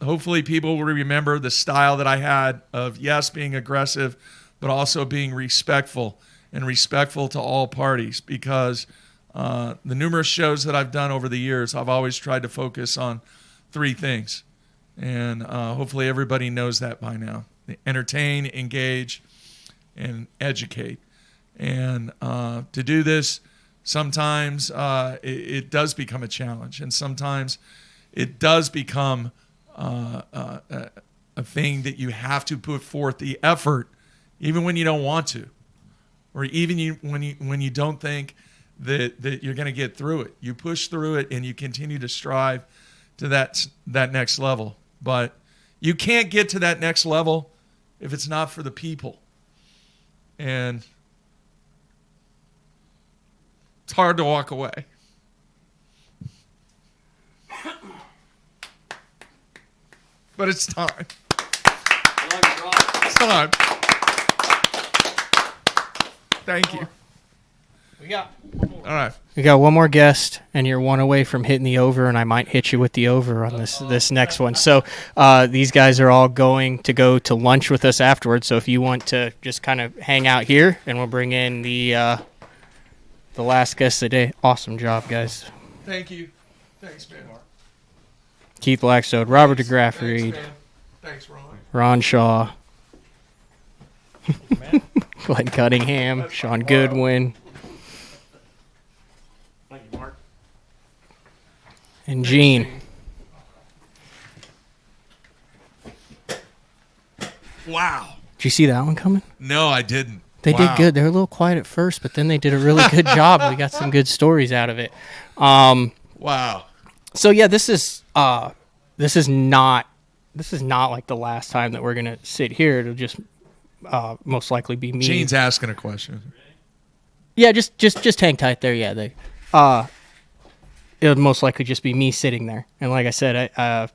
Hopefully people will remember the style that I had of, yes, being aggressive, but also being respectful to all parties, because the numerous shows that I've done over the years, I've always tried to focus on three things. And hopefully everybody knows that by now. Entertain, engage, and educate. And to do this, sometimes it does become a challenge. And sometimes it does become a thing that you have to put forth the effort, even when you don't want to, or even when you don't think that you're going to get through it. You push through it and you continue to strive to that next level. But you can't get to that next level if it's not for the people. And it's hard to walk away. But it's time. It's time. Thank you. All right. We got one more guest, and you're one away from hitting the over, and I might hit you with the over on this next one. So these guys are all going to go to lunch with us afterwards. So if you want to just kind of hang out here, and we'll bring in the last guest of the day. Awesome job, guys. Thank you. Thanks, man. Keith Blackstone, Robert DeGraff Reed. Thanks, Ron. Ron Shaw. Glenn Cunningham, Sean Goodwin. Thank you, Mark. And Gene. Wow. Did you see that one coming? No, I didn't. They did good. They were a little quiet at first, but then they did a really good job. We got some good stories out of it. Wow. So yeah, this is not like the last time that we're gonna sit here. It'll just most likely be me. Gene's asking a question. Yeah, just hang tight there. Yeah, it'll most likely just be me sitting there. And like I said, we're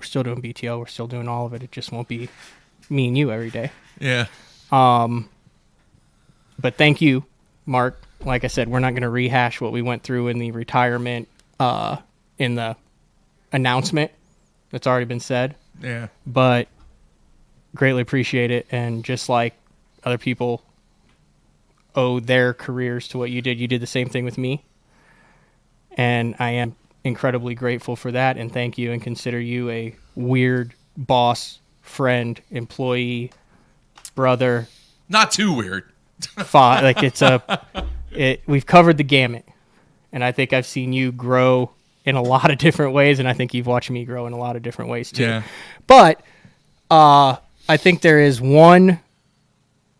still doing BTL. We're still doing all of it. It just won't be me and you every day. Yeah. But thank you, Mark. Like I said, we're not going to rehash what we went through in the retirement, in the announcement that's already been said. Yeah. But greatly appreciate it. And just like other people owe their careers to what you did the same thing with me. And I am incredibly grateful for that. And thank you, and consider you a weird boss, friend, employee, brother. Not too weird. Like we've covered the gamut. And I think I've seen you grow in a lot of different ways, and I think you've watched me grow in a lot of different ways too. Yeah. But I think there's one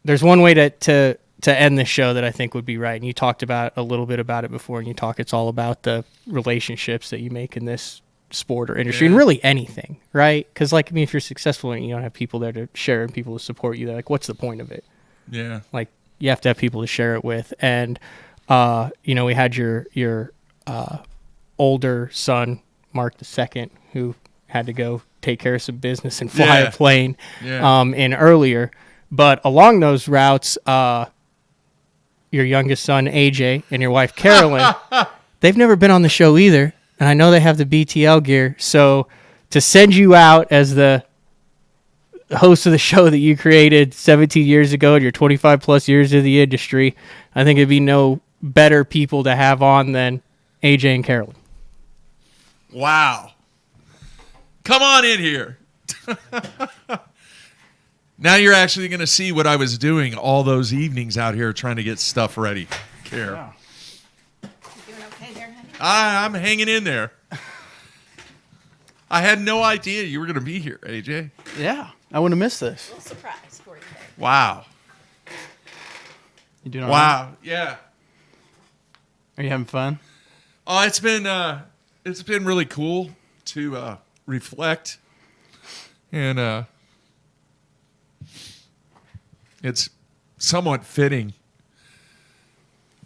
way to end this show that I think would be right. And you talked about a little bit about it before, and it's all about the relationships that you make in this sport or industry, and really anything, right? Because if you're successful and you don't have people there to share and people to support you, like, what's the point of it? Yeah. Like, you have to have people to share it with. And we had your older son, Mark II, who had to go take care of some business and fly a plane in earlier. But along those routes, your youngest son, AJ, and your wife, Carolyn, they've never been on the show either. And I know they have the BTL gear. So to send you out as the host of the show that you created 17 years ago and your 25 plus years in the industry, I think it'd be no better people to have on than AJ and Carolyn. Wow. Come on in here. Now you're actually going to see what I was doing all those evenings out here trying to get stuff ready. Care. Yeah. You doing okay there, honey? I'm hanging in there. I had no idea you were going to be here, AJ. Yeah, I wouldn't have missed this. A little surprise for you there. Wow. You doing all right? Wow. Yeah. Are you having fun? Oh, it's been really cool to reflect, and it's somewhat fitting.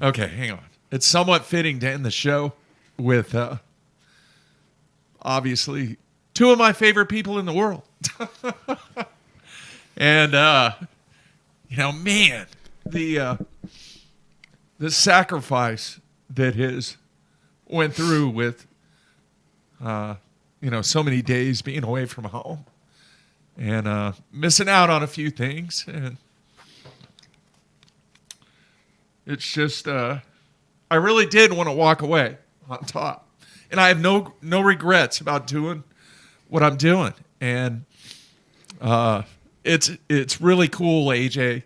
Okay, hang on. It's somewhat fitting to end the show with obviously two of my favorite people in the world. And man, the sacrifice that his went through with so many days being away from home and missing out on a few things, and it's just I really did want to walk away on top, and I have no regrets about doing what I'm doing, and it's really cool, AJ,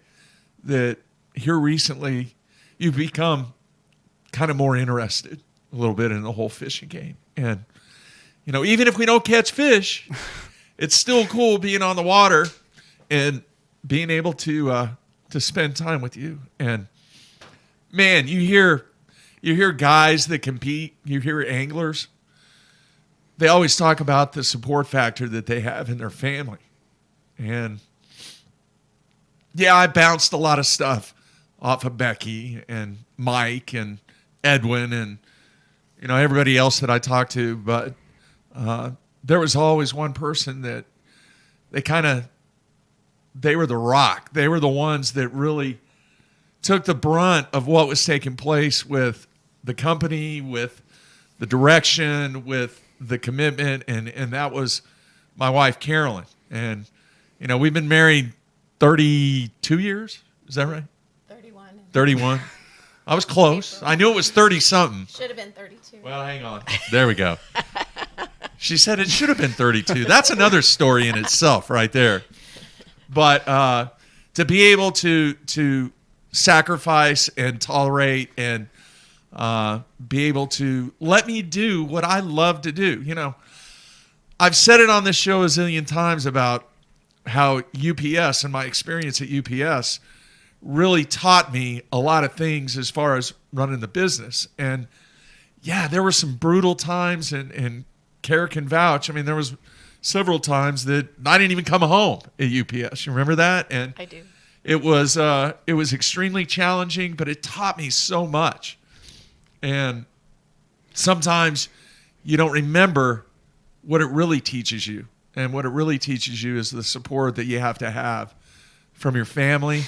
that here recently you've become kind of more interested a little bit in the whole fishing game. And, even if we don't catch fish, it's still cool being on the water and being able to spend time with you. And man, you hear guys that compete, you hear anglers, they always talk about the support factor that they have in their family. And yeah, I bounced a lot of stuff off of Becky and Mike and Edwin and everybody else that I talked to, but there was always one person that they were the rock. They were the ones that really took the brunt of what was taking place with the company, with the direction, with the commitment, and that was my wife, Carolyn. And we've been married 32 years. Is that right? 31. I was close. I knew it was 30-something. Should have been 32. Well, hang on. There we go. She said it should have been 32. That's another story in itself right there. But to be able to sacrifice and tolerate and be able to let me do what I love to do. I've said it on this show a zillion times about how UPS and my experience at UPS really taught me a lot of things as far as running the business. And yeah, there were some brutal times, and Kara can vouch. I mean, there was several times that I didn't even come home at UPS. You remember that? And I do. It was extremely challenging, but it taught me so much. And sometimes you don't remember what it really teaches you. And what it really teaches you is the support that you have to have from your family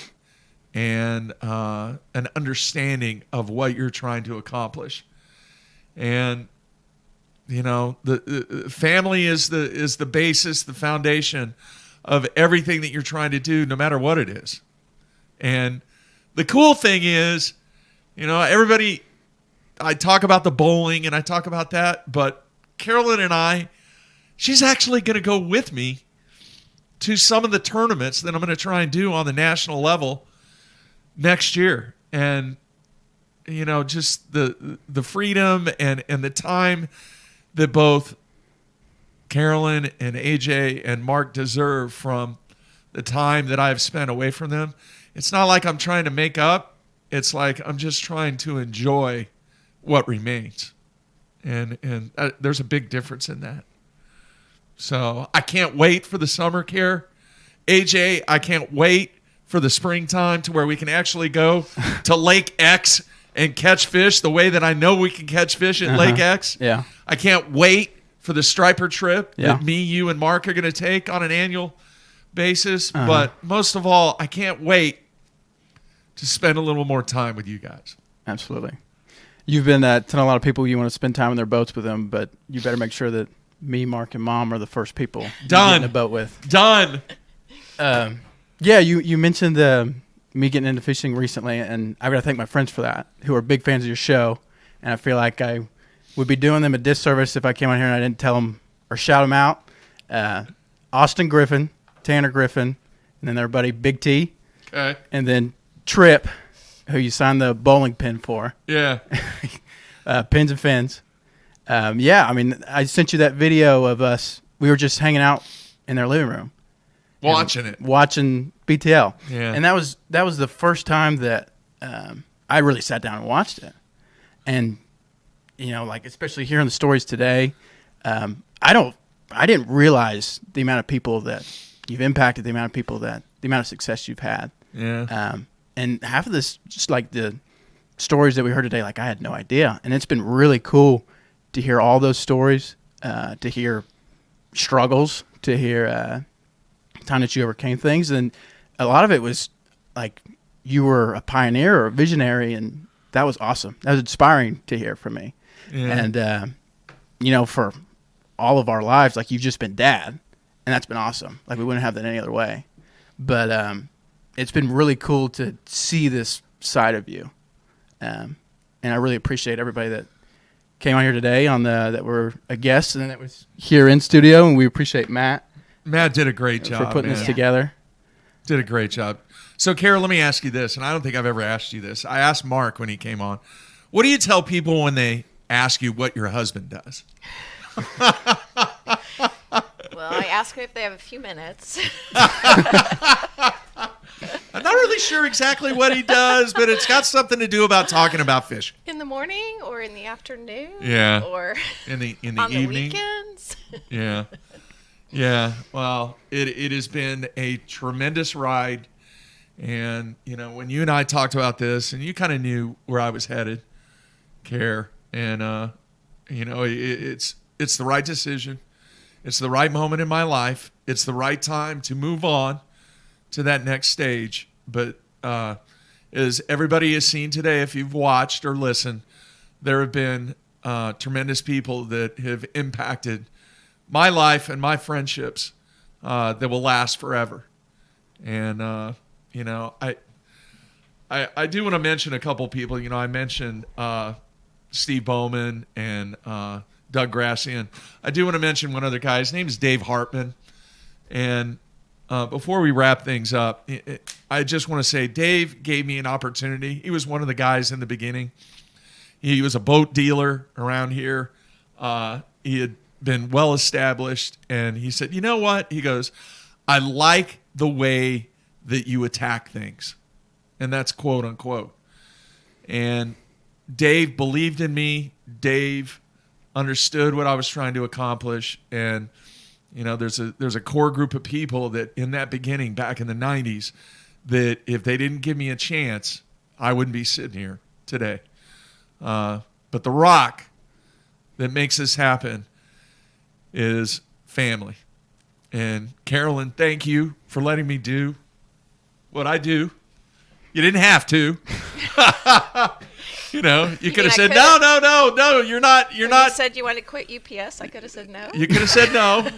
and an understanding of what you're trying to accomplish. And the family is the basis, the foundation of everything that you're trying to do, no matter what it is. And the cool thing is, everybody, I talk about the bowling and I talk about that, but Carolyn and she's actually going to go with me to some of the tournaments that I'm going to try and do on the national level next year. And, just the freedom and the time that both Carolyn and AJ and Mark deserve from the time that I've spent away from them. It's not like I'm trying to make up. It's like I'm just trying to enjoy what remains. And there's a big difference in that. So I can't wait for the summer, Care. AJ, I can't wait for the springtime to where we can actually go to Lake X and catch fish the way that I know we can catch fish at Lake X. Yeah. I can't wait for the striper trip Yeah. that me, you, and Mark are going to take on an annual basis. But most of all, I can't wait to spend a little more time with you guys. Absolutely. You've been telling a lot of people you want to spend time in their boats with them, but you better make sure that me, Mark, and Mom are the first people you get in a boat with. Done. Yeah, you mentioned me getting into fishing recently, and I got to thank my friends for that, who are big fans of your show. And I feel like I would be doing them a disservice if I came on here and I didn't tell them or shout them out. Austin Griffin, Tanner Griffin, and then their buddy Big T. Okay. And then Trip, who you signed the bowling pin for. Yeah. Pins and fins. I sent you that video of us. We were just hanging out in their living room. Watching BTL. Yeah. And that was the first time that I really sat down and watched it. And, especially hearing the stories today, I didn't realize the amount of people that you've impacted, the amount of success you've had. Yeah. And half of this, just like the stories that we heard today, like I had no idea. And it's been really cool to hear all those stories, to hear struggles, to hear time that you overcame things. And a lot of it was like you were a pioneer or a visionary, and that was awesome. That was inspiring to hear from me. Yeah. And, for all of our lives, like you've just been dad, and that's been awesome. Like we wouldn't have that any other way. But it's been really cool to see this side of you. And I really appreciate everybody that came on here today that were a guest and that was here in studio. And we appreciate Matt. Matt did a great job for putting this together. Did a great job. So, Kara, let me ask you this, and I don't think I've ever asked you this. I asked Mark when he came on. What do you tell people when they ask you what your husband does? Well, I ask them if they have a few minutes. I'm not really sure exactly what he does, but it's got something to do about talking about fish. In the morning or in the afternoon? Yeah. Or in the on evening. the weekends? Yeah. Yeah. Well, it has been a tremendous ride. And, when you and I talked about this, and you kind of knew where I was headed, Care, and, it's the right decision. It's the right moment in my life. It's the right time to move on to that next stage. But as everybody has seen today, if you've watched or listened, there have been tremendous people that have impacted my life and my friendships that will last forever. And, I do want to mention a couple people. I mentioned Steve Bowman and Doug Grassian. I do want to mention one other guy. His name is Dave Hartman. And before we wrap things up, I just want to say Dave gave me an opportunity. He was one of the guys in the beginning. He was a boat dealer around here. He had been well established. And he said, you know what? He goes, I like the way that you attack things. And that's quote unquote. And Dave believed in me. Dave understood what I was trying to accomplish. And, there's a core group of people that in that beginning back in the 90s that if they didn't give me a chance, I wouldn't be sitting here today. But The Rock that makes this happen is family. And Carolyn, thank you for letting me do what I do. You didn't have to. You know, you could have said, no, you're not. You said you wanted to quit UPS. I could have said no. You could have said no.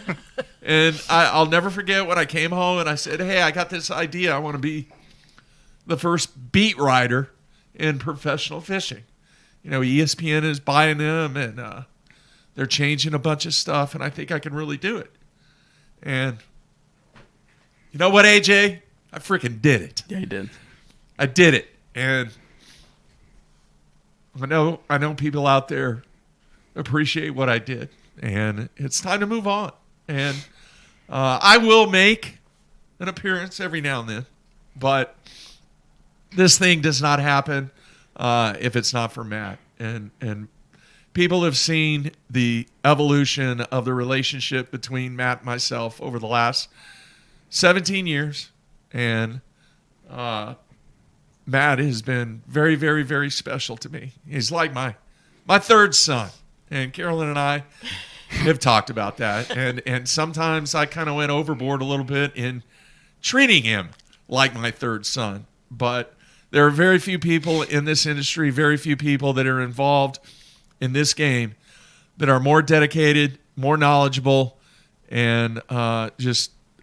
And I'll never forget when I came home and I said, hey, I got this idea. I want to be the first beat writer in professional fishing. You know, ESPN is buying them, and they're changing a bunch of stuff, and I think I can really do it. And you know what, AJ? I freaking did it. Yeah, you did. I did it. And I know people out there appreciate what I did, and it's time to move on. And I will make an appearance every now and then, but this thing does not happen if it's not for Matt. And people have seen the evolution of the relationship between Matt and myself over the last 17 years, and Matt has been very, very, very special to me. He's like my third son, and Carolyn and I have talked about that. And sometimes I kind of went overboard a little bit in treating him like my third son. But there are very few people in this industry, very few people that are involved in this game that are more dedicated, more knowledgeable, and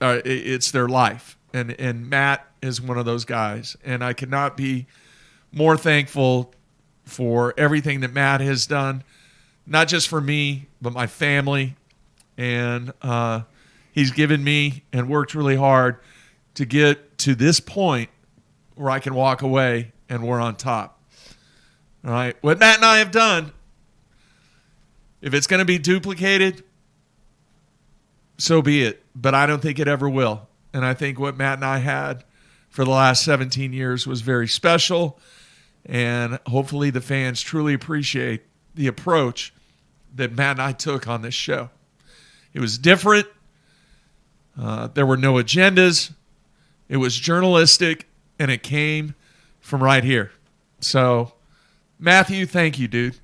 it's their life. And Matt is one of those guys. And I could not be more thankful for everything that Matt has done, not just for me, but my family. And he's given me and worked really hard to get to this point where I can walk away and we're on top. All right. What Matt and I have done, if it's going to be duplicated, so be it. But I don't think it ever will. And I think what Matt and I had for the last 17 years was very special. And hopefully the fans truly appreciate the approach that Matt and I took on this show. It was different. There were no agendas. It was journalistic, and it came from right here. So, Matthew, thank you, dude.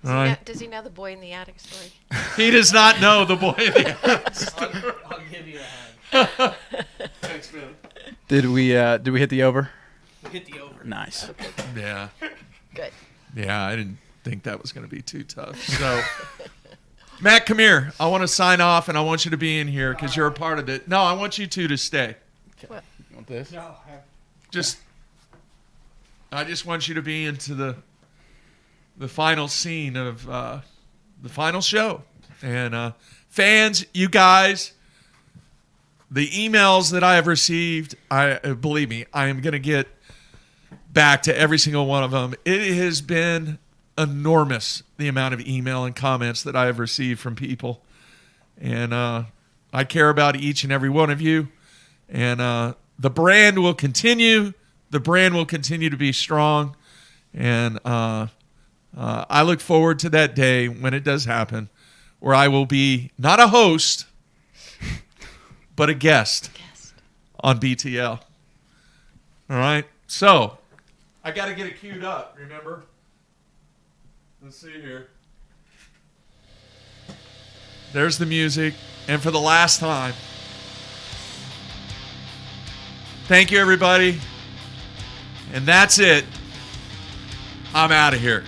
Does he know the boy in the attic story? He does not know the boy in the attic story. I'll give you a hand. Thanks, man. Did we hit the over? We hit the over. Nice. Okay. Yeah. Good. Yeah, I didn't think that was going to be too tough. So, Matt, come here. I want to sign off, and I want you to be in here because you're a part of it. No, I want you two to stay. What? You want this? No. I just want you to be into the final scene of the final show. And fans, you guys, the emails that I have received, believe me, I am going to get back to every single one of them. It has been enormous, the amount of email and comments that I have received from people. And I care about each and every one of you. And the brand will continue. The brand will continue to be strong. And I look forward to that day when it does happen, where I will be not a host, but a guest on BTL. All right? So, I got to get it queued up, remember? Let's see here. There's the music. And for the last time, thank you, everybody. And that's it. I'm out of here.